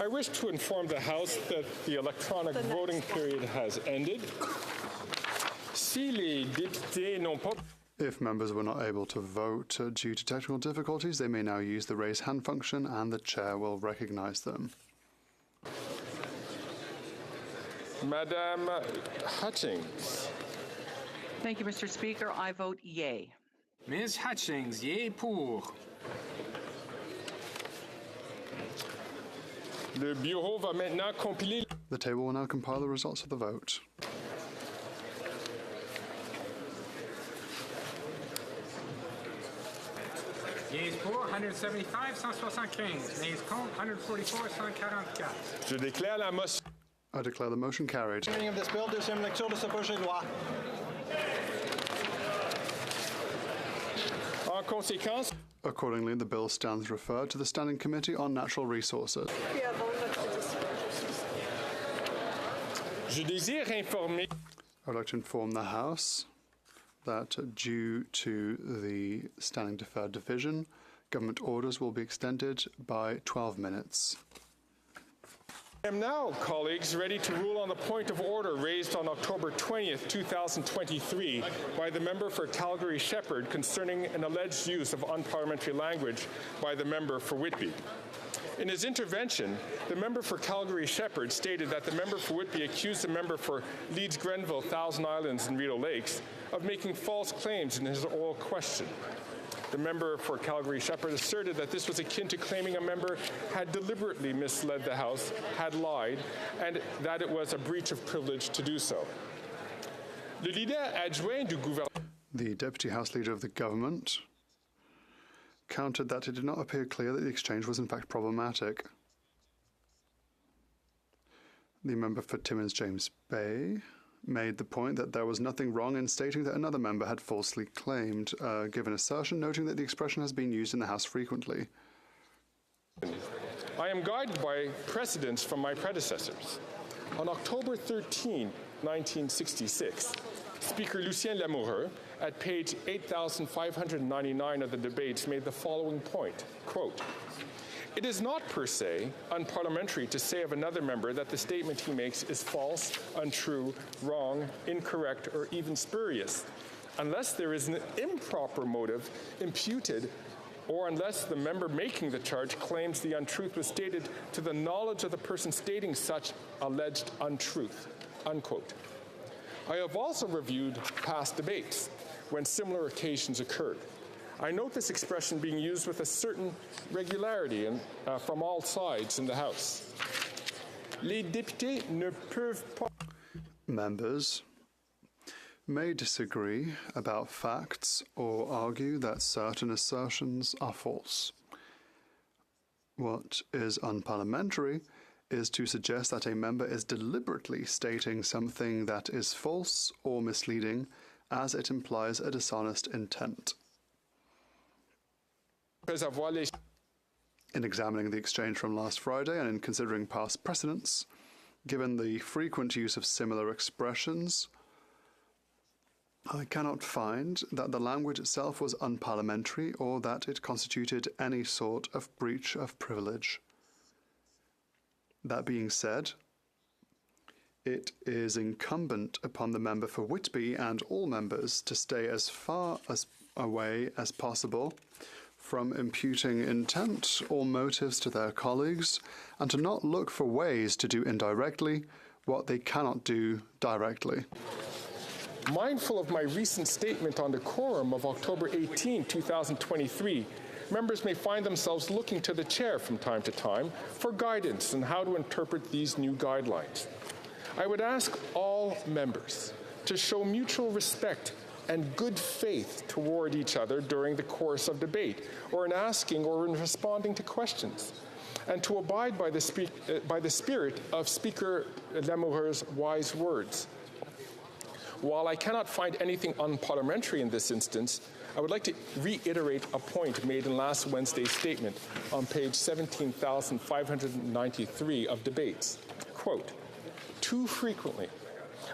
I wish to inform the House that the electronic voting period has ended. Si les députés n'ont pas... If members were not able to vote due to technical difficulties, they may now use the raise hand function and the chair will recognize them. Madame Hutchings. Thank you, Mr. Speaker. I vote yay. Ms. Hutchings, yay pour. Le bureau va maintenant compiler... The table will now compile the results of the vote. Yeas pour 175, 175. Nays contre 144, 144. Je déclare la motion. I declare the motion carried. Reading of this bill, deuxième lecture de ce projet de loi. En conséquence, accordingly, the bill stands referred to the Standing Committee on Natural Resources. Je désire informer... I would like to inform the House that due to the standing deferred division, government orders will be extended by 12 minutes. I am now, colleagues, ready to rule on the point of order raised on October 20th, 2023 by the member for Calgary-Shepherd concerning an alleged use of unparliamentary language by the member for Whitby. In his intervention, the member for Calgary-Shepherd stated that the member for Whitby accused the member for Leeds-Grenville, Thousand Islands and Rideau Lakes of making false claims in his oral question. The member for Calgary-Shepherd asserted that this was akin to claiming a member had deliberately misled the House, had lied, and that it was a breach of privilege to do so. Le leader adjoint du gouvernement. The Deputy House Leader of the government countered that it did not appear clear that the exchange was in fact problematic. The member for Timmins James Bay made the point that there was nothing wrong in stating that another member had falsely claimed, given assertion, noting that the expression has been used in the House frequently. I am guided by precedents from my predecessors. On October 13, 1966, Speaker Lucien Lamoureux, at page 8,599 of the debates, made the following point, quote, "It is not per se unparliamentary to say of another member that the statement he makes is false, untrue, wrong, incorrect, or even spurious, unless there is an improper motive imputed or unless the member making the charge claims the untruth was stated to the knowledge of the person stating such alleged untruth," unquote. I have also reviewed past debates when similar occasions occurred. I note this expression being used with a certain regularity from all sides in the House. Les députés ne peuvent pas... Members may disagree about facts or argue that certain assertions are false. What is unparliamentary is to suggest that a member is deliberately stating something that is false or misleading, as it implies a dishonest intent. In examining the exchange from last Friday and in considering past precedents, given the frequent use of similar expressions, I cannot find that the language itself was unparliamentary or that it constituted any sort of breach of privilege. That being said, it is incumbent upon the member for Whitby and all members to stay as far away as possible from imputing intent or motives to their colleagues and to not look for ways to do indirectly what they cannot do directly. Mindful of my recent statement on decorum of October 18, 2023, members may find themselves looking to the chair from time to time for guidance on how to interpret these new guidelines. I would ask all members to show mutual respect and good faith toward each other during the course of debate, or in asking or in responding to questions, and to abide by the spirit of Speaker Lamoureux's wise words. While I cannot find anything unparliamentary in this instance, I would like to reiterate a point made in last Wednesday's statement on page 17,593 of debates. Quote, "Too frequently,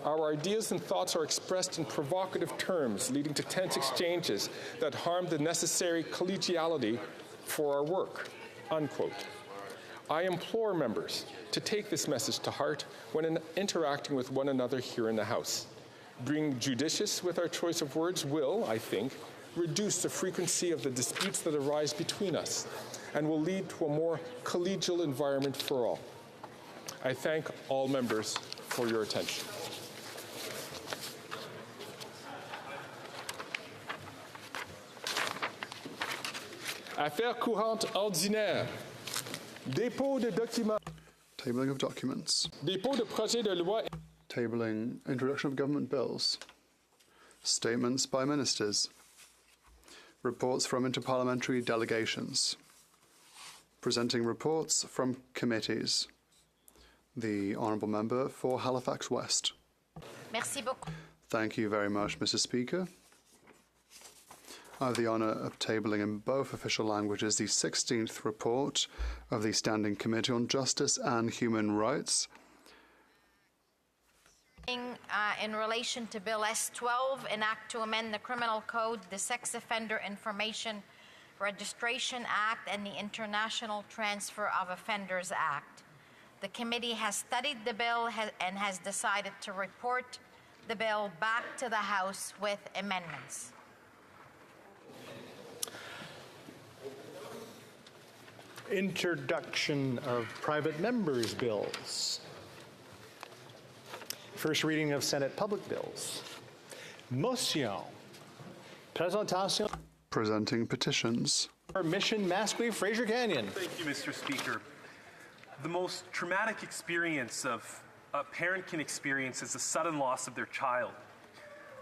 our ideas and thoughts are expressed in provocative terms, leading to tense exchanges that harm the necessary collegiality for our work," unquote. I implore members to take this message to heart when interacting with one another here in the House. Being judicious with our choice of words will, I think, reduce the frequency of the disputes that arise between us and will lead to a more collegial environment for all. I thank all members for your attention. Affaires courantes ordinaires. Dépôt de documents. Tabling of documents. Dépôt de projets de loi. Tabling introduction of government bills. Statements by ministers. Reports from interparliamentary delegations. Presenting reports from committees. The Honourable Member for Halifax West. Merci beaucoup. Thank you very much, Mr. Speaker. I have the honour of tabling in both official languages the 16th report of the Standing Committee on Justice and Human Rights. In relation to Bill S-12, an act to amend the Criminal Code, the Sex Offender Information Registration Act, and the International Transfer of Offenders Act. The committee has studied the bill and has decided to report the bill back to the House with amendments. Introduction of private members' bills. First reading of Senate public bills. Motion. Presentation. Presenting petitions. Mission Masquerie, Fraser Canyon. Thank you, Mr. Speaker. The most traumatic experience a parent can experience is the sudden loss of their child.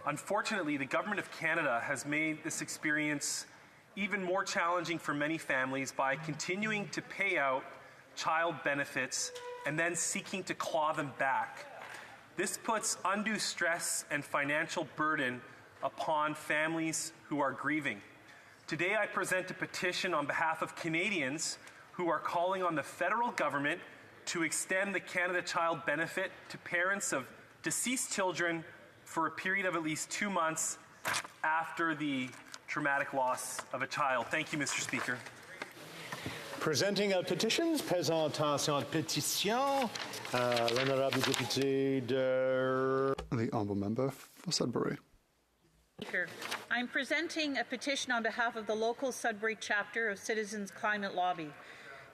Unfortunately, the Government of Canada has made this experience even more challenging for many families by continuing to pay out child benefits and then seeking to claw them back. This puts undue stress and financial burden upon families who are grieving. Today, I present a petition on behalf of Canadians who are calling on the federal government to extend the Canada Child Benefit to parents of deceased children for a period of at least 2 months after the traumatic loss of a child. Thank you, Mr. Speaker. Presenting petitions, présentation de pétition, l'honorable député de... The Honourable Member for Sudbury. Speaker, I'm presenting a petition on behalf of the local Sudbury chapter of Citizens Climate Lobby.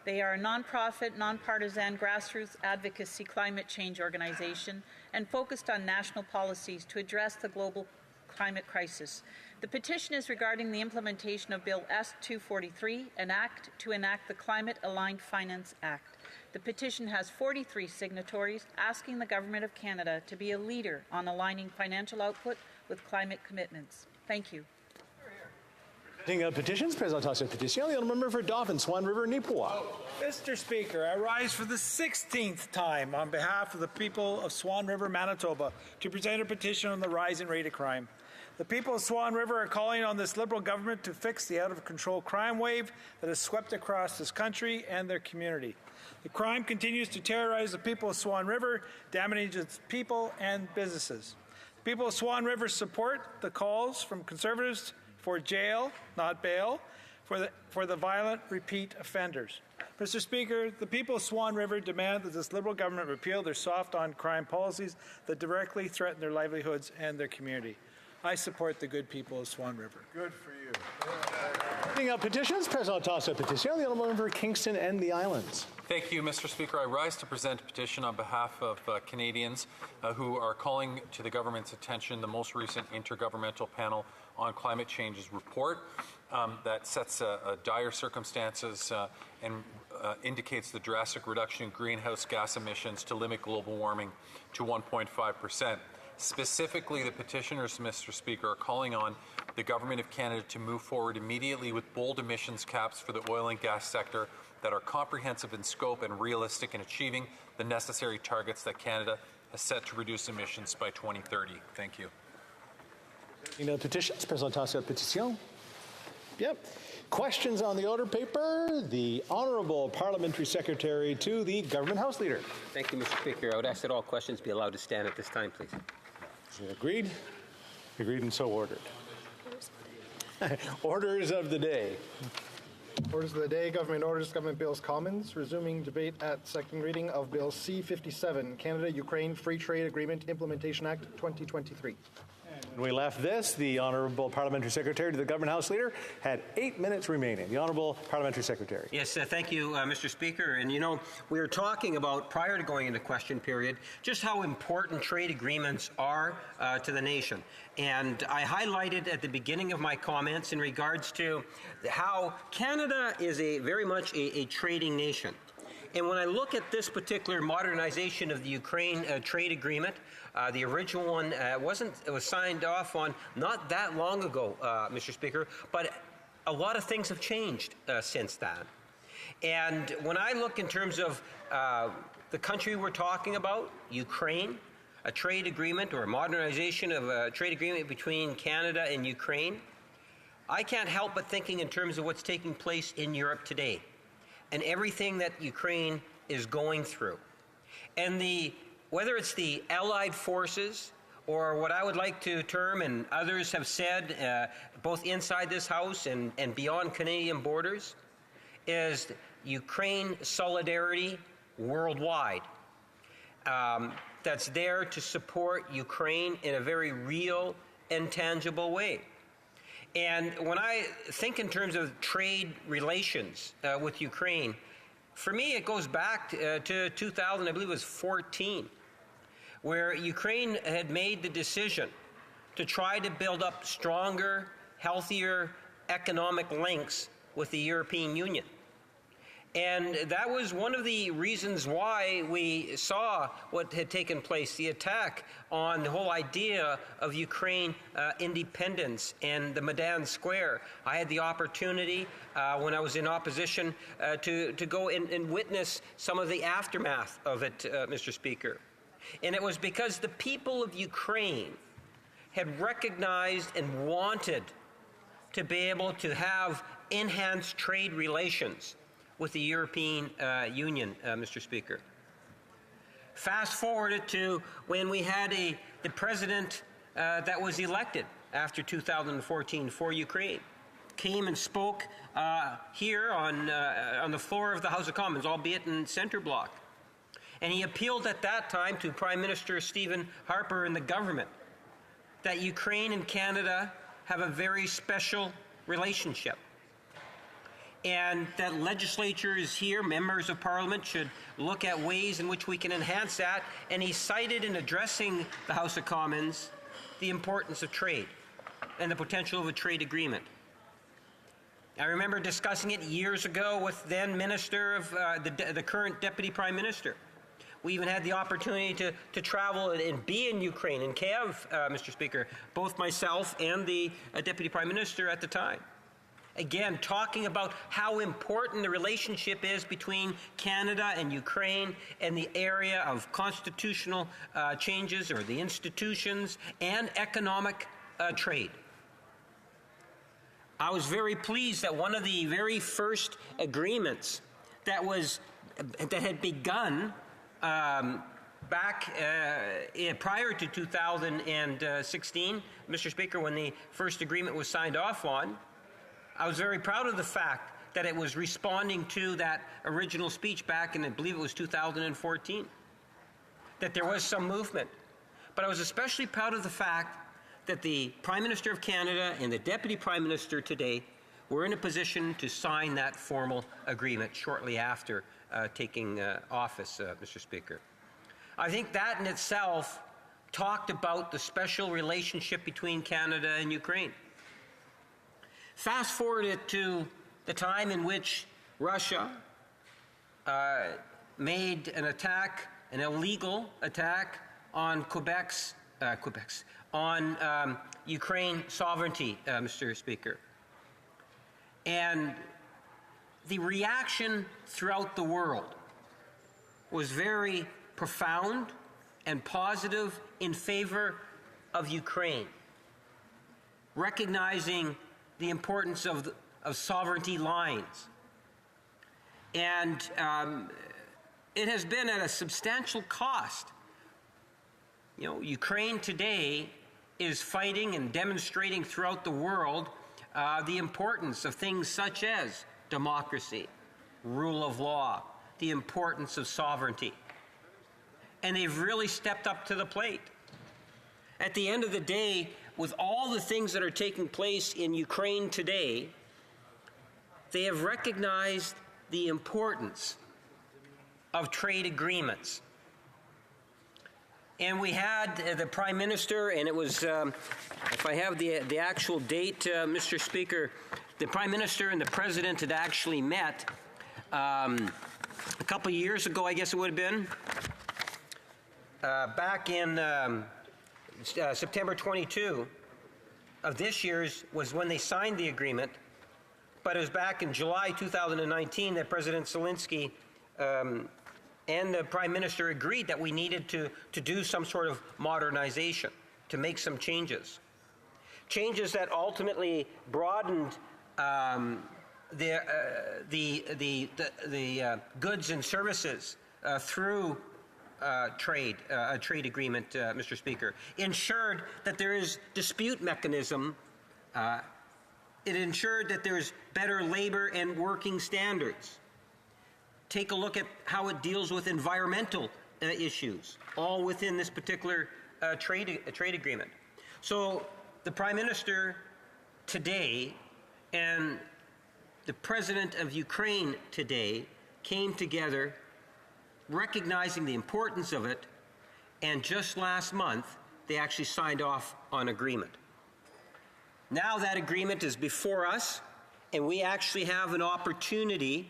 They are a non-profit, non-partisan, grassroots advocacy climate change organization and focused on national policies to address the global climate crisis. The petition is regarding the implementation of Bill S-243, an act to enact the Climate Aligned Finance Act. The petition has 43 signatories asking the Government of Canada to be a leader on aligning financial output with climate commitments. Thank you. Petitions, présentation de pétition, the Honourable Member for Dauphin, Swan River, Nipawin. Mr. Speaker, I rise for the 16th time on behalf of the people of Swan River, Manitoba, to present a petition on the rising rate of crime. The people of Swan River are calling on this Liberal government to fix the out-of-control crime wave that has swept across this country and their community. The crime continues to terrorize the people of Swan River, damaging its people and businesses. The people of Swan River support the calls from Conservatives for jail, not bail, for the violent repeat offenders. Mr. Speaker, the people of Swan River demand that this Liberal government repeal their soft on crime policies that directly threaten their livelihoods and their community. I support the good people of Swan River. Good for you. Petitions, présentation de pétition, the Honourable Member for Kingston and the Islands. Thank you, Mr. Speaker. I rise to present a petition on behalf of Canadians who are calling to the government's attention the most recent Intergovernmental Panel on Climate Change's report that sets dire circumstances and indicates the drastic reduction in greenhouse gas emissions to limit global warming to 1.5%. Specifically, the petitioners, Mr. Speaker, are calling on the Government of Canada to move forward immediately with bold emissions caps for the oil and gas sector that are comprehensive in scope and realistic in achieving the necessary targets that Canada has set to reduce emissions by 2030. Thank you. Petitions, présentation de pétition. Yep. Questions on the order paper? The Honourable Parliamentary Secretary to the Government House Leader. Thank you, Mr. Speaker. I would ask that all questions be allowed to stand at this time, please. Agreed? Agreed and so ordered. Orders of the day. Orders of the day, Government Orders, Government Bills Commons. Resuming debate at second reading of Bill C-57, Canada-Ukraine Free Trade Agreement Implementation Act 2023. When we left this, the Honourable Parliamentary Secretary to the Government House Leader had 8 minutes remaining. The Honourable Parliamentary Secretary. Yes, thank you, Mr. Speaker. And you know, we were talking about, prior to going into question period, just how important trade agreements are to the nation. And I highlighted at the beginning of my comments in regards to how Canada is very much a trading nation. And when I look at this particular modernization of the Ukraine trade agreement, the original one it was signed off on not that long ago, Mr. Speaker, but a lot of things have changed since that. And when I look in terms of the country we're talking about, Ukraine, a trade agreement or a modernization of a trade agreement between Canada and Ukraine, I can't help but thinking in terms of what's taking place in Europe today and everything that Ukraine is going through. And whether it's the Allied forces or what I would like to term, and others have said, both inside this House and beyond Canadian borders, is Ukraine solidarity worldwide. That's there to support Ukraine in a very real and tangible way. And when I think in terms of trade relations with Ukraine, for me it goes back to 2000, I believe it was 14, where Ukraine had made the decision to try to build up stronger, healthier economic links with the European Union. And that was one of the reasons why we saw what had taken place, the attack on the whole idea of Ukraine independence and the Maidan Square. I had the opportunity when I was in opposition to go and witness some of the aftermath of it, Mr. Speaker. And it was because the people of Ukraine had recognized and wanted to be able to have enhanced trade relations with the European Union, Mr. Speaker. Fast forward it to when we had the president that was elected after 2014 for Ukraine, came and spoke here on the floor of the House of Commons, albeit in center block. And he appealed at that time to Prime Minister Stephen Harper and the government that Ukraine and Canada have a very special relationship, and that legislatures here, members of Parliament, should look at ways in which we can enhance that. And he cited in addressing the House of Commons the importance of trade and the potential of a trade agreement. I remember discussing it years ago with then Minister of the current Deputy Prime Minister. We even had the opportunity to travel and be in Ukraine, in Kiev, Mr. Speaker, both myself and the Deputy Prime Minister at the time. Again, talking about how important the relationship is between Canada and Ukraine and the area of constitutional changes or the institutions and economic trade. I was very pleased that one of the very first agreements that had begun back prior to 2016, Mr. Speaker, when the first agreement was signed off on, I was very proud of the fact that it was responding to that original speech back in, I believe it was 2014, that there was some movement. But I was especially proud of the fact that the Prime Minister of Canada and the Deputy Prime Minister today were in a position to sign that formal agreement shortly after taking office, Mr. Speaker. I think that in itself talked about the special relationship between Canada and Ukraine. Fast forward it to the time in which Russia made an attack, an illegal attack on Ukraine sovereignty, Mr. Speaker. And the reaction throughout the world was very profound and positive in favor of Ukraine, recognizing the importance of sovereignty lines. And it has been at a substantial cost. You know, Ukraine today is fighting and demonstrating throughout the world the importance of things such as democracy, rule of law, the importance of sovereignty. And they've really stepped up to the plate. At the end of the day, with all the things that are taking place in Ukraine today, they have recognized the importance of trade agreements. And we had the Prime Minister, and it was, if I have the actual date, Mr. Speaker, the Prime Minister and the President had actually met a couple of years ago, I guess it would have been, back in September 22 of this year's was when they signed the agreement, but it was back in July 2019 that President Zelensky and the Prime Minister agreed that we needed to do some sort of modernization, to make some changes. Changes that ultimately broadened the goods and services through a trade agreement, Mr. Speaker. Ensured that there is dispute mechanism. It ensured that there's better labor and working standards. Take a look at how it deals with environmental issues, all within this particular trade agreement. So the Prime Minister today and the President of Ukraine today came together recognizing the importance of it, and just last month they actually signed off on agreement. Now that agreement is before us, and we actually have an opportunity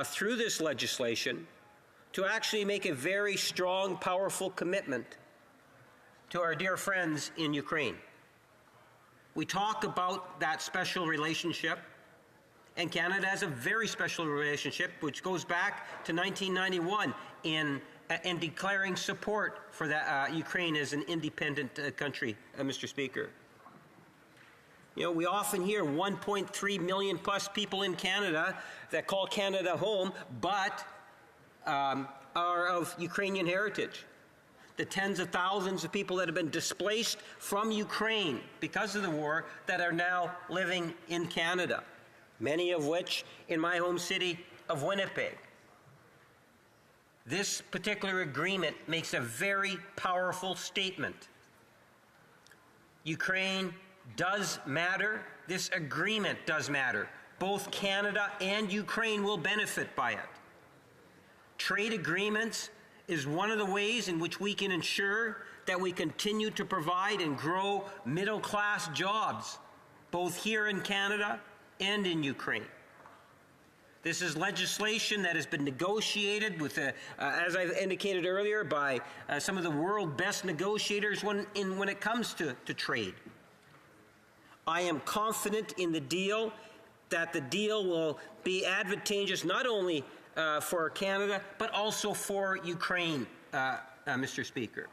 through this legislation to actually make a very strong, powerful commitment to our dear friends in Ukraine. We talk about that special relationship, and Canada has a very special relationship which goes back to 1991 in declaring support for that, Ukraine as an independent country, Mr. Speaker. You know, we often hear 1.3 million plus people in Canada that call Canada home, but are of Ukrainian heritage. The tens of thousands of people that have been displaced from Ukraine because of the war that are now living in Canada, many of which in my home city of Winnipeg. This particular agreement makes a very powerful statement. Ukraine does matter. This agreement does matter. Both Canada and Ukraine will benefit by it. Trade agreements is one of the ways in which we can ensure that we continue to provide and grow middle-class jobs, both here in Canada and in Ukraine. This is legislation that has been negotiated with, as I've indicated earlier, by some of the world's best negotiators when it comes to trade. I am confident in the deal, that the deal will be advantageous not only for Canada, but also for Ukraine, Mr. Speaker.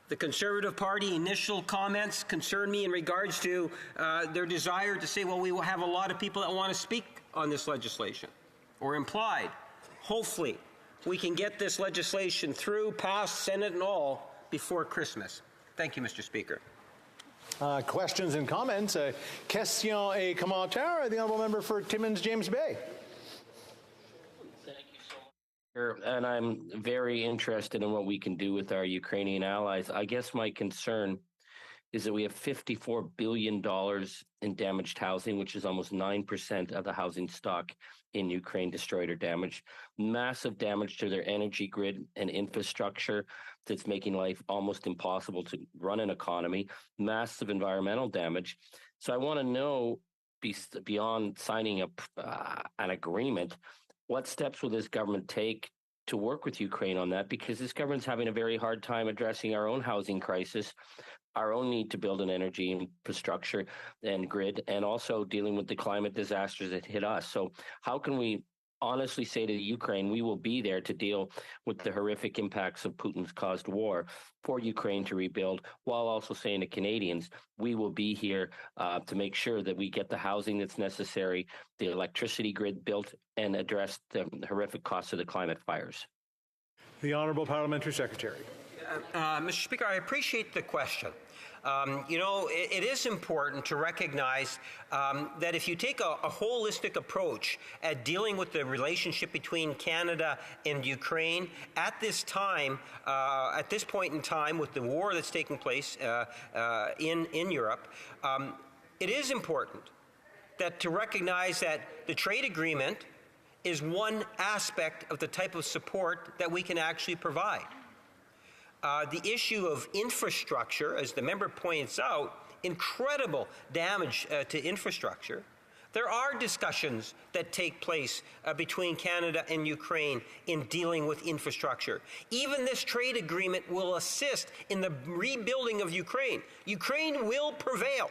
The Conservative Party initial comments concern me in regards to their desire to say, well, we will have a lot of people that want to speak on this legislation, or implied. Hopefully, we can get this legislation through, passed, Senate and all, before Christmas. Thank you, Mr. Speaker. Questions and comments. Question et commentaire. The honourable member for Timmins, James Bay. And I'm very interested in what we can do with our Ukrainian allies. I guess my concern is that we have $54 billion in damaged housing, which is almost 9% of the housing stock in Ukraine destroyed or damaged. Massive damage to their energy grid and infrastructure that's making life almost impossible to run an economy. Massive environmental damage. So I want to know, beyond signing an agreement, what steps will this government take to work with Ukraine on that? Because this government's having a very hard time addressing our own housing crisis, our own need to build an energy infrastructure and grid, and also dealing with the climate disasters that hit us. So how can we honestly say to Ukraine, we will be there to deal with the horrific impacts of Putin's caused war for Ukraine to rebuild, while also saying to Canadians, we will be here to make sure that we get the housing that's necessary, the electricity grid built, and address the horrific costs of the climate fires. The Honourable Parliamentary Secretary. Mr. Speaker, I appreciate the question. It is important to recognize that if you take a holistic approach at dealing with the relationship between Canada and Ukraine at this time, at this point in time with the war that's taking place in Europe, it is important that to recognize that the trade agreement is one aspect of the type of support that we can actually provide. The issue of infrastructure, as the member points out, incredible damage to infrastructure. There are discussions that take place between Canada and Ukraine in dealing with infrastructure. Even this trade agreement will assist in the rebuilding of Ukraine. Ukraine will prevail.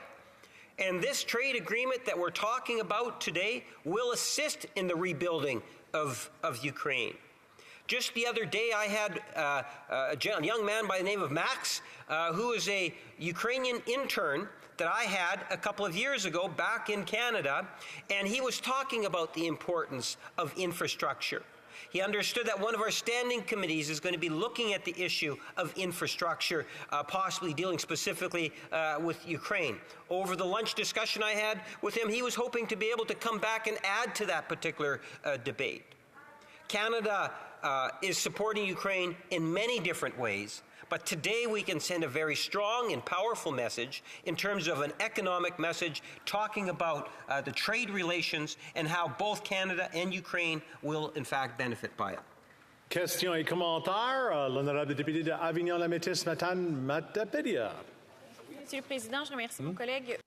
And this trade agreement that we're talking about today will assist in the rebuilding of Ukraine. Just the other day, I had a young man by the name of Max, who is a Ukrainian intern that I had a couple of years ago back in Canada, and he was talking about the importance of infrastructure. He understood that one of our standing committees is going to be looking at the issue of infrastructure, possibly dealing specifically with Ukraine. Over the lunch discussion I had with him, he was hoping to be able to come back and add to that particular debate. Canada is supporting Ukraine in many different ways, but today we can send a very strong and powerful message in terms of an economic message talking about the trade relations and how both Canada and Ukraine will in fact benefit by it. Questions et commentaires. L'honorable député de Avignon-la-Métis, Matapédia. Monsieur le Président, je remercie mon collègue.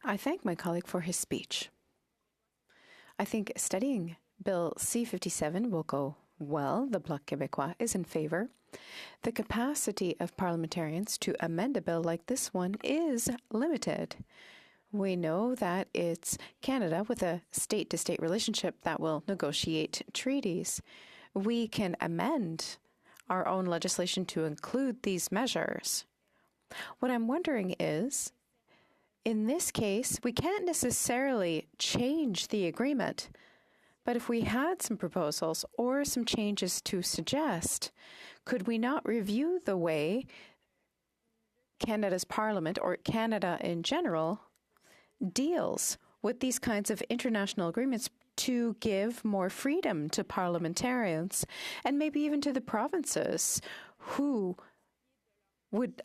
I thank my colleague for his speech. I think studying Bill C-57 will go well. The Bloc Québécois is in favor. The capacity of parliamentarians to amend a bill like this one is limited. We know that it's Canada with a state-to-state relationship that will negotiate treaties. We can amend our own legislation to include these measures. What I'm wondering is, in this case, we can't necessarily change the agreement, but if we had some proposals or some changes to suggest, could we not review the way Canada's Parliament, or Canada in general, deals with these kinds of international agreements to give more freedom to parliamentarians and maybe even to the provinces who would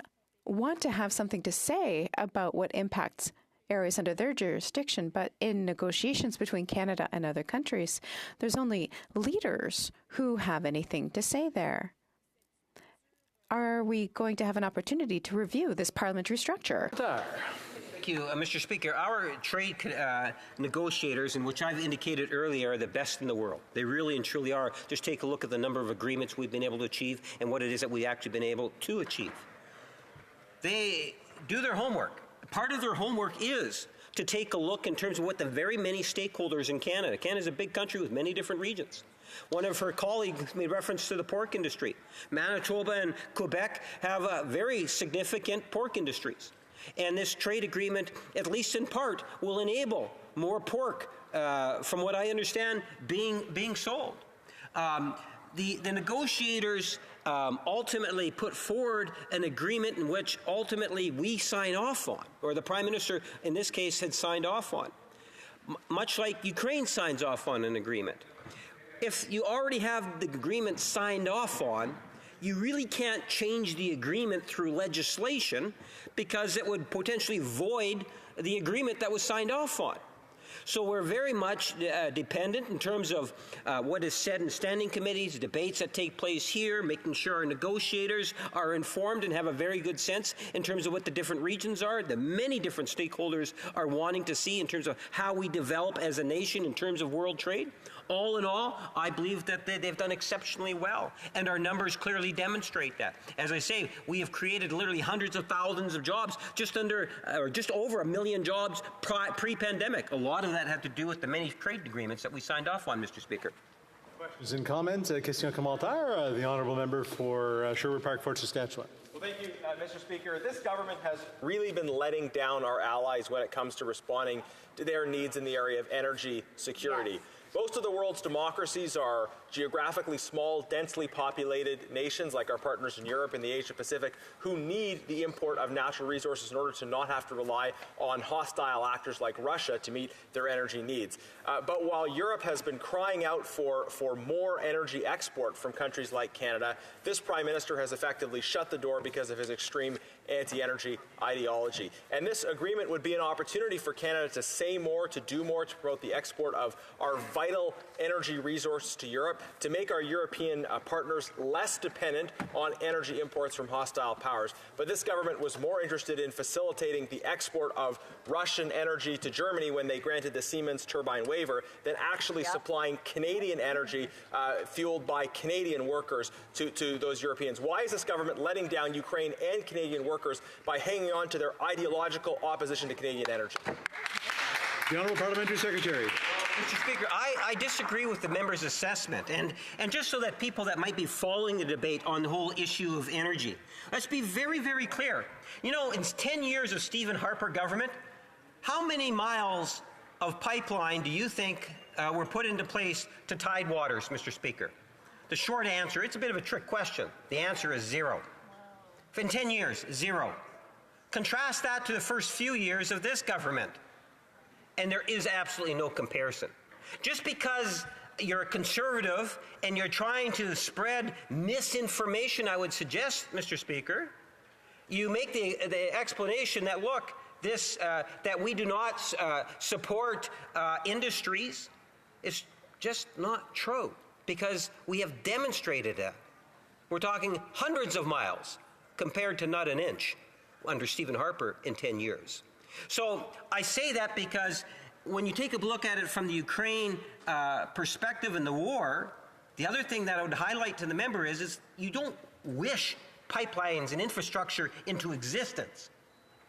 want to have something to say about what impacts areas under their jurisdiction, but in negotiations between Canada and other countries, there's only leaders who have anything to say there. Are we going to have an opportunity to review this parliamentary structure? Thank you, Mr. Speaker. Our trade negotiators, in which I've indicated earlier, are the best in the world. They really and truly are. Just take a look at the number of agreements we've been able to achieve and what it is that we've actually been able to achieve. They do their homework. Part of their homework is to take a look in terms of what the very many stakeholders in Canada. Canada's a big country with many different regions. One of her colleagues made reference to the pork industry. Manitoba and Quebec have very significant pork industries. And this trade agreement, at least in part, will enable more pork, from what I understand, being sold. The negotiators ultimately put forward an agreement in which ultimately we sign off on, or the Prime Minister in this case had signed off on, much like Ukraine signs off on an agreement. If you already have the agreement signed off on, you really can't change the agreement through legislation because it would potentially void the agreement that was signed off on. So we're very much dependent in terms of what is said in standing committees, debates that take place here, making sure our negotiators are informed and have a very good sense in terms of what the different regions are, the many different stakeholders are wanting to see in terms of how we develop as a nation in terms of world trade. All in all, I believe that they've done exceptionally well, and our numbers clearly demonstrate that. As I say, we have created literally hundreds of thousands of jobs, just over 1 million jobs pre-pandemic. A lot of that had to do with the many trade agreements that we signed off on, Mr. Speaker. Questions and comments? Question commentaire. The honourable member for Sherwood Park, Fort Saskatchewan. Well, thank you, Mr. Speaker. This government has really been letting down our allies when it comes to responding to their needs in the area of energy security. Yes. Most of the world's democracies are geographically small, densely populated nations like our partners in Europe and the Asia Pacific who need the import of natural resources in order to not have to rely on hostile actors like Russia to meet their energy needs. But while Europe has been crying out for more energy export from countries like Canada, this Prime Minister has effectively shut the door because of his extreme anti-energy ideology. And this agreement would be an opportunity for Canada to say more, to do more, to promote the export of our vital energy resources to Europe, to make our European partners less dependent on energy imports from hostile powers. But this government was more interested in facilitating the export of Russian energy to Germany when they granted the Siemens turbine waiver than actually supplying Canadian energy fueled by Canadian workers to those Europeans. Why is this government letting down Ukraine and Canadian workers by hanging on to their ideological opposition to Canadian energy? The Honourable Parliamentary Secretary. Mr. Speaker, I disagree with the member's assessment. And just so that people that might be following the debate on the whole issue of energy, let's be very, very clear. You know, in 10 years of Stephen Harper government, how many miles of pipeline do you think were put into place to Tidewaters, Mr. Speaker? The short answer, it's a bit of a trick question. The answer is 0. In 10 years, 0. Contrast that to the first few years of this government, and there is absolutely no comparison. Just because you're a conservative and you're trying to spread misinformation, I would suggest, Mr. Speaker, you make the explanation that, look, this that we do not support industries. It's just not true, because we have demonstrated that. We're talking hundreds of miles compared to not an inch under Stephen Harper in 10 years. So I say that because when you take a look at it from the Ukraine perspective in the war, the other thing that I would highlight to the member is you don't wish pipelines and infrastructure into existence.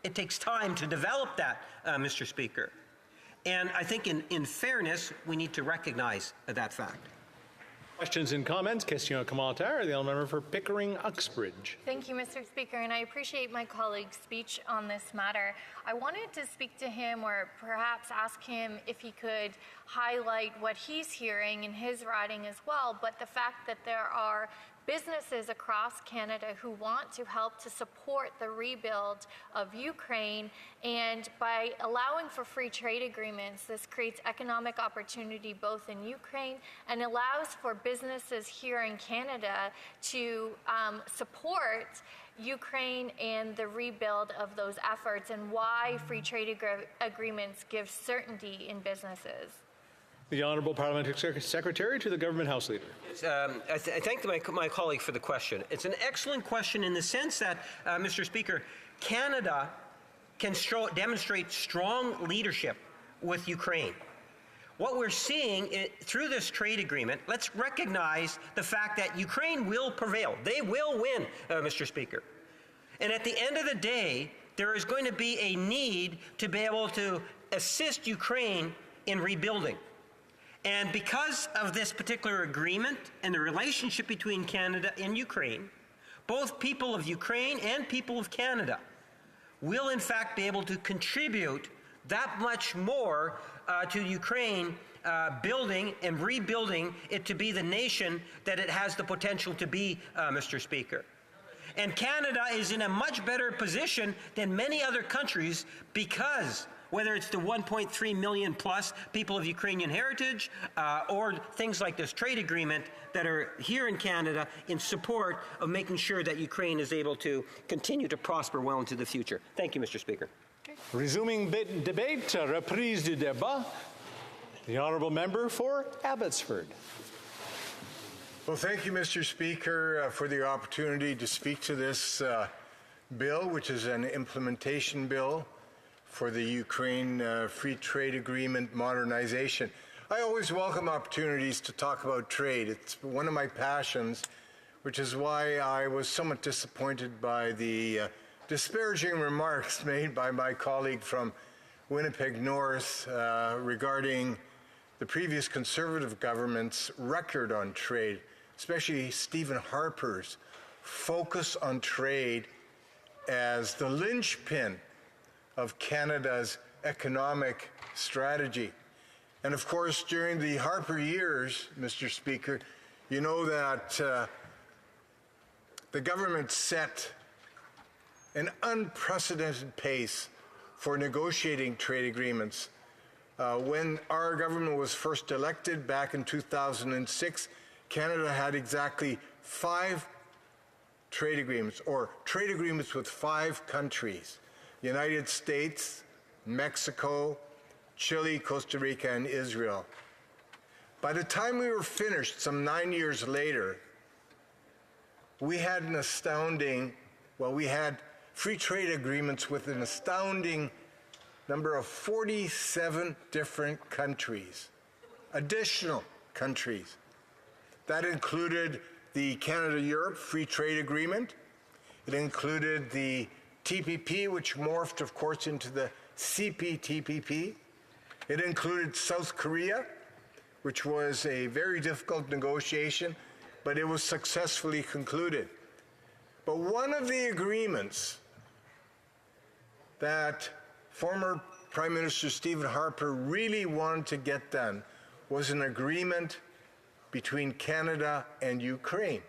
It takes time to develop that, Mr. Speaker. And I think in fairness, we need to recognize that fact. Questions and comments. Question commentaire. The honourable member for Pickering-Uxbridge. Thank you, Mr. Speaker, and I appreciate my colleague's speech on this matter. I wanted to speak to him, or perhaps ask him if he could highlight what he's hearing in his riding as well, but the fact that there are businesses across Canada who want to help to support the rebuild of Ukraine, and by allowing for free trade agreements, this creates economic opportunity both in Ukraine and allows for businesses here in Canada to support Ukraine and the rebuild of those efforts, and why free trade agreements give certainty in businesses. The Honourable Parliamentary Secretary to the Government House Leader. I thank my colleague for the question. It's an excellent question in the sense that, Mr. Speaker, Canada can demonstrate strong leadership with Ukraine. What we're seeing through this trade agreement, let's recognize the fact that Ukraine will prevail. They will win, Mr. Speaker. And at the end of the day, there is going to be a need to be able to assist Ukraine in rebuilding. And because of this particular agreement and the relationship between Canada and Ukraine, both people of Ukraine and people of Canada will in fact be able to contribute that much more to Ukraine building and rebuilding it to be the nation that it has the potential to be, Mr. Speaker. And Canada is in a much better position than many other countries because whether it's the 1.3 million plus people of Ukrainian heritage or things like this trade agreement that are here in Canada in support of making sure that Ukraine is able to continue to prosper well into the future. Thank you, Mr. Speaker. Resuming debate, reprise du débat. The Honourable Member for Abbotsford. Well, thank you, Mr. Speaker, for the opportunity to speak to this bill, which is an implementation bill for the Ukraine Free Trade Agreement modernization. I always welcome opportunities to talk about trade. It's one of my passions, which is why I was somewhat disappointed by the disparaging remarks made by my colleague from Winnipeg North regarding the previous Conservative government's record on trade, especially Stephen Harper's focus on trade as the linchpin of Canada's economic strategy. And of course, during the Harper years, Mr. Speaker, you know that the government set an unprecedented pace for negotiating trade agreements. When our government was first elected back in 2006, Canada had exactly 5 trade agreements, or trade agreements with 5 countries: United States, Mexico, Chile, Costa Rica, and Israel. By the time we were finished, some 9 years later, we had an astounding, we had free trade agreements with an astounding number of 47 different countries, additional countries. That included the Canada-Europe Free Trade Agreement. It included the TPP, which morphed, of course, into the CPTPP. It included South Korea, which was a very difficult negotiation, but it was successfully concluded. But one of the agreements that former Prime Minister Stephen Harper really wanted to get done was an agreement between Canada and Ukraine.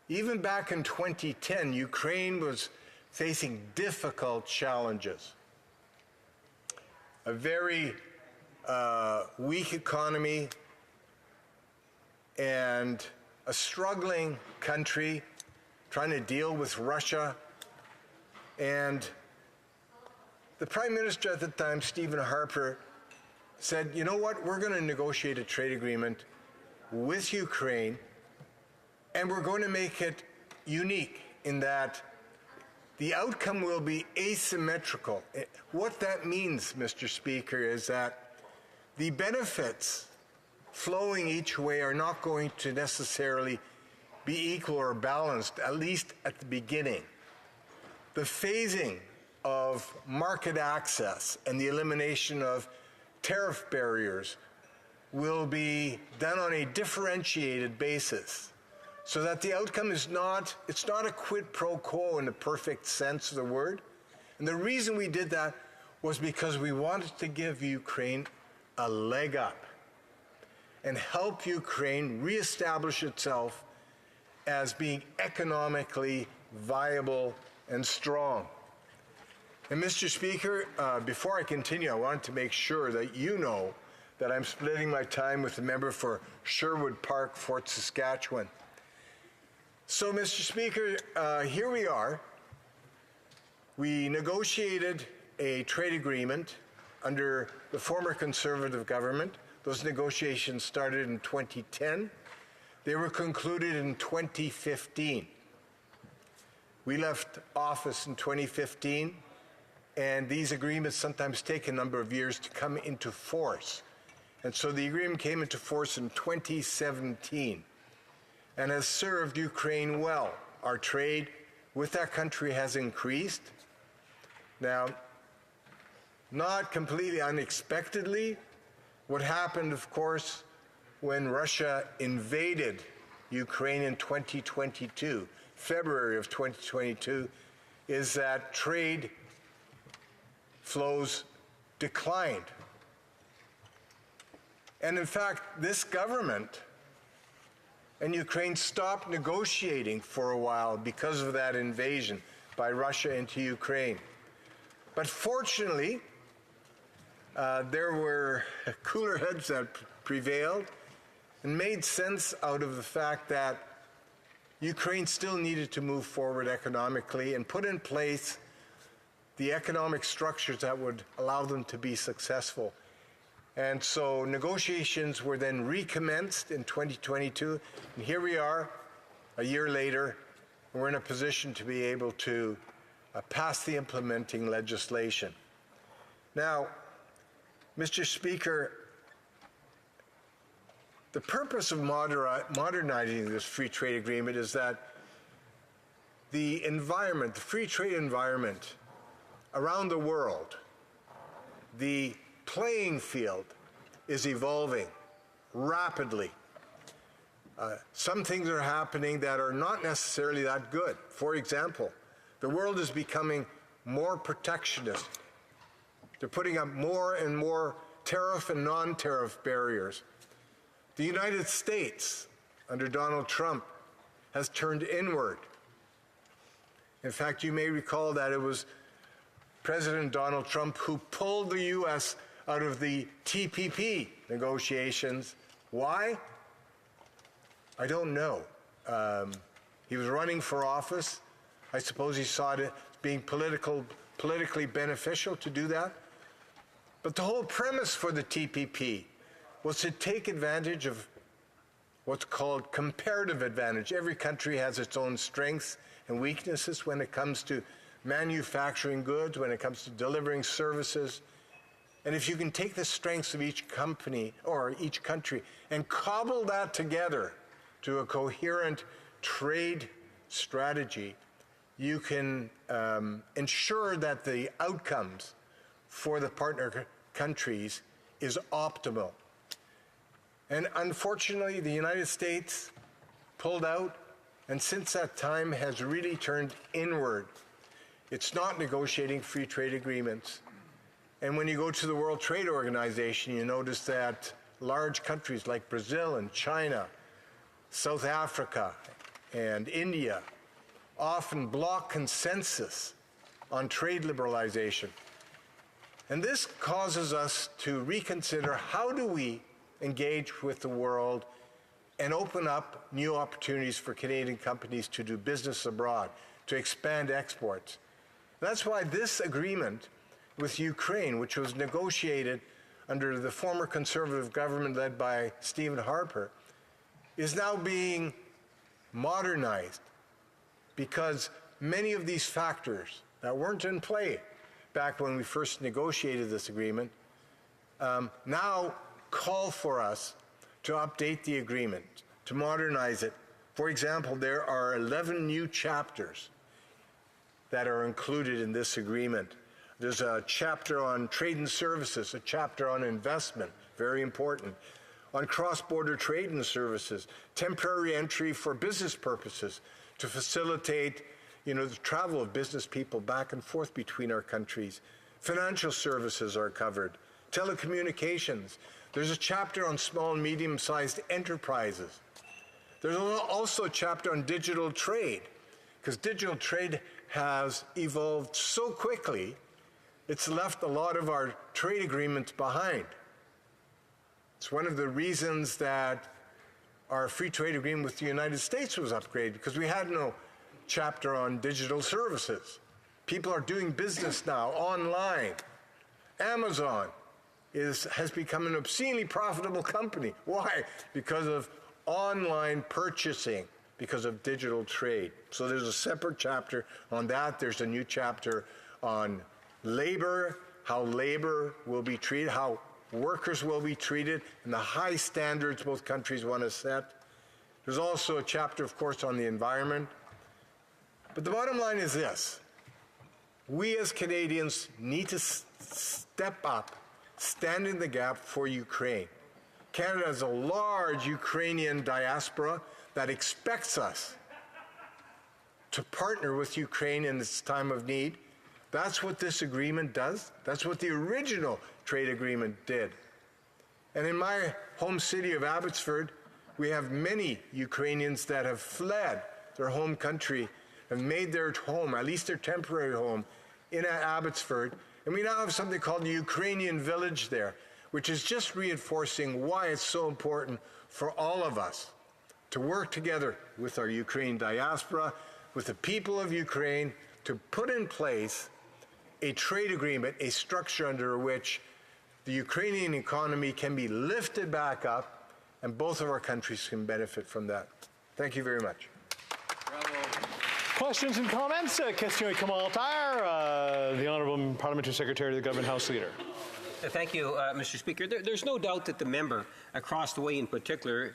Even back in 2010, Ukraine was facing difficult challenges. A very weak economy and a struggling country trying to deal with Russia. And the Prime Minister at the time, Stephen Harper, said, you know what, we're going to negotiate a trade agreement with Ukraine, and we're going to make it unique in that the outcome will be asymmetrical. What that means, Mr. Speaker, is that the benefits flowing each way are not going to necessarily be equal or balanced, at least at the beginning. The phasing of market access and the elimination of tariff barriers will be done on a differentiated basis, so that the outcome is not a quid pro quo in the perfect sense of the word. And the reason we did that was because we wanted to give Ukraine a leg up and help Ukraine reestablish itself as being economically viable and strong. And Mr. Speaker, before I continue, I wanted to make sure that you know that I'm splitting my time with the member for Sherwood Park, Fort Saskatchewan. So, Mr. Speaker, here we are. We negotiated a trade agreement under the former Conservative government. Those negotiations started in 2010. They were concluded in 2015. We left office in 2015, and these agreements sometimes take a number of years to come into force. And so the agreement came into force in 2017 and has served Ukraine well. Our trade with that country has increased. Now, not completely unexpectedly, what happened, of course, when Russia invaded Ukraine in 2022, February of 2022, is that trade flows declined. And in fact, this government and Ukraine stopped negotiating for a while because of that invasion by Russia into Ukraine. But fortunately, there were cooler heads that prevailed and made sense out of the fact that Ukraine still needed to move forward economically and put in place the economic structures that would allow them to be successful. And so negotiations were then recommenced in 2022, and here we are a year later, and we're in a position to be able to pass the implementing legislation. Now, Mr. Speaker, the purpose of modernizing this free trade agreement is that the environment, the free trade environment around the world, the playing field is evolving rapidly. Some things are happening that are not necessarily that good. For example, the world is becoming more protectionist. They're putting up more and more tariff and non-tariff barriers. The United States, under Donald Trump, has turned inward. In fact, you may recall that it was President Donald Trump who pulled the U.S. out of the TPP negotiations. Why? I don't know. He was running for office. I suppose he saw it as being politically beneficial to do that. But the whole premise for the TPP was to take advantage of what's called comparative advantage. Every country has its own strengths and weaknesses when it comes to manufacturing goods, when it comes to delivering services. And if you can take the strengths of each company or each country and cobble that together to a coherent trade strategy, you can ensure that the outcomes for the partner countries is optimal. And unfortunately, the United States pulled out, and since that time has really turned inward. It's not negotiating free trade agreements. And when you go to the World Trade Organization, you notice that large countries like Brazil and China, South Africa, and India often block consensus on trade liberalization. And this causes us to reconsider how do we engage with the world and open up new opportunities for Canadian companies to do business abroad, to expand exports. That's why this agreement with Ukraine, which was negotiated under the former Conservative government led by Stephen Harper, is now being modernized because many of these factors that weren't in play back when we first negotiated this agreement now call for us to update the agreement, to modernize it. For example, there are 11 new chapters that are included in this agreement. There's a chapter on trade and services, a chapter on investment, very important, on cross-border trade and services, temporary entry for business purposes to facilitate, the travel of business people back and forth between our countries. Financial services are covered, telecommunications. There's a chapter on small and medium-sized enterprises. There's also a chapter on digital trade, because digital trade has evolved so quickly, it's left a lot of our trade agreements behind. It's one of the reasons that our free trade agreement with the United States was upgraded, because we had no chapter on digital services. People are doing business now online. Amazon has become an obscenely profitable company. Why? Because of online purchasing, because of digital trade. So there's a separate chapter on that. There's a new chapter on labor, how labor will be treated, how workers will be treated, and the high standards both countries want to set. There's also a chapter, of course, on the environment. But the bottom line is this. We as Canadians need to step up, stand in the gap for Ukraine. Canada has a large Ukrainian diaspora that expects us to partner with Ukraine in this time of need. That's what this agreement does. That's what the original trade agreement did. And in my home city of Abbotsford, we have many Ukrainians that have fled their home country and made their home, at least their temporary home, in Abbotsford. And we now have something called the Ukrainian Village there, which is just reinforcing why it's so important for all of us to work together with our Ukraine diaspora, with the people of Ukraine, to put in place a trade agreement, a structure under which the Ukrainian economy can be lifted back up, and both of our countries can benefit from that. Thank you very much. Questions and comments? Question Kamal Taher, the Honourable Parliamentary Secretary of the Government House Leader. Thank you, Mr. Speaker. There's no doubt that the member across the way in particular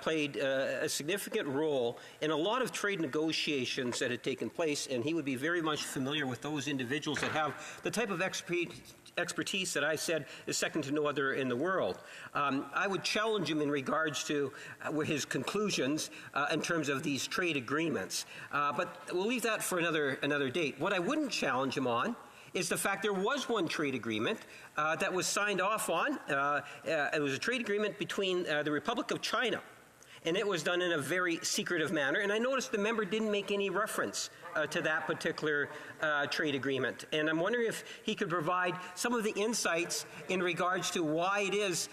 played a significant role in a lot of trade negotiations that had taken place, and he would be very much familiar with those individuals that have the type of expertise that I said is second to no other in the world. I would challenge him in regards to his conclusions in terms of these trade agreements, but we'll leave that for another date. What I wouldn't challenge him on is the fact there was one trade agreement that was signed off on. It was a trade agreement between the Republic of China, and it was done in a very secretive manner. And I noticed the member didn't make any reference to that particular trade agreement. And I'm wondering if he could provide some of the insights in regards to why it is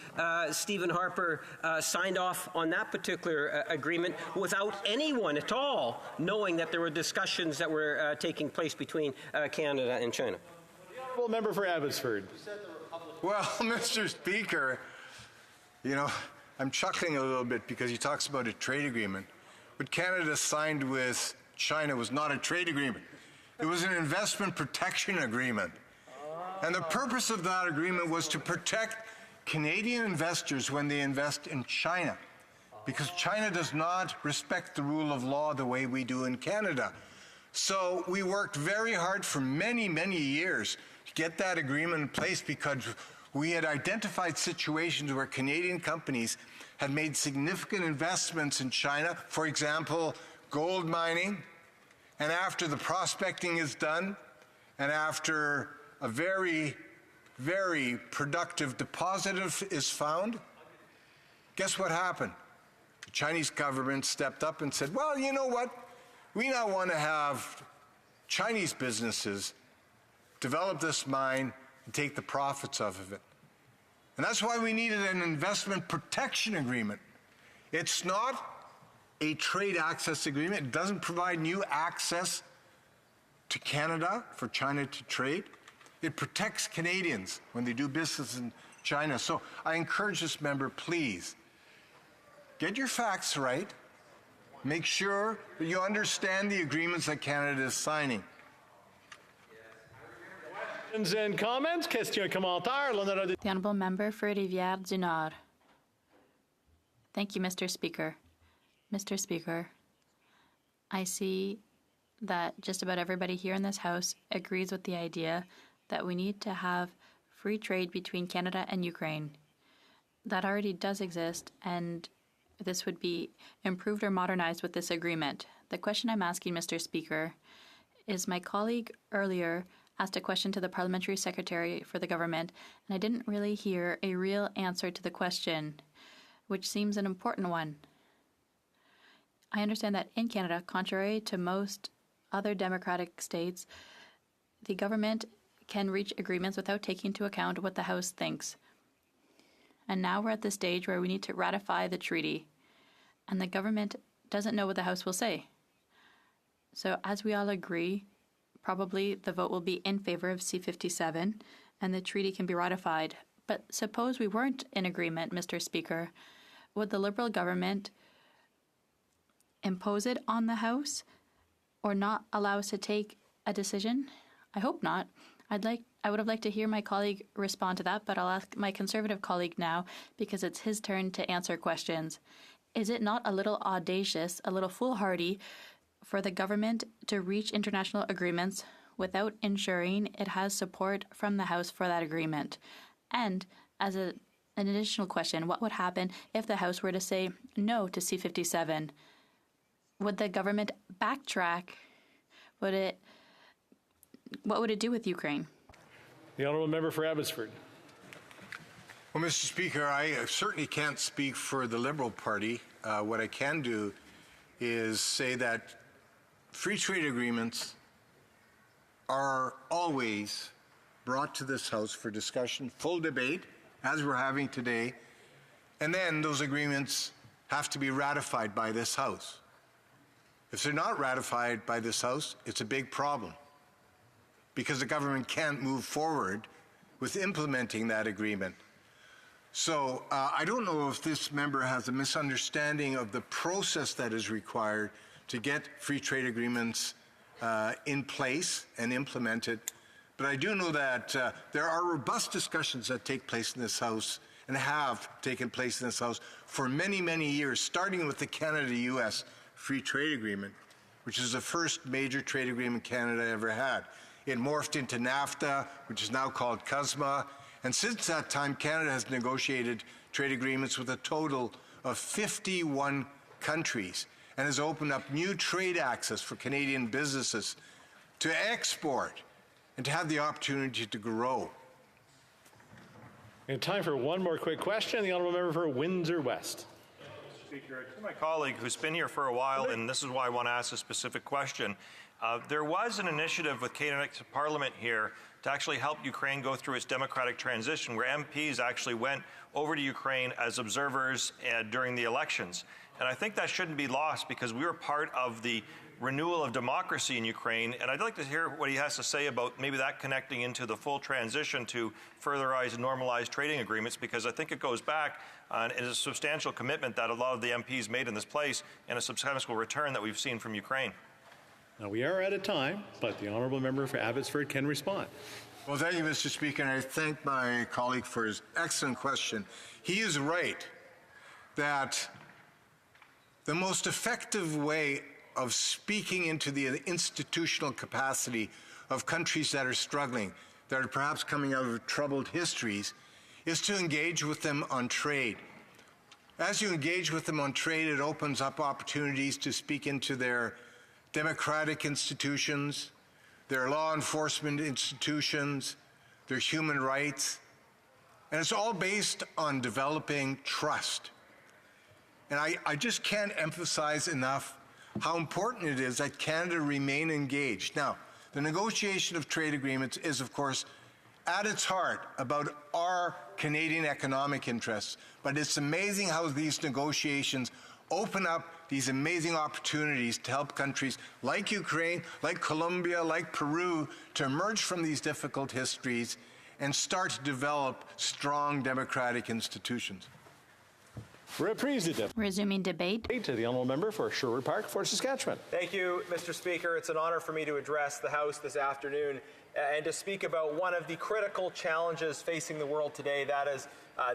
Stephen Harper signed off on that particular agreement without anyone at all knowing that there were discussions that were taking place between Canada and China. Honourable member for Abbotsford. Well, Mr. Speaker, you know, I'm chuckling a little bit because he talks about a trade agreement. What Canada signed with China was not a trade agreement. It was an investment protection agreement. And the purpose of that agreement was to protect Canadian investors when they invest in China, because China does not respect the rule of law the way we do in Canada. So we worked very hard for many, many years to get that agreement in place because we had identified situations where Canadian companies had made significant investments in China, for example, gold mining, and after the prospecting is done, and after a very, very productive deposit is found, guess what happened? The Chinese government stepped up and said, well, you know what? We now want to have Chinese businesses develop this mine and take the profits off of it. And that's why we needed an investment protection agreement. It's not a trade access agreement. It doesn't provide new access to Canada for China to trade. It protects Canadians when they do business in China. So I encourage this member, please, get your facts right. Make sure that you understand the agreements that Canada is signing. Questions and comments? Question et commentaire. The Honourable Member for Rivière-du-Nord. Thank you, Mr. Speaker. Mr. Speaker, I see that just about everybody here in this House agrees with the idea that we need to have free trade between Canada and Ukraine. That already does exist, and this would be improved or modernized with this agreement. The question I'm asking, Mr. Speaker, is my colleague earlier asked a question to the Parliamentary Secretary for the government, and I didn't really hear a real answer to the question, which seems an important one. I understand that in Canada, contrary to most other democratic states, the government can reach agreements without taking into account what the House thinks. And now we're at the stage where we need to ratify the treaty, and the government doesn't know what the House will say. So as we all agree, probably the vote will be in favor of C-57, and the treaty can be ratified. But suppose we weren't in agreement, Mr. Speaker, would the Liberal government impose it on the House or not allow us to take a decision? I hope not. I would have liked to hear my colleague respond to that, but I'll ask my Conservative colleague now because it's his turn to answer questions. Is it not a little audacious, a little foolhardy for the government to reach international agreements without ensuring it has support from the House for that agreement? And as an additional question, what would happen if the House were to say no to C-57? Would the government backtrack? What would it do with Ukraine? The Honourable Member for Abbotsford. Well, Mr. Speaker, I certainly can't speak for the Liberal Party. What I can do is say that free trade agreements are always brought to this House for discussion, full debate, as we're having today, and then those agreements have to be ratified by this House. If they're not ratified by this House, it's a big problem because the government can't move forward with implementing that agreement. So I don't know if this member has a misunderstanding of the process that is required to get free trade agreements in place and implemented, but I do know that there are robust discussions that take place in this House and have taken place in this House for many, many years, starting with the Canada-US Free Trade Agreement, which is the first major trade agreement Canada ever had. It morphed into NAFTA, which is now called CUSMA, and since that time, Canada has negotiated trade agreements with a total of 51 countries and has opened up new trade access for Canadian businesses to export and to have the opportunity to grow. We have time for one more quick question. The honourable member for Windsor West. Speaker, to my colleague who's been here for a while, and this is why I want to ask a specific question. There was an initiative with Canada's Parliament here to actually help Ukraine go through its democratic transition, where MPs actually went over to Ukraine as observers during the elections. And I think that shouldn't be lost, because we were part of the renewal of democracy in Ukraine, and I'd like to hear what he has to say about maybe that connecting into the full transition to furtherize and normalize trading agreements, because I think it goes back and is a substantial commitment that a lot of the MPs made in this place and a substantial return that we've seen from Ukraine. Now, we are out of time, but the honourable member for Abbotsford can respond. Well, thank you, Mr. Speaker, and I thank my colleague for his excellent question. He is right that the most effective way of speaking into the institutional capacity of countries that are struggling, that are perhaps coming out of troubled histories, is to engage with them on trade. As you engage with them on trade, it opens up opportunities to speak into their democratic institutions, their law enforcement institutions, their human rights, and it's all based on developing trust. And I just can't emphasize enough how important it is that Canada remain engaged. Now, the negotiation of trade agreements is, of course, at its heart about our Canadian economic interests, but it's amazing how these negotiations open up these amazing opportunities to help countries like Ukraine, like Colombia, like Peru, to emerge from these difficult histories and start to develop strong democratic institutions. Resuming debate. To the honourable member for Sherwood Park, Fort Saskatchewan. Thank you, Mr. Speaker. It's an honor for me to address the House this afternoon and to speak about one of the critical challenges facing the world today, that is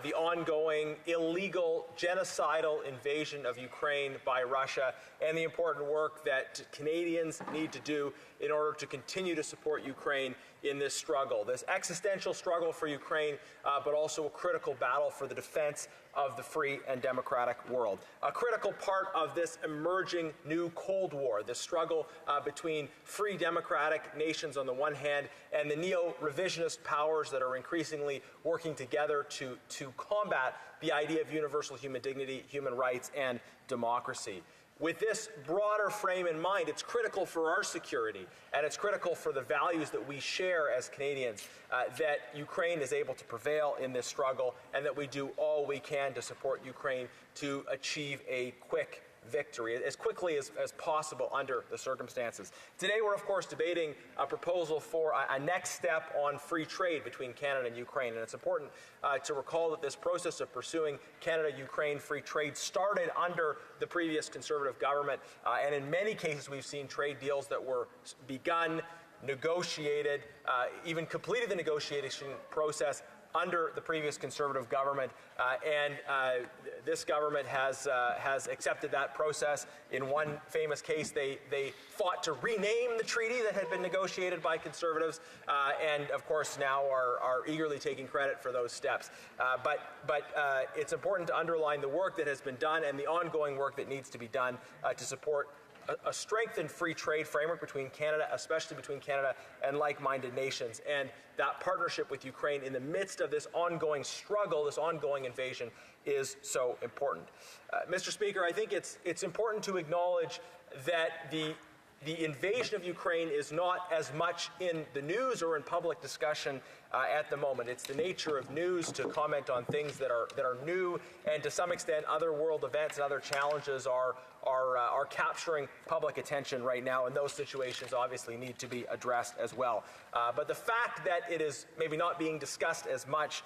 the ongoing illegal genocidal invasion of Ukraine by Russia, and the important work that Canadians need to do in order to continue to support Ukraine in this struggle, this existential struggle for Ukraine, but also a critical battle for the defense of the free and democratic world. A critical part of this emerging new Cold War, the struggle between free democratic nations on the one hand and the neo-revisionist powers that are increasingly working together to combat the idea of universal human dignity, human rights, and democracy. With this broader frame in mind, it's critical for our security, and it's critical for the values that we share as Canadians, that Ukraine is able to prevail in this struggle, and that we do all we can to support Ukraine to achieve a quick victory as quickly as possible under the circumstances. Today we're of course debating a proposal for a next step on free trade between Canada and Ukraine, and it's important to recall that this process of pursuing Canada-Ukraine free trade started under the previous Conservative government, and in many cases we've seen trade deals that were begun, negotiated, even completed the negotiation process under the previous Conservative government, and this government has accepted that process. In one famous case, they fought to rename the treaty that had been negotiated by Conservatives, and of course now are eagerly taking credit for those steps. But it's important to underline the work that has been done and the ongoing work that needs to be done to support a strengthened free trade framework between Canada, especially between Canada and like-minded nations, and that partnership with Ukraine in the midst of this ongoing struggle, this ongoing invasion, is so important. Mr. Speaker, I think it's important to acknowledge that the invasion of Ukraine is not as much in the news or in public discussion at the moment. It's the nature of news to comment on things that are new, and to some extent other world events and other challenges are capturing public attention right now, and those situations obviously need to be addressed as well. But the fact that it is maybe not being discussed as much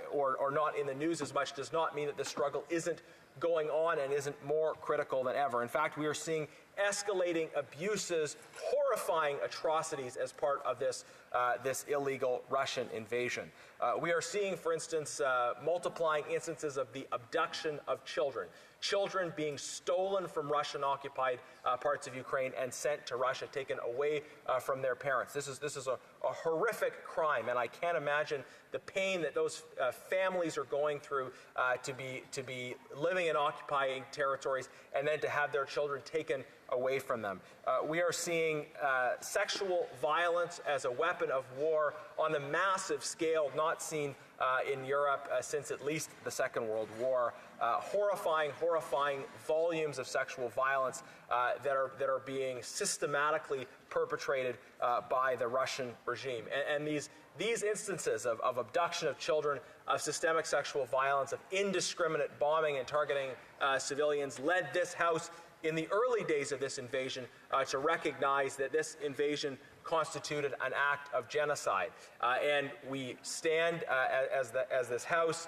or not in the news as much does not mean that the struggle isn't going on and isn't more critical than ever. In fact, we are seeing escalating abuses, horrifying atrocities as part of this illegal Russian invasion. We are seeing, for instance, multiplying instances of the abduction of children being stolen from Russian-occupied parts of Ukraine and sent to Russia, taken away from their parents. This is a horrific crime, and I can't imagine the pain that those families are going through to be living in occupying territories and then to have their children taken away from them. We are seeing sexual violence as a weapon of war on a massive scale not seen in Europe since at least the Second World War. Horrifying volumes of sexual violence that are being systematically perpetrated by the Russian regime. And these instances of abduction of children, of systemic sexual violence, of indiscriminate bombing and targeting civilians led this House in the early days of this invasion to recognize that this invasion constituted an act of genocide. And we stand as this House,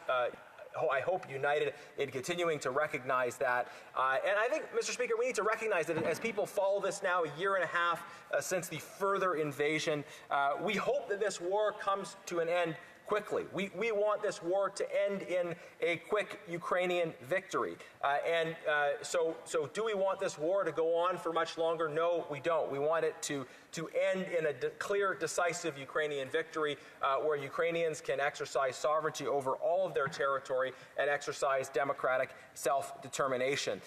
I hope united in continuing to recognize that. And I think, Mr. Speaker, we need to recognize that as people follow this now, a year and a half since the further invasion, we hope that this war comes to an end quickly. We want this war to end in a quick Ukrainian victory. So do we want this war to go on for much longer? No, we don't. We want it to end in a clear, decisive Ukrainian victory where Ukrainians can exercise sovereignty over all of their territory and exercise democratic self-determination.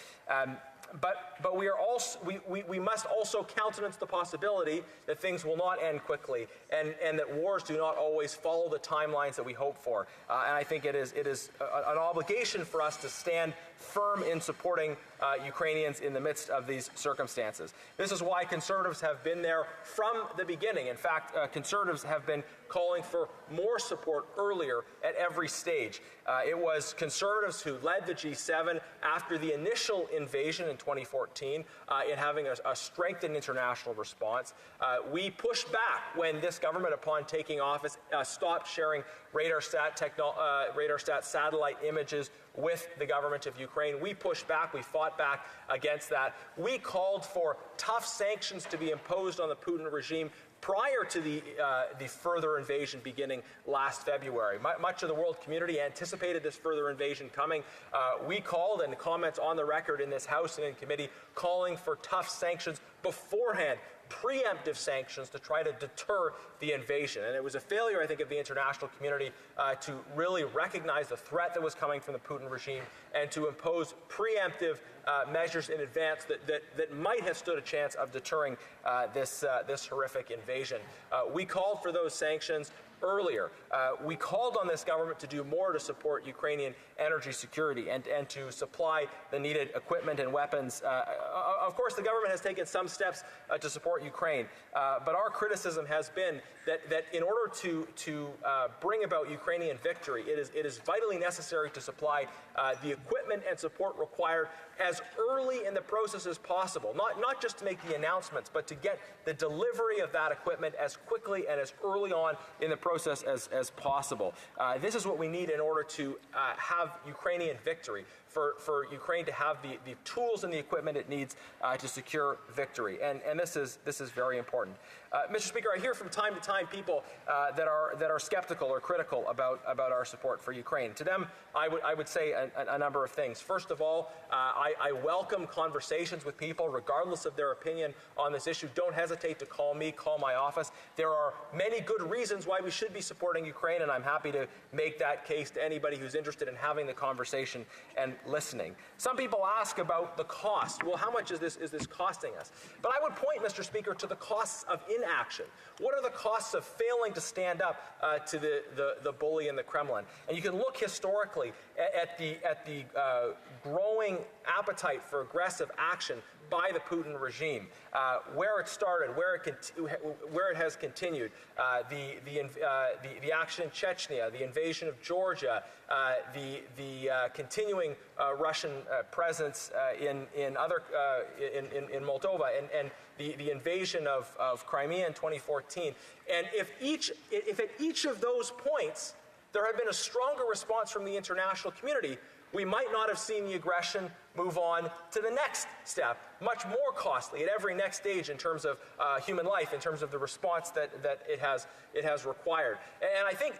But we must also countenance the possibility that things will not end quickly and that wars do not always follow the timelines that we hope for. And I think it is an obligation for us to stand firm in supporting Ukrainians in the midst of these circumstances. This is why Conservatives have been there from the beginning. In fact, Conservatives have been calling for more support earlier at every stage. It was Conservatives who led the G7 after the initial invasion in 2014 in having a strengthened international response. We pushed back when this government, upon taking office, stopped sharing RadarSat satellite images with the government of Ukraine. We pushed back. We fought back against that. We called for tough sanctions to be imposed on the Putin regime prior to the further invasion beginning last February. Much of the world community anticipated this further invasion coming. We called, and comments on the record in this House and in committee, calling for tough sanctions beforehand, preemptive sanctions to try to deter the invasion. And it was a failure, I think, of the international community to really recognize the threat that was coming from the Putin regime and to impose preemptive measures in advance that might have stood a chance of deterring this horrific invasion. We called for those sanctions earlier. We called on this government to do more to support Ukrainian energy security and to supply the needed equipment and weapons. Of course, the government has taken some steps to support Ukraine, but our criticism has been that in order to bring about Ukrainian victory, it is vitally necessary to supply the equipment and support required as early in the process as possible, not just to make the announcements, but to get the delivery of that equipment as quickly and as early on in the process as possible. This is what we need in order to have Ukrainian victory, for Ukraine to have the tools and the equipment it needs to secure victory. And this is very important. Mr. Speaker, I hear from time to time people that are skeptical or critical about our support for Ukraine. To them, I would say a number of things. First of all, I welcome conversations with people, regardless of their opinion on this issue. Don't hesitate to call me, call my office. There are many good reasons why we should be supporting Ukraine, and I'm happy to make that case to anybody who's interested in having the conversation and listening. Some people ask about the cost. Well, how much is this costing us? But I would point, Mr. Speaker, to the costs of inaction. What are the costs of failing to stand up to the bully in the Kremlin? And you can look historically at the growing appetite for aggressive action by the Putin regime, where it started, where it has continued, the action in Chechnya, the invasion of Georgia, the continuing Russian presence in Moldova, and the invasion of Crimea in 2014. And if at each of those points there had been a stronger response from the international community, we might not have seen the aggression move on to the next step, much more costly at every next stage in terms of human life, in terms of the response that it has required. And I think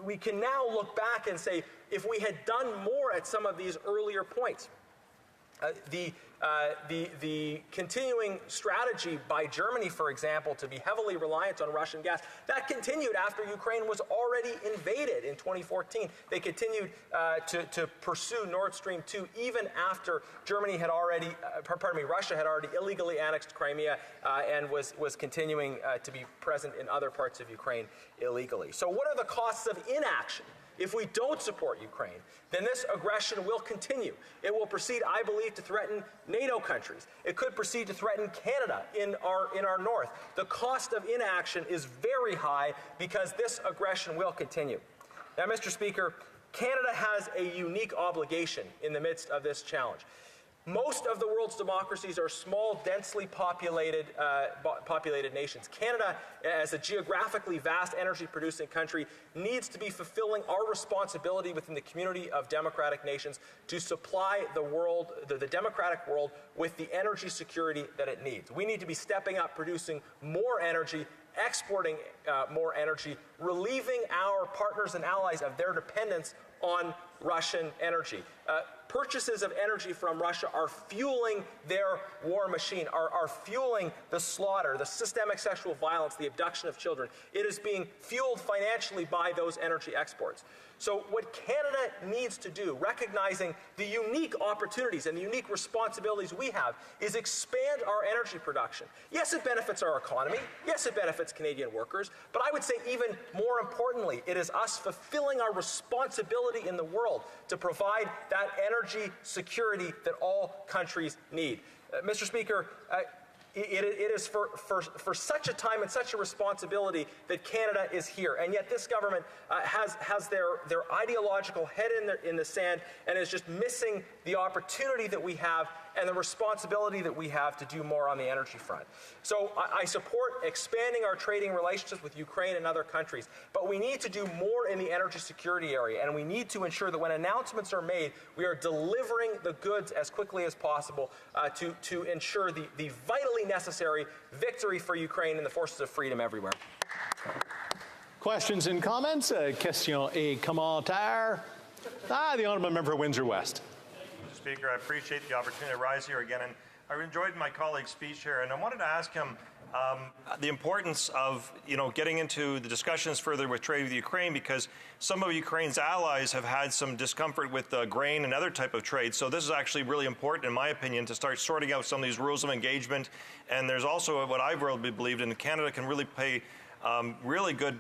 we can now look back and say, if we had done more at some of these earlier points, The continuing strategy by Germany, for example, to be heavily reliant on Russian gas, that continued after Ukraine was already invaded in 2014. They continued to pursue Nord Stream 2 even after Germany had already, Russia had already illegally annexed Crimea and was continuing to be present in other parts of Ukraine illegally. So what are the costs of inaction? If we don't support Ukraine, then this aggression will continue. It will proceed, I believe, to threaten NATO countries. It could proceed to threaten Canada in our north. The cost of inaction is very high because this aggression will continue. Now, Mr. Speaker, Canada has a unique obligation in the midst of this challenge. Most of the world's democracies are small, densely populated nations. Canada, as a geographically vast energy-producing country, needs to be fulfilling our responsibility within the community of democratic nations to supply the world, the democratic world, with the energy security that it needs. We need to be stepping up, producing more energy, exporting more energy, relieving our partners and allies of their dependence on Russian energy. Purchases of energy from Russia are fueling their war machine, are fueling the slaughter, the systemic sexual violence, the abduction of children. It is being fueled financially by those energy exports. So what Canada needs to do, recognizing the unique opportunities and the unique responsibilities we have, is expand our energy production. Yes, it benefits our economy. Yes, it benefits Canadian workers. But I would say even more importantly, it is us fulfilling our responsibility in the world to provide that energy security that all countries need. Mr. Speaker, it is for such a time and such a responsibility that Canada is here. And yet this government has their ideological head in the sand and is just missing the opportunity that we have and the responsibility that we have to do more on the energy front. So I support expanding our trading relationships with Ukraine and other countries, but we need to do more in the energy security area, and we need to ensure that when announcements are made, we are delivering the goods as quickly as possible to ensure the vitally necessary victory for Ukraine and the forces of freedom everywhere. Questions and comments? Question et commentaire. The Honourable Member for Windsor West. Mr. Speaker, I appreciate the opportunity to rise here again, and I enjoyed my colleague's speech here, and I wanted to ask him the importance of getting into the discussions further with trade with Ukraine, because some of Ukraine's allies have had some discomfort with grain and other type of trade. So this is actually really important, in my opinion, to start sorting out some of these rules of engagement. And there's also what I've really believed in. Canada can really pay really good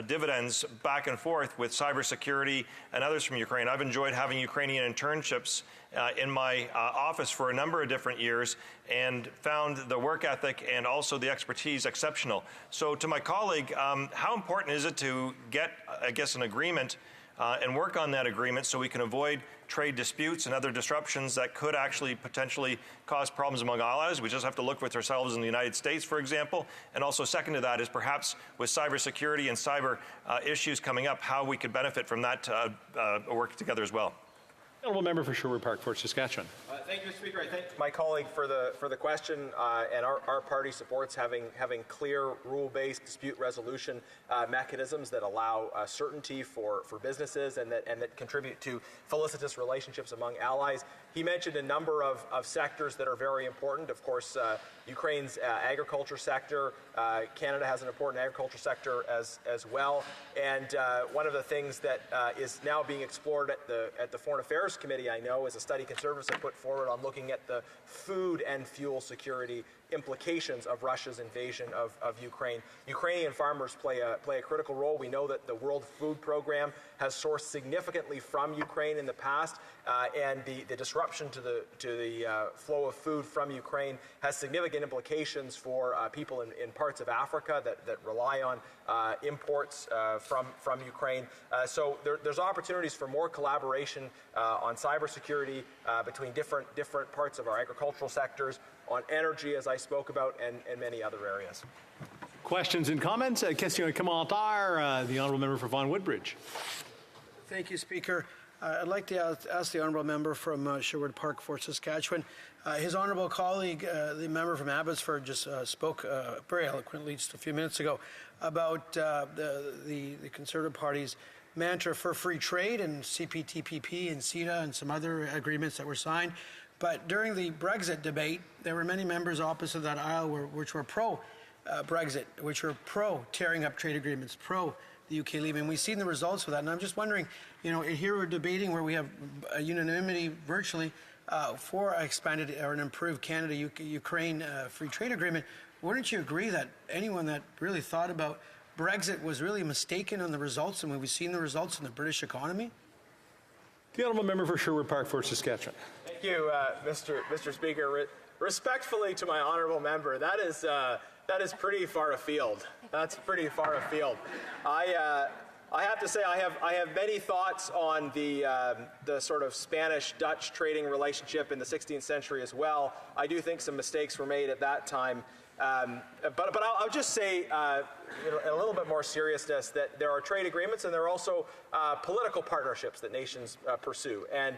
dividends back and forth with cybersecurity and others from Ukraine. I've enjoyed having Ukrainian internships in my office for a number of different years and found the work ethic and also the expertise exceptional. So to my colleague, how important is it to get, I guess, an agreement and work on that agreement so we can avoid trade disputes and other disruptions that could actually potentially cause problems among allies? We just have to look with ourselves in the United States, for example. And also second to that is perhaps with cybersecurity and cyber issues coming up, how we could benefit from that work together as well. Honourable Member for Sherwood Park, Fort Saskatchewan. Thank you, Mr. Speaker. I thank my colleague for the question, and our party supports having clear rule-based dispute resolution mechanisms that allow certainty for businesses and that contribute to felicitous relationships among allies. He mentioned a number of sectors that are very important. Of course, Ukraine's agriculture sector. Canada has an important agriculture sector as well. And one of the things that is now being explored at the Foreign Affairs Committee, I know, is a study Conservatives have put forward on looking at the food and fuel security implications of Russia's invasion of Ukraine. Ukrainian farmers play a critical role. We know that the World Food Program has sourced significantly from Ukraine in the past, and the disruption to the flow of food from Ukraine has significant implications for people in parts of Africa that rely on imports from Ukraine. So there's opportunities for more collaboration on cybersecurity between different parts of our agricultural sectors, on energy, as I spoke about, and many other areas. Questions and comments? Question et commentaire. The Honourable Member for Vaughan Woodbridge. Thank you, Speaker. I'd like to ask the Honourable Member from Sherwood Park, Fort Saskatchewan. His Honourable colleague, the member from Abbotsford, just spoke very eloquently just a few minutes ago about the Conservative Party's mantra for free trade and CPTPP and CETA and some other agreements that were signed. But during the Brexit debate, there were many members opposite that aisle which were pro-Brexit, which were pro-tearing up trade agreements, pro the UK leaving. We've seen the results of that. And I'm just wondering, here we're debating where we have a unanimity virtually for an expanded or an improved Canada-Ukraine free trade agreement. Wouldn't you agree that anyone that really thought about Brexit was really mistaken on the results, and we've seen the results in the British economy? The honourable member for Sherwood Park, Fort Saskatchewan. Thank you, Mr. Speaker. Respectfully to my honourable member, that is pretty far afield. That's pretty far afield. I have to say I have many thoughts on the sort of Spanish-Dutch trading relationship in the 16th century as well. I do think some mistakes were made at that time. But I'll just say, in a little bit more seriousness, that there are trade agreements and there are also political partnerships that nations pursue. And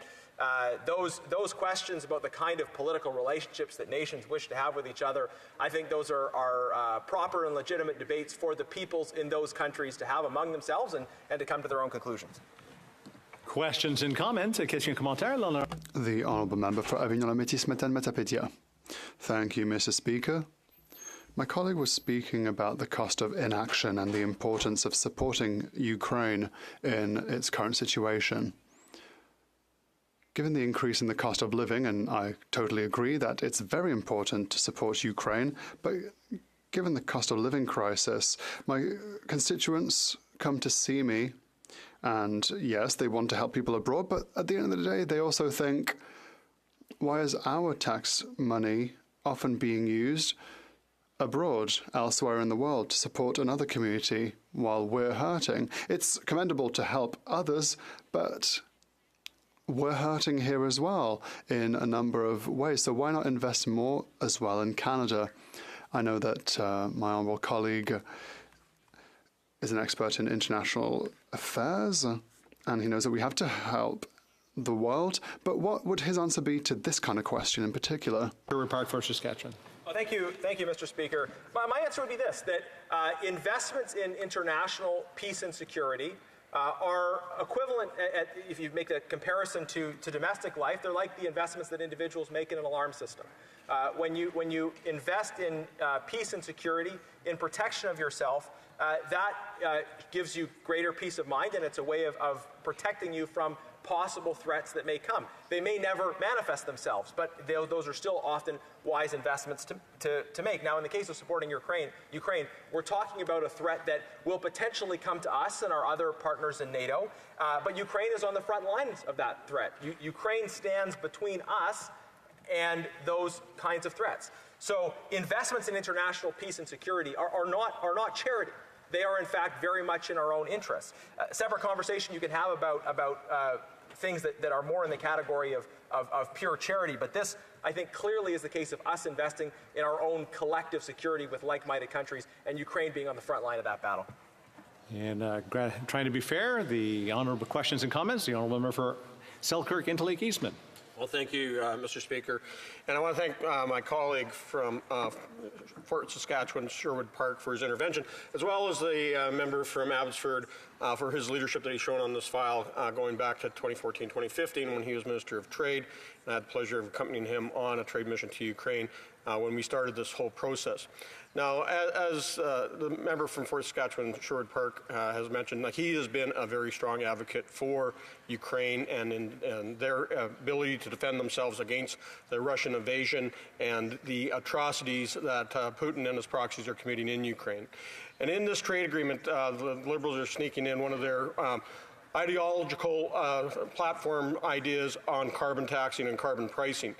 those questions about the kind of political relationships that nations wish to have with each other, I think those are proper and legitimate debates for the peoples in those countries to have among themselves and to come to their own conclusions. Questions and comments? Question commentaire? The honourable member for Avignon-la-Métis-Métal-Metapédia. Thank you, Mr. Speaker. My colleague was speaking about the cost of inaction and the importance of supporting Ukraine in its current situation. Given the increase in the cost of living, and I totally agree that it's very important to support Ukraine, but given the cost of living crisis, my constituents come to see me, and yes, they want to help people abroad, but at the end of the day, they also think, why is our tax money often being used abroad, elsewhere in the world, to support another community while we're hurting? It's commendable to help others, but we're hurting here as well in a number of ways. So why not invest more as well in Canada? I know that my honourable colleague is an expert in international affairs, and he knows that we have to help the world. But what would his answer be to this kind of question in particular? Sherwood Park, Fort Saskatchewan. Well, thank you, Mr. Speaker. My answer would be this, that investments in international peace and security are equivalent, if you make a comparison to domestic life, they're like the investments that individuals make in an alarm system. When you invest in peace and security, in protection of yourself, that gives you greater peace of mind, and it's a way of protecting you from possible threats that may come. They may never manifest themselves, but those are still often wise investments to make. Now, in the case of supporting Ukraine, we're talking about a threat that will potentially come to us and our other partners in NATO, but Ukraine is on the front lines of that threat. Ukraine stands between us and those kinds of threats. So investments in international peace and security are not charity. They are, in fact, very much in our own interests. Separate conversation you can have about things that are more in the category of pure charity, but this, I think, clearly is the case of us investing in our own collective security with like-minded countries, and Ukraine being on the front line of that battle. And trying to be fair, the honourable questions and comments, the honourable member for Selkirk into Lake Eastman. Well, thank you, Mr. Speaker. And I want to thank my colleague from Fort Saskatchewan, Sherwood Park, for his intervention, as well as the member from Abbotsford for his leadership that he's shown on this file going back to 2014-2015 when he was Minister of Trade. And I had the pleasure of accompanying him on a trade mission to Ukraine when we started this whole process. Now, as the member from Fort Saskatchewan, Sherwood Park, has mentioned, he has been a very strong advocate for Ukraine and their ability to defend themselves against the Russian invasion and the atrocities that Putin and his proxies are committing in Ukraine. And in this trade agreement, the Liberals are sneaking in one of their ideological platform ideas on carbon taxing and carbon pricing.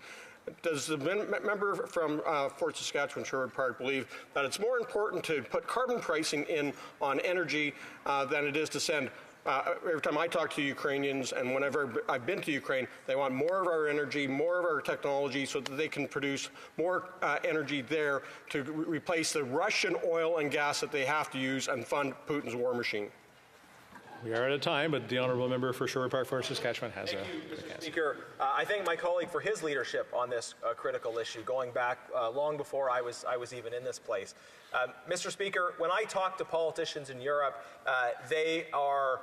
Does the member from Fort Saskatchewan, Sherwood Park, believe that it's more important to put carbon pricing in on energy than it is to send? Every time I talk to Ukrainians and whenever I've been to Ukraine, they want more of our energy, more of our technology so that they can produce more energy there to replace the Russian oil and gas that they have to use and fund Putin's war machine. We are out of time, but the honourable member for Sherwood Park, Fort Saskatchewan has Thank you, Mr. Speaker. I thank my colleague for his leadership on this critical issue, going back long before I was even in this place. Mr. Speaker, when I talk to politicians in Europe, they are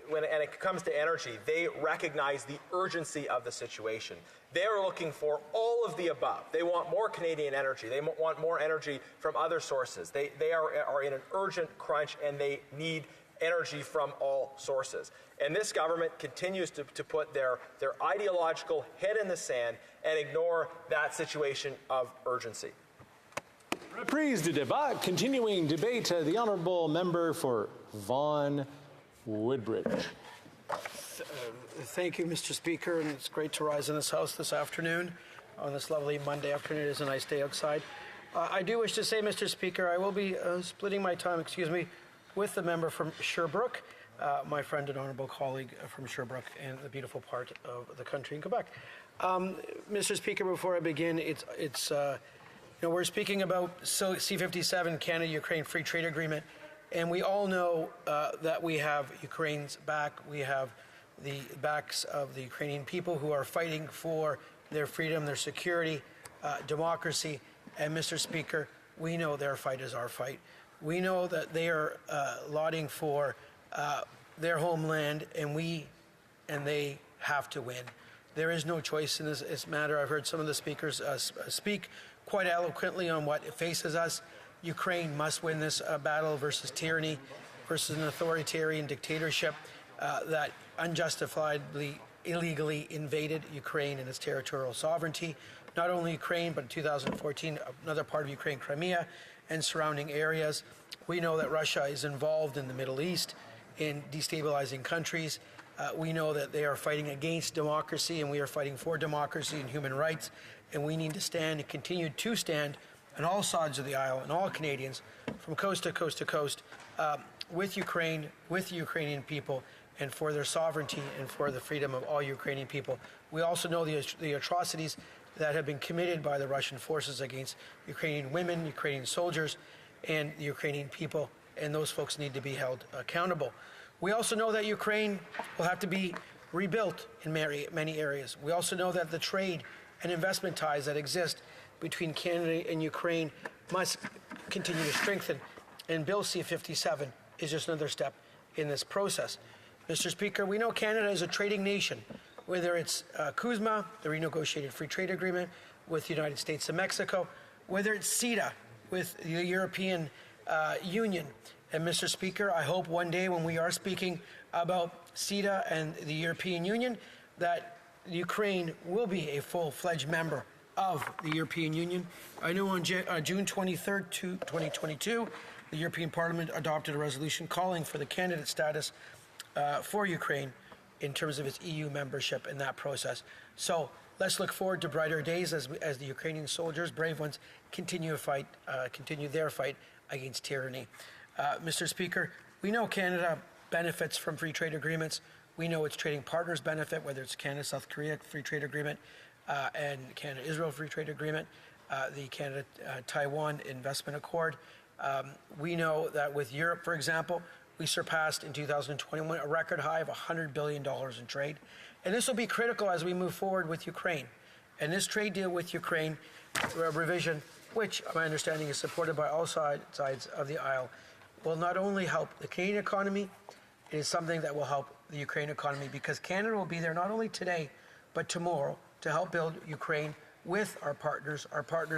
when it comes to energy, they recognize the urgency of the situation. They are looking for all of the above. They want more Canadian energy. They want more energy from other sources. They are in an urgent crunch, and they need energy from all sources. And this government continues to put their ideological head in the sand and ignore that situation of urgency. Reprise du débat, continuing debate. The honourable member for Vaughan Woodbridge. Thank you, Mr. Speaker, and it's great to rise in this House this afternoon on this lovely Monday afternoon. It is a nice day outside. I do wish to say, Mr. Speaker, I will be splitting my time, with the member from Sherbrooke, my friend and honourable colleague from Sherbrooke and the beautiful part of the country in Quebec. Mr. Speaker, before I begin, we're speaking about C-57, Canada-Ukraine Free Trade Agreement, and we all know that we have Ukraine's back. We have the backs of the Ukrainian people who are fighting for their freedom, their security, democracy. And Mr. Speaker, we know their fight is our fight. We know that they are lauding for their homeland, and they have to win. There is no choice in this matter. I've heard some of the speakers speak quite eloquently on what faces us. Ukraine must win this battle versus tyranny, versus an authoritarian dictatorship that unjustifiably, illegally invaded Ukraine and its territorial sovereignty. Not only Ukraine, but in 2014, another part of Ukraine, Crimea, and surrounding areas. We know that Russia is involved in the Middle East in destabilizing countries. We know that they are fighting against democracy, and we are fighting for democracy and human rights. And we need to stand and continue to stand on all sides of the aisle and all Canadians from coast to coast to coast with Ukraine, with the Ukrainian people, and for their sovereignty and for the freedom of all Ukrainian people. We also know the atrocities that have been committed by the Russian forces against Ukrainian women, Ukrainian soldiers, and the Ukrainian people, and those folks need to be held accountable. We also know that Ukraine will have to be rebuilt in many areas. We also know that the trade and investment ties that exist between Canada and Ukraine must continue to strengthen, and Bill C-57 is just another step in this process. Mr. Speaker, we know Canada is a trading nation, whether it's CUSMA, the renegotiated free trade agreement with the United States and Mexico, whether it's CETA with the European Union. And Mr. Speaker, I hope one day when we are speaking about CETA and the European Union, that Ukraine will be a full-fledged member of the European Union. I know on June 23rd, 2022, the European Parliament adopted a resolution calling for the candidate status for Ukraine in terms of its EU membership in that process. So let's look forward to brighter days as the Ukrainian soldiers, brave ones, continue their fight against tyranny. Mr. Speaker, we know Canada benefits from free trade agreements. We know its trading partners benefit, whether it's Canada-South Korea free trade agreement and Canada-Israel free trade agreement, the Canada-Taiwan investment accord. We know that with Europe, for example, we surpassed in 2021 a record high of $100 billion in trade. And this will be critical as we move forward with Ukraine. And this trade deal with Ukraine revision, which my understanding is supported by all sides of the aisle, will not only help the Canadian economy, it is something that will help the Ukraine economy, because Canada will be there not only today, but tomorrow to help build Ukraine with our partners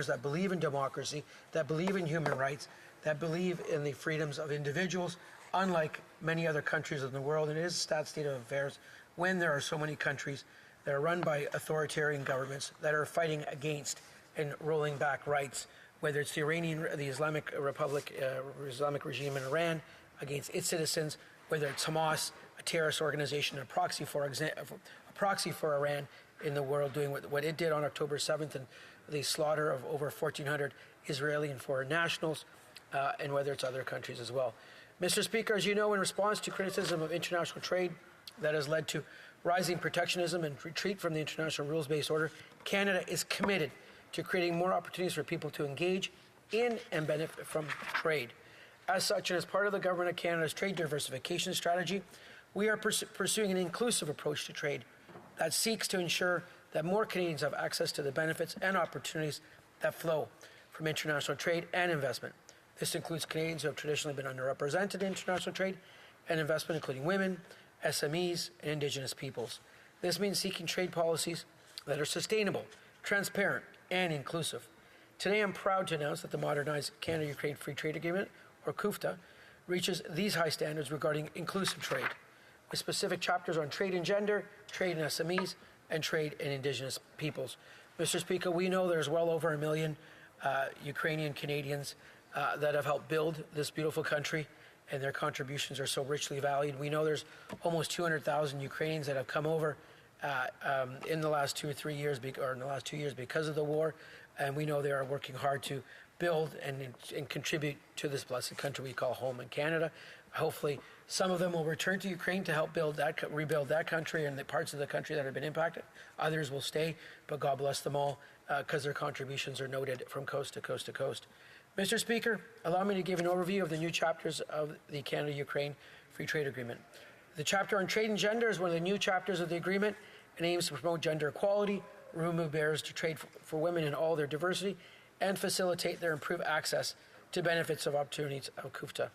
that believe in democracy, that believe in human rights, that believe in the freedoms of individuals, unlike many other countries in the world. And it is a sad state of affairs when there are so many countries that are run by authoritarian governments that are fighting against and rolling back rights, whether it's the Islamic Republic, Islamic regime in Iran against its citizens, whether it's Hamas, a terrorist organization, a proxy for Iran in the world, doing what it did on October 7th and the slaughter of over 1,400 Israeli and foreign nationals, and whether it's other countries as well. Mr. Speaker, as you know, in response to criticism of international trade that has led to rising protectionism and retreat from the international rules-based order, Canada is committed to creating more opportunities for people to engage in and benefit from trade. As such, and as part of the Government of Canada's trade diversification strategy, we are pursuing an inclusive approach to trade that seeks to ensure that more Canadians have access to the benefits and opportunities that flow from international trade and investment. This includes Canadians who have traditionally been underrepresented in international trade and investment, including women, SMEs, and Indigenous peoples. This means seeking trade policies that are sustainable, transparent, and inclusive. Today, I'm proud to announce that the modernized Canada-Ukraine Free Trade Agreement, or CUFTA, reaches these high standards regarding inclusive trade, with specific chapters on trade and gender, trade and SMEs, and trade and Indigenous peoples. Mr. Speaker, we know there's well over 1 million Ukrainian Canadians that have helped build this beautiful country, and their contributions are so richly valued. We know there's almost 200,000 Ukrainians that have come over in the last 2 or 3 years, or in the last 2 years because of the war, and we know they are working hard to build and contribute to this blessed country we call home in Canada. Hopefully, some of them will return to Ukraine to help rebuild that country and the parts of the country that have been impacted. Others will stay, but God bless them all because their contributions are noted from coast to coast to coast. Mr. Speaker, allow me to give an overview of the new chapters of the Canada-Ukraine Free Trade Agreement. The chapter on trade and gender is one of the new chapters of the agreement and aims to promote gender equality, remove barriers to trade for women in all their diversity, and facilitate their improved access to benefits of opportunities of CUFTA.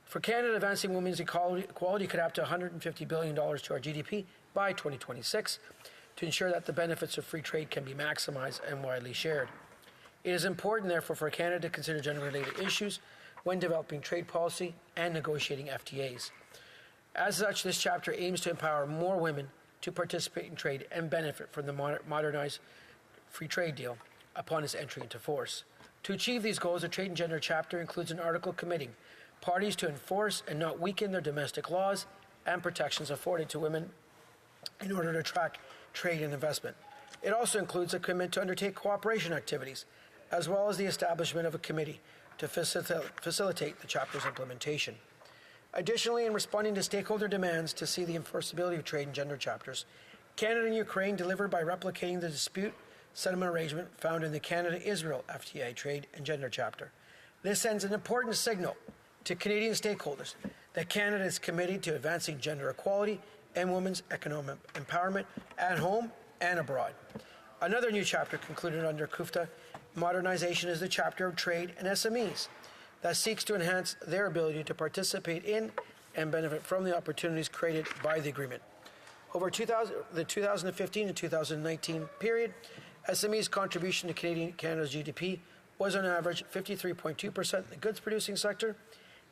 For Canada, advancing women's equality could add up to $150 billion to our GDP by 2026 to ensure that the benefits of free trade can be maximized and widely shared. It is important, therefore, for Canada to consider gender-related issues when developing trade policy and negotiating FTAs. As such, this chapter aims to empower more women to participate in trade and benefit from the modernized free trade deal upon its entry into force. To achieve these goals, the Trade and Gender chapter includes an article committing parties to enforce and not weaken their domestic laws and protections afforded to women in order to attract trade and investment. It also includes a commitment to undertake cooperation activities, as well as the establishment of a committee to facilitate the chapter's implementation. Additionally, in responding to stakeholder demands to see the enforceability of trade and gender chapters, Canada and Ukraine delivered by replicating the dispute settlement arrangement found in the Canada-Israel FTA Trade and Gender chapter. This sends an important signal to Canadian stakeholders that Canada is committed to advancing gender equality and women's economic empowerment at home and abroad. Another new chapter concluded under CUFTA modernization is the chapter of trade and SMEs that seeks to enhance their ability to participate in and benefit from the opportunities created by the agreement. Over the 2015 to 2019 period, SMEs' contribution to Canada's GDP was on average 53.2% in the goods-producing sector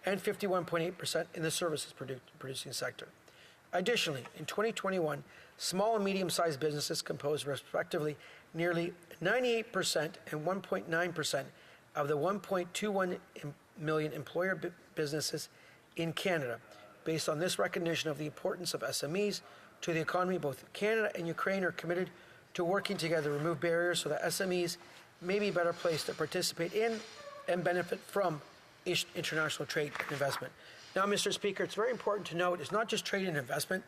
and 51.8% in the services producing sector. Additionally, in 2021, small and medium-sized businesses composed respectively nearly 98% and 1.9% of the 1.21 million employer businesses in Canada. Based on this recognition of the importance of SMEs to the economy, both Canada and Ukraine are committed to working together to remove barriers so that SMEs may be better placed to participate in and benefit from international trade and investment. Now, Mr. Speaker, it's very important to note it's not just trade and investment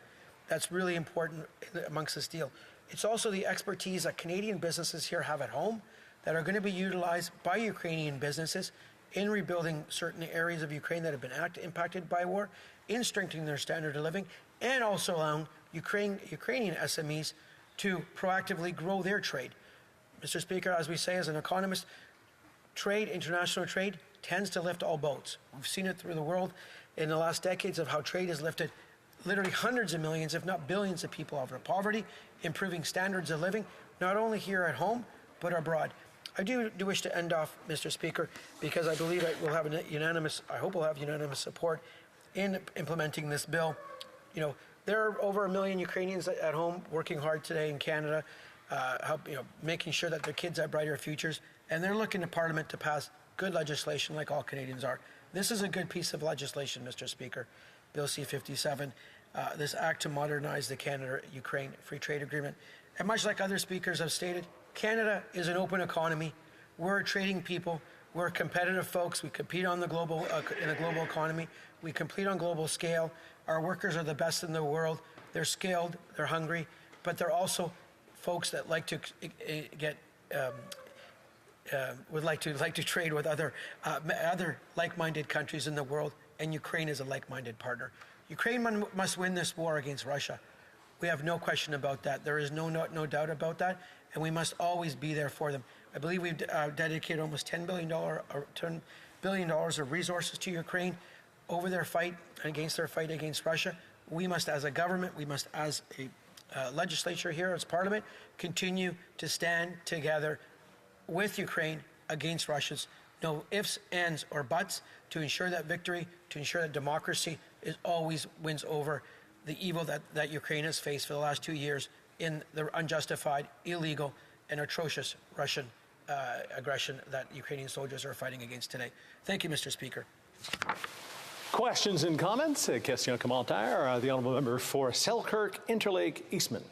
that's really important amongst this deal. It's also the expertise that Canadian businesses here have at home that are going to be utilized by Ukrainian businesses in rebuilding certain areas of Ukraine that have been impacted by war, in strengthening their standard of living, and also allowing Ukrainian SMEs to proactively grow their trade. Mr. Speaker, as we say as an economist, trade, international trade, tends to lift all boats. We've seen it through the world in the last decades of how trade has lifted literally hundreds of millions, if not billions of people out of poverty, improving standards of living, not only here at home, but abroad. I do wish to end off, Mr. Speaker, because I believe I hope we'll have unanimous support in implementing this bill. You know, there are over 1 million Ukrainians at home working hard today in Canada, making sure that their kids have brighter futures, and they're looking to Parliament to pass good legislation like all Canadians are. This is a good piece of legislation, Mr. Speaker, Bill C-57, this act to modernize the Canada-Ukraine Free Trade Agreement. And much like other speakers have stated, Canada is an open economy. We're a trading people. We're competitive folks. We compete on the global in the global economy. We compete on global scale. Our workers are the best in the world. They're skilled. They're hungry, but they're also folks that like to would like to trade with other like-minded countries in the world, and Ukraine is a like-minded partner. Ukraine must win this war against Russia. We have no question about that. There is no doubt about that, and we must always be there for them. I believe we've dedicated almost $10 billion of resources to Ukraine over their fight against Russia. we must, as a government, we must, as a legislature here, as Parliament, continue to stand together with Ukraine against Russia's no ifs, ands, or buts, to ensure that victory, to ensure that democracy always wins over the evil that Ukraine has faced for the last 2 years in the unjustified, illegal, and atrocious Russian aggression that Ukrainian soldiers are fighting against today. Thank you, Mr. Speaker. Questions and comments? Question commentaire. The Honourable Member for Selkirk, Interlake, Eastman.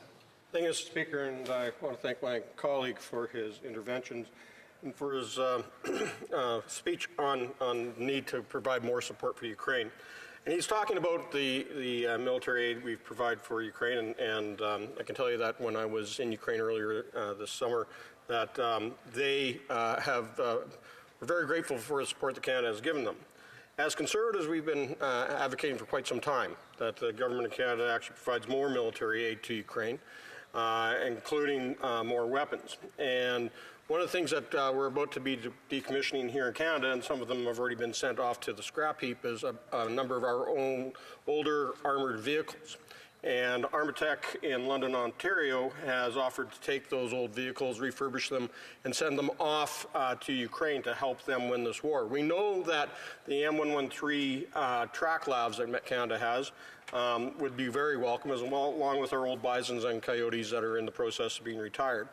Thank you, Mr. Speaker, and I want to thank my colleague for his interventions and for his speech on need to provide more support for Ukraine. And he's talking about the military aid we provide for Ukraine, and I can tell you that when I was in Ukraine earlier this summer, that they were very grateful for the support that Canada has given them. As Conservatives, we've been advocating for quite some time that the Government of Canada actually provides more military aid to Ukraine, including more weapons. And one of the things that we're about to be decommissioning here in Canada, and some of them have already been sent off to the scrap heap, is a number of our own older armoured vehicles. And Armatech in London, Ontario has offered to take those old vehicles, refurbish them, and send them off to Ukraine to help them win this war. We know that the M113 track labs that Canada has would be very welcome, as well, along with our old Bisons and Coyotes that are in the process of being retired.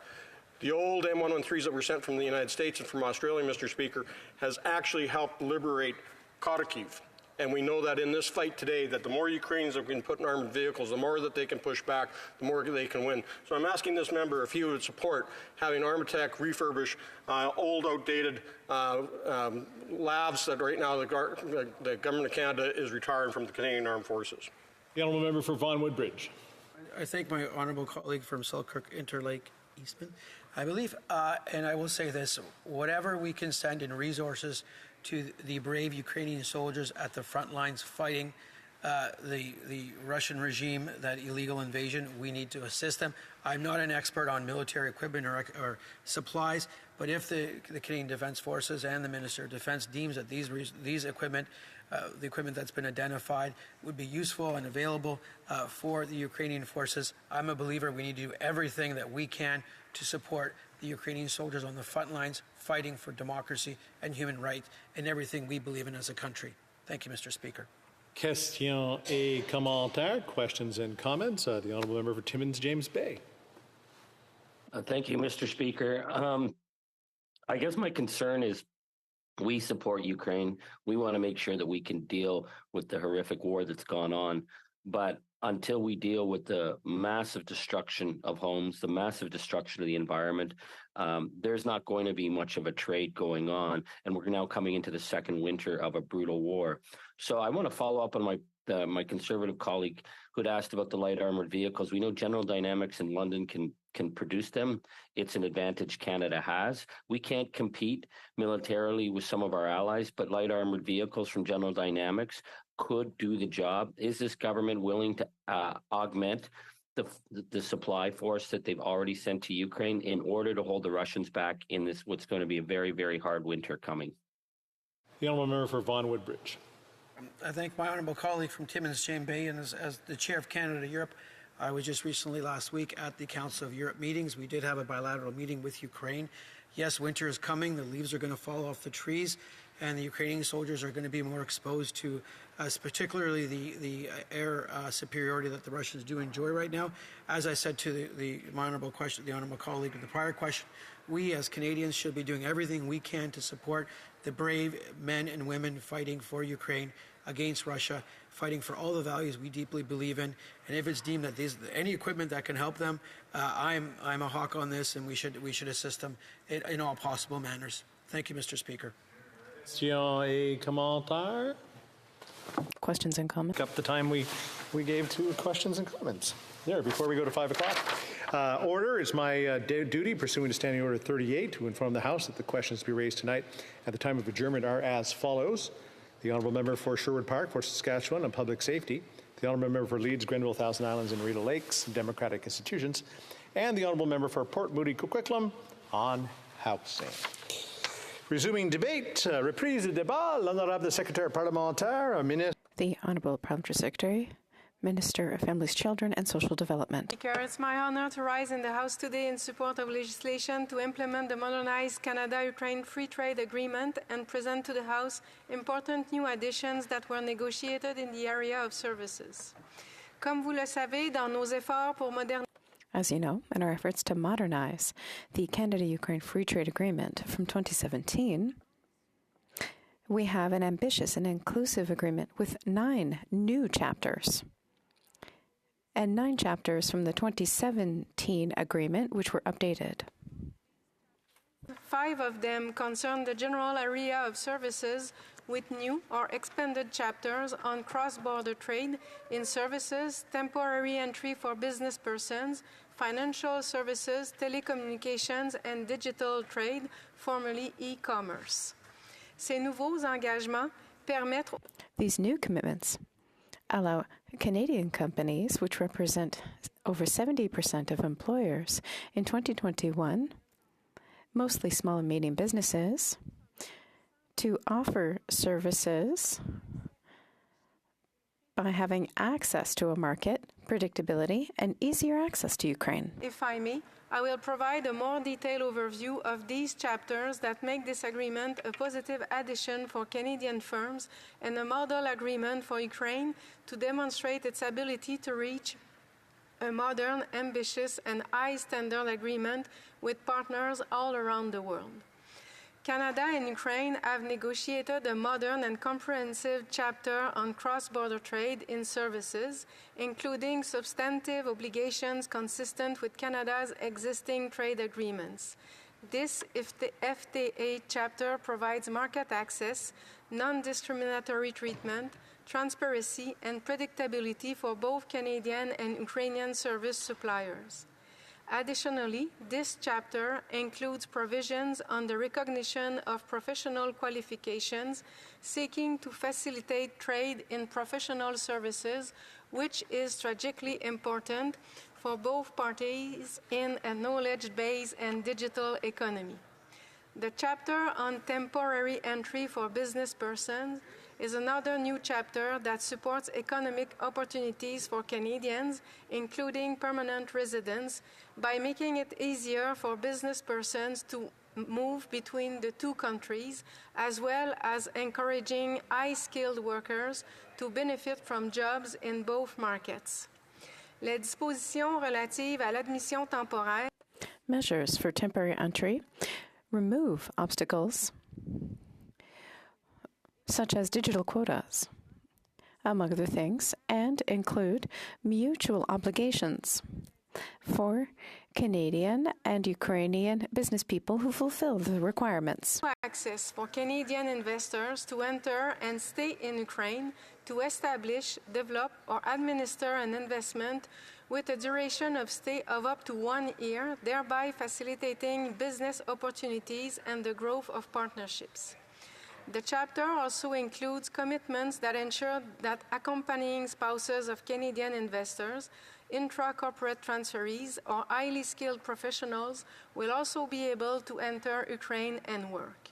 The old M113s that were sent from the United States and from Australia, Mr. Speaker, has actually helped liberate Kharkiv. And we know that in this fight today, that the more Ukrainians that can put in armored vehicles, the more that they can push back, the more they can win. So I'm asking this member if he would support having Armatech refurbish old, outdated labs that right now the Government of Canada is retiring from the Canadian Armed Forces. The Honourable Member for Vaughan Woodbridge. I thank my honourable colleague from Selkirk, Interlake, Eastman. I believe, and I will say this, whatever we can send in resources to the brave Ukrainian soldiers at the front lines fighting the Russian regime, that illegal invasion, we need to assist them. I'm not an expert on military equipment or supplies, but if the Canadian Defence Forces and the Minister of Defence deems that these equipment, the equipment that's been identified, would be useful and available for the Ukrainian forces, I'm a believer we need to do everything that we can to support the Ukrainian soldiers on the front lines fighting for democracy and human rights and everything we believe in as a country. Thank you, Mr. Speaker. Question et commentaire. Questions and comments. The Honourable Member for Timmins, James Bay. Thank you, Mr. Speaker. I guess my concern is we support Ukraine. We want to make sure that we can deal with the horrific war that's gone on. But until we deal with the massive destruction of homes, the massive destruction of the environment, there's not going to be much of a trade going on. And we're now coming into the second winter of a brutal war. So I want to follow up on my Conservative colleague who'd asked about the light armored vehicles. We know General Dynamics in London can produce them. It's an advantage Canada has. We can't compete militarily with some of our allies, but light armored vehicles from General Dynamics could do the job. Is this government willing to augment the supply force that they've already sent to Ukraine in order to hold the Russians back in this what's going to be a very, very hard winter coming? The Honourable Member for Vaughan Woodbridge. I thank my honourable colleague from Timmins, James Bay, and as the chair of Canada Europe, I was just recently last week at the Council of Europe meetings. We did have a bilateral meeting with Ukraine. Yes, winter is coming. The leaves are going to fall off the trees, and the Ukrainian soldiers are going to be more exposed to, particularly the air superiority that the Russians do enjoy right now. As I said to my honourable colleague in the prior question, we as Canadians should be doing everything we can to support the brave men and women fighting for Ukraine against Russia, fighting for all the values we deeply believe in. And if it's deemed that any equipment that can help them, I'm a HoC on this, and we should assist them in all possible manners. Thank you, Mr. Speaker. Question et commentaire. Questions and comments. Up the time we gave to questions and comments. There, before we go to 5 o'clock. Order, it's my duty, pursuant to Standing Order 38, to inform the House that the questions to be raised tonight at the time of adjournment are as follows. The Honourable Member for Sherwood Park, for Saskatchewan, on public safety. The Honourable Member for Leeds, Grenville, Thousand Islands, and Rideau Lakes, democratic institutions. And the Honourable Member for Port Moody, Coquitlam, on housing. Resuming debate, reprise de débat, l'honorable secrétaire parlementaire, ministre. The Honourable Parliamentary Secretary, Minister of Families, Children and Social Development. Speaker, it's my honor to rise in the House today in support of legislation to implement the modernized Canada-Ukraine Free Trade Agreement and present to the House important new additions that were negotiated in the area of services. Comme vous le savez, dans nos efforts pour moderniser As you know, in our efforts to modernize the Canada-Ukraine Free Trade Agreement from 2017, we have an ambitious and inclusive agreement with 9 new chapters, and 9 chapters from the 2017 agreement, which were updated. 5 of them concern the general area of services with new or expanded chapters on cross-border trade in services, temporary entry for business persons, financial services, telecommunications, and digital trade, formerly e-commerce. Ces nouveaux engagements permettent... These new commitments allow Canadian companies, which represent over 70% of employers in 2021, mostly small and medium businesses, to offer services by having access to a market, predictability, and easier access to Ukraine. If I may, I will provide a more detailed overview of these chapters that make this agreement a positive addition for Canadian firms and a model agreement for Ukraine to demonstrate its ability to reach a modern, ambitious, and high-standard agreement with partners all around the world. Canada and Ukraine have negotiated a modern and comprehensive chapter on cross-border trade in services, including substantive obligations consistent with Canada's existing trade agreements. This FTA chapter provides market access, non-discriminatory treatment, transparency, and predictability for both Canadian and Ukrainian service suppliers. Additionally, this chapter includes provisions on the recognition of professional qualifications seeking to facilitate trade in professional services, which is strategically important for both parties in a knowledge-based and digital economy. The chapter on temporary entry for business persons is another new chapter that supports economic opportunities for Canadians, including permanent residents, by making it easier for business persons to move between the two countries, as well as encouraging high-skilled workers to benefit from jobs in both markets. Les dispositions relatives à l'admission temporaire. Measures for temporary entry remove obstacles such as digital quotas, among other things, and include mutual obligations for Canadian and Ukrainian business people who fulfill the requirements. Access for Canadian investors to enter and stay in Ukraine to establish, develop, or administer an investment with a duration of stay of up to 1 year, thereby facilitating business opportunities and the growth of partnerships. The chapter also includes commitments that ensure that accompanying spouses of Canadian investors, intra-corporate transferees, or highly skilled professionals will also be able to enter Ukraine and work.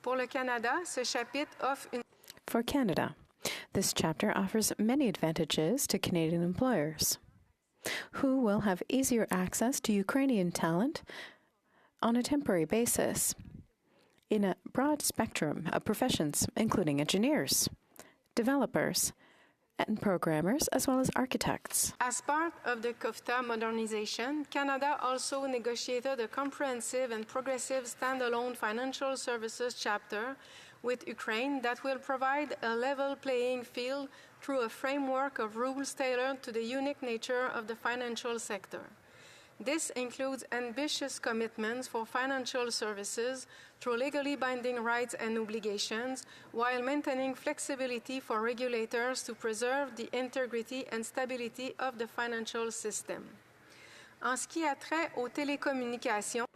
Pour le Canada, ce chapitre offre une... For Canada, this chapter offers many advantages to Canadian employers, who will have easier access to Ukrainian talent on a temporary basis in a broad spectrum of professions, including engineers, developers, and programmers, as well as architects. As part of the COFTA modernization, Canada also negotiated a comprehensive and progressive standalone financial services chapter with Ukraine that will provide a level playing field through a framework of rules tailored to the unique nature of the financial sector. This includes ambitious commitments for financial services through legally binding rights and obligations, while maintaining flexibility for regulators to preserve the integrity and stability of the financial system. En ce qui a trait aux télécommunications,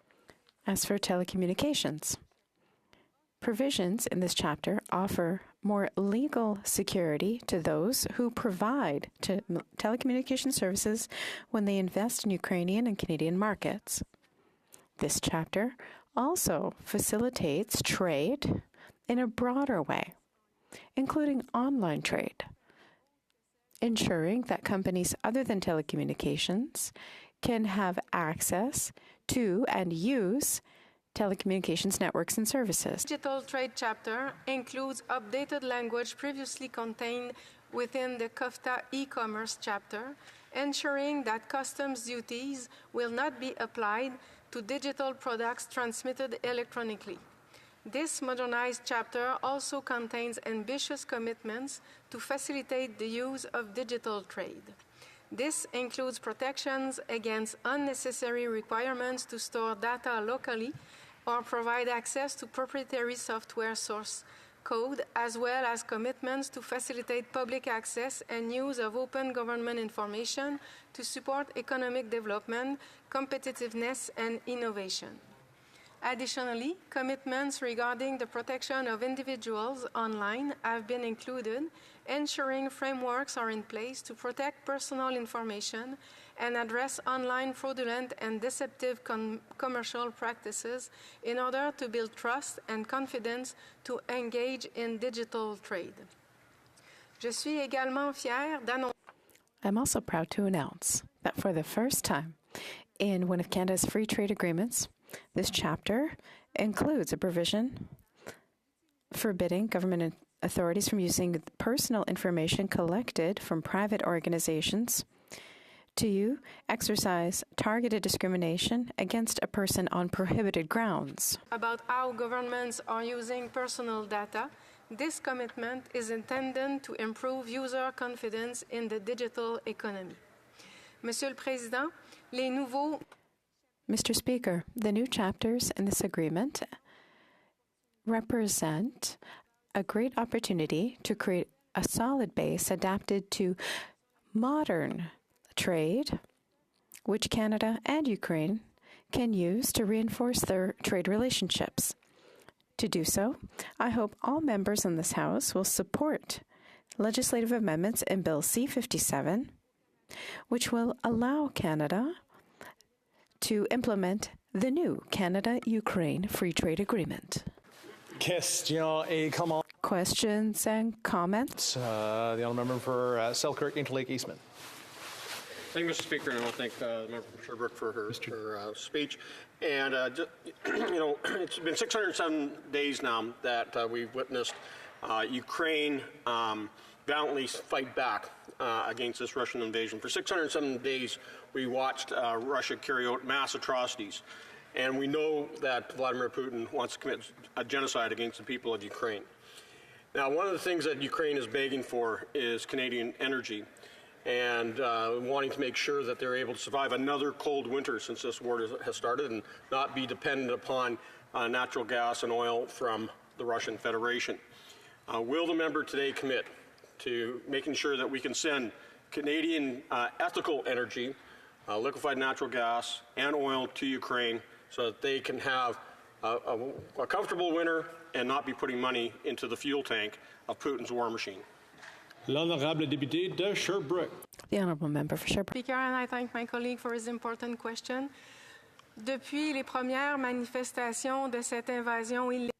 as for telecommunications, provisions in this chapter offer more legal security to those who provide telecommunication services when they invest in Ukrainian and Canadian markets. This chapter also facilitates trade in a broader way, including online trade, ensuring that companies other than telecommunications can have access to and use telecommunications networks and services. Digital trade chapter includes updated language previously contained within the COFTA e-commerce chapter, ensuring that customs duties will not be applied to digital products transmitted electronically. This modernized chapter also contains ambitious commitments to facilitate the use of digital trade. This includes protections against unnecessary requirements to store data locally or provide access to proprietary software source code, as well as commitments to facilitate public access and use of open government information to support economic development, competitiveness, and innovation. Additionally, commitments regarding the protection of individuals online have been included, ensuring frameworks are in place to protect personal information and address online fraudulent and deceptive commercial practices in order to build trust and confidence to engage in digital trade. Je suis également fière d'annoncer. I'm also proud to announce that for the first time in one of Canada's free trade agreements, this chapter includes a provision forbidding government authorities from using personal information collected from private organizations to exercise targeted discrimination against a person on prohibited grounds. About how governments are using personal data, this commitment is intended to improve user confidence in the digital economy. Monsieur le Président, les nouveaux Mr. Speaker, the new chapters in this agreement represent a great opportunity to create a solid base adapted to modern trade, which Canada and Ukraine can use to reinforce their trade relationships. To do so, I hope all members in this House will support legislative amendments in Bill C-57, which will allow Canada to implement the new Canada-Ukraine Free Trade Agreement. Questions and comments? The honourable member for Selkirk, Interlake, Eastman. Thank you, Mr. Speaker, and I want to thank the member from Sherbrooke for her speech. And, it's been 607 days now that we've witnessed Ukraine valiantly fight back against this Russian invasion. For 607 days, we watched Russia carry out mass atrocities. And we know that Vladimir Putin wants to commit a genocide against the people of Ukraine. Now, one of the things that Ukraine is begging for is Canadian energy, and wanting to make sure that they're able to survive another cold winter since this war has started and not be dependent upon natural gas and oil from the Russian Federation. Will the member today commit to making sure that we can send Canadian ethical energy, liquefied natural gas, and oil to Ukraine so that they can have a comfortable winter and not be putting money into the fuel tank of Putin's war machine? L'honorable député de Sherbrooke. The honourable member for Sherbrooke. Speaker, and I thank my colleague for his important question. Depuis les premières manifestations de cette invasion illégale.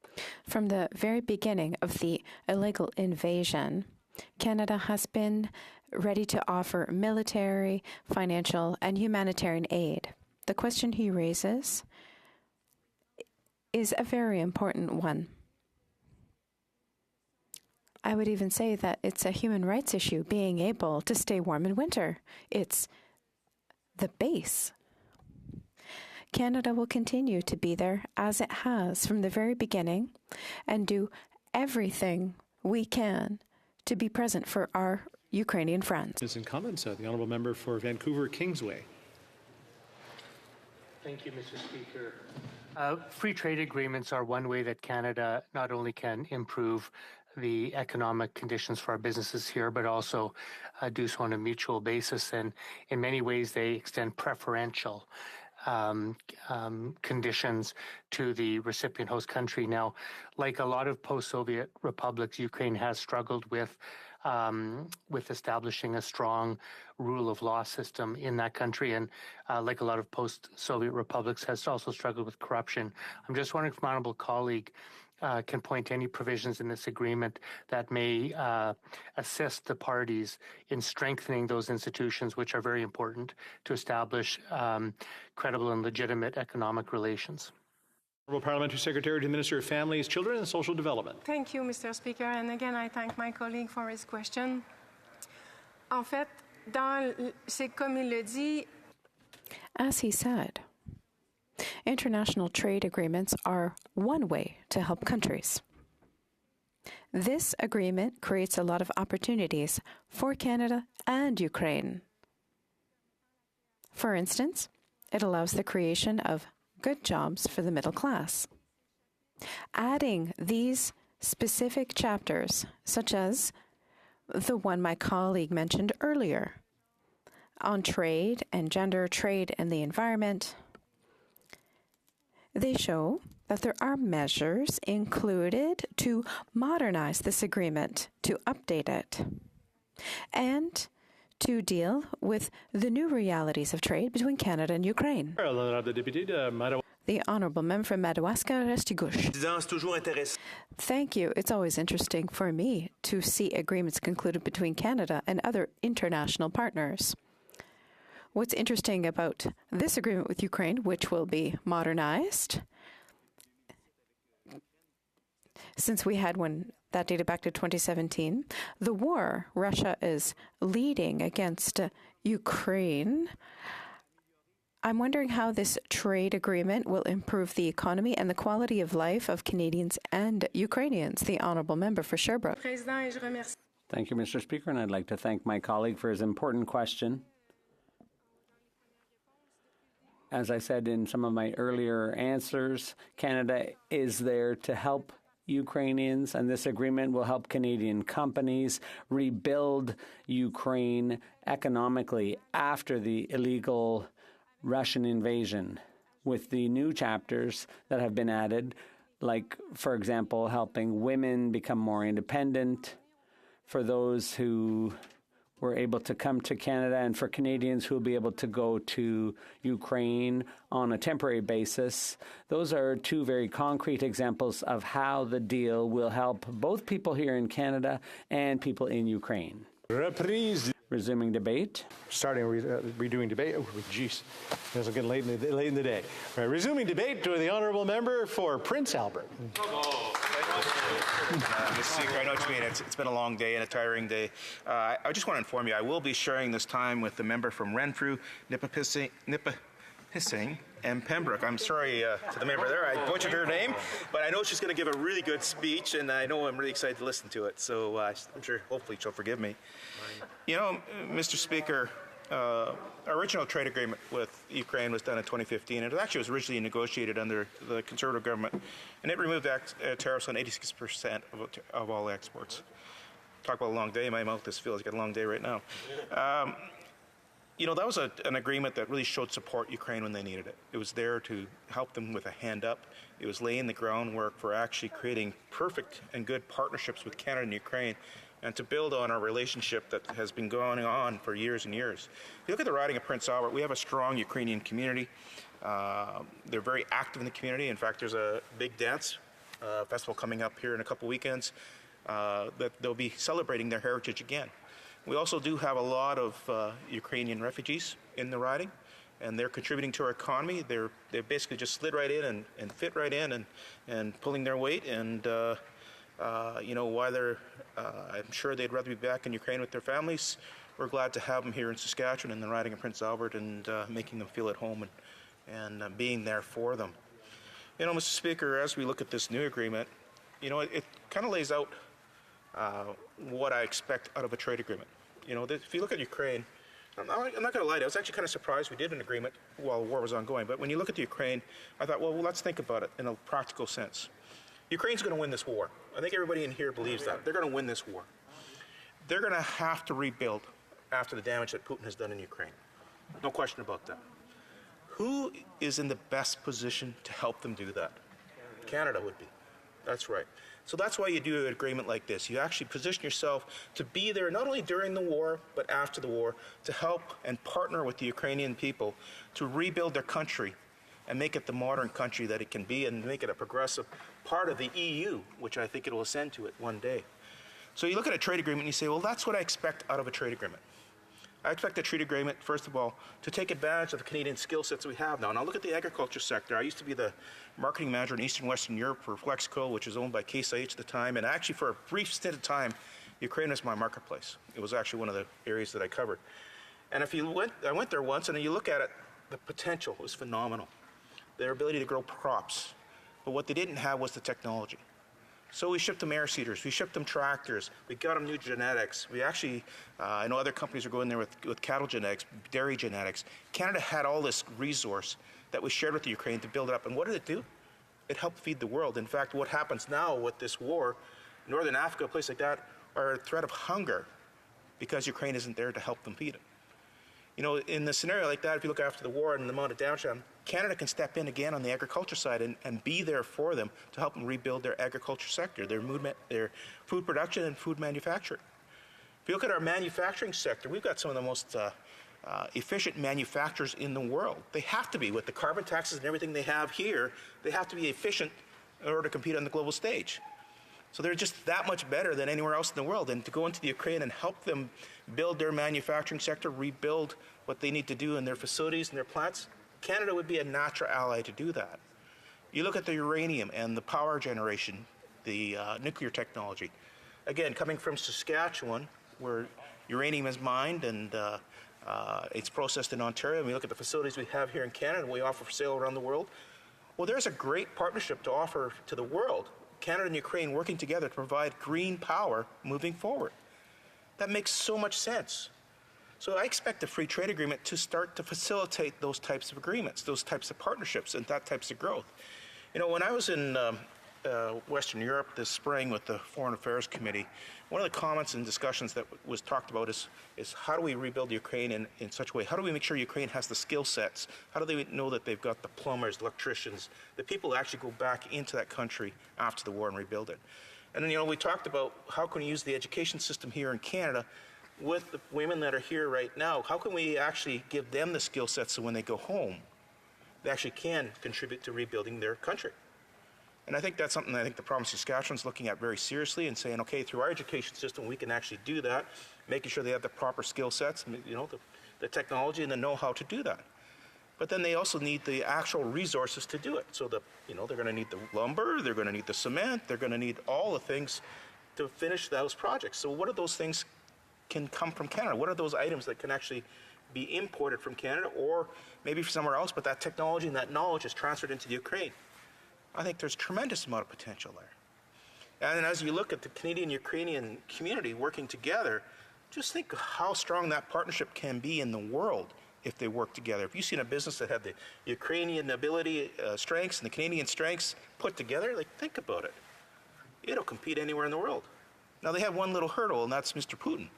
From the very beginning of the illegal invasion, Canada has been ready to offer military, financial, and humanitarian aid. The question he raises is a very important one. I would even say that it's a human rights issue, being able to stay warm in winter. It's the base. Canada will continue to be there as it has from the very beginning and do everything we can to be present for our Ukrainian friends. In comments, the honourable member for Vancouver Kingsway. Thank you, Mr. Speaker. Free trade agreements are one way that Canada not only can improve the economic conditions for our businesses here, but also do so on a mutual basis. And in many ways, they extend preferential conditions to the recipient host country. Now, like a lot of post-Soviet republics, Ukraine has struggled with establishing a strong rule of law system in that country, and like a lot of post-Soviet republics, has also struggled with corruption. I'm just wondering if my honourable colleague can point to any provisions in this agreement that may assist the parties in strengthening those institutions, which are very important to establish credible and legitimate economic relations. Honourable Parliamentary Secretary to the Minister of Families, Children and Social Development. Thank you, Mr. Speaker. And again, I thank my colleague for his question. En fait, c'est comme il le dit. As he said, international trade agreements are one way to help countries. This agreement creates a lot of opportunities for Canada and Ukraine. For instance, it allows the creation of good jobs for the middle class. Adding these specific chapters, such as the one my colleague mentioned earlier, on trade and gender, trade and the environment, they show that there are measures included to modernize this agreement, to update it, and to deal with the new realities of trade between Canada and Ukraine. The Honourable Member from Madawaska-Restigouche. Thank you. It's always interesting for me to see agreements concluded between Canada and other international partners. What's interesting about this agreement with Ukraine, which will be modernized, since we had one that dated back to 2017, the war Russia is leading against Ukraine, I'm wondering how this trade agreement will improve the economy and the quality of life of Canadians and Ukrainians. The Honourable Member for Sherbrooke. Thank you, Mr. Speaker, and I'd like to thank my colleague for his important question. As I said in some of my earlier answers, Canada is there to help Ukrainians, and this agreement will help Canadian companies rebuild Ukraine economically after the illegal Russian invasion, with the new chapters that have been added, like, for example, helping women become more independent, for those who were able to come to Canada, and for Canadians who will be able to go to Ukraine on a temporary basis. Those are two very concrete examples of how the deal will help both people here in Canada and people in Ukraine. Reprise. Resuming debate. Starting redoing debate. Oh, geez, it's getting late in the day. Right, resuming debate to the Honourable Member for Prince Albert. Mr. Speaker, I know what you mean. It's been a long day and a tiring day. I just want to inform you, I will be sharing this time with the member from Renfrew, Nipissing, and Pembroke. I'm sorry to the member there, I butchered her name, but I know she's going to give a really good speech, and I know I'm really excited to listen to it. So I'm sure, hopefully, she'll forgive me. You know, Mr. Speaker, our original trade agreement with Ukraine was done in 2015. It actually was originally negotiated under the Conservative government, and it removed tariffs on 86% of all exports. Talk about a long day. My mouth just feels like a long day right now. You know, that was an agreement that really showed support Ukraine when they needed it. It was there to help them with a hand up. It was laying the groundwork for actually creating perfect and good partnerships with Canada and Ukraine, and to build on our relationship that has been going on for years and years. If you look at the riding of Prince Albert, we have a strong Ukrainian community. They're very active in the community. In fact, there's a big dance festival coming up here in a couple weekends that they'll be celebrating their heritage again. We also do have a lot of Ukrainian refugees in the riding, and they're contributing to our economy. They basically just slid right in and fit right in and pulling their weight. And you know, while I'm sure they'd rather be back in Ukraine with their families, we're glad to have them here in Saskatchewan in the riding of Prince Albert, and making them feel at home and being there for them. You know, Mr. Speaker, as we look at this new agreement, you know, it kind of lays out what I expect out of a trade agreement. You know, if you look at Ukraine, I'm not going to lie to you, I was actually kind of surprised we did an agreement while the war was ongoing. But when you look at the Ukraine, I thought, well, let's think about it in a practical sense. Ukraine's going to win this war. I think everybody in here believes that. They're going to win this war. They're going to have to rebuild after the damage that Putin has done in Ukraine. No question about that. Who is in the best position to help them do that? Canada would be. That's right. So that's why you do an agreement like this. You actually position yourself to be there not only during the war, but after the war, to help and partner with the Ukrainian people to rebuild their country and make it the modern country that it can be and make it a progressive part of the EU, which I think it will ascend to it one day. So you look at a trade agreement and you say, well, that's what I expect out of a trade agreement. I expect a trade agreement, first of all, to take advantage of the Canadian skill sets we have now. Now look at the agriculture sector. I used to be the marketing manager in Eastern Western Europe for Flexco, which was owned by Case IH at the time. And actually for a brief stint of time, Ukraine was my marketplace. It was actually one of the areas that I covered. And if you I went there once and you look at it, the potential was phenomenal. Their ability to grow crops. But what they didn't have was the technology. So we shipped them air seeders, we shipped them tractors, we got them new genetics. We actually, I know other companies are going there with cattle genetics, dairy genetics. Canada had all this resource that we shared with the Ukraine to build it up. And what did it do? It helped feed the world. In fact, what happens now with this war, Northern Africa, a place like that, are a threat of hunger because Ukraine isn't there to help them feed it. You know, in the scenario like that, if you look after the war and the amount of downtime, Canada can step in again on the agriculture side and be there for them to help them rebuild their agriculture sector, their food production and food manufacturing. If you look at our manufacturing sector, we've got some of the most efficient manufacturers in the world. They have to be. With the carbon taxes and everything they have here, they have to be efficient in order to compete on the global stage. So they're just that much better than anywhere else in the world. And to go into the Ukraine and help them build their manufacturing sector, rebuild what they need to do in their facilities and their plants, Canada would be a natural ally to do that. You look at the uranium and the power generation, the nuclear technology. Again, coming from Saskatchewan, where uranium is mined and it's processed in Ontario, and we look at the facilities we have here in Canada and we offer for sale around the world. Well, there's a great partnership to offer to the world. Canada and Ukraine working together to provide green power moving forward. That makes so much sense. So I expect the free trade agreement to start to facilitate those types of agreements, those types of partnerships, and that types of growth. You know, when I was in Western Europe this spring with the Foreign Affairs Committee, one of the comments and discussions that was talked about is how do we rebuild Ukraine in such a way? How do we make sure Ukraine has the skill sets? How do they know that they've got the plumbers, electricians, the people who actually go back into that country after the war and rebuild it? And then, you know, we talked about how can we use the education system here in Canada with the women that are here right now. How can we actually give them the skill sets so when they go home, they actually can contribute to rebuilding their country? And I think that's something I think the province of Saskatchewan's looking at very seriously and saying, okay, through our education system, we can actually do that, making sure they have the proper skill sets, you know, the technology and the know-how to do that. But then they also need the actual resources to do it. So you know, they're going to need the lumber, they're going to need the cement, they're going to need all the things to finish those projects. So what are those things can come from Canada? What are those items that can actually be imported from Canada or maybe from somewhere else, but that technology and that knowledge is transferred into the Ukraine? I think there's a tremendous amount of potential there. And as you look at the Canadian-Ukrainian community working together, just think of how strong that partnership can be in the world if they work together. If you've seen a business that had the Ukrainian ability, strengths and the Canadian strengths put together, like think about it. It'll compete anywhere in the world. Now they have one little hurdle, and that's Mr. Putin.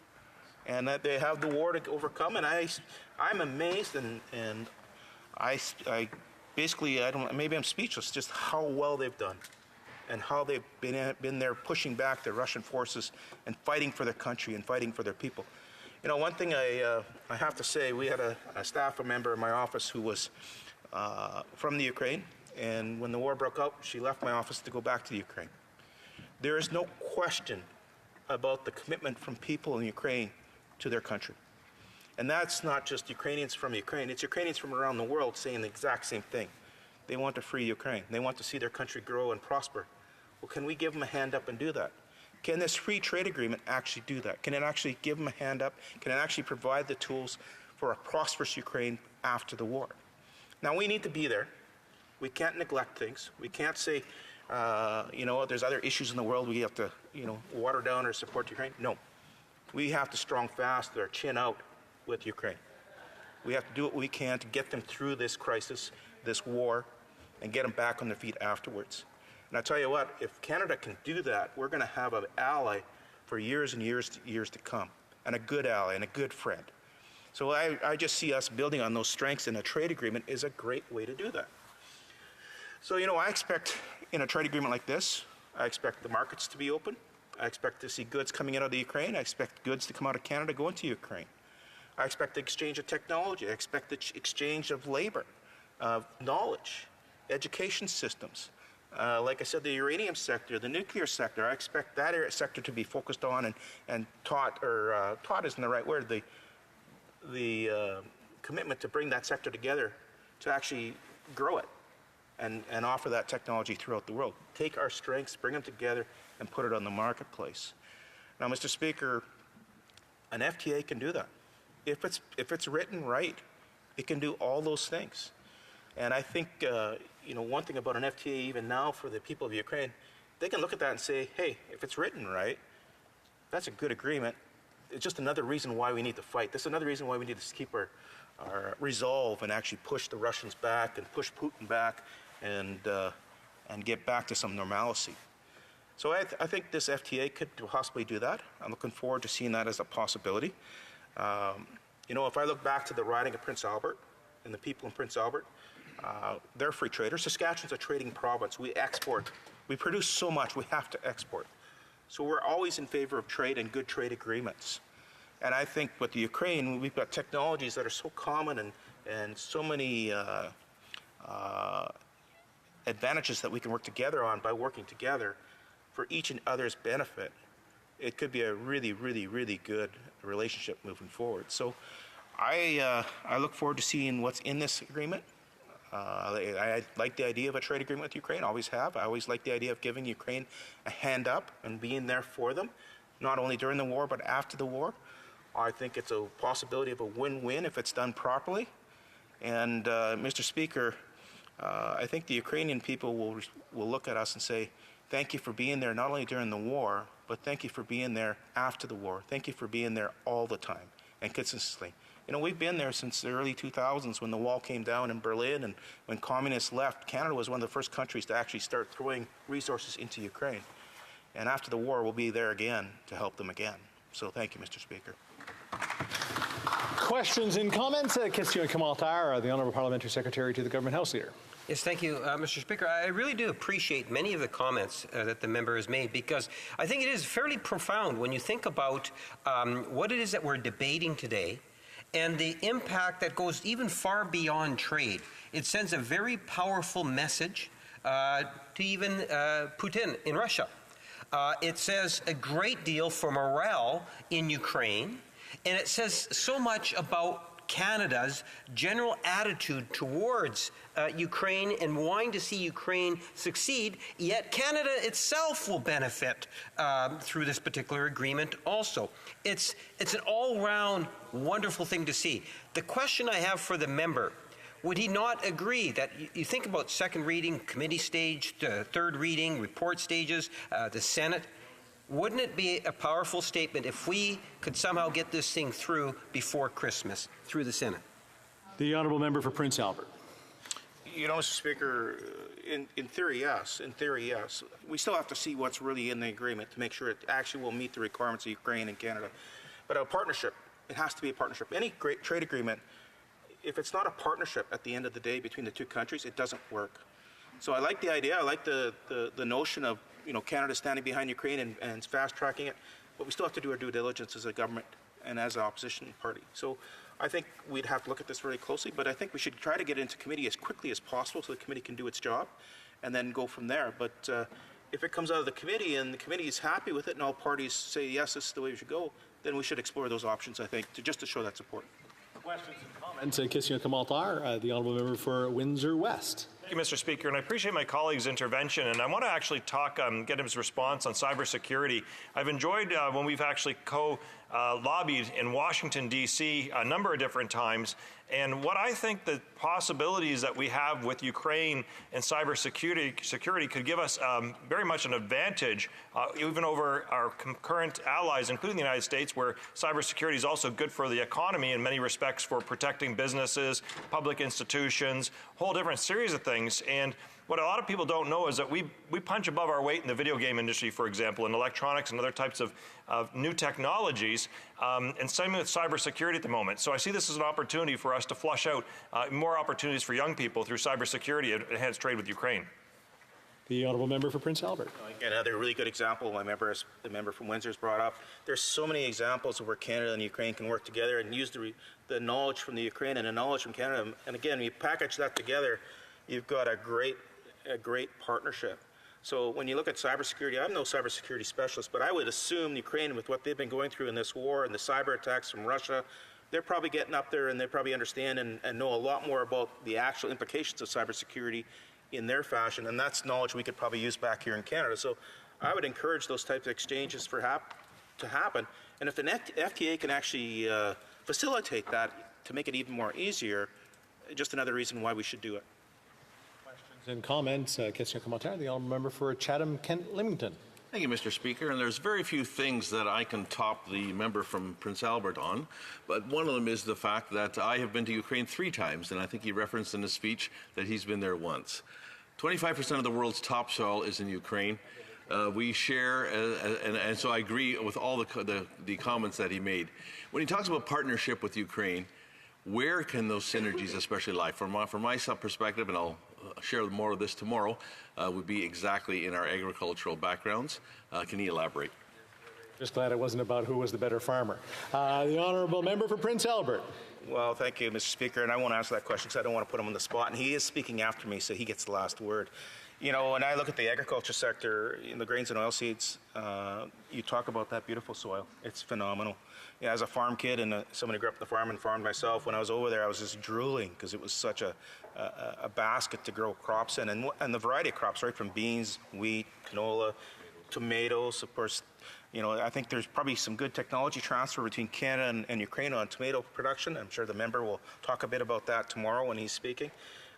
And that they have the war to overcome, and I'm amazed and I basically, maybe I'm speechless, just how well they've done and how they've been there pushing back the Russian forces and fighting for their country and fighting for their people. You know, one thing I have to say, we had a staff member in my office who was from the Ukraine, and when the war broke out, she left my office to go back to the Ukraine. There is no question about the commitment from people in Ukraine to their country. And that's not just Ukrainians from Ukraine, it's Ukrainians from around the world saying the exact same thing. They want to free Ukraine. They want to see their country grow and prosper. Well, can we give them a hand up and do that? Can this free trade agreement actually do that? Can it actually give them a hand up? Can it actually provide the tools for a prosperous Ukraine after the war? Now, we need to be there. We can't neglect things. We can't say, you know, there's other issues in the world we have to, you know, water down or support Ukraine. No. We have to strong fast, their chin out with Ukraine. We have to do what we can to get them through this crisis, this war, and get them back on their feet afterwards. And I tell you what, if Canada can do that, we're going to have an ally for years and years to come, and a good ally and a good friend. So I just see us building on those strengths, and a trade agreement is a great way to do that. So, you know, I expect in a trade agreement like this, I expect the markets to be open. I expect to see goods coming out of the Ukraine. I expect goods to come out of Canada going to Ukraine. I expect the exchange of technology. I expect the exchange of labor. knowledge, education systems. Like I said, the uranium sector, the nuclear sector, I expect that sector to be focused on and taught, or taught isn't the right word, the commitment to bring that sector together to actually grow it and offer that technology throughout the world. Take our strengths, bring them together, and put it on the marketplace. Now, Mr. Speaker, an FTA can do that. If it's written right, it can do all those things. And I think, one thing about an FTA even now for the people of Ukraine, they can look at that and say, hey, if it's written right, that's a good agreement. It's just another reason why we need to fight. This is another reason why we need to keep our resolve and actually push the Russians back and push Putin back and get back to some normalcy. So I think this FTA could possibly do that. I'm looking forward to seeing that as a possibility. If I look back to the riding of Prince Albert and the people in Prince Albert, they're free traders. Saskatchewan's a trading province. We export. We produce so much, we have to export. So we're always in favor of trade and good trade agreements. And I think with the Ukraine, we've got technologies that are so common and so many advantages that we can work together on by working together for each and other's benefit. It could be a really, really, really good relationship moving forward. So I look forward to seeing what's in this agreement. I like the idea of a trade agreement with Ukraine, always have. I always like the idea of giving Ukraine a hand up and being there for them, not only during the war, but after the war. I think it's a possibility of a win-win if it's done properly. And Mr. Speaker, I think the Ukrainian people will look at us and say, thank you for being there not only during the war, but thank you for being there after the war. Thank you for being there all the time and consistently. We've been there since the early 2000s when the wall came down in Berlin, and when communists left, Canada was one of the first countries to actually start throwing resources into Ukraine. And after the war, we'll be there again to help them again. So thank you, Mr. Speaker. Questions and comments? Question Kamal-Tar, the Honourable Parliamentary Secretary to the Government House Leader. Yes, thank you, Mr. Speaker. I really do appreciate many of the comments that the member has made, because I think it is fairly profound when you think about what it is that we're debating today and the impact that goes even far beyond trade. It sends a very powerful message to even Putin in Russia. It says a great deal for morale in Ukraine, and it says so much about Canada's general attitude towards Ukraine and wanting to see Ukraine succeed, yet Canada itself will benefit through this particular agreement also. It's an all-round wonderful thing to see. The question I have for the member, would he not agree that you think about second reading, committee stage, third reading, report stages, the Senate? Wouldn't it be a powerful statement if we could somehow get this thing through before Christmas, through the Senate? The Honourable Member for Prince Albert. Mr. Speaker, in theory, yes. In theory, yes. We still have to see what's really in the agreement to make sure it actually will meet the requirements of Ukraine and Canada. But a partnership, it has to be a partnership. Any great trade agreement, if it's not a partnership at the end of the day between the two countries, it doesn't work. So I like the idea. I like the notion of Canada standing behind Ukraine and fast-tracking it, but we still have to do our due diligence as a government and as an opposition party. So I think we'd have to look at this very closely, but I think we should try to get it into committee as quickly as possible so the committee can do its job and then go from there. But if it comes out of the committee and the committee is happy with it and all parties say, yes, this is the way we should go, then we should explore those options, I think, just to show that support. Questions and comments? Question Kamal-Tar, the Honourable Member for Windsor West. Thank you, Mr. Speaker, and I appreciate my colleague's intervention, and I want to actually get his response on cybersecurity. I've enjoyed when we've actually lobbied in Washington, D.C. a number of different times, and what I think the possibilities that we have with Ukraine and cybersecurity could give us very much an advantage, even over our current allies, including the United States, where cybersecurity is also good for the economy in many respects for protecting businesses, public institutions, a whole different series of things. And what a lot of people don't know is that we punch above our weight in the video game industry, for example, in electronics and other types of new technologies, and same with cybersecurity at the moment. So I see this as an opportunity for us to flush out more opportunities for young people through cybersecurity and enhanced trade with Ukraine. The honourable member for Prince Albert. Again, another really good example the member from Windsor's brought up. There's so many examples of where Canada and Ukraine can work together and use the knowledge from the Ukraine and the knowledge from Canada. And again, you package that together, you've got a great partnership. So when you look at cybersecurity, I'm no cybersecurity specialist, but I would assume Ukraine, with what they've been going through in this war and the cyber attacks from Russia, they're probably getting up there and they probably understand and know a lot more about the actual implications of cybersecurity in their fashion, and that's knowledge we could probably use back here in Canada. So I would encourage those types of exchanges to happen, and if the FTA can actually facilitate that to make it even more easier, just another reason why we should do it. Questions and comments. Question commentaire. The honourable member for Chatham-Kent-Leamington. Thank you, Mr. Speaker. And there's very few things that I can top the member from Prince Albert on, but one of them is the fact that I have been to Ukraine 3 times, and I think he referenced in his speech that he's been there once. 25% of the world's topsoil is in Ukraine. We share, and so I agree with all the comments that he made. When he talks about partnership with Ukraine, where can those synergies especially lie? From my perspective, and I'll share more of this tomorrow, would be exactly in our agricultural backgrounds. Can he elaborate? Just glad it wasn't about who was the better farmer. The honourable member for Prince Albert. Well, thank you, Mr. Speaker, and I won't answer that question because I don't want to put him on the spot, and he is speaking after me, so he gets the last word. You know, when I look at the agriculture sector, in the grains and oilseeds, you talk about that beautiful soil. It's phenomenal. Yeah, as a farm kid and someone who grew up on the farm and farmed myself, when I was over there, I was just drooling because it was such a basket to grow crops in, and the variety of crops, right, from beans, wheat, canola, tomatoes, of course. You know, I think there's probably some good technology transfer between Canada and Ukraine on tomato production. I'm sure the member will talk a bit about that tomorrow when he's speaking.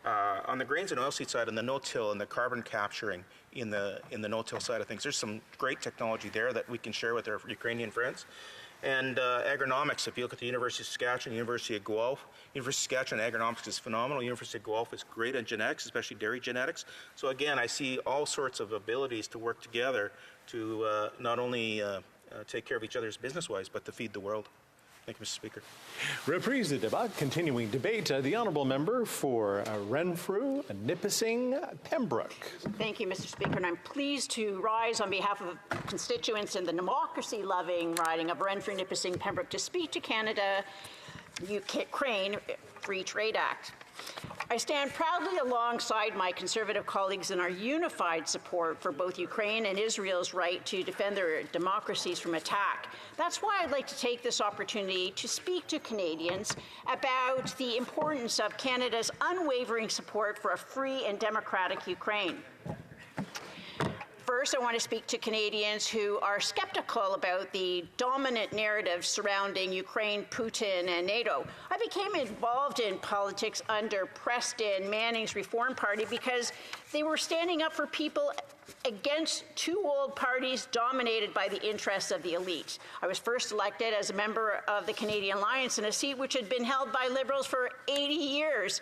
On the grains and oilseed side, and the no-till and the carbon capturing in the no-till side of things, there's some great technology there that we can share with our Ukrainian friends. And agronomics, if you look at the University of Saskatchewan, University of Guelph, University of Saskatchewan agronomics is phenomenal. University of Guelph is great in genetics, especially dairy genetics. So again, I see all sorts of abilities to work together to not only take care of each other's business-wise, but to feed the world. Thank you, Mr. Speaker. Reprise de débat, continuing debate. The honourable member for Renfrew, Nipissing, Pembroke. Thank you, Mr. Speaker, and I'm pleased to rise on behalf of constituents in the democracy-loving riding of Renfrew, Nipissing, Pembroke to speak to Canada, Ukraine Free Trade Act. I stand proudly alongside my Conservative colleagues in our unified support for both Ukraine and Israel's right to defend their democracies from attack. That's why I'd like to take this opportunity to speak to Canadians about the importance of Canada's unwavering support for a free and democratic Ukraine. First, I want to speak to Canadians who are skeptical about the dominant narrative surrounding Ukraine, Putin, and NATO. I became involved in politics under Preston Manning's Reform Party because they were standing up for people against 2 old parties dominated by the interests of the elite. I was first elected as a member of the Canadian Alliance in a seat which had been held by Liberals for 80 years.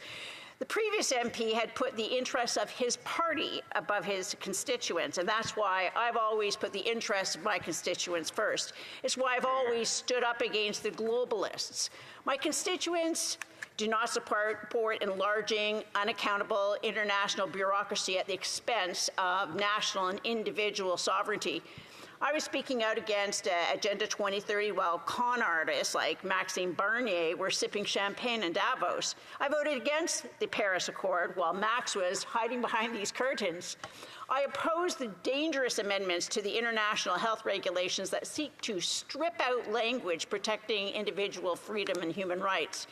The previous MP had put the interests of his party above his constituents, and that's why I've always put the interests of my constituents first. It's why I've always stood up against the globalists. My constituents do not support enlarging unaccountable international bureaucracy at the expense of national and individual sovereignty. I was speaking out against Agenda 2030 while con artists like Maxime Bernier were sipping champagne in Davos. I voted against the Paris Accord while Max was hiding behind these curtains. I opposed the dangerous amendments to the international health regulations that seek to strip out language protecting individual freedom and human rights.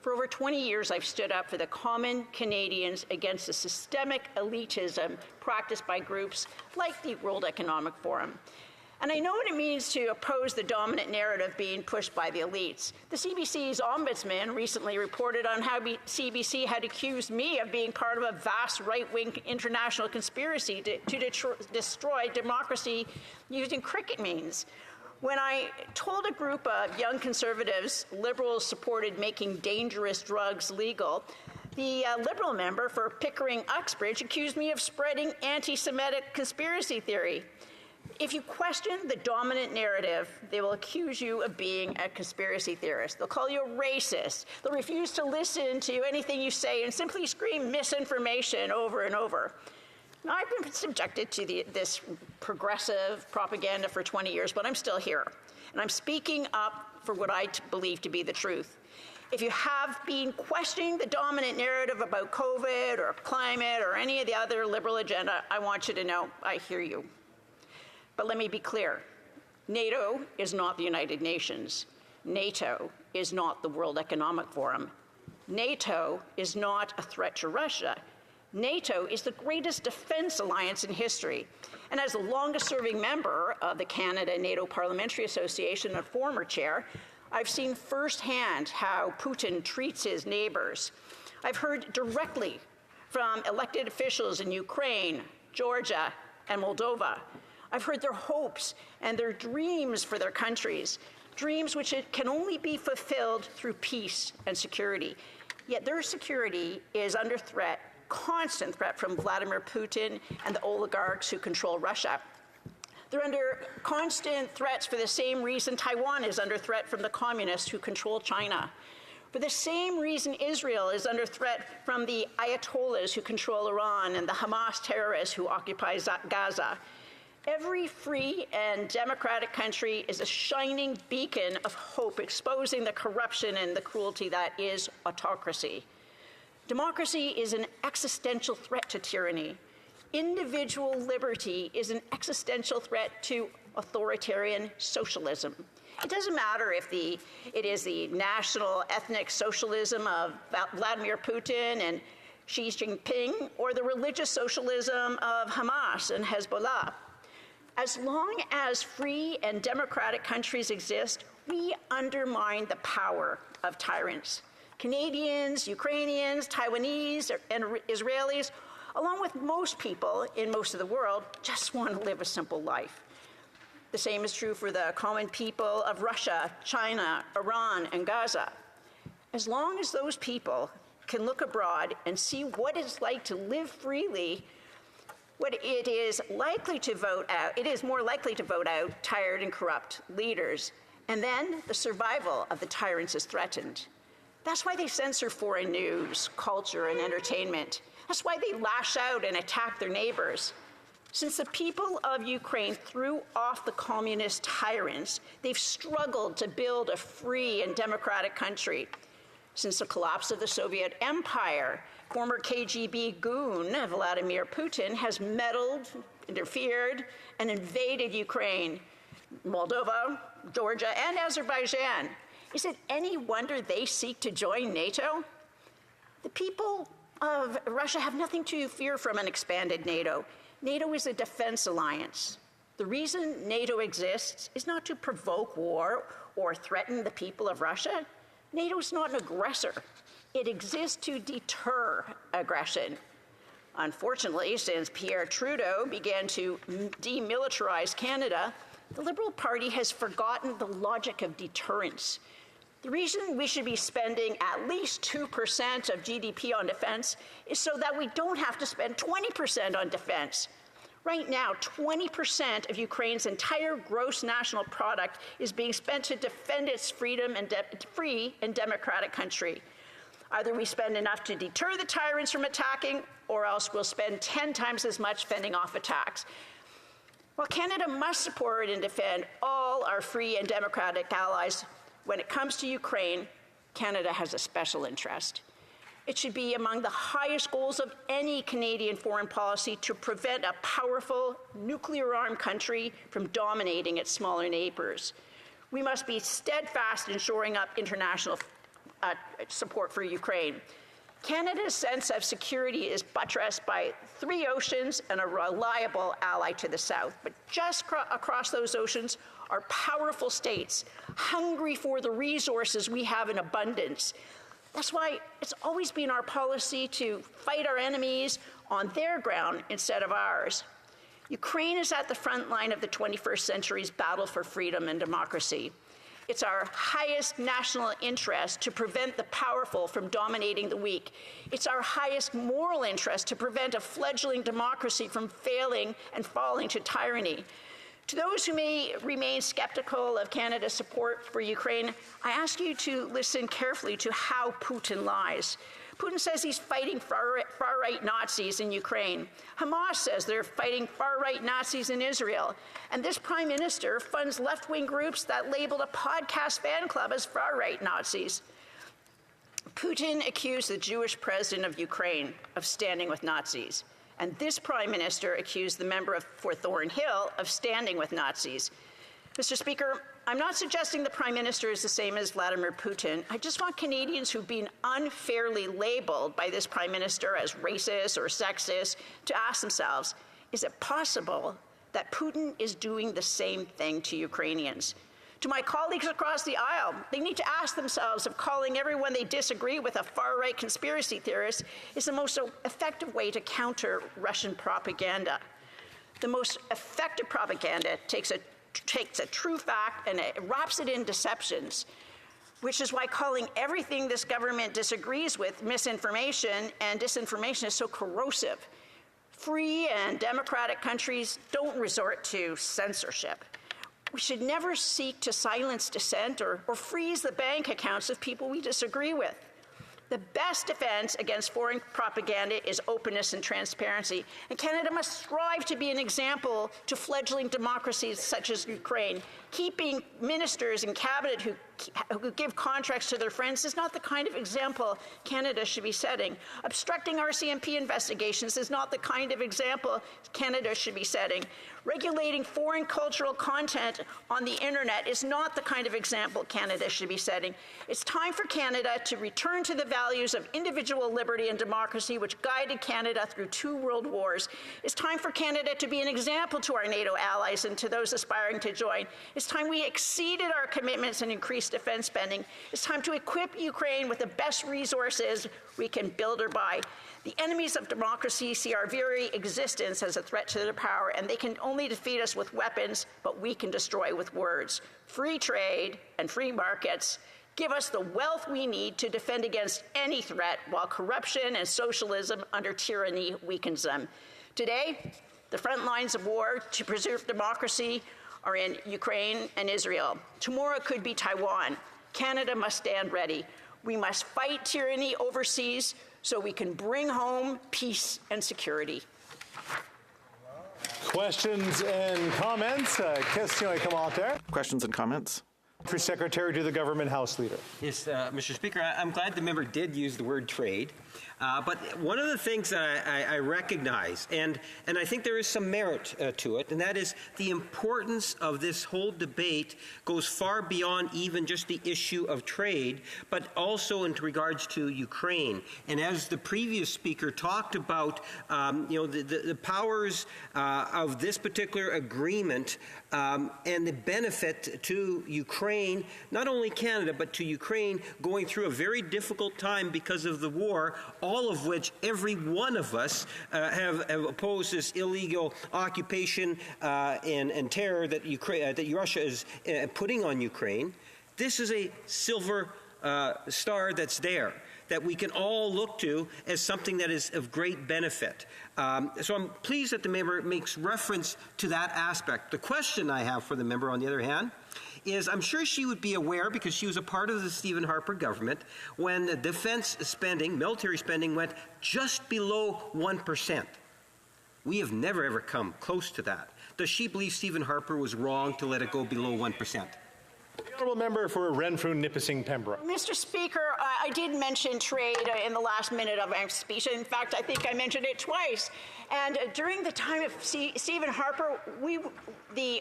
For over 20 years, I've stood up for the common Canadians against the systemic elitism practiced by groups like the World Economic Forum. And I know what it means to oppose the dominant narrative being pushed by the elites. The CBC's ombudsman recently reported on how CBC had accused me of being part of a vast right-wing international conspiracy to destroy democracy using cricket means. When I told a group of young conservatives Liberals supported making dangerous drugs legal, the Liberal member for Pickering-Uxbridge accused me of spreading anti-Semitic conspiracy theory. If you question the dominant narrative, they will accuse you of being a conspiracy theorist. They'll call you a racist. They'll refuse to listen to anything you say and simply scream misinformation over and over. Now, I've been subjected to this progressive propaganda for 20 years, but I'm still here. And I'm speaking up for what I believe to be the truth. If you have been questioning the dominant narrative about COVID or climate or any of the other liberal agenda, I want you to know I hear you. But let me be clear. NATO is not the United Nations. NATO is not the World Economic Forum. NATO is not a threat to Russia. NATO is the greatest defense alliance in history. And as the longest-serving member of the Canada-NATO Parliamentary Association and former chair, I've seen firsthand how Putin treats his neighbors. I've heard directly from elected officials in Ukraine, Georgia, and Moldova. I've heard their hopes and their dreams for their countries, dreams which can only be fulfilled through peace and security. Yet their security is under threat, constant threat from Vladimir Putin and the oligarchs who control Russia. They're under constant threats for the same reason Taiwan is under threat from the communists who control China. For the same reason Israel is under threat from the Ayatollahs who control Iran and the Hamas terrorists who occupy Gaza. Every free and democratic country is a shining beacon of hope, exposing the corruption and the cruelty that is autocracy. Democracy is an existential threat to tyranny. Individual liberty is an existential threat to authoritarian socialism. It doesn't matter if it is the national ethnic socialism of Vladimir Putin and Xi Jinping or the religious socialism of Hamas and Hezbollah. As long as free and democratic countries exist, we undermine the power of tyrants. Canadians, Ukrainians, Taiwanese, and Israelis, along with most people in most of the world, just want to live a simple life. The same is true for the common people of Russia, China, Iran, and Gaza. As long as those people can look abroad and see what it's like to live freely, it is more likely to vote out tired and corrupt leaders, and then the survival of the tyrants is threatened. That's why they censor foreign news, culture, and entertainment. That's why they lash out and attack their neighbors. Since the people of Ukraine threw off the communist tyrants, they've struggled to build a free and democratic country. Since the collapse of the Soviet Empire, former KGB goon Vladimir Putin has meddled, interfered, and invaded Ukraine, Moldova, Georgia, and Azerbaijan. Is it any wonder they seek to join NATO? The people of Russia have nothing to fear from an expanded NATO. NATO is a defense alliance. The reason NATO exists is not to provoke war or threaten the people of Russia. NATO is not an aggressor. It exists to deter aggression. Unfortunately, since Pierre Trudeau began to demilitarize Canada, the Liberal Party has forgotten the logic of deterrence. The reason we should be spending at least 2% of GDP on defense is so that we don't have to spend 20% on defense. Right now, 20% of Ukraine's entire gross national product is being spent to defend its freedom and free and democratic country. Either we spend enough to deter the tyrants from attacking, or else we'll spend 10 times as much fending off attacks. While Canada must support and defend all our free and democratic allies, when it comes to Ukraine, Canada has a special interest. It should be among the highest goals of any Canadian foreign policy to prevent a powerful, nuclear-armed country from dominating its smaller neighbors. We must be steadfast in shoring up international support for Ukraine. Canada's sense of security is buttressed by 3 oceans and a reliable ally to the south. But just across those oceans are powerful states, hungry for the resources we have in abundance. That's why it's always been our policy to fight our enemies on their ground instead of ours. Ukraine is at the front line of the 21st century's battle for freedom and democracy. It's our highest national interest to prevent the powerful from dominating the weak. It's our highest moral interest to prevent a fledgling democracy from failing and falling to tyranny. To those who may remain skeptical of Canada's support for Ukraine, I ask you to listen carefully to how Putin lies. Putin says he's fighting far-right Nazis in Ukraine. Hamas says they're fighting far-right Nazis in Israel. And this prime minister funds left-wing groups that labeled a podcast fan club as far-right Nazis. Putin accused the Jewish president of Ukraine of standing with Nazis. And this prime minister accused the member for Thornhill of standing with Nazis. Mr. Speaker, I'm not suggesting the prime minister is the same as Vladimir Putin. I just want Canadians who've been unfairly labeled by this prime minister as racist or sexist to ask themselves, is it possible that Putin is doing the same thing to Ukrainians? To my colleagues across the aisle, they need to ask themselves if calling everyone they disagree with a far-right conspiracy theorist is the most effective way to counter Russian propaganda. The most effective propaganda takes a true fact and it wraps it in deceptions, which is why calling everything this government disagrees with misinformation and disinformation is so corrosive. Free and democratic countries don't resort to censorship. We should never seek to silence dissent or freeze the bank accounts of people we disagree with. The best defense against foreign propaganda is openness and transparency, and Canada must strive to be an example to fledgling democracies such as Ukraine. Keeping ministers in cabinet who give contracts to their friends is not the kind of example Canada should be setting. Obstructing RCMP investigations is not the kind of example Canada should be setting. Regulating foreign cultural content on the internet is not the kind of example Canada should be setting. It's time for Canada to return to the values of individual liberty and democracy which guided Canada through 2 world wars. It's time for Canada to be an example to our NATO allies and to those aspiring to join. It's time we exceeded our commitments and increased defense spending. It's time to equip Ukraine with the best resources we can build or buy. The enemies of democracy see our very existence as a threat to their power, and they can only defeat us with weapons, but we can destroy with words. Free trade and free markets give us the wealth we need to defend against any threat, while corruption and socialism under tyranny weakens them. Today, the front lines of war to preserve democracy are in Ukraine and Israel. Tomorrow it could be Taiwan. Canada must stand ready. We must fight tyranny overseas so we can bring home peace and Questions and comments? Question et commentaires. Questions and comments. For Secretary to the Government House Leader. Yes, Mr. Speaker, I'm glad the member did use the word trade. But one of the things that I recognize, and I think there is some merit to it, and that is the importance of this whole debate goes far beyond even just the issue of trade, but also in regards to Ukraine. And as the previous speaker talked about, the powers of this particular agreement and the benefit to Ukraine, not only Canada, but to Ukraine going through a very difficult time because of the war, all of which every one of us have opposed this illegal occupation and terror that Russia is putting on Ukraine. This is a silver star that's there that we can all look to as something that is of great benefit. So I'm pleased that the member makes reference to that aspect. The question I have for the member, on the other hand, is I'm sure she would be aware, because she was a part of the Stephen Harper government, when the defense spending, military spending, went just below 1%. We have never, ever come close to that. Does she believe Stephen Harper was wrong to let it go below 1%? The honourable member for Renfrew, Nipissing, Pembroke. Mr. Speaker, I did mention trade in the last minute of my speech. In fact, I think I mentioned it twice. And during the time of Stephen Harper,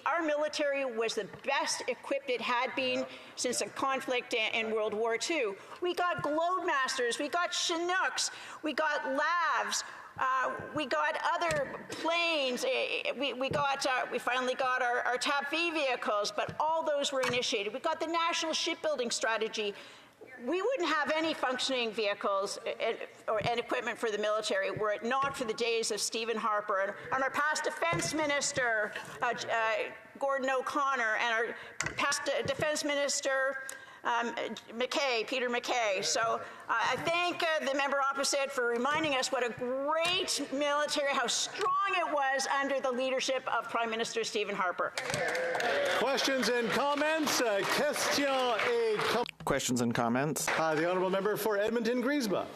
our military was the best equipped it had been since the conflict in World War II. We got Globemasters, we got Chinooks, we got Lavs, we got other planes. We finally got our TAP V vehicles, but all those were initiated. We got the National Shipbuilding Strategy. We wouldn't have any functioning vehicles and equipment for the military were it not for the days of Stephen Harper and our past Defense Minister, Gordon O'Connor, and our past Defense Minister, Peter MacKay. So I thank the member opposite for reminding us what a great military, how strong it was under the leadership of Prime Minister Stephen Harper. Questions and comments. Questions and comments. The honourable member for Edmonton, Griesbach.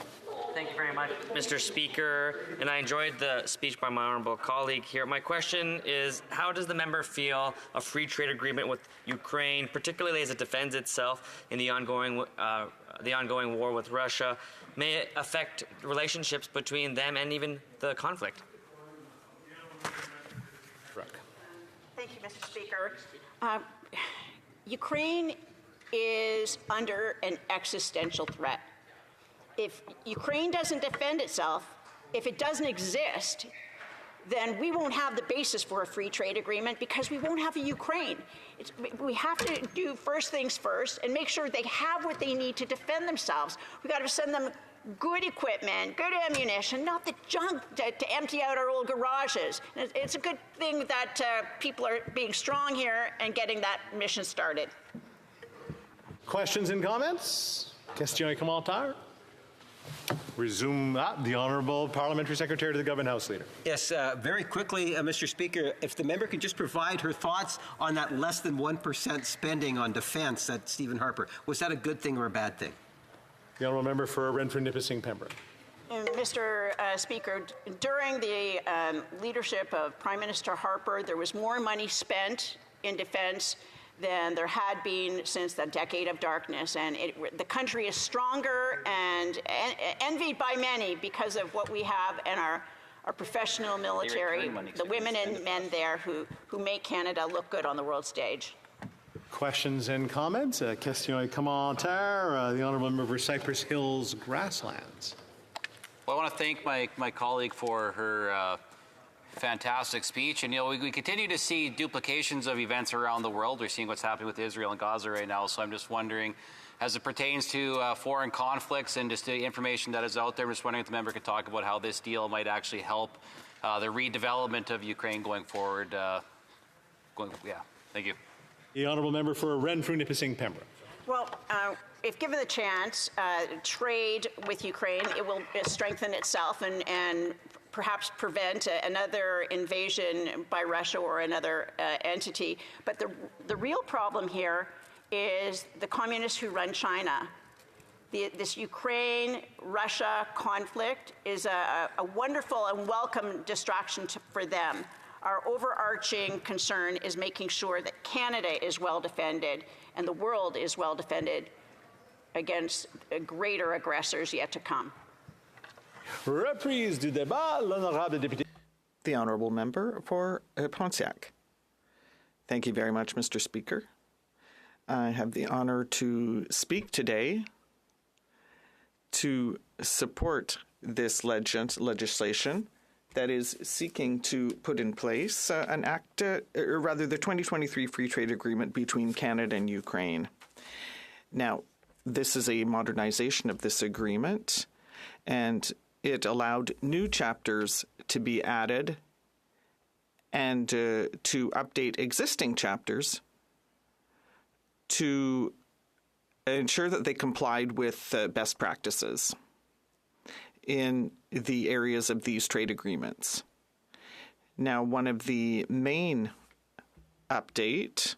Thank you very much, Mr. Speaker, and I enjoyed the speech by my honorable colleague here. My question is, how does the member feel a free trade agreement with Ukraine, particularly as it defends itself in the ongoing war with Russia, may it affect relationships between them and even the conflict? Thank you, Mr. Speaker. Ukraine is under an existential threat. If Ukraine doesn't defend itself, if it doesn't exist, then we won't have the basis for a free trade agreement because we won't have a Ukraine. We have to do first things first and make sure they have what they need to defend themselves. We've got to send them good equipment, good ammunition, not the junk to empty out our old garages. It's a good thing that people are being strong here and getting that mission started. Questions and comments? Question et commentaire? Resume the Honourable Parliamentary Secretary to the Government House Leader. Yes, very quickly, Mr. Speaker, if the member could just provide her thoughts on that less than 1% spending on defence at Stephen Harper. Was that a good thing or a bad thing? The Honourable Member for Renfrew-Nipissing Pembroke. Mr. Speaker, during the leadership of Prime Minister Harper, there was more money spent in defence than there had been since the decade of darkness. And the country is stronger and envied by many because of what we have and our professional military, the women and men there who make Canada look good on the world stage. Questions and comments? Question et commentaire. The Honourable Member for Cypress Hills Grasslands. Well, I want to thank my colleague for her fantastic speech. And, we continue to see duplications of events around the world. We're seeing what's happening with Israel and Gaza right now. So I'm just wondering, as it pertains to foreign conflicts and just the information that is out there, I'm just wondering if the member could talk about how this deal might actually help the redevelopment of Ukraine going forward. Thank you. The Honourable Member for Renfrew-Nipissing Pembroke. Well, if given the chance, trade with Ukraine, it will strengthen itself and perhaps prevent another invasion by Russia or another entity. But the real problem here is the communists who run China. This Ukraine-Russia conflict is a wonderful and welcome distraction for them. Our overarching concern is making sure that Canada is well defended and the world is well defended against greater aggressors yet to come. Reprise du débat, l'honorable député. The Honourable Member for Pontiac. Thank you very much, Mr. Speaker. I have the honour to speak today to support this legislation that is seeking to put in place an act, or rather the 2023 Free Trade Agreement between Canada and Ukraine. Now, this is a modernization of this agreement, and it allowed new chapters to be added and to update existing chapters to ensure that they complied with best practices in the areas of these trade agreements. Now, one of the main update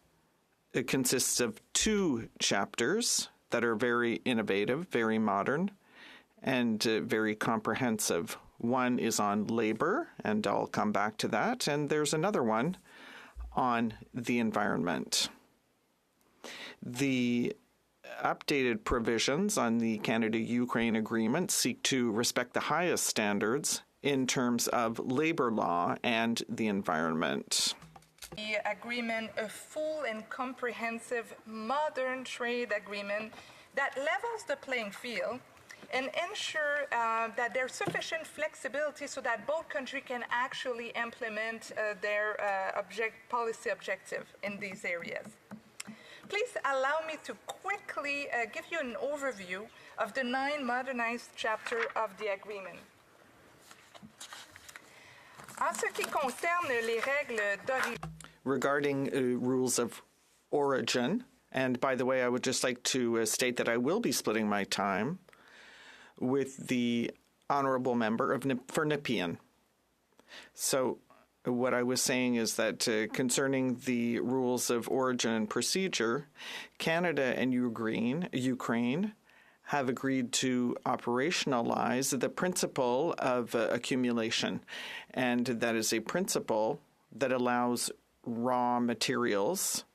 consists of two chapters that are very innovative, very modern, and very comprehensive. One is on labor, and I'll come back to that, and there's another one on the environment. The updated provisions on the Canada-Ukraine agreement seek to respect the highest standards in terms of labor law and the environment. The agreement, a full and comprehensive modern trade agreement that levels the playing field and ensure that there's sufficient flexibility so that both countries can actually implement their policy objective in these areas. Please allow me to quickly give you an overview of the 9 modernized chapters of the agreement. En ce qui concerne les règles d'origine. Regarding rules of origin, and by the way, I would just like to state that I will be splitting my time with the Honourable Member for Nepean. So what I was saying is that concerning the rules of origin and procedure, Canada and Ukraine have agreed to operationalize the principle of accumulation. And that is a principle that allows raw materials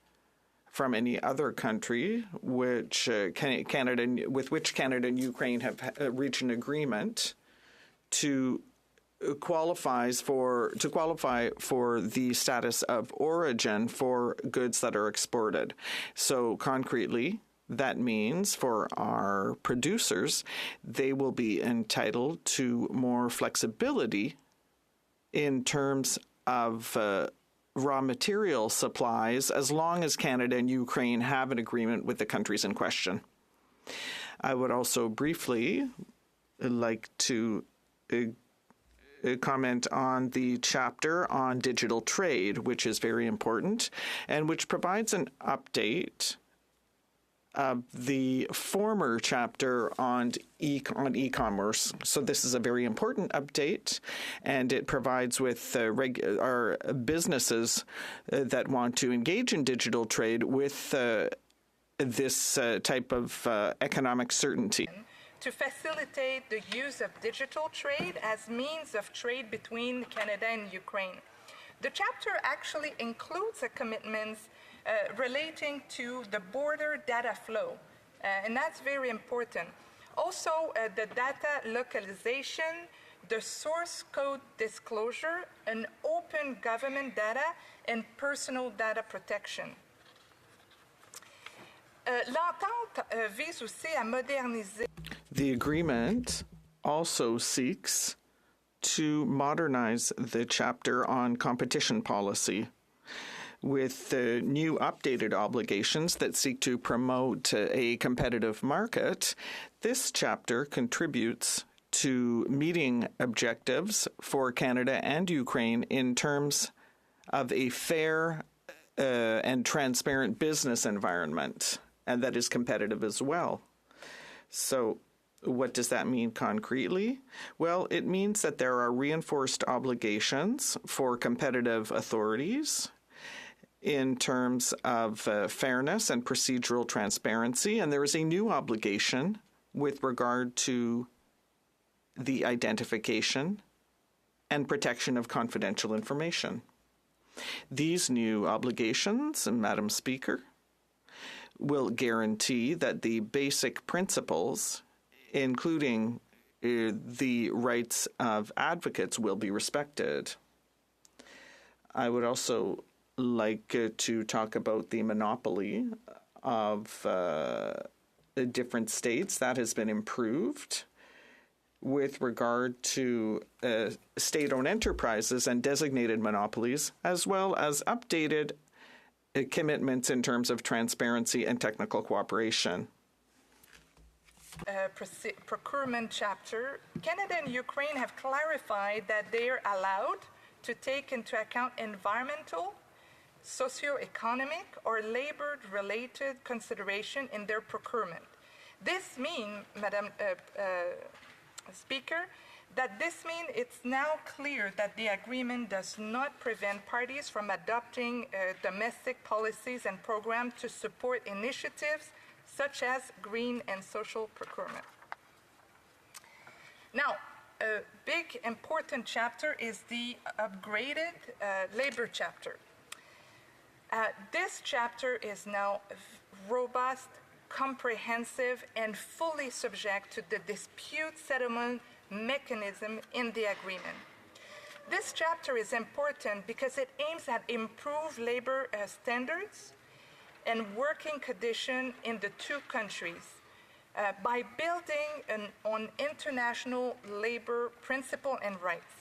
from any other country with which Canada and Ukraine have reached an agreement to qualify for the status of origin for goods that are exported. So concretely, that means for our producers, they will be entitled to more flexibility in terms of raw material supplies as long as Canada and Ukraine have an agreement with the countries in question. I would also briefly like to comment on the chapter on digital trade, which is very important and which provides an update of the former chapter on e-commerce. So this is a very important update, and it provides with our businesses that want to engage in digital trade with this type of economic certainty. To facilitate the use of digital trade as means of trade between Canada and Ukraine. The chapter actually includes a commitment relating to the border data flow, and that's very important. Also, the data localization, the source code disclosure, and open government data, and personal data protection. L'entente vise aussi à moderniser. The agreement also seeks to modernize the chapter on competition policy with new updated obligations that seek to promote a competitive market. This chapter contributes to meeting objectives for Canada and Ukraine in terms of a fair and transparent business environment, and that is competitive as well. So what does that mean concretely? Well, it means that there are reinforced obligations for competitive authorities in terms of fairness and procedural transparency, and there is a new obligation with regard to the identification and protection of confidential information. These new obligations, Madam Speaker, will guarantee that the basic principles, including the rights of advocates, will be respected. I would also like to talk about the monopoly of different states. That has been improved with regard to state-owned enterprises and designated monopolies, as well as updated commitments in terms of transparency and technical cooperation. Procurement chapter, Canada and Ukraine have clarified that they are allowed to take into account environmental, socioeconomic, or labor-related consideration in their procurement. This means, Madam Speaker, it's now clear that the agreement does not prevent parties from adopting domestic policies and programs to support initiatives such as green and social procurement. Now, a big important chapter is the upgraded labor chapter. This chapter is now robust, comprehensive, and fully subject to the dispute settlement mechanism in the agreement. This chapter is important because it aims at improved labor standards and working conditions in the two countries by building on international labor principles and rights.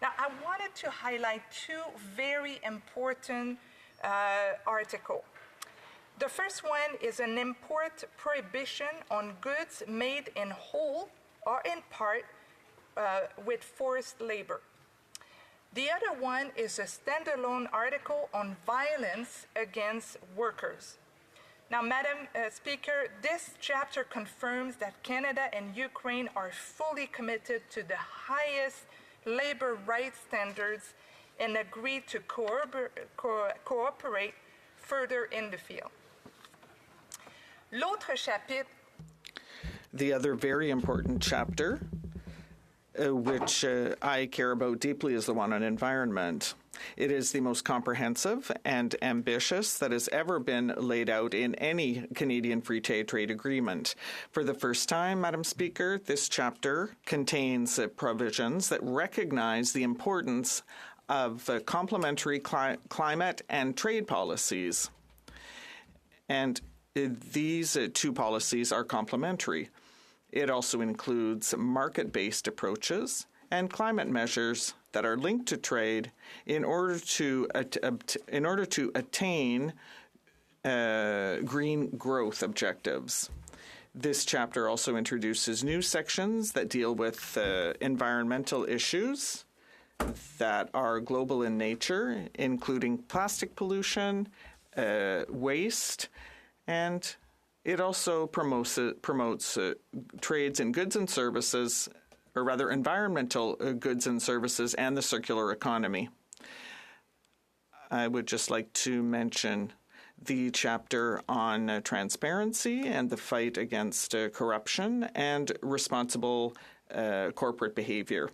Now, I wanted to highlight two very important articles. The first one is an import prohibition on goods made in whole or in part with forced labor. The other one is a standalone article on violence against workers. Now, Madam Speaker, this chapter confirms that Canada and Ukraine are fully committed to the highest labor rights standards and agree to cooperate further in the field. L'autre chapitre. The other very important chapter, which I care about deeply, is the one on environment. It is the most comprehensive and ambitious that has ever been laid out in any Canadian free trade agreement. For the first time, Madam Speaker, this chapter contains provisions that recognize the importance of complementary climate and trade policies. And these two policies are complementary. It also includes market-based approaches and climate measures that are linked to trade in order to attain green growth objectives. This chapter also introduces new sections that deal with environmental issues that are global in nature, including plastic pollution, waste, and it also promotes trades in goods and services, or rather environmental goods and services, and the circular economy. I would just like to mention the chapter on transparency and the fight against corruption and responsible corporate behavior.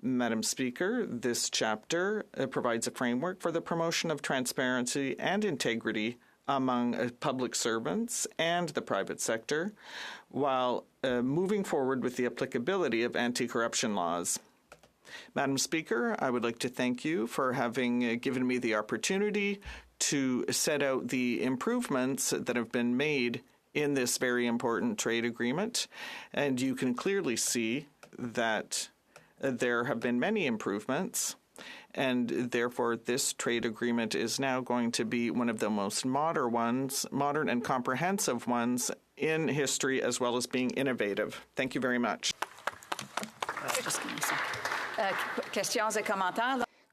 Madam Speaker, this chapter provides a framework for the promotion of transparency and integrity among public servants and the private sector, while moving forward with the applicability of anti-corruption laws. Madam Speaker, I would like to thank you for having given me the opportunity to set out the improvements that have been made in this very important trade agreement. And you can clearly see that there have been many improvements, and therefore this trade agreement is now going to be one of the most modern and comprehensive ones in history, as well as being innovative. Thank you very much.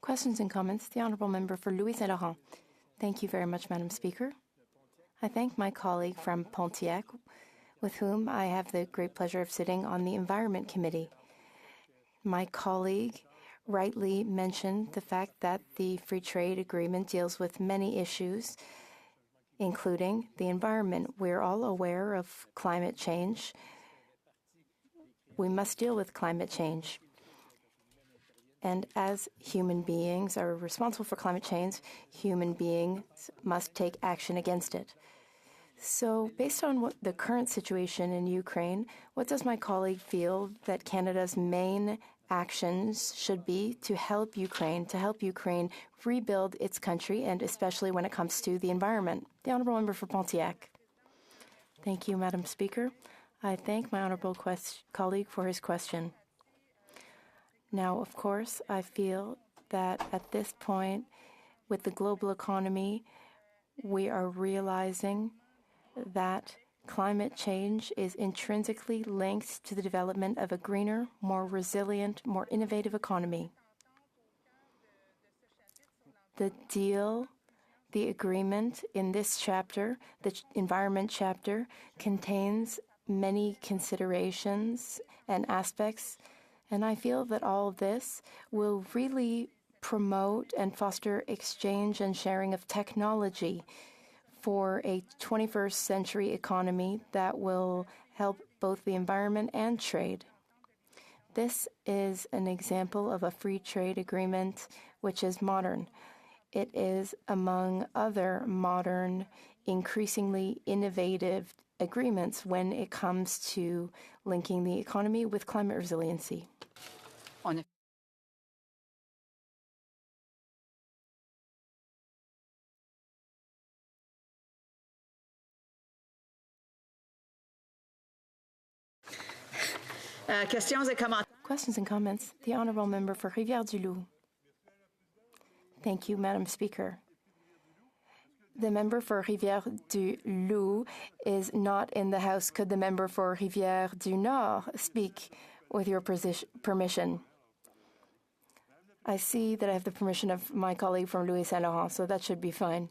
Questions and comments. The Honourable Member for Louis Saint Laurent. Thank you very much, Madam Speaker. I thank my colleague from Pontiac, with whom I have the great pleasure of sitting on the Environment Committee. My colleague rightly mentioned the fact that the free trade agreement deals with many issues, including the environment. We're all aware of climate change. We must deal with climate change. And as human beings are responsible for climate change, human beings must take action against it. So based on what the current situation in Ukraine, what does my colleague feel that Canada's main actions should be to help Ukraine rebuild its country, and especially when it comes to the environment? The Honourable Member for Pontiac. Thank you, Madam Speaker. I thank my honourable colleague for his question. Now, of course, I feel that at this point, with the global economy, we are realizing that climate change is intrinsically linked to the development of a greener, more resilient, more innovative economy. The agreement in this chapter, the environment chapter, contains many considerations and aspects, and I feel that all of this will really promote and foster exchange and sharing of technology for a 21st century economy that will help both the environment and trade. This is an example of a free trade agreement which is modern. It is among other modern, increasingly innovative agreements when it comes to linking the economy with climate resiliency. Questions and comments. The Honourable Member for Rivière-du-Loup. Thank you, Madam Speaker. The member for Rivière-du-Loup is not in the House. Could the member for Rivière-du-Nord speak with your permission? I see that I have the permission of my colleague from Louis Saint Laurent, so that should be fine.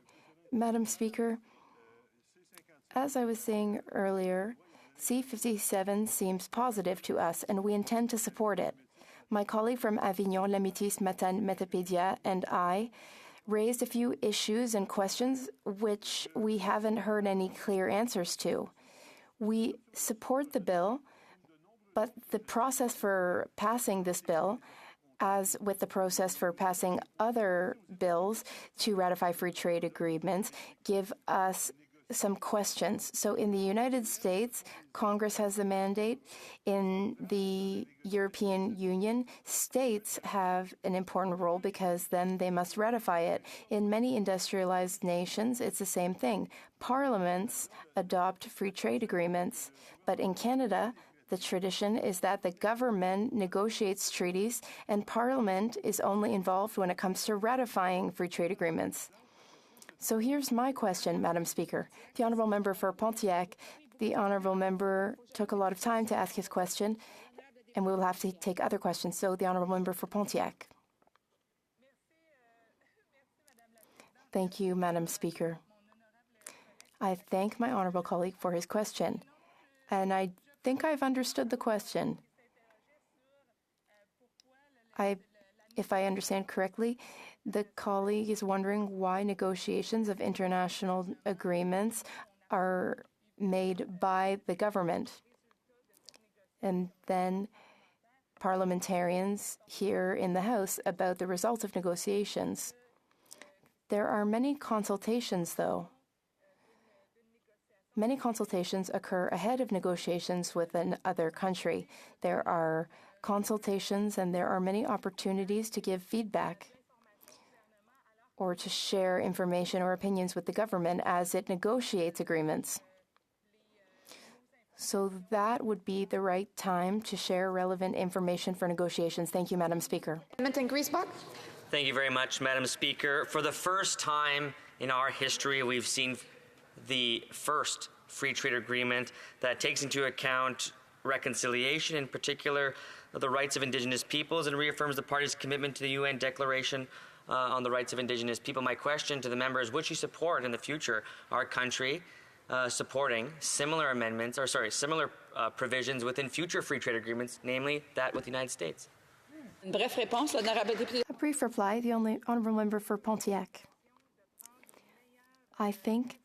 Madam Speaker, as I was saying earlier, C-57 seems positive to us, and we intend to support it. My colleague from Avignon, L'Amitis Metapédia, and I raised a few issues and questions which we haven't heard any clear answers to. We support the bill, but the process for passing this bill, as with the process for passing other bills to ratify free trade agreements, give us some questions. So in the United States, Congress has the mandate. In the European Union, states have an important role because then they must ratify it. In many industrialized nations, it's the same thing. Parliaments adopt free trade agreements, but in Canada, the tradition is that the government negotiates treaties and Parliament is only involved when it comes to ratifying free trade agreements. So here's my question, Madam Speaker. The Honourable Member for Pontiac, the Honourable Member took a lot of time to ask his question, and we will have to take other questions. So the Honourable Member for Pontiac. Thank you, Madam Speaker. I thank my honourable colleague for his question, and I think I've understood the question. If I understand correctly, the colleague is wondering why negotiations of international agreements are made by the government. And then parliamentarians hear in the House about the result of negotiations. There are many consultations, though. Many consultations occur ahead of negotiations with another country. There are consultations and there are many opportunities to give feedback or to share information or opinions with the government as it negotiates agreements. So that would be the right time to share relevant information for negotiations. Thank you, Madam Speaker. Thank you very much, Madam Speaker. For the first time in our history, we've seen the first free trade agreement that takes into account reconciliation, in particular the rights of Indigenous peoples, and reaffirms the party's commitment to the UN Declaration on the Rights of Indigenous People. My question to the member is, would you support in the future our country supporting similar amendments, or similar provisions within future free trade agreements, namely that with the United States? A brief reply, the Honourable Member for Pontiac. I think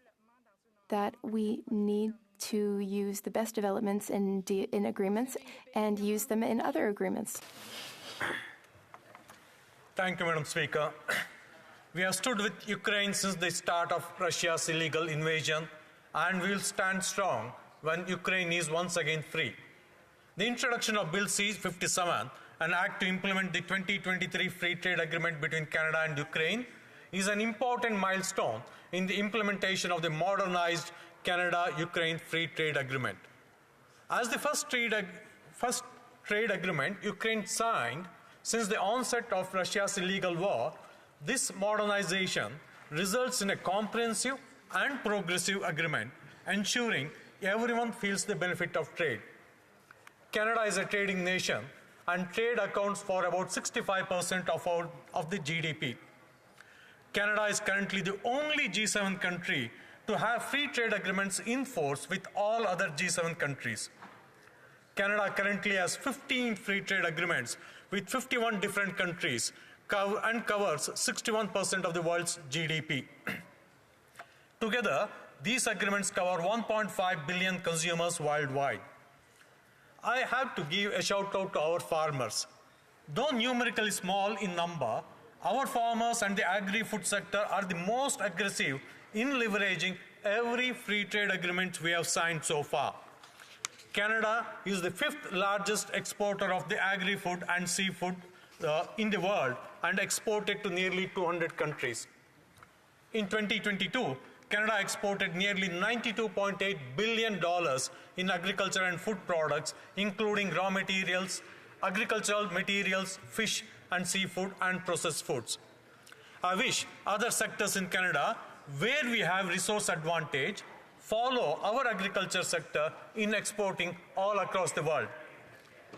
that we need to use the best developments in agreements and use them in other agreements. Thank you, Madam Speaker. We have stood with Ukraine since the start of Russia's illegal invasion, and we will stand strong when Ukraine is once again free. The introduction of Bill C-57, an act to implement the 2023 Free Trade Agreement between Canada and Ukraine, is an important milestone in the implementation of the modernized Canada-Ukraine Free Trade Agreement. As the first trade agreement Ukraine signed since the onset of Russia's illegal war, this modernization results in a comprehensive and progressive agreement, ensuring everyone feels the benefit of trade. Canada is a trading nation, and trade accounts for about 65% of the GDP. Canada is currently the only G7 country to have free trade agreements in force with all other G7 countries. Canada currently has 15 free trade agreements with 51 different countries and covers 61% of the world's GDP. Together, these agreements cover 1.5 billion consumers worldwide. I have to give a shout out to our farmers. Though numerically small in number, our farmers and the agri-food sector are the most aggressive in leveraging every free trade agreement we have signed so far. Canada is the 5th largest exporter of the agri-food and seafood in the world and exported to nearly 200 countries. In 2022, Canada exported nearly $92.8 billion in agriculture and food products, including raw materials, agricultural materials, fish and seafood, and processed foods. I wish other sectors in Canada, where we have resource advantage, follow our agriculture sector in exporting all across the world.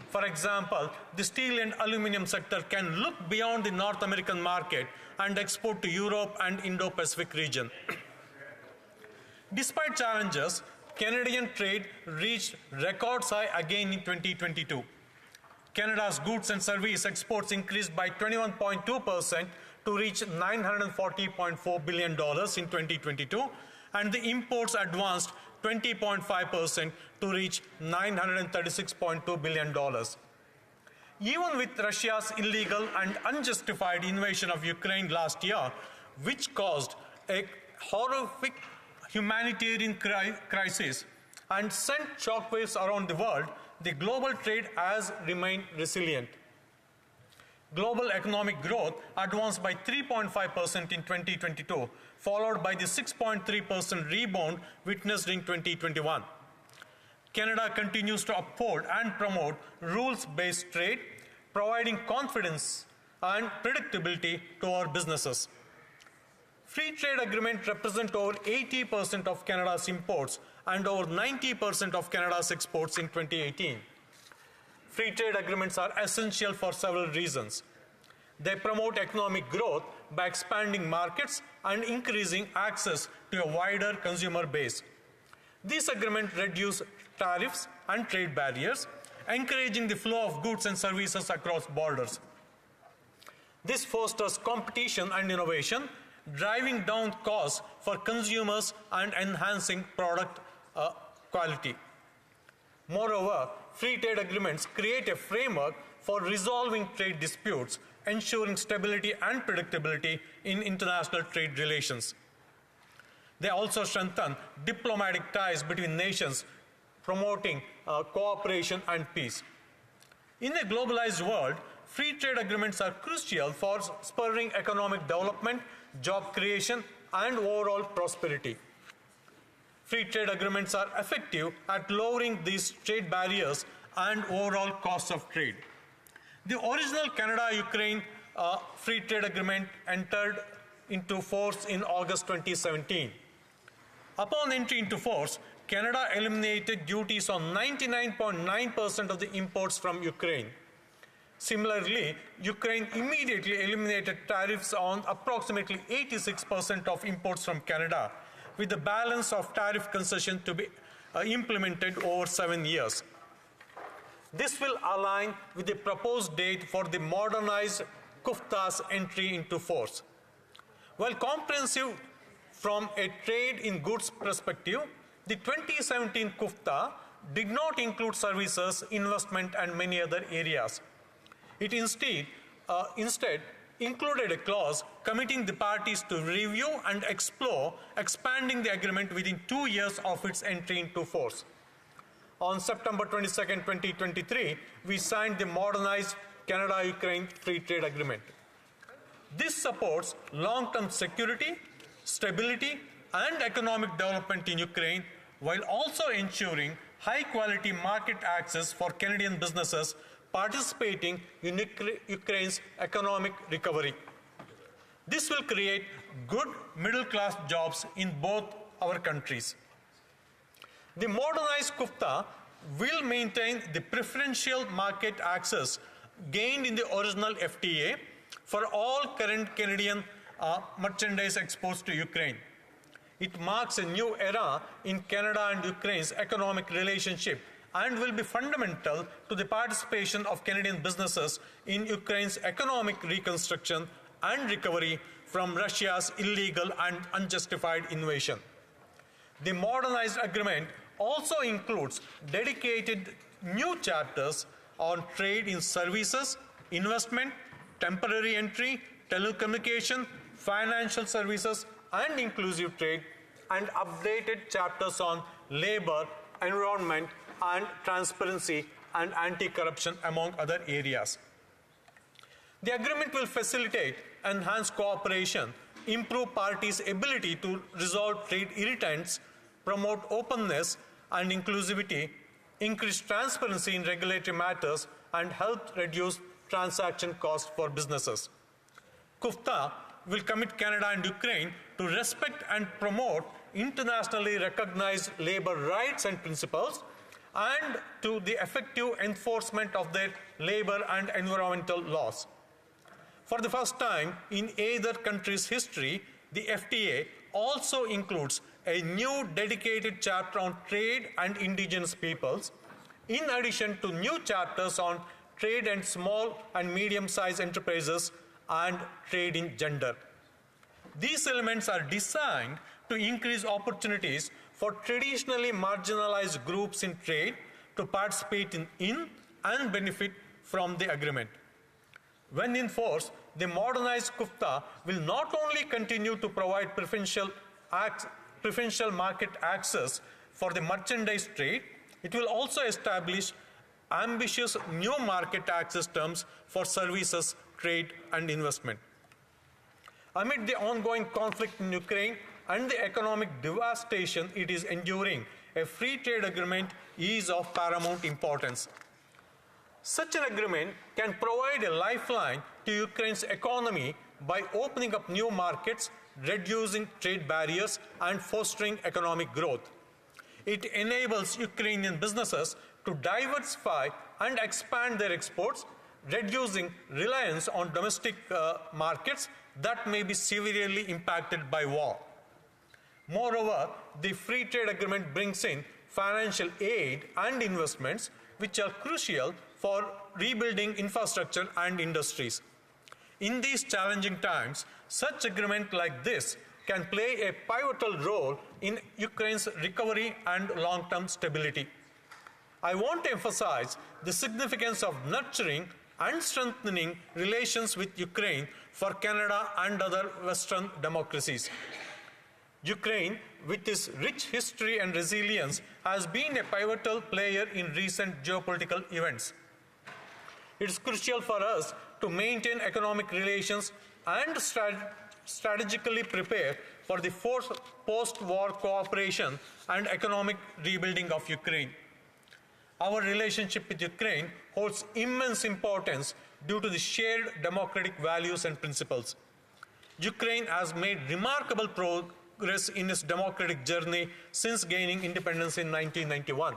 For example, the steel and aluminium sector can look beyond the North American market and export to Europe and Indo-Pacific region. Despite challenges, Canadian trade reached records high again in 2022. Canada's goods and service exports increased by 21.2% to reach $940.4 billion in 2022, and the imports advanced 20.5% to reach $936.2 billion. Even with Russia's illegal and unjustified invasion of Ukraine last year, which caused a horrific humanitarian crisis and sent shockwaves around the world, the global trade has remained resilient. Global economic growth advanced by 3.5% in 2022, followed by the 6.3% rebound witnessed in 2021. Canada continues to uphold and promote rules-based trade, providing confidence and predictability to our businesses. Free trade agreements represent over 80% of Canada's imports and over 90% of Canada's exports in 2018. Free trade agreements are essential for several reasons. They promote economic growth by expanding markets and increasing access to a wider consumer base. These agreements reduce tariffs and trade barriers, encouraging the flow of goods and services across borders. This fosters competition and innovation, driving down costs for consumers and enhancing product quality. Moreover, free trade agreements create a framework for resolving trade disputes, ensuring stability and predictability in international trade relations. They also strengthen diplomatic ties between nations, promoting cooperation and peace. In a globalized world, free trade agreements are crucial for spurring economic development, job creation, and overall prosperity. Free trade agreements are effective at lowering these trade barriers and overall costs of trade. The original Canada-Ukraine free trade agreement entered into force in August 2017. Upon entry into force, Canada eliminated duties on 99.9% of the imports from Ukraine. Similarly, Ukraine immediately eliminated tariffs on approximately 86% of imports from Canada, with the balance of tariff concession to be implemented over 7 years. This will align with the proposed date for the modernized CUFTA's entry into force. While comprehensive from a trade in goods perspective, the 2017 CUFTA did not include services, investment, and many other areas. It instead included a clause committing the parties to review and explore expanding the agreement within 2 years of its entry into force. On September 22, 2023, we signed the modernized Canada-Ukraine Free Trade Agreement. This supports long-term security, stability, and economic development in Ukraine, while also ensuring high-quality market access for Canadian businesses participating in Ukraine's economic recovery. This will create good middle-class jobs in both our countries. The modernized CUFTA will maintain the preferential market access gained in the original FTA for all current Canadian merchandise exports to Ukraine. It marks a new era in Canada and Ukraine's economic relationship and will be fundamental to the participation of Canadian businesses in Ukraine's economic reconstruction and recovery from Russia's illegal and unjustified invasion. The modernized agreement also includes dedicated new chapters on trade in services, investment, temporary entry, telecommunication, financial services, and inclusive trade, and updated chapters on labor, environment, and transparency and anti-corruption, among other areas. The agreement will facilitate enhanced cooperation, improve parties' ability to resolve trade irritants, promote openness and inclusivity, increase transparency in regulatory matters, and help reduce transaction costs for businesses. CUFTA will commit Canada and Ukraine to respect and promote internationally recognized labor rights and principles, and to the effective enforcement of their labor and environmental laws. For the first time in either country's history, the FTA also includes a new dedicated chapter on trade and indigenous peoples, in addition to new chapters on trade and small and medium-sized enterprises and trade in gender. These elements are designed to increase opportunities for traditionally marginalized groups in trade to participate in and benefit from the agreement. When in force, the modernized CUFTA will not only continue to provide preferential market access for the merchandise trade, it will also establish ambitious new market access terms for services, trade, and investment. Amid the ongoing conflict in Ukraine and the economic devastation it is enduring, a free trade agreement is of paramount importance. Such an agreement can provide a lifeline to Ukraine's economy by opening up new markets, reducing trade barriers, and fostering economic growth. It enables Ukrainian businesses to diversify and expand their exports, reducing reliance on domestic markets that may be severely impacted by war. Moreover, the free trade agreement brings in financial aid and investments which are crucial for rebuilding infrastructure and industries. In these challenging times, such agreement like this can play a pivotal role in Ukraine's recovery and long-term stability. I want to emphasize the significance of nurturing and strengthening relations with Ukraine for Canada and other Western democracies. Ukraine, with its rich history and resilience, has been a pivotal player in recent geopolitical events. It is crucial for us to maintain economic relations and strategically prepare for the post-war cooperation and economic rebuilding of Ukraine. Our relationship with Ukraine holds immense importance due to the shared democratic values and principles. Ukraine has made remarkable progress in its democratic journey since gaining independence in 1991.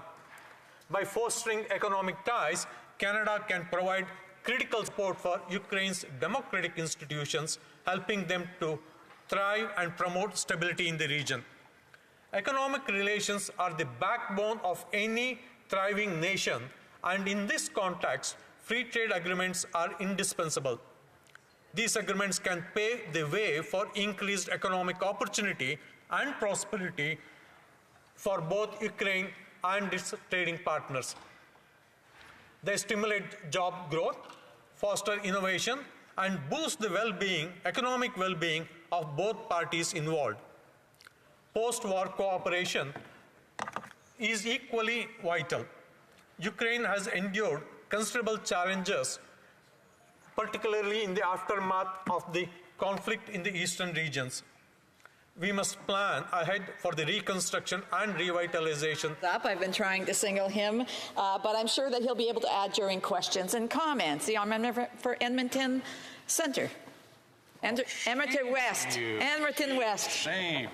By fostering economic ties, Canada can provide critical support for Ukraine's democratic institutions, helping them to thrive and promote stability in the region. Economic relations are the backbone of any thriving nation, and in this context, free trade agreements are indispensable. These agreements can pave the way for increased economic opportunity and prosperity for both Ukraine and its trading partners. They stimulate job growth, foster innovation, and boost the economic well-being of both parties involved. Post-war cooperation is equally vital. Ukraine has endured considerable challenges, particularly in the aftermath of the conflict in the eastern regions. We must plan ahead for the reconstruction and revitalization. I've been trying to single him, but I'm sure that he'll be able to add during questions and comments. The honourable for Edmonton Centre. Edmonton West. Edmonton West. Same.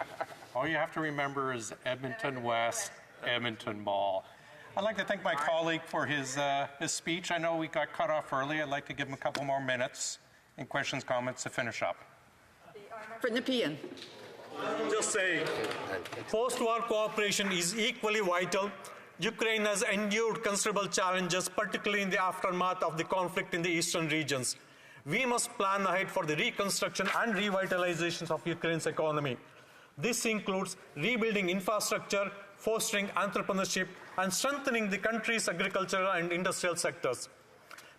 All you have to remember is Edmonton West, Edmonton Mall. I'd like to thank my colleague for his speech. I know we got cut off early. I'd like to give him a couple more minutes in questions, comments to finish up. For Nepean. Just saying, post-war cooperation is equally vital. Ukraine has endured considerable challenges, particularly in the aftermath of the conflict in the eastern regions. We must plan ahead for the reconstruction and revitalization of Ukraine's economy. This includes rebuilding infrastructure, fostering entrepreneurship, and strengthening the country's agricultural and industrial sectors.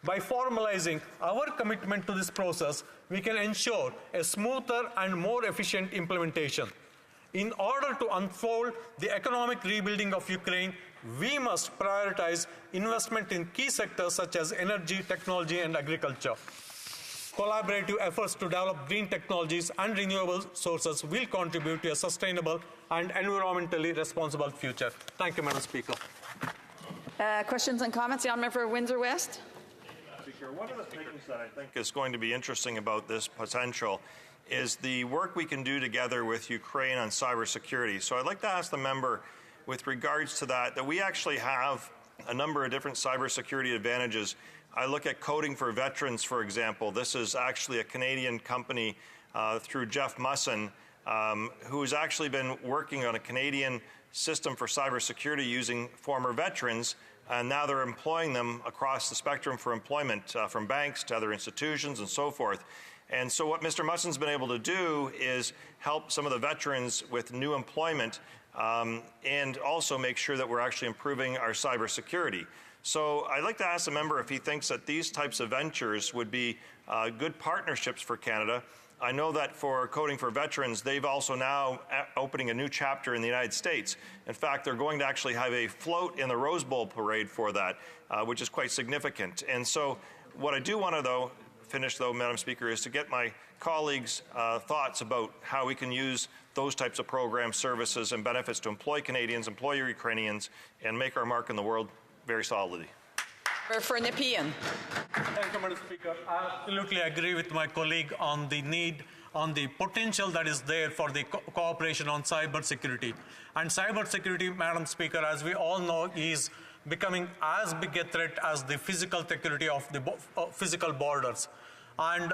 By formalizing our commitment to this process, we can ensure a smoother and more efficient implementation. In order to unfold the economic rebuilding of Ukraine, we must prioritize investment in key sectors such as energy, technology, and agriculture. Collaborative efforts to develop green technologies and renewable sources will contribute to a sustainable and environmentally responsible future. Thank you, Madam Speaker. Questions and comments? The honourable for Windsor West. One of the things that I think is going to be interesting about this potential is the work we can do together with Ukraine on cybersecurity. So I'd like to ask the member, with regards to that we actually have a number of different cybersecurity advantages. I look at coding for veterans, for example. This is actually a Canadian company through Jeff Musson, who's actually been working on a Canadian system for cybersecurity using former veterans. And now they're employing them across the spectrum for employment, from banks to other institutions and so forth. And so what Mr. Musson's been able to do is help some of the veterans with new employment and also make sure that we're actually improving our cybersecurity. So I'd like to ask the member if he thinks that these types of ventures would be good partnerships for Canada. I know that for Coding for Veterans, they've also now opening a new chapter in the United States. In fact, they're going to actually have a float in the Rose Bowl parade for that, which is quite significant. And so what I do want to finish, Madam Speaker, is to get my colleagues' thoughts about how we can use those types of programs, services, and benefits to employ Canadians, employ Ukrainians, and make our mark in the world very solidly. For Nepean. Thank you, Madam Speaker. I absolutely agree with my colleague on the need, on the potential that is there for the cooperation on cybersecurity. And cybersecurity, Madam Speaker, as we all know, is becoming as big a threat as the physical security of the physical borders. And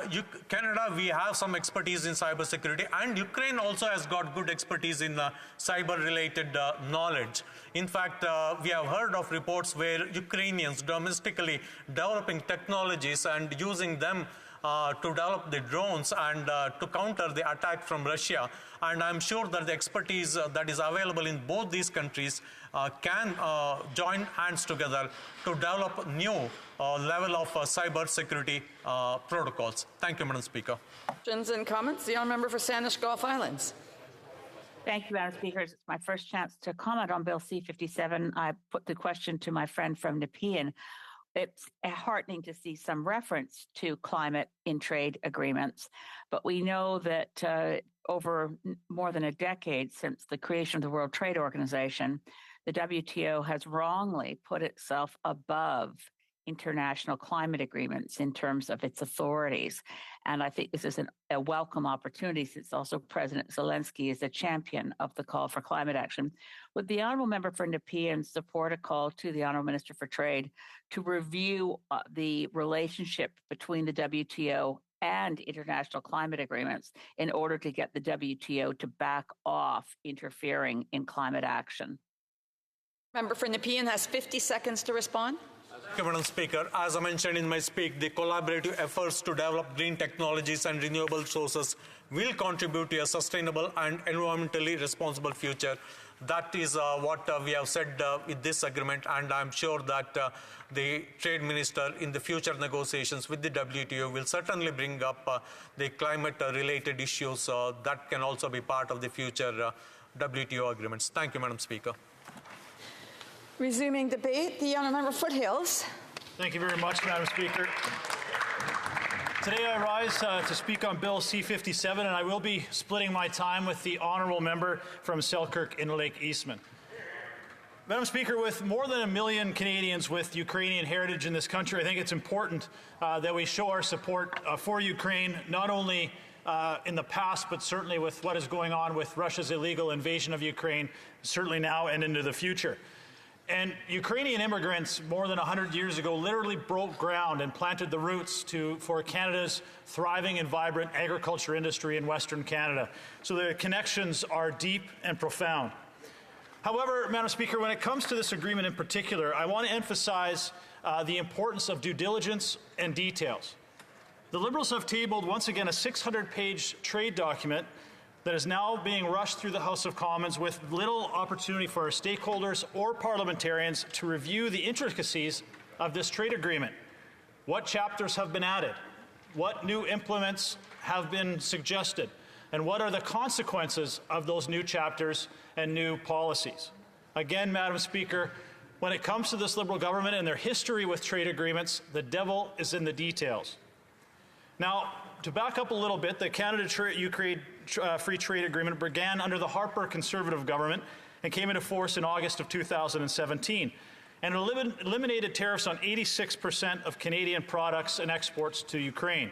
Canada, we have some expertise in cybersecurity, and Ukraine also has got good expertise in cyber-related knowledge. In fact, we have heard of reports where Ukrainians domestically developing technologies and using them to develop the drones and to counter the attack from Russia. And I'm sure that the expertise that is available in both these countries can join hands together to develop new level of cyber security protocols. Thank you, Madam Speaker. Questions and comments? The honourable member for Sandwich Gulf Islands. Thank you, Madam Speaker. It's my first chance to comment on Bill C-57. I put the question to my friend from Nepean. It's heartening to see some reference to climate in trade agreements, but we know that over more than a decade since the creation of the World Trade Organization, the WTO has wrongly put itself above international climate agreements in terms of its authorities. And I think this is a welcome opportunity, since also President Zelensky is a champion of the call for climate action. Would the honourable member for Nepean support a call to the honourable Minister for Trade to review the relationship between the WTO and international climate agreements in order to get the WTO to back off interfering in climate action? Member for Nepean has 50 seconds to respond. Thank you, Madam Speaker. As I mentioned in my speech, the collaborative efforts to develop green technologies and renewable sources will contribute to a sustainable and environmentally responsible future. That is what we have said with this agreement, and I'm sure that the Trade Minister in the future negotiations with the WTO will certainly bring up the climate-related issues that can also be part of the future WTO agreements. Thank you, Madam Speaker. Resuming debate, the honourable member Foothills. Thank you very much, Madam Speaker. Today I rise to speak on Bill C-57, and I will be splitting my time with the honourable member from Selkirk in Lake Eastman. Madam Speaker, with more than 1 million Canadians with Ukrainian heritage in this country, I think it's important that we show our support for Ukraine, not only in the past, but certainly with what is going on with Russia's illegal invasion of Ukraine, certainly now and into the future. And Ukrainian immigrants more than 100 years ago literally broke ground and planted the roots for Canada's thriving and vibrant agriculture industry in Western Canada. So the connections are deep and profound. However, Madam Speaker, when it comes to this agreement in particular, I want to emphasize the importance of due diligence and details. The Liberals have tabled once again a 600-page trade document that is now being rushed through the House of Commons with little opportunity for our stakeholders or parliamentarians to review the intricacies of this trade agreement. What chapters have been added? What new implements have been suggested? And what are the consequences of those new chapters and new policies? Again, Madam Speaker, when it comes to this Liberal government and their history with trade agreements, the devil is in the details. Now, to back up a little bit, the Canada-Ukraine Free Trade Agreement began under the Harper Conservative government and came into force in August of 2017, and eliminated tariffs on 86% of Canadian products and exports to Ukraine.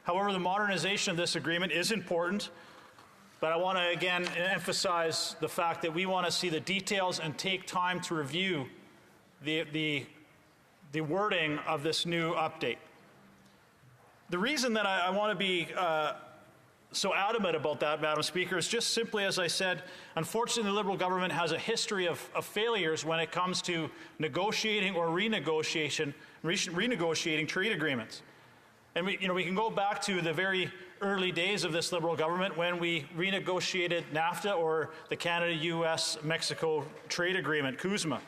However, the modernization of this agreement is important, but I want to again emphasize the fact that we want to see the details and take time to review the wording of this new update. The reason that I want to be so adamant about that, Madam Speaker, is just simply, as I said, unfortunately the Liberal government has a history of failures when it comes to negotiating or renegotiating trade agreements. And we can go back to the very early days of this Liberal government when we renegotiated NAFTA, or the Canada-U.S.-Mexico Trade Agreement, CUSMA.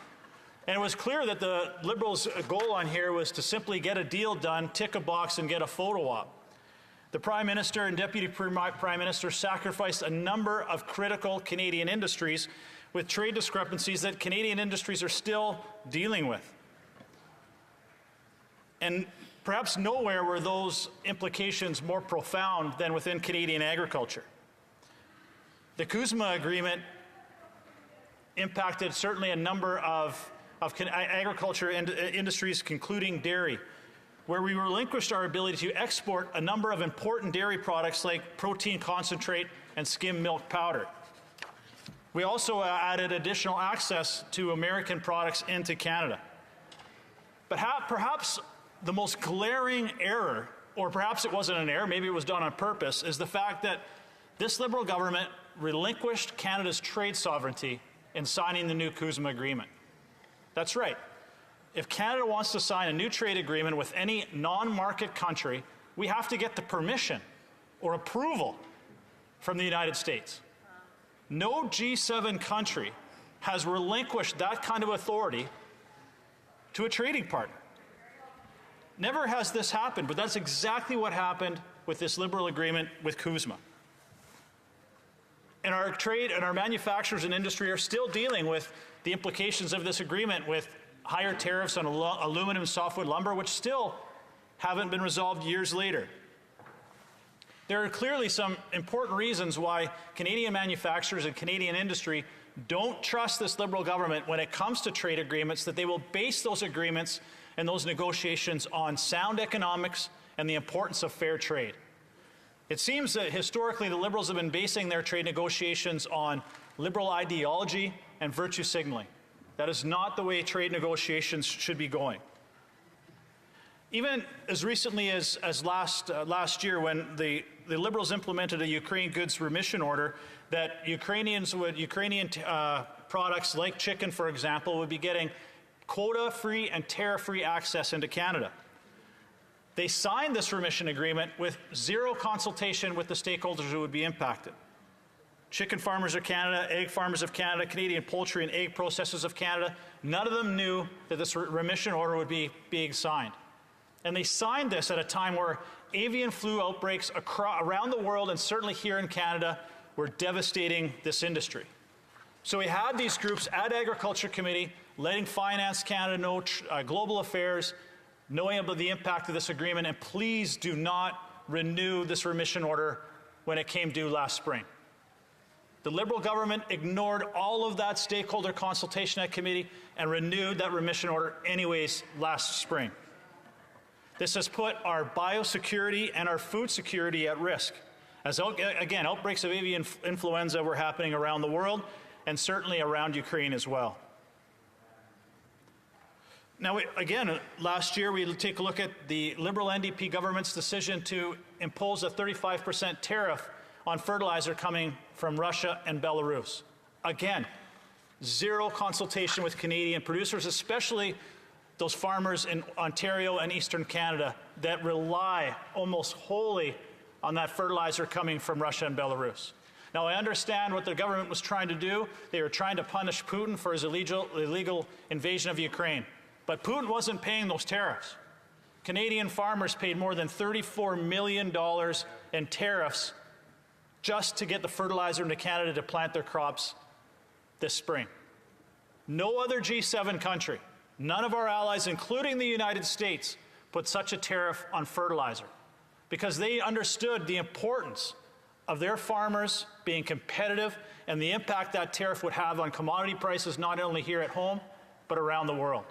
And it was clear that the Liberals' goal on here was to simply get a deal done, tick a box, and get a photo op. The Prime Minister and Deputy Prime Minister sacrificed a number of critical Canadian industries with trade discrepancies that Canadian industries are still dealing with. And perhaps nowhere were those implications more profound than within Canadian agriculture. The CUSMA agreement impacted certainly a number of agriculture industries, including dairy, where we relinquished our ability to export a number of important dairy products like protein concentrate and skim milk powder. We also added additional access to American products into Canada. But perhaps the most glaring error, or perhaps it wasn't an error, maybe it was done on purpose, is the fact that this Liberal government relinquished Canada's trade sovereignty in signing the new CUSMA agreement. That's right. If Canada wants to sign a new trade agreement with any non-market country, we have to get the permission or approval from the United States. No G7 country has relinquished that kind of authority to a trading partner. Never has this happened, but that's exactly what happened with this Liberal agreement with CUSMA. And our trade and our manufacturers and industry are still dealing with the implications of this agreement, with higher tariffs on aluminum, softwood lumber, which still haven't been resolved years later. There are clearly some important reasons why Canadian manufacturers and Canadian industry don't trust this Liberal government when it comes to trade agreements, that they will base those agreements and those negotiations on sound economics and the importance of fair trade. It seems that historically the Liberals have been basing their trade negotiations on Liberal ideology and virtue signaling. That is not the way trade negotiations should be going. Even as recently as last year, when the Liberals implemented a Ukraine goods remission order, that Ukrainian products like chicken, for example, would be getting quota-free and tariff-free access into Canada. They signed this remission agreement with zero consultation with the stakeholders who would be impacted. Chicken Farmers of Canada, Egg Farmers of Canada, Canadian Poultry and Egg Processors of Canada, none of them knew that this remission order would be being signed. And they signed this at a time where avian flu outbreaks around the world, and certainly here in Canada, were devastating this industry. So we had these groups at Agriculture Committee letting Finance Canada know, Global Affairs, knowing about the impact of this agreement, and please do not renew this remission order when it came due last spring. The Liberal government ignored all of that stakeholder consultation at committee and renewed that remission order anyways last spring. This has put our biosecurity and our food security at risk, as again, outbreaks of avian influenza were happening around the world and certainly around Ukraine as well. Now, again, last year we take a look at the Liberal NDP government's decision to impose a 35% tariff on fertilizer coming from Russia and Belarus. Again, zero consultation with Canadian producers, especially those farmers in Ontario and Eastern Canada that rely almost wholly on that fertilizer coming from Russia and Belarus. Now, I understand what the government was trying to do. They were trying to punish Putin for his illegal invasion of Ukraine. But Putin wasn't paying those tariffs. Canadian farmers paid more than $34 million in tariffs just to get the fertilizer into Canada to plant their crops this spring. No other G7 country, none of our allies, including the United States, put such a tariff on fertilizer because they understood the importance of their farmers being competitive and the impact that tariff would have on commodity prices, not only here at home, but around the world.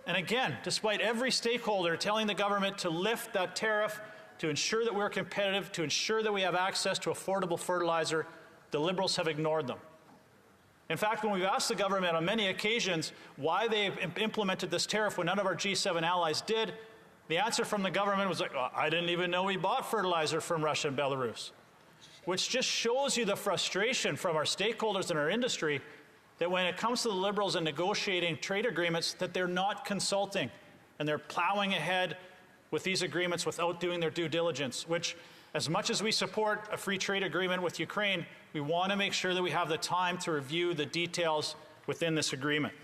And again, despite every stakeholder telling the government to lift that tariff, to ensure that we're competitive, to ensure that we have access to affordable fertilizer, the Liberals have ignored them. In fact, when we've asked the government on many occasions why they implemented this tariff when none of our G7 allies did, the answer from the government was like, well, I didn't even know we bought fertilizer from Russia and Belarus, which just shows you the frustration from our stakeholders in our industry that when it comes to the Liberals and negotiating trade agreements, that they're not consulting and they're plowing ahead with these agreements without doing their due diligence, which, as much as we support a free trade agreement with Ukraine, we want to make sure that we have the time to review the details within this agreement.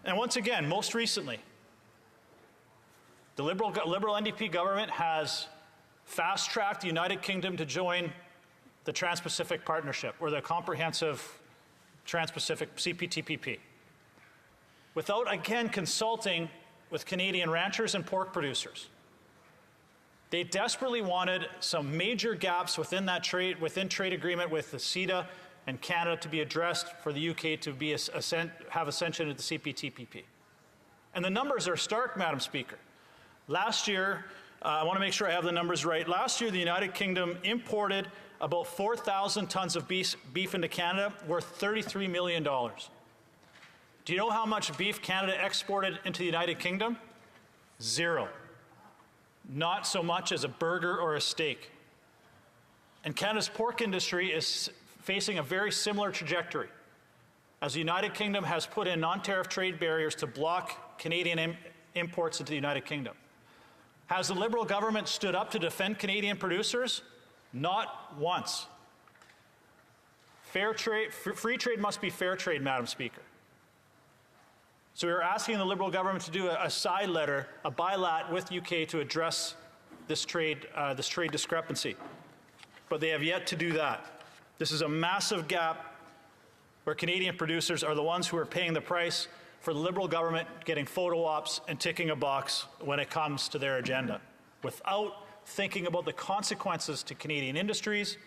And once again, most recently, the Liberal NDP government has fast-tracked the United Kingdom to join the Trans-Pacific Partnership, or the Comprehensive Trans-Pacific CPTPP, without again consulting with Canadian ranchers and pork producers. They desperately wanted some major gaps within that trade agreement with the CETA and Canada to be addressed for the UK to be have ascension into the CPTPP. And the numbers are stark, Madam Speaker. Last year, I want to make sure I have the numbers right. Last year, the United Kingdom imported about 4,000 tons of beef into Canada, worth $33 million. Do you know how much beef Canada exported into the United Kingdom? Zero. Not so much as a burger or a steak. And Canada's pork industry is facing a very similar trajectory, as the United Kingdom has put in non-tariff trade barriers to block Canadian imports into the United Kingdom. Has the Liberal government stood up to defend Canadian producers? Not once. Fair trade, free trade must be fair trade, Madam Speaker. So we are asking the Liberal government to do a side letter, a bilat with UK to address this trade discrepancy. But they have yet to do that. This is a massive gap where Canadian producers are the ones who are paying the price for the Liberal government getting photo ops and ticking a box when it comes to their agenda, without thinking about the consequences to Canadian industries,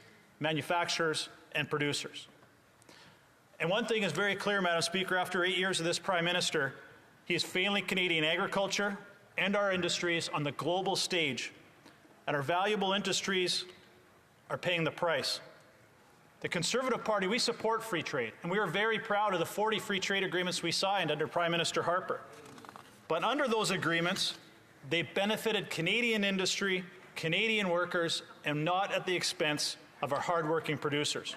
manufacturers, and producers. And one thing is very clear, Madam Speaker, after 8 years of this Prime Minister, he is failing Canadian agriculture and our industries on the global stage, and our valuable industries are paying the price. The Conservative Party, we support free trade, and we are very proud of the 40 free trade agreements we signed under Prime Minister Harper. But under those agreements, they benefited Canadian industry, Canadian workers, and not at the expense of our hardworking producers.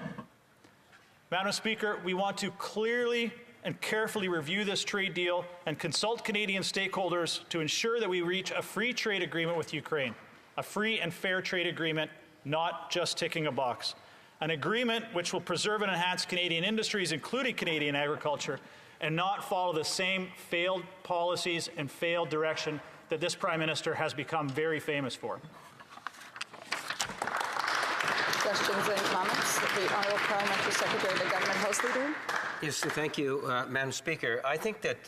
Madam Speaker, we want to clearly and carefully review this trade deal and consult Canadian stakeholders to ensure that we reach a free trade agreement with Ukraine, a free and fair trade agreement, not just ticking a box. An agreement which will preserve and enhance Canadian industries, including Canadian agriculture, and not follow the same failed policies and failed direction that this Prime Minister has become very famous for. Questions and comments? The Honourable Parliamentary Secretary of the Government House Leader. Yes, thank you, Madam Speaker. I think that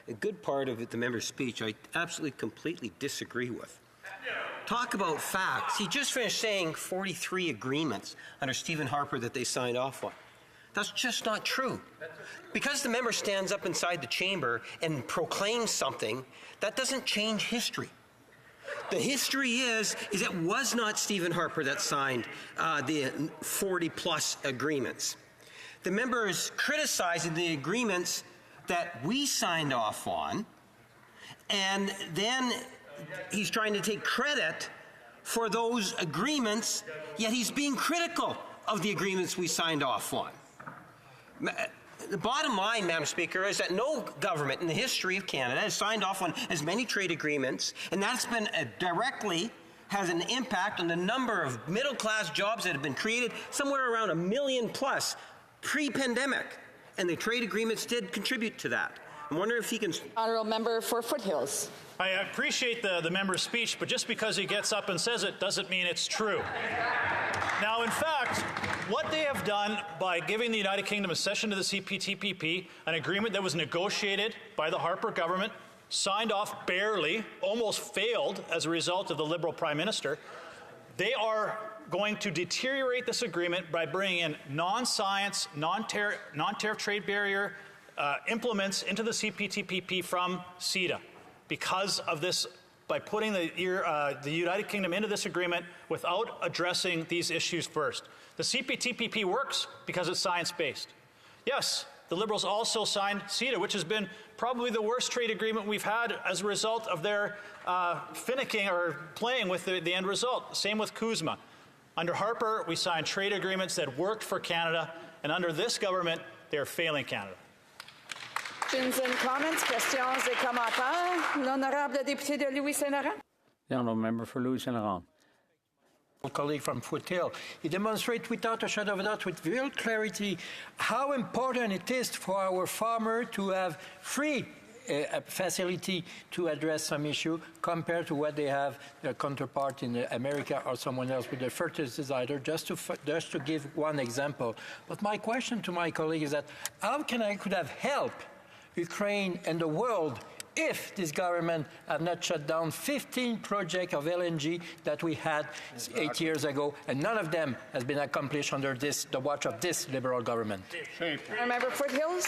a good part of the member's speech I absolutely completely disagree with. Talk about facts. He just finished saying 43 agreements under Stephen Harper that they signed off on. That's just not true. Because the member stands up inside the chamber and proclaims something, that doesn't change history. The history is it was not Stephen Harper that signed the 40-plus agreements. The member is criticizing the agreements that we signed off on, and then he's trying to take credit for those agreements, yet he's being critical of the agreements we signed off on. The bottom line, Madam Speaker, is that no government in the history of Canada has signed off on as many trade agreements, and that's been directly has an impact on the number of middle-class jobs that have been created, somewhere around 1 million plus pre-pandemic, and the trade agreements did contribute to that. I'm wondering if he can... Honourable Member for Foothills. I appreciate the member's speech, but just because he gets up and says it doesn't mean it's true. Now, in fact, what they have done by giving the United Kingdom accession to the CPTPP, an agreement that was negotiated by the Harper government, signed off barely, almost failed as a result of the Liberal Prime Minister, they are going to deteriorate this agreement by bringing in non-science, non-tariff trade barrier implements into the CPTPP from CETA. Because of this, by putting the United Kingdom into this agreement without addressing these issues first. The CPTPP works because it's science-based. Yes, the Liberals also signed CETA, which has been probably the worst trade agreement we've had as a result of their finicking or playing with the end result. Same with CUSMA. Under Harper, we signed trade agreements that worked for Canada, and under this government, they're failing Canada. Questions and comments? Questions et commentaires? L'honorable député de Louis-Saint-Laurent. The honourable member for Louis-Saint-Laurent. Colleague from Foothill. He demonstrates without a shadow of a doubt, with real clarity, how important it is for our farmer to have free facility to address some issue compared to what they have their counterpart in America or someone else with the fertilizer, just to give one example. But my question to my colleague is that how could have helped Ukraine and the world if this government had not shut down 15 projects of LNG that we had 8 years ago, and none of them has been accomplished under the watch of this Liberal government. Member Foothills.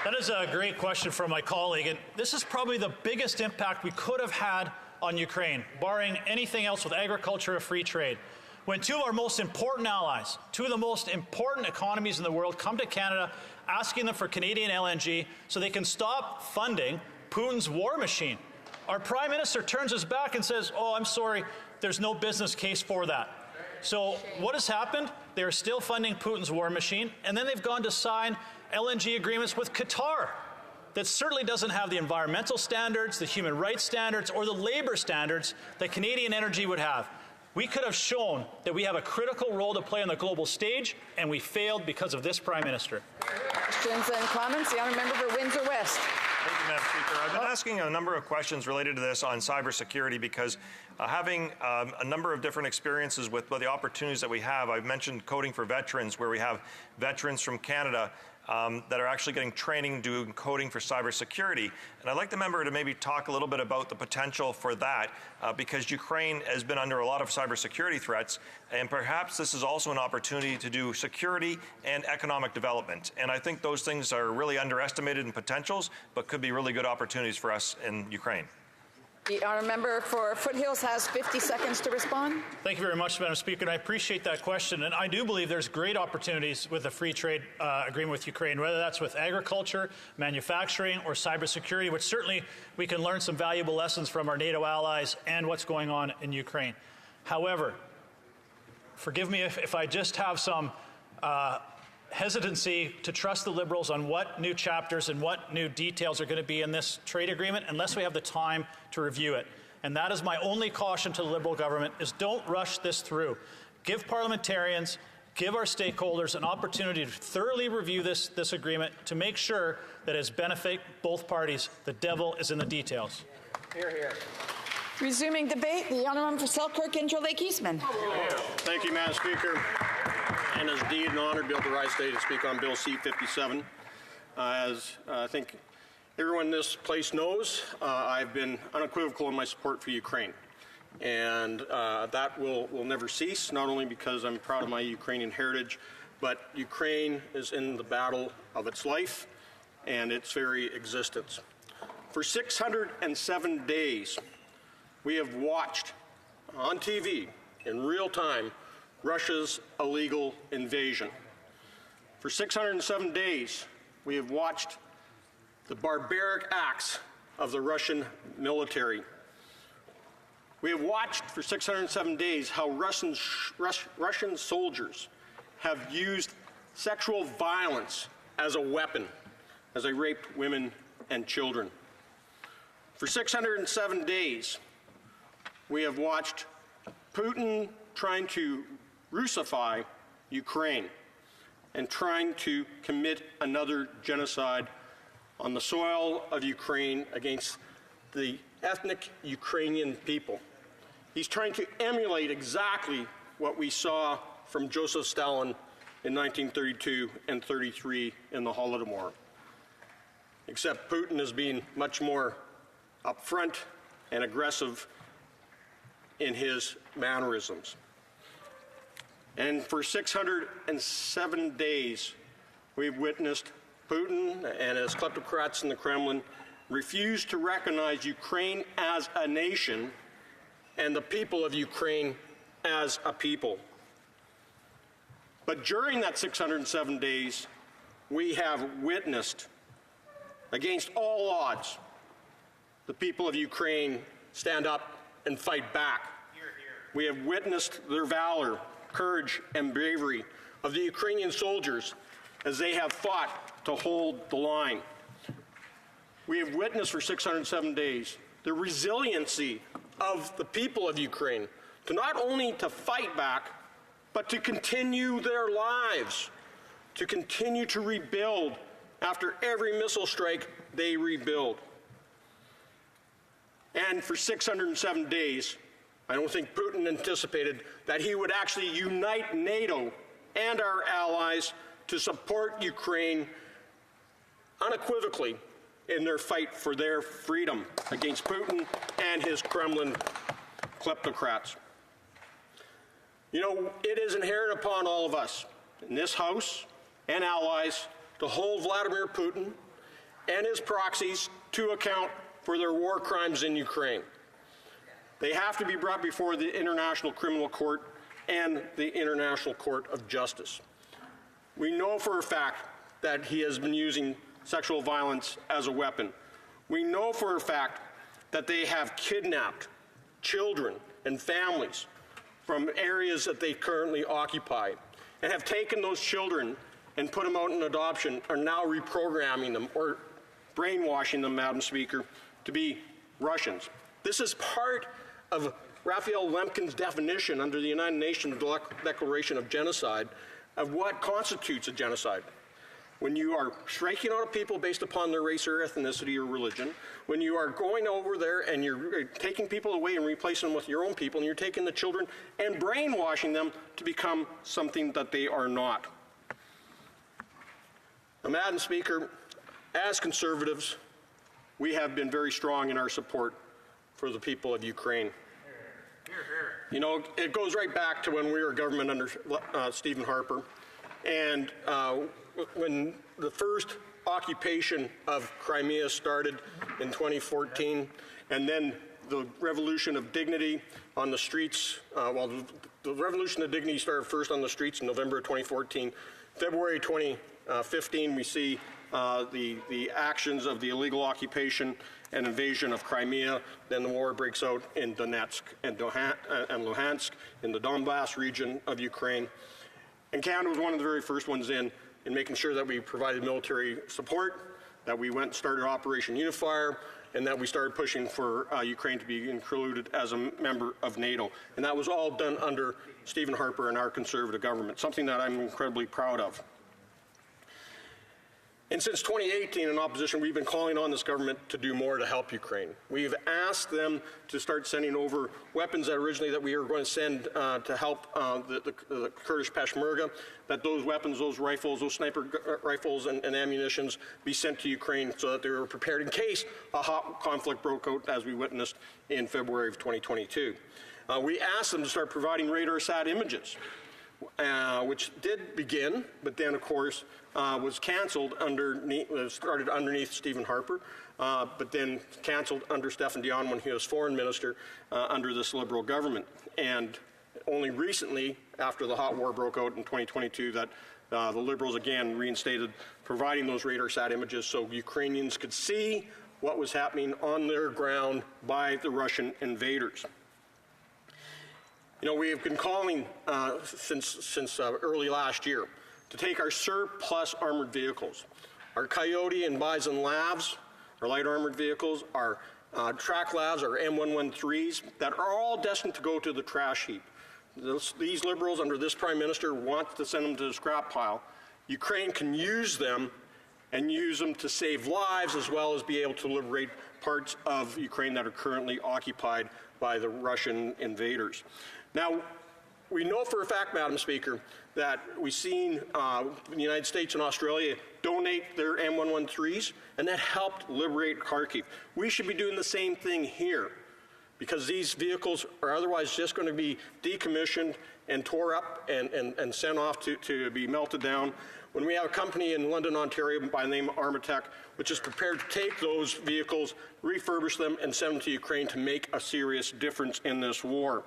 That is a great question from my colleague, and this is probably the biggest impact we could have had on Ukraine, barring anything else with agriculture or free trade. When two of our most important allies, two of the most important economies in the world, come to Canada asking them for Canadian LNG so they can stop funding Putin's war machine, our Prime Minister turns his back and says, oh, I'm sorry, there's no business case for that. So what has happened? They're still funding Putin's war machine, and then they've gone to sign LNG agreements with Qatar that certainly doesn't have the environmental standards, the human rights standards, or the labor standards that Canadian energy would have. We could have shown that we have a critical role to play on the global stage, and we failed because of this Prime Minister. Questions and comments? The honourable member for Windsor West. Thank you, Madam Speaker. I've been asking a number of questions related to this on cybersecurity because having a number of different experiences with the opportunities that we have, I've mentioned coding for veterans, where we have veterans from Canada that are actually getting training doing coding for cybersecurity. And I'd like the member to maybe talk a little bit about the potential for that because Ukraine has been under a lot of cybersecurity threats, and perhaps this is also an opportunity to do security and economic development. And I think those things are really underestimated in potentials, but could be really good opportunities for us in Ukraine. The honourable member for Foothills has 50 seconds to respond. Thank you very much, Madam Speaker, and I appreciate that question. And I do believe there's great opportunities with a free trade agreement with Ukraine, whether that's with agriculture, manufacturing, or cybersecurity, which certainly we can learn some valuable lessons from our NATO allies and what's going on in Ukraine. However, forgive me if I just have some hesitancy to trust the Liberals on what new chapters and what new details are going to be in this trade agreement unless we have the time to review it. And that is my only caution to the Liberal government, is don't rush this through. Give parliamentarians, give our stakeholders an opportunity to thoroughly review this agreement to make sure that it's benefit both parties. The devil is in the details. Hear, hear. Resuming debate, the honourable member for Selkirk Interlake Eastman. Thank you, Madam Speaker. And it's indeed an honor to be able to rise today to speak on Bill C-57. As I think everyone in this place knows, I've been unequivocal in my support for Ukraine. And that will never cease, not only because I'm proud of my Ukrainian heritage, but Ukraine is in the battle of its life and its very existence. For 607 days, we have watched on TV in real time Russia's illegal invasion. For 607 days, we have watched the barbaric acts of the Russian military. We have watched for 607 days how Russian soldiers have used sexual violence as a weapon, as they raped women and children. For 607 days, we have watched Putin trying to Russify Ukraine and trying to commit another genocide on the soil of Ukraine against the ethnic Ukrainian people. He's trying to emulate exactly what we saw from Joseph Stalin in 1932 and 33 in the Holodomor, except Putin is being much more upfront and aggressive in his mannerisms. And for 607 days, we've witnessed Putin and his kleptocrats in the Kremlin refuse to recognize Ukraine as a nation and the people of Ukraine as a people. But during that 607 days, we have witnessed, against all odds, the people of Ukraine stand up and fight back. We have witnessed their valor, courage, and bravery of the Ukrainian soldiers as they have fought to hold the line. we have witnessed for 607 days the resiliency of the people of Ukraine to not only to fight back, but to continue their lives, to continue to rebuild. After every missile strike, they rebuild. And for 607 days, I don't think Putin anticipated that he would actually unite NATO and our allies to support Ukraine unequivocally in their fight for their freedom against Putin and his Kremlin kleptocrats. You know, it is inherent upon all of us in this House and allies to hold Vladimir Putin and his proxies to account for their war crimes in Ukraine. They have to be brought before the International Criminal Court and the International Court of Justice. We know for a fact that he has been using sexual violence as a weapon. We know for a fact that they have kidnapped children and families from areas that they currently occupy and have taken those children and put them out in adoption, are now reprogramming them or brainwashing them, Madam Speaker, to be Russians. This is part of Raphael Lemkin's definition under the United Nations Declaration of Genocide of what constitutes a genocide. When you are striking out a people based upon their race or ethnicity or religion, when you are going over there and you're taking people away and replacing them with your own people, and you're taking the children and brainwashing them to become something that they are not. Now, Madam Speaker, as Conservatives, we have been very strong in our support for the people of Ukraine. You know, it goes right back to when we were government under Stephen Harper, and when the first occupation of Crimea started in 2014, and then the Revolution of Dignity on the streets, the Revolution of Dignity started first on the streets in November of 2014. February 2015, we see the actions of the illegal occupation and invasion of Crimea. Then the war breaks out in Donetsk and Luhansk in the Donbass region of Ukraine. And Canada was one of the very first ones in making sure that we provided military support, that we went and started Operation Unifier, and that we started pushing for Ukraine to be included as a member of NATO. And that was all done under Stephen Harper and our Conservative government, something that I'm incredibly proud of. And since 2018 in opposition, we've been calling on this government to do more to help Ukraine. We've asked them to start sending over weapons that originally that we were going to send to help the Kurdish Peshmerga, that those weapons, those rifles, those sniper rifles and ammunitions be sent to Ukraine so that they were prepared in case a hot conflict broke out as we witnessed in February of 2022. We asked them to start providing radar-sat images, which did begin, but then, of course, was canceled started underneath Stephen Harper, but then canceled under Stefan Dion when he was foreign minister under this Liberal government. And only recently, after the hot war broke out in 2022, that the Liberals again reinstated providing those radar-sat images so Ukrainians could see what was happening on their ground by the Russian invaders. You know, we have been calling since early last year to take our surplus armored vehicles, our Coyote and Bison Lavs, our light armored vehicles, our track Lavs, our M113s, that are all destined to go to the trash heap. These Liberals under this Prime Minister want to send them to the scrap pile. Ukraine can use them and use them to save lives as well as be able to liberate parts of Ukraine that are currently occupied by the Russian invaders. Now, we know for a fact, Madam Speaker, that we've seen the United States and Australia donate their M113s, and that helped liberate Kharkiv. We should be doing the same thing here, because these vehicles are otherwise just going to be decommissioned and tore up and sent off to be melted down. When we have a company in London, Ontario by the name of Armatech, which is prepared to take those vehicles, refurbish them, and send them to Ukraine to make a serious difference in this war.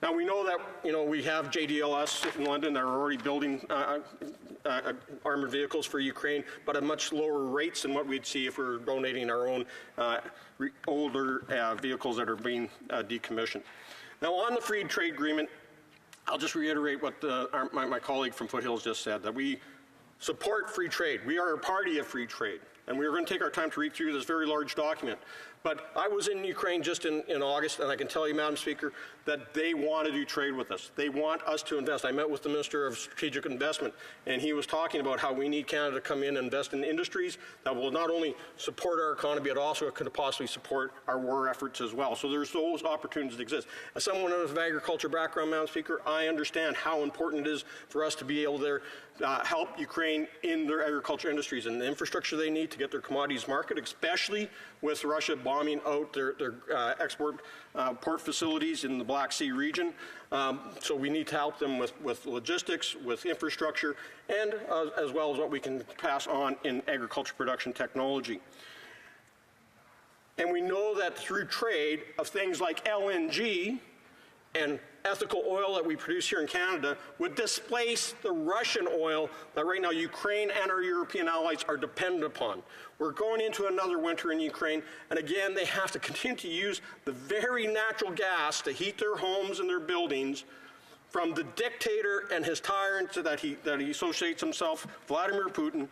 Now, we know that, you know, we have JDLS in London that are already building armored vehicles for Ukraine, but at much lower rates than what we'd see if we were donating our own older vehicles that are being decommissioned. Now, on the free trade agreement, I'll just reiterate what my colleague from Foothills just said, that we support free trade. We are a party of free trade. and we are going to take our time to read through this very large document. But I was in Ukraine just in August, and I can tell you, Madam Speaker, that they want to do trade with us. They want us to invest. I met with the Minister of Strategic Investment, and he was talking about how we need Canada to come in and invest in industries that will not only support our economy, but also could possibly support our war efforts as well. So there's those opportunities that exist. As someone with an agriculture background, Madam Speaker, I understand how important it is for us to be able to help Ukraine in their agriculture industries and the infrastructure they need to get their commodities marketed, especially with Russia bombing out their export port facilities in the Black Sea region. So we need to help them with logistics, with infrastructure, and as well as what we can pass on in agriculture production technology. And we know that through trade of things like LNG and ethical oil that we produce here in Canada would displace the Russian oil that right now Ukraine and our European allies are dependent upon. We're going into another winter in Ukraine, and again, they have to continue to use the very natural gas to heat their homes and their buildings from the dictator and his tyrant that he associates himself, Vladimir Putin,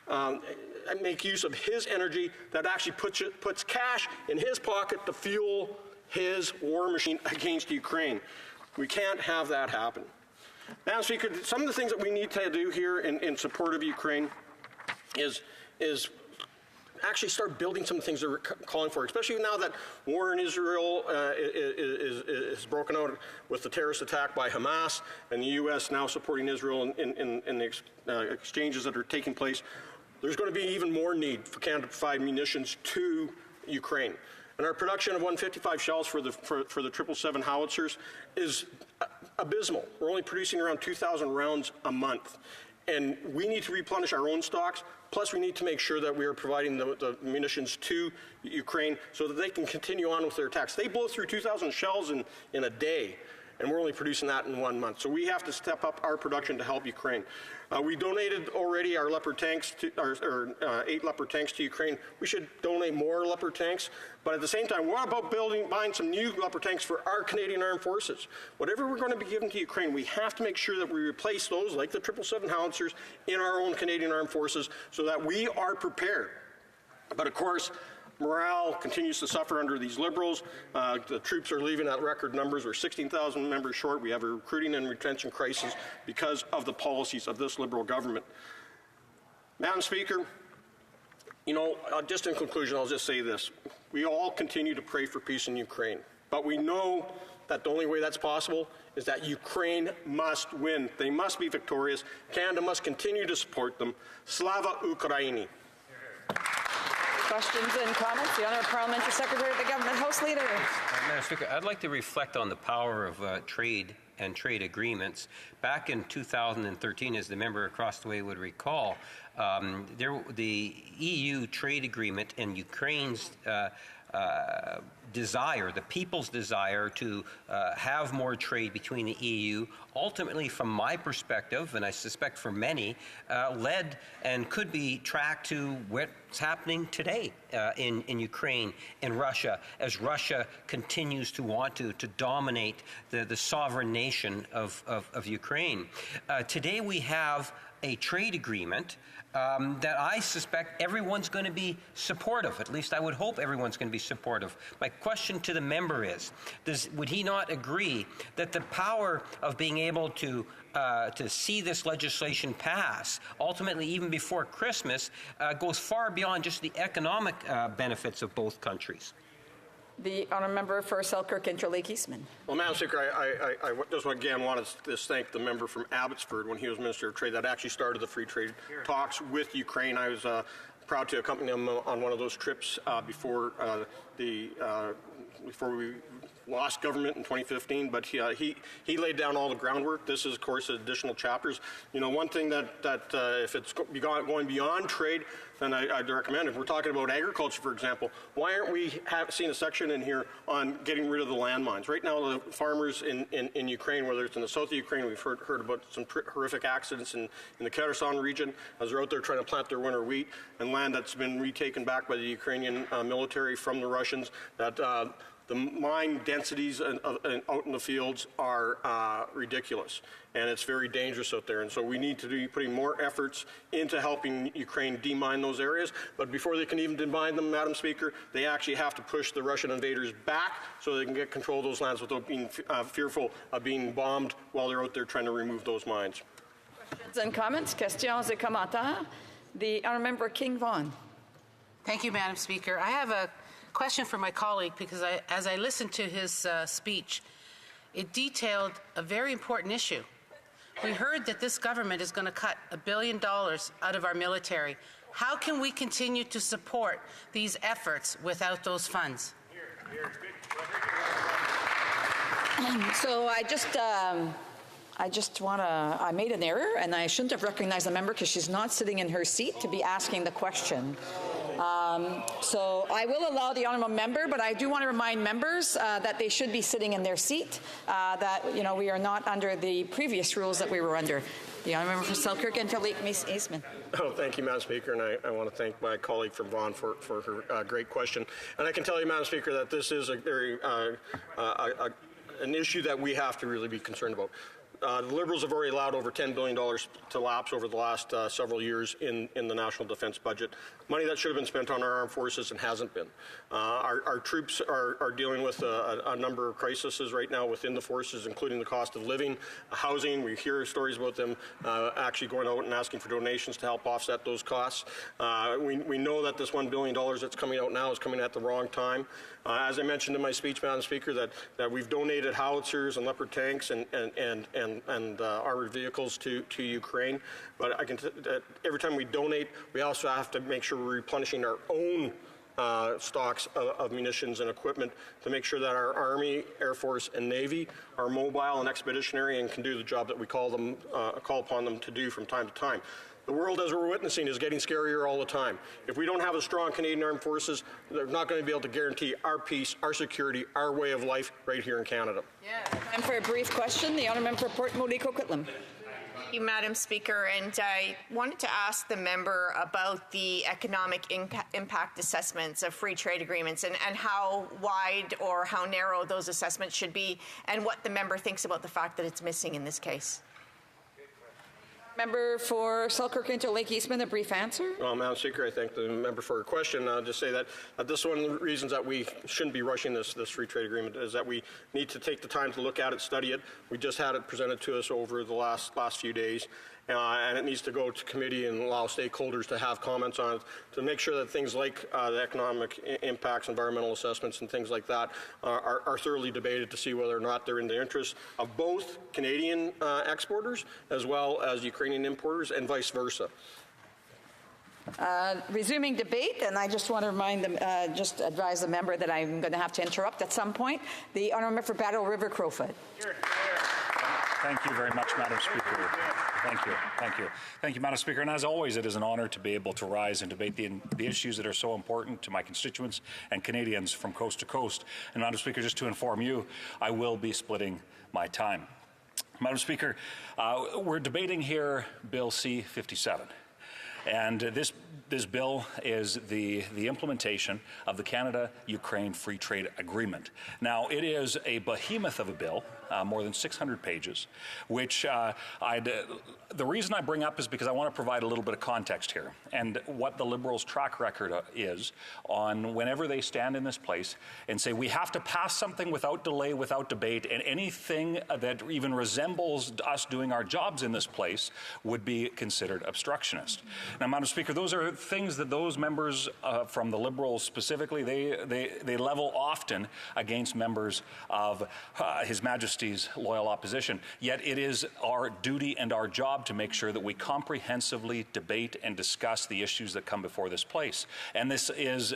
and make use of his energy that actually puts cash in his pocket to fuel his war machine against Ukraine. We can't have that happen. Madam Speaker, some of the things that we need to do here in support of Ukraine is actually start building some things that we're calling for, especially now that war in Israel is broken out with the terrorist attack by Hamas and the U.S. now supporting Israel in the exchanges that are taking place. There's going to be even more need for Canada to provide munitions to Ukraine. And our production of 155 shells for the 777 howitzers is abysmal. We're only producing around 2,000 rounds a month. And we need to replenish our own stocks, plus we need to make sure that we are providing the munitions to Ukraine so that they can continue on with their attacks. They blow through 2,000 shells in a day, and we're only producing that in 1 month. So we have to step up our production to help Ukraine. We donated already our Leopard tanks, 8 Leopard tanks to Ukraine. We should donate more Leopard tanks. But at the same time, what about buying some new Leopard tanks for our Canadian Armed Forces? Whatever we're going to be giving to Ukraine, we have to make sure that we replace those, like the 777 howitzers, in our own Canadian Armed Forces so that we are prepared. But of course, morale continues to suffer under these Liberals. The troops are leaving at record numbers. We're 16,000 members short. We have a recruiting and retention crisis because of the policies of this Liberal government. Madam Speaker, just in conclusion, I'll just say this. We all continue to pray for peace in Ukraine, but we know that the only way that's possible is that Ukraine must win. They must be victorious. Canada must continue to support them. Slava Ukraini. Questions and comments? The Honourable Parliamentary Secretary of the Government House Leader. Madam Speaker, I'd like to reflect on the power of trade and trade agreements. Back in 2013, as the member across the way would recall, the EU trade agreement and Ukraine's desire, the people's desire to have more trade between the EU, ultimately from my perspective, and I suspect for many, led and could be tracked to what's happening today in Ukraine and Russia, as Russia continues to want to dominate the sovereign nation of Ukraine. Today we have a trade agreement that I suspect everyone's going to be supportive. At least I would hope everyone's going to be supportive. My question to the member is, would he not agree that the power of being able to see this legislation pass, ultimately even before Christmas, goes far beyond just the economic benefits of both countries? The honourable member for Selkirk Interlake Eastman. Well, Madam Speaker, I just again want to thank the member from Abbotsford when he was Minister of Trade that actually started the free trade talks with Ukraine. I was proud to accompany him on one of those trips before we lost government in 2015, but he laid down all the groundwork. This is, of course, additional chapters. One thing that if it's going beyond trade, then I'd recommend, if we're talking about agriculture, for example, why aren't we seeing a section in here on getting rid of the landmines? Right now, the farmers in Ukraine, whether it's in the south of Ukraine, we've heard about some horrific accidents in the Kherson region, as they're out there trying to plant their winter wheat, and land that's been retaken back by the Ukrainian military from the Russians, that The mine densities out in the fields are ridiculous, and it's very dangerous out there. And so we need to be putting more efforts into helping Ukraine demine those areas. But before they can even demine them, Madam Speaker, they actually have to push the Russian invaders back so they can get control of those lands without being fearful of being bombed while they're out there trying to remove those mines. Questions and comments? Questions et commentaires? The Honourable Member King Vaughan. Thank you, Madam Speaker. I have a question for my colleague because as I listened to his speech, it detailed a very important issue. We heard that this government is going to cut $1 billion out of our military. How can we continue to support these efforts without those funds? So I made an error, and I shouldn't have recognized the member because she's not sitting in her seat to be asking the question. So I will allow the honourable member, but I do want to remind members that they should be sitting in their seat, that, we are not under the previous rules that we were under. The honourable member for Selkirk and Lake Eastman. Oh, thank you, Madam Speaker, and I want to thank my colleague from Vaughan for her great question. And I can tell you, Madam Speaker, that this is a very an issue that we have to really be concerned about. The Liberals have already allowed over $10 billion to lapse over the last several years in the national defence budget, money that should have been spent on our armed forces and hasn't been. Our troops are dealing with a number of crises right now within the forces, including the cost of living, housing. We hear stories about them actually going out and asking for donations to help offset those costs. We know that this $1 billion that's coming out now is coming at the wrong time. As I mentioned in my speech, Madam Speaker, that we've donated howitzers and Leopard tanks and armored vehicles to Ukraine. But every time we donate, we also have to make sure we're replenishing our own stocks of munitions and equipment to make sure that our Army, Air Force, and Navy are mobile and expeditionary and can do the job that we call upon them to do from time to time. The world, as we're witnessing, is getting scarier all the time. If we don't have a strong Canadian Armed Forces, they're not going to be able to guarantee our peace, our security, our way of life right here in Canada. Time for a brief question. The honourable member for Port Moody Coquitlam. Thank you, Madam Speaker. And I wanted to ask the member about the economic impact assessments of free trade agreements and how wide or how narrow those assessments should be, and what the member thinks about the fact that it's missing in this case. Member for Selkirk into Lake Eastman, a brief answer. Well, Madam Speaker, I thank the member for her question. I'll just say that this is one of the reasons that we shouldn't be rushing this free trade agreement is that we need to take the time to look at it, study it. We just had it presented to us over the last few days. And it needs to go to committee and allow stakeholders to have comments on it to make sure that things like the economic impacts, environmental assessments, and things like that are thoroughly debated to see whether or not they're in the interest of both Canadian exporters as well as Ukrainian importers and vice versa. Resuming debate, and I just want to remind them, just advise the member that I'm going to have to interrupt at some point. The honourable member for Battle River Crowfoot. Thank you very much, Madam Speaker. Thank you, Madam Speaker. And as always, it is an honour to be able to rise and debate the issues that are so important to my constituents and Canadians from coast to coast. And Madam Speaker, just to inform you, I will be splitting my time. Madam Speaker, we're debating here Bill C-57. And this bill is the implementation of the Canada-Ukraine Free Trade Agreement. Now, it is a behemoth of a bill, more than 600 pages, which the reason I bring up is because I want to provide a little bit of context here and what the Liberals' track record is on whenever they stand in this place and say we have to pass something without delay, without debate, and anything that even resembles us doing our jobs in this place would be considered obstructionist. Now, Madam Speaker, those are things that those members from the Liberals specifically, they level often against members of His Majesty's loyal opposition. Yet it is our duty and our job to make sure that we comprehensively debate and discuss the issues that come before this place. And this is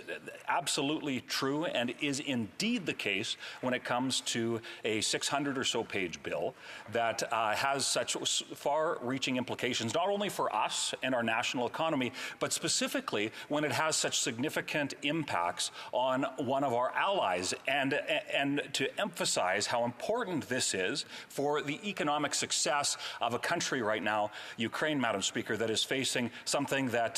absolutely true and is indeed the case when it comes to a 600 or so page bill that has such far-reaching implications, not only for us and our national national economy, but specifically when it has such significant impacts on one of our allies, and to emphasize how important this is for the economic success of a country right now, Ukraine, Madam Speaker, that is facing something that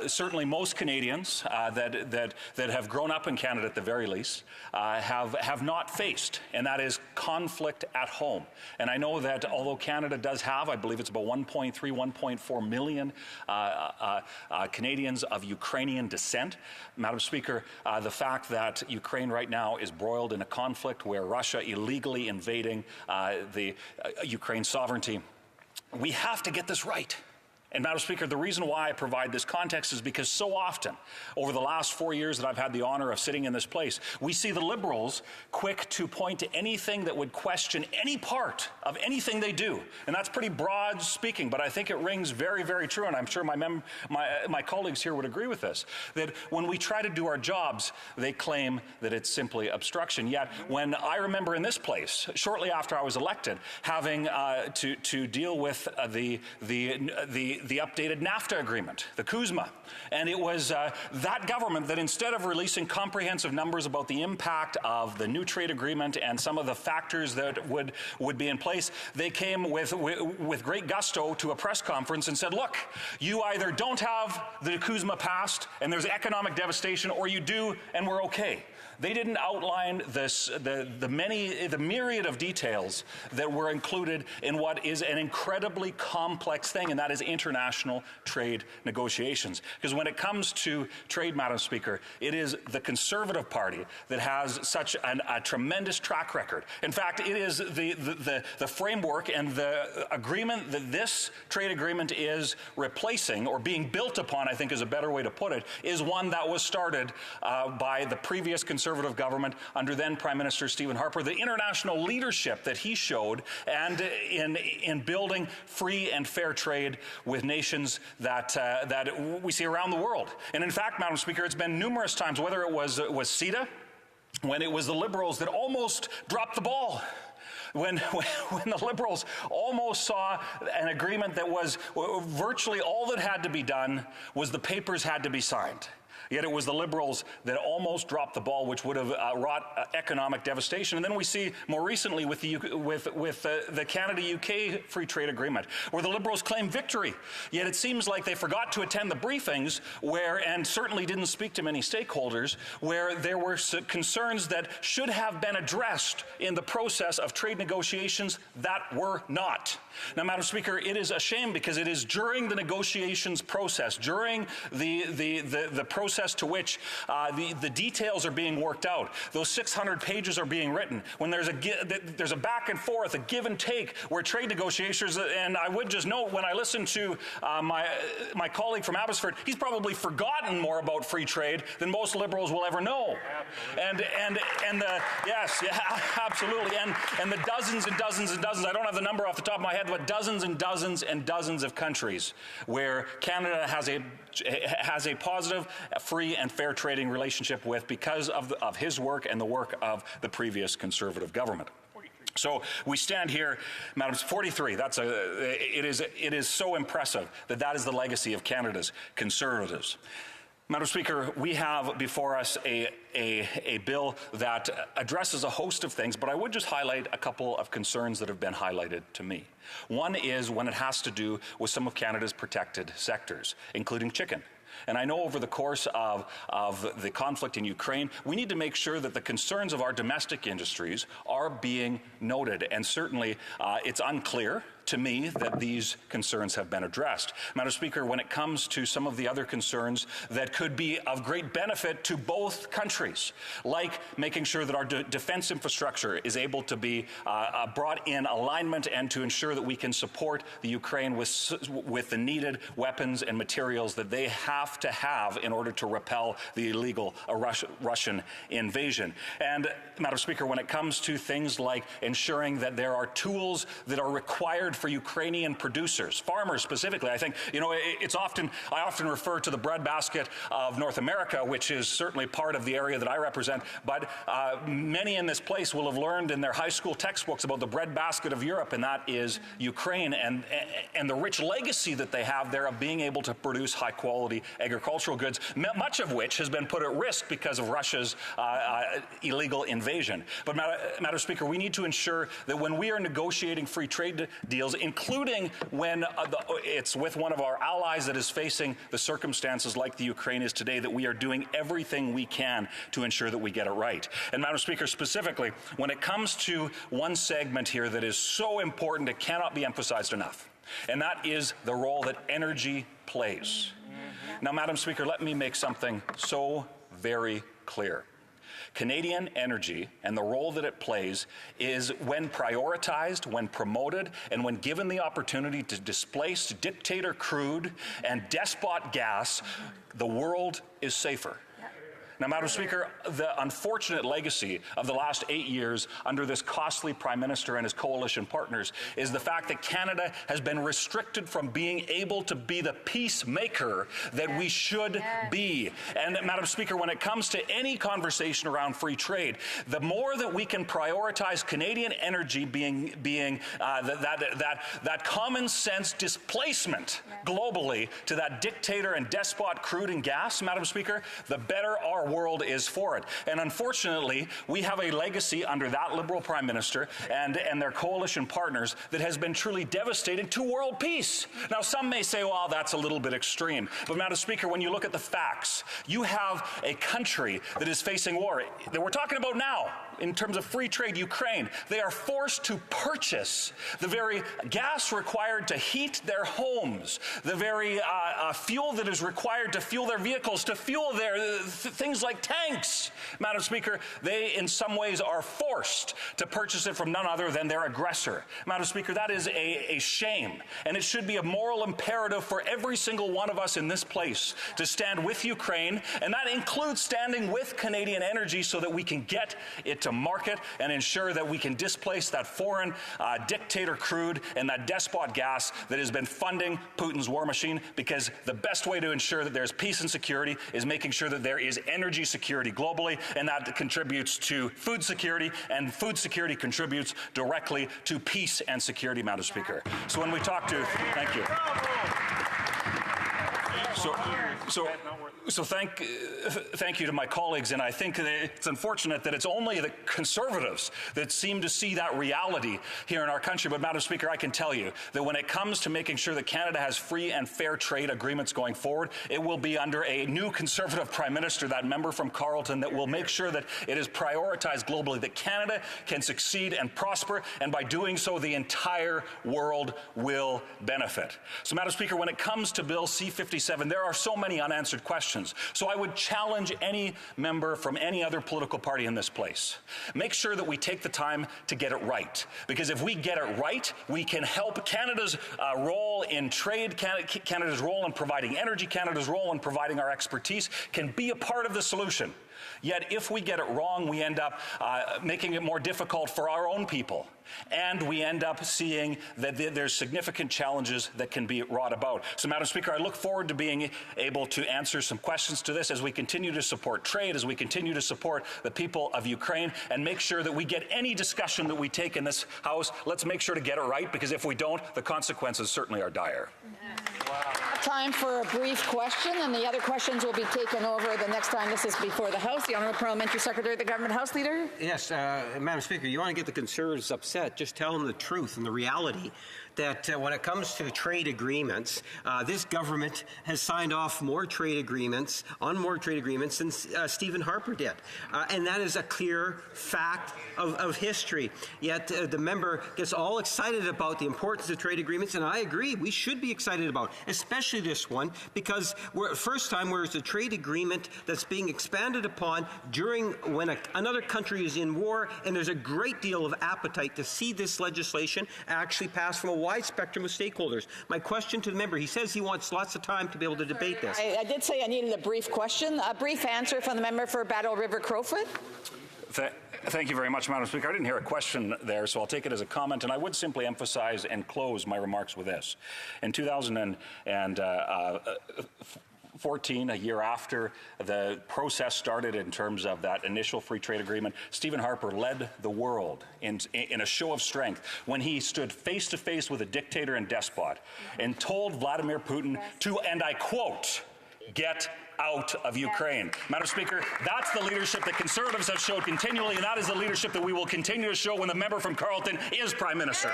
certainly most Canadians that have grown up in Canada at the very least have not faced, and that is conflict at home. And I know that although Canada does have, I believe it's about 1.3, 1.4 million Canadians of Ukrainian descent, Madam Speaker, the fact that Ukraine right now is broiled in a conflict where Russia illegally invading the Ukraine's sovereignty, we have to get this right. And Madam Speaker, the reason why I provide this context is because so often, over the last 4 years that I've had the honor of sitting in this place, we see the Liberals quick to point to anything that would question any part of anything they do. And that's pretty broad speaking, but I think it rings very, very true, and I'm sure my colleagues here would agree with this, that when we try to do our jobs, they claim that it's simply obstruction. Yet, when I remember in this place, shortly after I was elected, having to deal with the updated NAFTA agreement, the CUSMA. And it was that government that, instead of releasing comprehensive numbers about the impact of the new trade agreement and some of the factors that would be in place, they came with great gusto to a press conference and said, look, you either don't have the CUSMA passed and there's economic devastation, or you do and we're okay. They didn't outline the myriad of details that were included in what is an incredibly complex thing, and that is international trade negotiations. Because when it comes to trade, Madam Speaker, it is the Conservative Party that has such a tremendous track record. In fact, it is the framework and the agreement that this trade agreement is replacing, or being built upon, I think is a better way to put it, is one that was started by the previous Conservative government under then Prime Minister Stephen Harper. The international leadership that he showed, and in building free and fair trade with nations that we see around the world. And in fact, Madam Speaker, it's been numerous times, whether it was CETA, when it was the Liberals that almost dropped the ball. When the Liberals almost saw an agreement that was virtually all that had to be done was the papers had to be signed. Yet it was the Liberals that almost dropped the ball, which would have wrought economic devastation. And then we see more recently with the Canada-UK free trade agreement, where the Liberals claim victory. Yet it seems like they forgot to attend the briefings and certainly didn't speak to many stakeholders, where there were concerns that should have been addressed in the process of trade negotiations that were not. Now, Madam Speaker, it is a shame, because it is during the negotiations process, during the process to which the details are being worked out, those 600 pages are being written, when there's a back and forth, a give and take, where trade negotiations, and I would just note, when I listen to my colleague from Abbotsford, he's probably forgotten more about free trade than most Liberals will ever know. Yes, absolutely, and the dozens and dozens and dozens, I don't have the number off the top of my head, but dozens and dozens and dozens of countries where Canada has a positive, free and fair trading relationship with, because of his work and the work of the previous Conservative government. So we stand here, Madam, 43. It is so impressive that is the legacy of Canada's Conservatives. Madam Speaker, we have before us a bill that addresses a host of things, but I would just highlight a couple of concerns that have been highlighted to me. One is when it has to do with some of Canada's protected sectors, including chicken. And I know over the course of the conflict in Ukraine, we need to make sure that the concerns of our domestic industries are being noted. And certainly it's unclear to me that these concerns have been addressed. Madam Speaker, when it comes to some of the other concerns that could be of great benefit to both countries, like making sure that our defense infrastructure is able to be brought in alignment, and to ensure that we can support the Ukraine with the needed weapons and materials that they have to have in order to repel the illegal Russian invasion. And Madam Speaker, when it comes to things like ensuring that there are tools that are required for Ukrainian producers, farmers specifically. I think, I often refer to the breadbasket of North America, which is certainly part of the area that I represent, but many in this place will have learned in their high school textbooks about the breadbasket of Europe, and that is Ukraine, and the rich legacy that they have there of being able to produce high-quality agricultural goods, much of which has been put at risk because of Russia's illegal invasion. But, Madam Speaker, we need to ensure that when we are negotiating free trade deals, including when it's with one of our allies that is facing the circumstances like the Ukraine is today, that we are doing everything we can to ensure that we get it right. And, Madam Speaker, specifically, when it comes to one segment here that is so important, it cannot be emphasized enough, and that is the role that energy plays. Now, Madam Speaker, let me make something so very clear. Canadian energy and the role that it plays is, when prioritized, when promoted, and when given the opportunity to displace dictator crude and despot gas, the world is safer. Now, Madam Speaker, the unfortunate legacy of the last 8 years under this costly Prime Minister and his coalition partners is the fact that Canada has been restricted from being able to be the peacemaker that we should be. And, Madam Speaker, when it comes to any conversation around free trade, the more that we can prioritize Canadian energy being that common sense displacement globally to that dictator and despot crude and gas, Madam Speaker, the better our world is for it. And unfortunately, we have a legacy under that Liberal Prime Minister and their coalition partners that has been truly devastating to world peace. Now, some may say, well, that's a little bit extreme. But, Madam Speaker, when you look at the facts, you have a country that is facing war that we're talking about now in terms of free trade, Ukraine. They are forced to purchase the very gas required to heat their homes, the very fuel that is required to fuel their vehicles, to fuel their things like tanks. Madam Speaker, they in some ways are forced to purchase it from none other than their aggressor. Madam Speaker, that is a shame, and it should be a moral imperative for every single one of us in this place to stand with Ukraine, and that includes standing with Canadian energy so that we can get it to market and ensure that we can displace that foreign dictator crude and that despot gas that has been funding Putin's war machine, because the best way to ensure that there's peace and security is making sure that there is energy security globally, and that contributes to food security, and food security contributes directly to peace and security, Madam Speaker. So when we talk to, thank you. So thank you to my colleagues, and I think that it's unfortunate that it's only the Conservatives that seem to see that reality here in our country. But, Madam Speaker, I can tell you that when it comes to making sure that Canada has free and fair trade agreements going forward, it will be under a new Conservative Prime Minister, that member from Carleton, that will make sure that it is prioritized globally, that Canada can succeed and prosper, and by doing so, the entire world will benefit. So, Madam Speaker, when it comes to Bill C-57, there are so many unanswered questions. So I would challenge any member from any other political party in this place. Make sure that we take the time to get it right. Because if we get it right, we can help Canada's role in trade, Canada's role in providing energy, Canada's role in providing our expertise can be a part of the solution. Yet if we get it wrong, we end up making it more difficult for our own people. And we end up seeing that there's significant challenges that can be wrought about. So, Madam Speaker, I look forward to being able to answer some questions to this as we continue to support trade, as we continue to support the people of Ukraine, and make sure that we get any discussion that we take in this House. Let's make sure to get it right, because if we don't, the consequences certainly are dire. Time for a brief question, and the other questions will be taken over the next time this is before the House. The Honourable Parliamentary Secretary of the Government House Leader. Yes, Madam Speaker, you want to get the Conservatives upset, just tell them the truth and the reality that when it comes to trade agreements, this government has signed off more trade agreements than Stephen Harper did. And that is a clear fact of history. Yet the member gets all excited about the importance of trade agreements, and I agree, we should be excited about, especially this one, because we're first time where it's a trade agreement that's being expanded upon during when another country is in war, and there's a great deal of appetite to see this legislation actually pass from a wide spectrum of stakeholders. My question to the member, he says he wants lots of time to be able to debate this. I did say I needed a brief question. A brief answer from the member for Battle River Crowfoot. Thank you very much, Madam Speaker. I didn't hear a question there, so I'll take it as a comment, and I would simply emphasize and close my remarks with this. In 2014, a year after the process started in terms of that initial free trade agreement, Stephen Harper led the world in a show of strength when he stood face to face with a dictator and despot and told Vladimir Putin to, and I quote, "get out of Ukraine." Madam Speaker, that's the leadership that Conservatives have showed continually, and that is the leadership that we will continue to show when the member from Carleton is Prime Minister.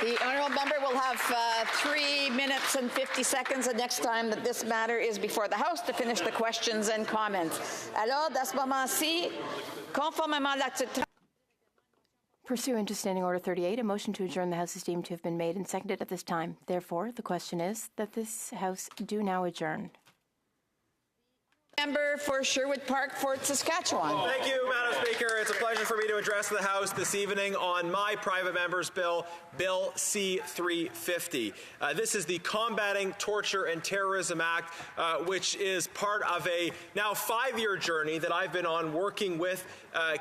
The honourable member will have 3 minutes and 50 seconds the next time that this matter is before the House to finish the questions and comments. Alors, à ce moment-ci, conformément à l'article Pursuant to Standing Order 38, a motion to adjourn the House is deemed to have been made and seconded at this time. Therefore, the question is that this House do now adjourn. Member for Sherwood Park, Fort Saskatchewan. Thank you, Madam Speaker. It's a pleasure for me to address the House this evening on my private member's bill, Bill C-350. This is the Combating Torture and Terrorism Act, which is part of a now 5-year journey that I've been on working with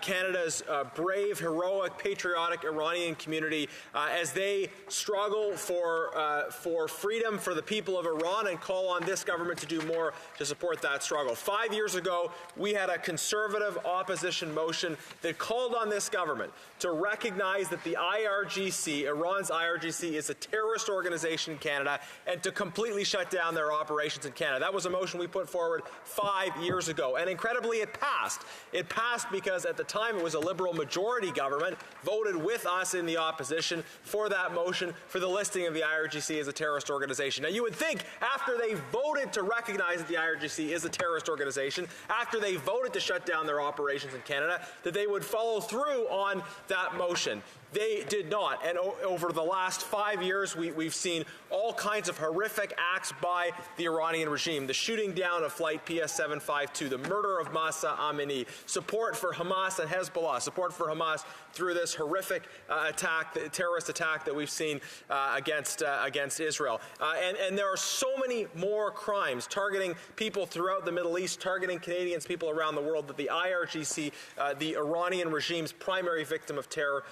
Canada's brave, heroic, patriotic Iranian community as they struggle for freedom for the people of Iran and call on this government to do more to support that struggle. 5 years ago, we had a Conservative opposition motion that called on this government to recognize that the IRGC, Iran's IRGC, is a terrorist organization in Canada and to completely shut down their operations in Canada. That was a motion we put forward 5 years ago, and incredibly it passed. It passed because at the time it was a Liberal majority government voted with us in the opposition for that motion for the listing of the IRGC as a terrorist organization. Now you would think after they voted to recognize that the IRGC is a terrorist organization, after they voted to shut down their operations in Canada, that they would follow through on that motion. They did not. And over the last 5 years, we've seen all kinds of horrific acts by the Iranian regime. The shooting down of Flight PS-752, the murder of Mahsa Amini, support for Hamas and Hezbollah, support for Hamas through this horrific attack, the terrorist attack that we've seen against Israel. And there are so many more crimes targeting people throughout the Middle East, targeting Canadians, people around the world, that the IRGC, the Iranian regime's primary victim of terror,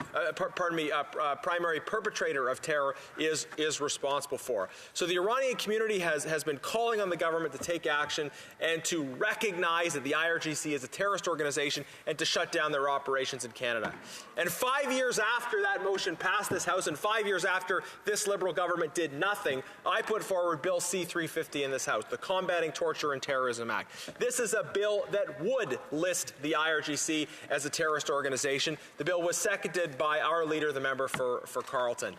primary perpetrator of terror is responsible for. So the Iranian community has been calling on the government to take action and to recognize that the IRGC is a terrorist organization and to shut down their operations in Canada. And 5 years after that motion passed this House and 5 years after this Liberal government did nothing, I put forward Bill C-350 in this House, the Combating Torture and Terrorism Act. This is a bill that would list the IRGC as a terrorist organization. The bill was seconded by our leader, the member for Carleton.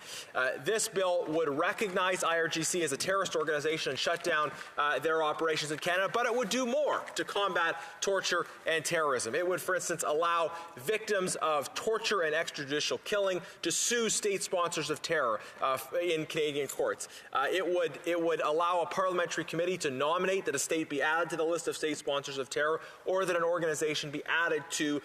This bill would recognize IRGC as a terrorist organization and shut down their operations in Canada, but it would do more to combat torture and terrorism. It would, for instance, allow victims of torture and extrajudicial killing to sue state sponsors of terror in Canadian courts. It would allow a parliamentary committee to nominate that a state be added to the list of state sponsors of terror, or that an organization be added to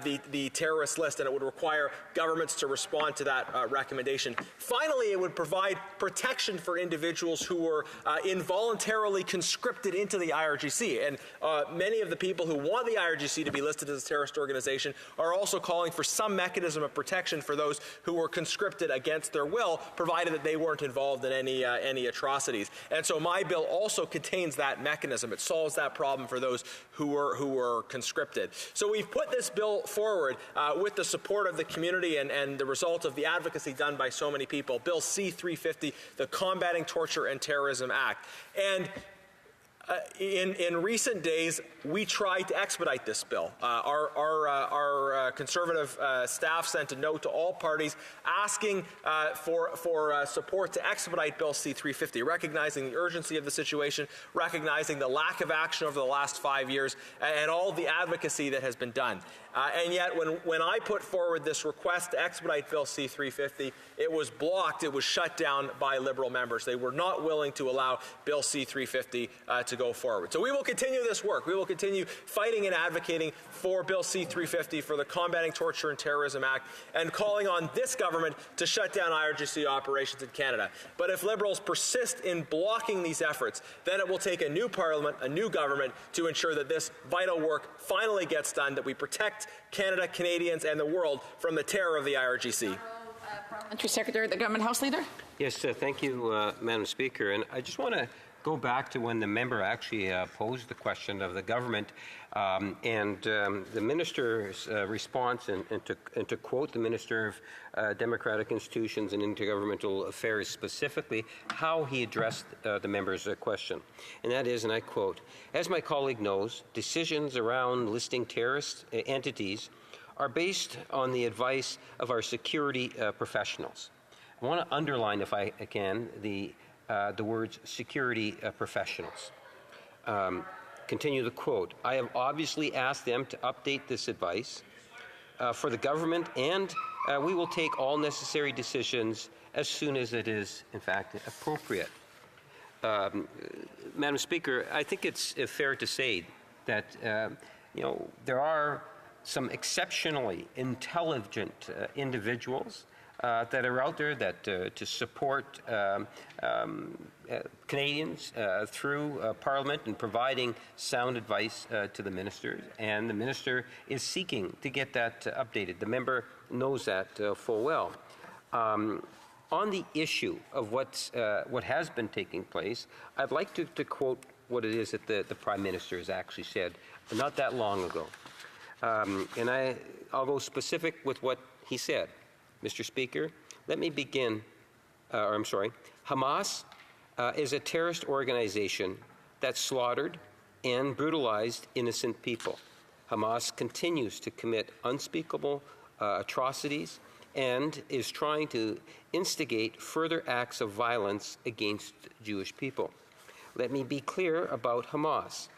the terrorist list, and it would require governments to respond to that recommendation. Finally, it would provide protection for individuals who were involuntarily conscripted into the IRGC. And many of the people who want the IRGC to be listed as a terrorist organization are also calling for some mechanism of protection for those who were conscripted against their will, provided that they weren't involved in any atrocities. And so my bill also contains that mechanism. It solves that problem for those who were conscripted. So we've put this bill forward with the support of the community and the result of the advocacy done by so many people. Bill C-350, the Combating Torture and Terrorism Act. And in recent days, we tried to expedite this bill. Our Conservative staff sent a note to all parties asking for support to expedite Bill C-350, recognizing the urgency of the situation, recognizing the lack of action over the last 5 years, and all the advocacy that has been done. And yet, when I put forward this request to expedite Bill C-350, it was blocked, it was shut down by Liberal members. They were not willing to allow Bill C-350 to to go forward. So we will continue this work. We will continue fighting and advocating for Bill C-350, for the Combating Torture and Terrorism Act, and calling on this government to shut down IRGC operations in Canada. But if Liberals persist in blocking these efforts, then it will take a new parliament, a new government, to ensure that this vital work finally gets done, that we protect Canada, Canadians, and the world from the terror of the IRGC. Parliamentary Secretary, the Government House Leader. Yes, thank you, Madam Speaker. And I just want to go back to when the member actually posed the question of the government and the minister's response, and to quote the Minister of Democratic Institutions and Intergovernmental Affairs specifically, how he addressed the member's question. And that is, and I quote, "As my colleague knows, decisions around listing terrorist entities are based on the advice of our security professionals." I want to underline, if I can, the words security professionals. Continue the quote. "I have obviously asked them to update this advice for the government, and we will take all necessary decisions as soon as it is, in fact, appropriate." Madam Speaker, I think it's fair to say that there are some exceptionally intelligent individuals that are out there that to support Canadians through Parliament and providing sound advice to the ministers, and the minister is seeking to get that updated. The member knows that full well. On the issue of what has been taking place, I'd like to quote what it is that the Prime Minister has actually said not that long ago. And I'll go specific with what he said. Mr. Speaker, let me begin, Hamas is a terrorist organization that slaughtered and brutalized innocent people. Hamas continues to commit unspeakable atrocities and is trying to instigate further acts of violence against Jewish people. Let me be clear about Hamas.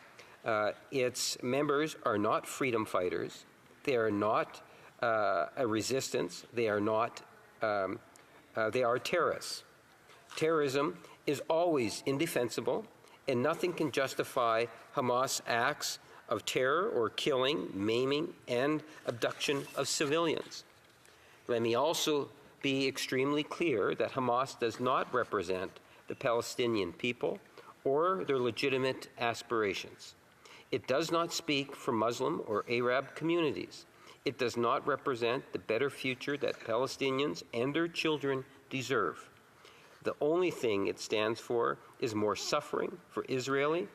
Its members are not freedom fighters. They are not a resistance. They are not. They are terrorists. Terrorism is always indefensible, and nothing can justify Hamas acts of terror or killing, maiming, and abduction of civilians. Let me also be extremely clear that Hamas does not represent the Palestinian people or their legitimate aspirations. It does not speak for Muslim or Arab communities. It does not represent the better future that Palestinians and their children deserve. The only thing it stands for is more suffering for Israeli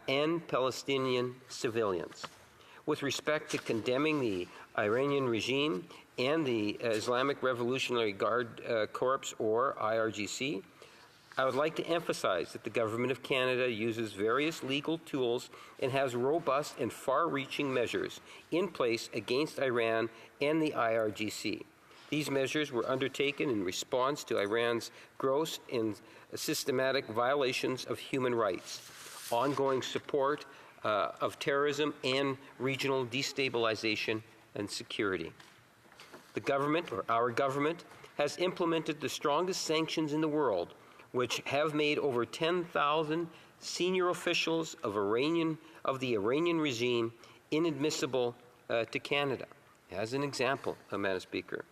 and Palestinian civilians. With respect to condemning the Iranian regime and the Islamic Revolutionary Guard Corps, or IRGC, I would like to emphasize that the Government of Canada uses various legal tools and has robust and far-reaching measures in place against Iran and the IRGC. These measures were undertaken in response to Iran's gross and systematic violations of human rights, ongoing support of terrorism, and regional destabilization and security. The government, or our government, has implemented the strongest sanctions in the world, which have made over 10,000 senior officials of the Iranian regime inadmissible to Canada. As an example, Madam Speaker,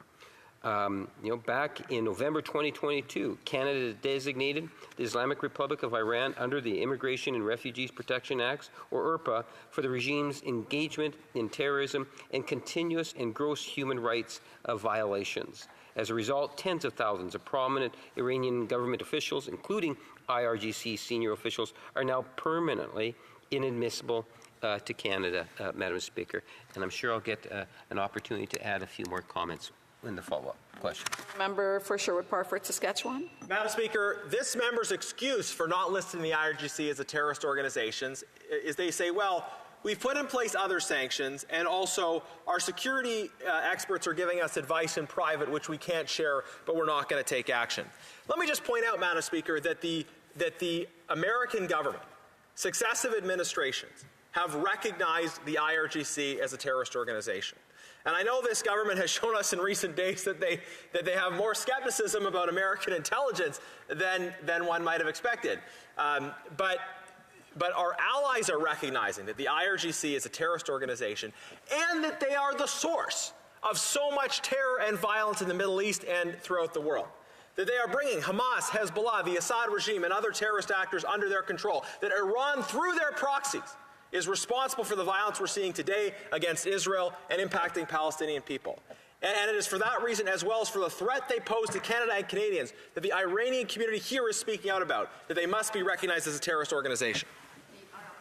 back in November 2022, Canada designated the Islamic Republic of Iran under the Immigration and Refugees Protection Acts, or IRPA, for the regime's engagement in terrorism and continuous and gross human rights violations. As a result, tens of thousands of prominent Iranian government officials, including IRGC senior officials, are now permanently inadmissible to Canada, Madam Speaker. And I'm sure I'll get an opportunity to add a few more comments in the follow-up question. Member for Sherwood Parford, Saskatchewan. Madam Speaker, this member's excuse for not listing the IRGC as a terrorist organization is they say, well, we've put in place other sanctions, and also our security experts are giving us advice in private, which we can't share, but we're not going to take action. Let me just point out, Madam Speaker, that the American government, successive administrations, have recognized the IRGC as a terrorist organization. And I know this government has shown us in recent days that they have more skepticism about American intelligence than one might have expected. But But our allies are recognizing that the IRGC is a terrorist organization and that they are the source of so much terror and violence in the Middle East and throughout the world. That they are bringing Hamas, Hezbollah, the Assad regime, and other terrorist actors under their control. That Iran, through their proxies, is responsible for the violence we're seeing today against Israel and impacting Palestinian people. And it is for that reason, as well as for the threat they pose to Canada and Canadians, that the Iranian community here is speaking out about, that they must be recognized as a terrorist organization.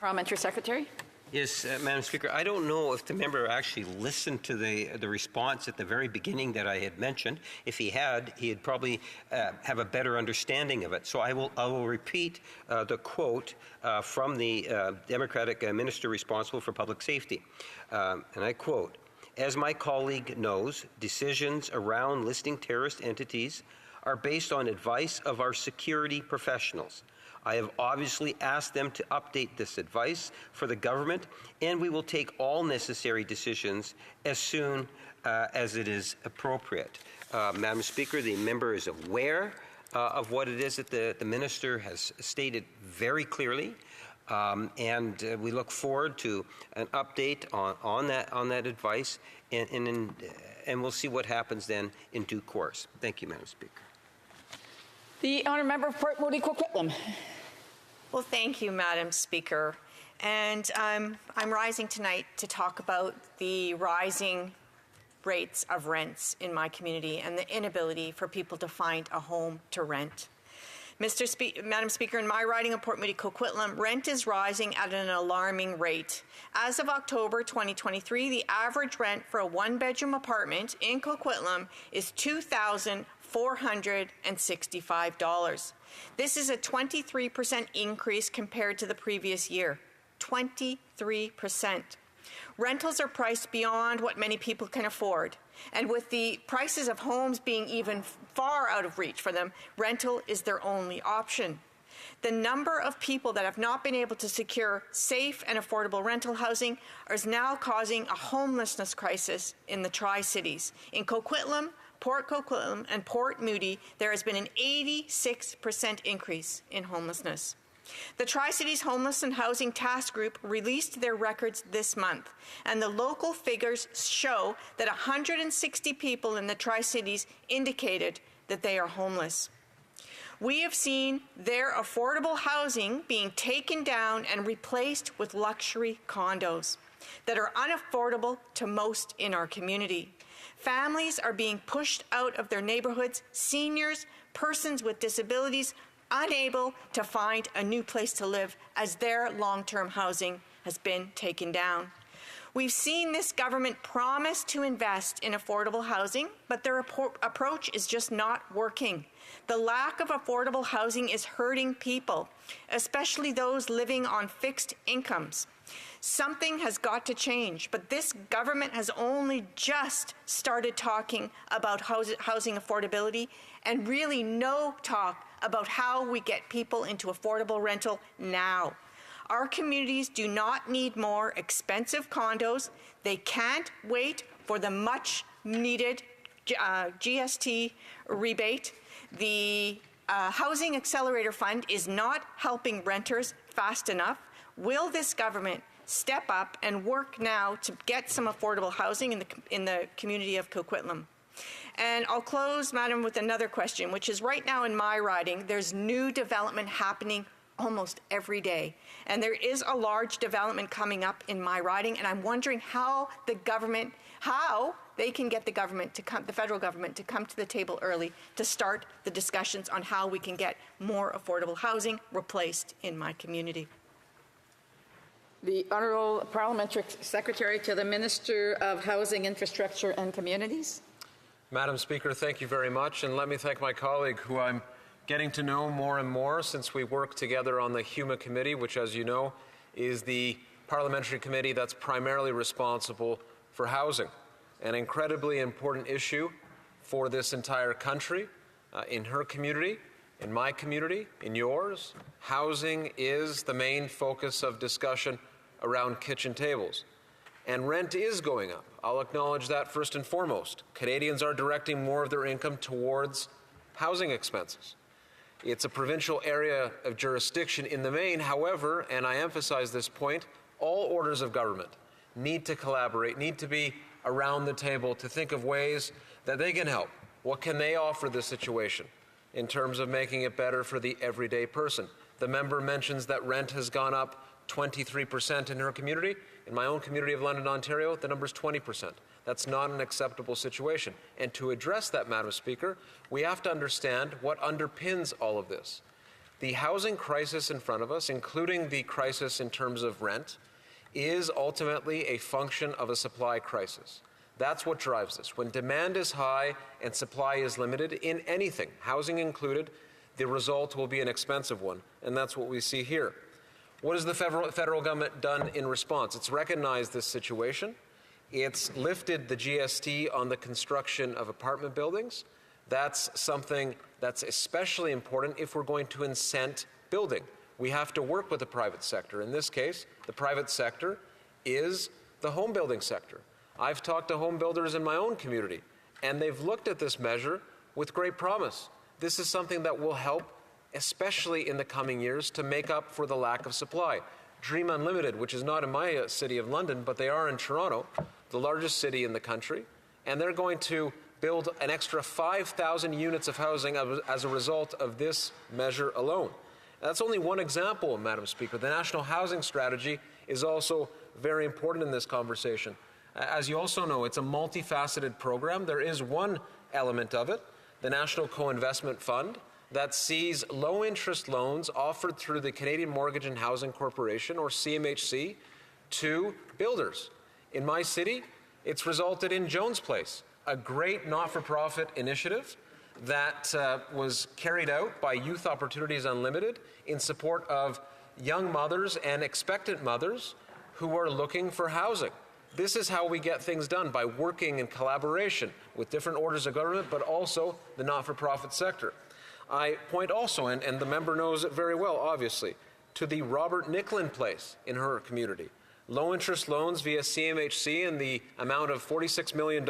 Parliamentary Secretary. Yes, Madam Speaker, I don't know if the member actually listened to the response at the very beginning that I had mentioned. If he had, he'd probably have a better understanding of it. So I will repeat the quote from the Democratic minister responsible for public safety. And I quote, "As my colleague knows, decisions around listing terrorist entities are based on advice of our security professionals. I have obviously asked them to update this advice for the government, and we will take all necessary decisions as soon as it is appropriate." Madam Speaker, the member is aware of what it is that the minister has stated very clearly, and we look forward to an update on that advice, and we'll see what happens then in due course. Thank you, Madam Speaker. The honourable member of Port Moody Coquitlam. Well, thank you, Madam Speaker. And I'm rising tonight to talk about the rising rates of rents in my community and the inability for people to find a home to rent. Madam Speaker, in my riding of Port Moody Coquitlam, rent is rising at an alarming rate. As of October 2023, the average rent for a one-bedroom apartment in Coquitlam is $2,465. This is a 23% increase compared to the previous year. 23%. Rentals are priced beyond what many people can afford. And with the prices of homes being even far out of reach for them, rental is their only option. The number of people that have not been able to secure safe and affordable rental housing is now causing a homelessness crisis in the Tri-Cities. In Coquitlam, Port Coquitlam, and Port Moody, there has been an 86% increase in homelessness. The Tri-Cities Homeless and Housing Task Group released their records this month, and the local figures show that 160 people in the Tri-Cities indicated that they are homeless. We have seen their affordable housing being taken down and replaced with luxury condos that are unaffordable to most in our community. Families are being pushed out of their neighborhoods, seniors, persons with disabilities, unable to find a new place to live as their long-term housing has been taken down. We've seen this government promise to invest in affordable housing, but their approach is just not working. The lack of affordable housing is hurting people, especially those living on fixed incomes. Something has got to change, but this government has only just started talking about housing affordability and really no talk about how we get people into affordable rental now. Our communities do not need more expensive condos. They can't wait for the much-needed GST rebate. The Housing Accelerator Fund is not helping renters fast enough. Will this government step up and work now to get some affordable housing in the community of Coquitlam? And I'll close, Madam, with another question, which is right now in my riding, there's new development happening almost every day. And there is a large development coming up in my riding, and I'm wondering how they can get the federal government to come to the table early to start the discussions on how we can get more affordable housing replaced in my community. The Honourable Parliamentary Secretary to the Minister of Housing, Infrastructure and Communities. Madam Speaker, thank you very much, and let me thank my colleague who I'm getting to know more and more since we work together on the HuMA committee, which, as you know, is the parliamentary committee that's primarily responsible for housing, an incredibly important issue for this entire country, in her community, in my community, in yours. Housing is the main focus of discussion around kitchen tables. And rent is going up. I'll acknowledge that first and foremost. Canadians are directing more of their income towards housing expenses. It's a provincial area of jurisdiction in the main. However, and I emphasize this point, all orders of government need to collaborate, need to be around the table to think of ways that they can help. What can they offer the situation in terms of making it better for the everyday person? The member mentions that rent has gone up 23% in her community. In my own community of London, Ontario, the number is 20%. That's not an acceptable situation. And to address that, Madam Speaker, we have to understand what underpins all of this. The housing crisis in front of us, including the crisis in terms of rent, is ultimately a function of a supply crisis. That's what drives this. When demand is high and supply is limited in anything, housing included, the result will be an expensive one, and that's what we see here. What has the federal government done in response? It's recognized this situation. It's lifted the GST on the construction of apartment buildings. That's something that's especially important if we're going to incent building. We have to work with the private sector. In this case, the private sector is the home building sector. I've talked to home builders in my own community, and they've looked at this measure with great promise. This is something that will help, especially in the coming years, to make up for the lack of supply. Dream Unlimited, which is not in my city of London, but they are in Toronto, the largest city in the country, and they're going to build an extra 5,000 units of housing as a result of this measure alone. That's only one example, Madam Speaker. The National Housing Strategy is also very important in this conversation. As you also know, it's a multifaceted program. There is one element of it, the National Co-Investment Fund, that sees low-interest loans offered through the Canadian Mortgage and Housing Corporation, or CMHC, to builders. In my city, it's resulted in Jones Place, a great not-for-profit initiative that was carried out by Youth Opportunities Unlimited in support of young mothers and expectant mothers who are looking for housing. This is how we get things done, by working in collaboration with different orders of government, but also the not-for-profit sector. I point also, and the member knows it very well, obviously, to the Robert Nicklin Place in her community. Low-interest loans via CMHC in the amount of $46 million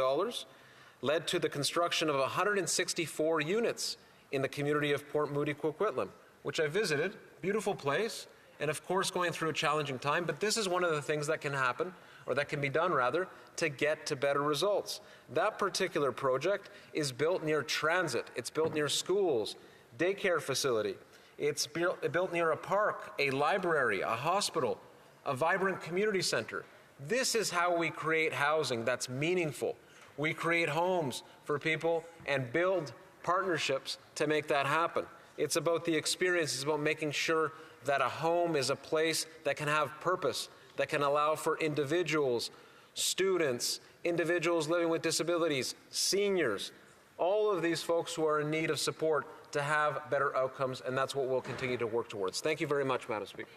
led to the construction of 164 units in the community of Port Moody, Coquitlam, which I visited. Beautiful place, and of course going through a challenging time, but this is one of the things that can happen, or that can be done rather, to get to better results. That particular project is built near transit. It's built near schools, daycare facility. It's built near a park, a library, a hospital, a vibrant community center. This is how we create housing that's meaningful. We create homes for people and build partnerships to make that happen. It's about the experience. It's about making sure that a home is a place that can have purpose, that can allow for individuals, students, individuals living with disabilities, seniors, all of these folks who are in need of support to have better outcomes, and that's what we'll continue to work towards. Thank you very much, Madam Speaker.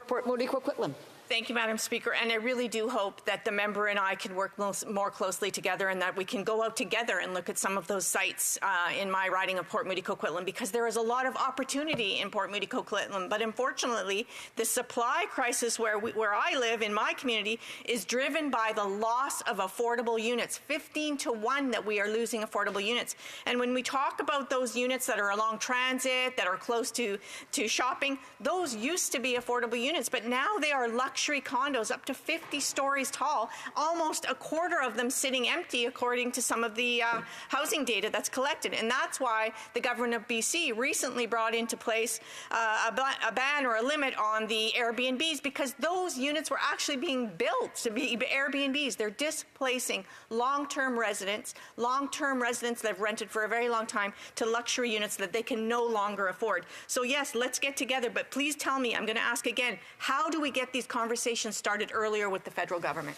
Port Moody, Coquitlam. Thank you, Madam Speaker. And I really do hope that the member and I can work more closely together, and that we can go out together and look at some of those sites in my riding of Port Moody, Coquitlam, because there is a lot of opportunity in Port Moody, Coquitlam. But unfortunately, the supply crisis where I live in my community is driven by the loss of affordable units, 15-1 that we are losing affordable units. And when we talk about those units that are along transit, that are close to shopping, those used to be affordable units, but now they are luxury condos up to 50 stories tall, almost a quarter of them sitting empty according to some of the housing data that's collected. And that's why the government of BC recently brought into place a ban or a limit on the Airbnbs, because those units were actually being built to be Airbnbs. They're displacing long-term residents that have rented for a very long time, to luxury units that they can no longer afford. So yes, let's get together, but please tell me, I'm going to ask again, how do we get these conversations started earlier with the federal government?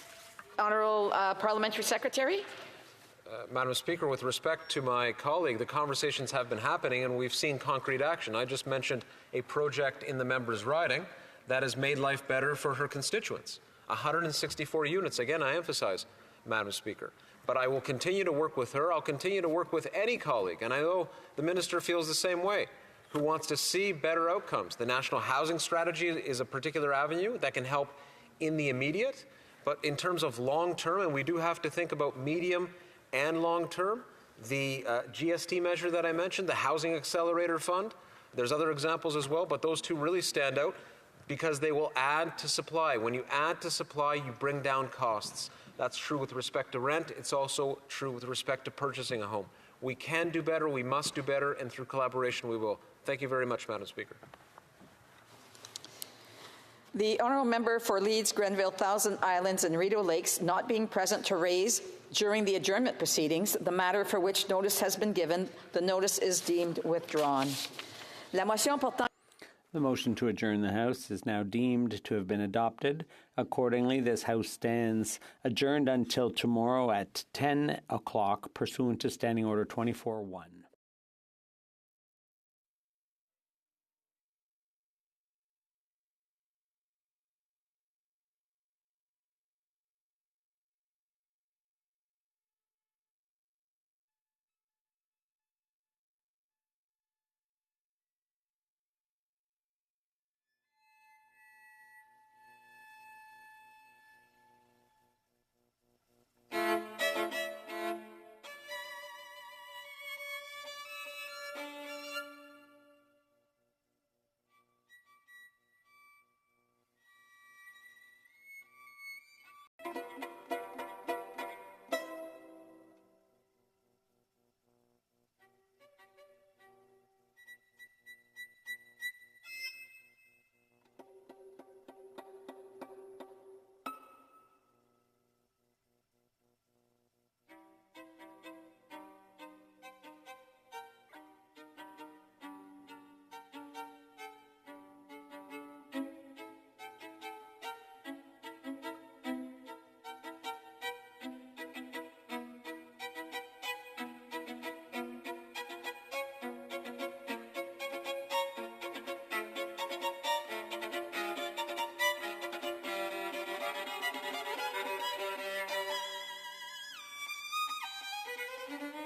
Honourable Parliamentary Secretary. Madam Speaker, with respect to my colleague, the conversations have been happening and we've seen concrete action. I just mentioned a project in the member's riding that has made life better for her constituents. 164 units, again, I emphasize, Madam Speaker. But I will continue to work with her. I'll continue to work with any colleague, and I know the minister feels the same way, who wants to see better outcomes. The National Housing Strategy is a particular avenue that can help in the immediate, but in terms of long-term, and we do have to think about medium and long-term, the GST measure that I mentioned, the Housing Accelerator Fund, There's other examples as well, but those two really stand out because they will add to supply. When you add to supply, you bring down costs. That's true with respect to rent. It's also true with respect to purchasing a home. We can do better, we must do better, and through collaboration we will. Thank you very much, Madam Speaker. The honourable member for Leeds, Grenville, Thousand Islands and Rideau Lakes not being present to raise during the adjournment proceedings the matter for which notice has been given, the notice is deemed withdrawn. La motion portant The motion to adjourn the House is now deemed to have been adopted. Accordingly, this House stands adjourned until tomorrow at 10 o'clock, pursuant to Standing Order 24-1. Thank you.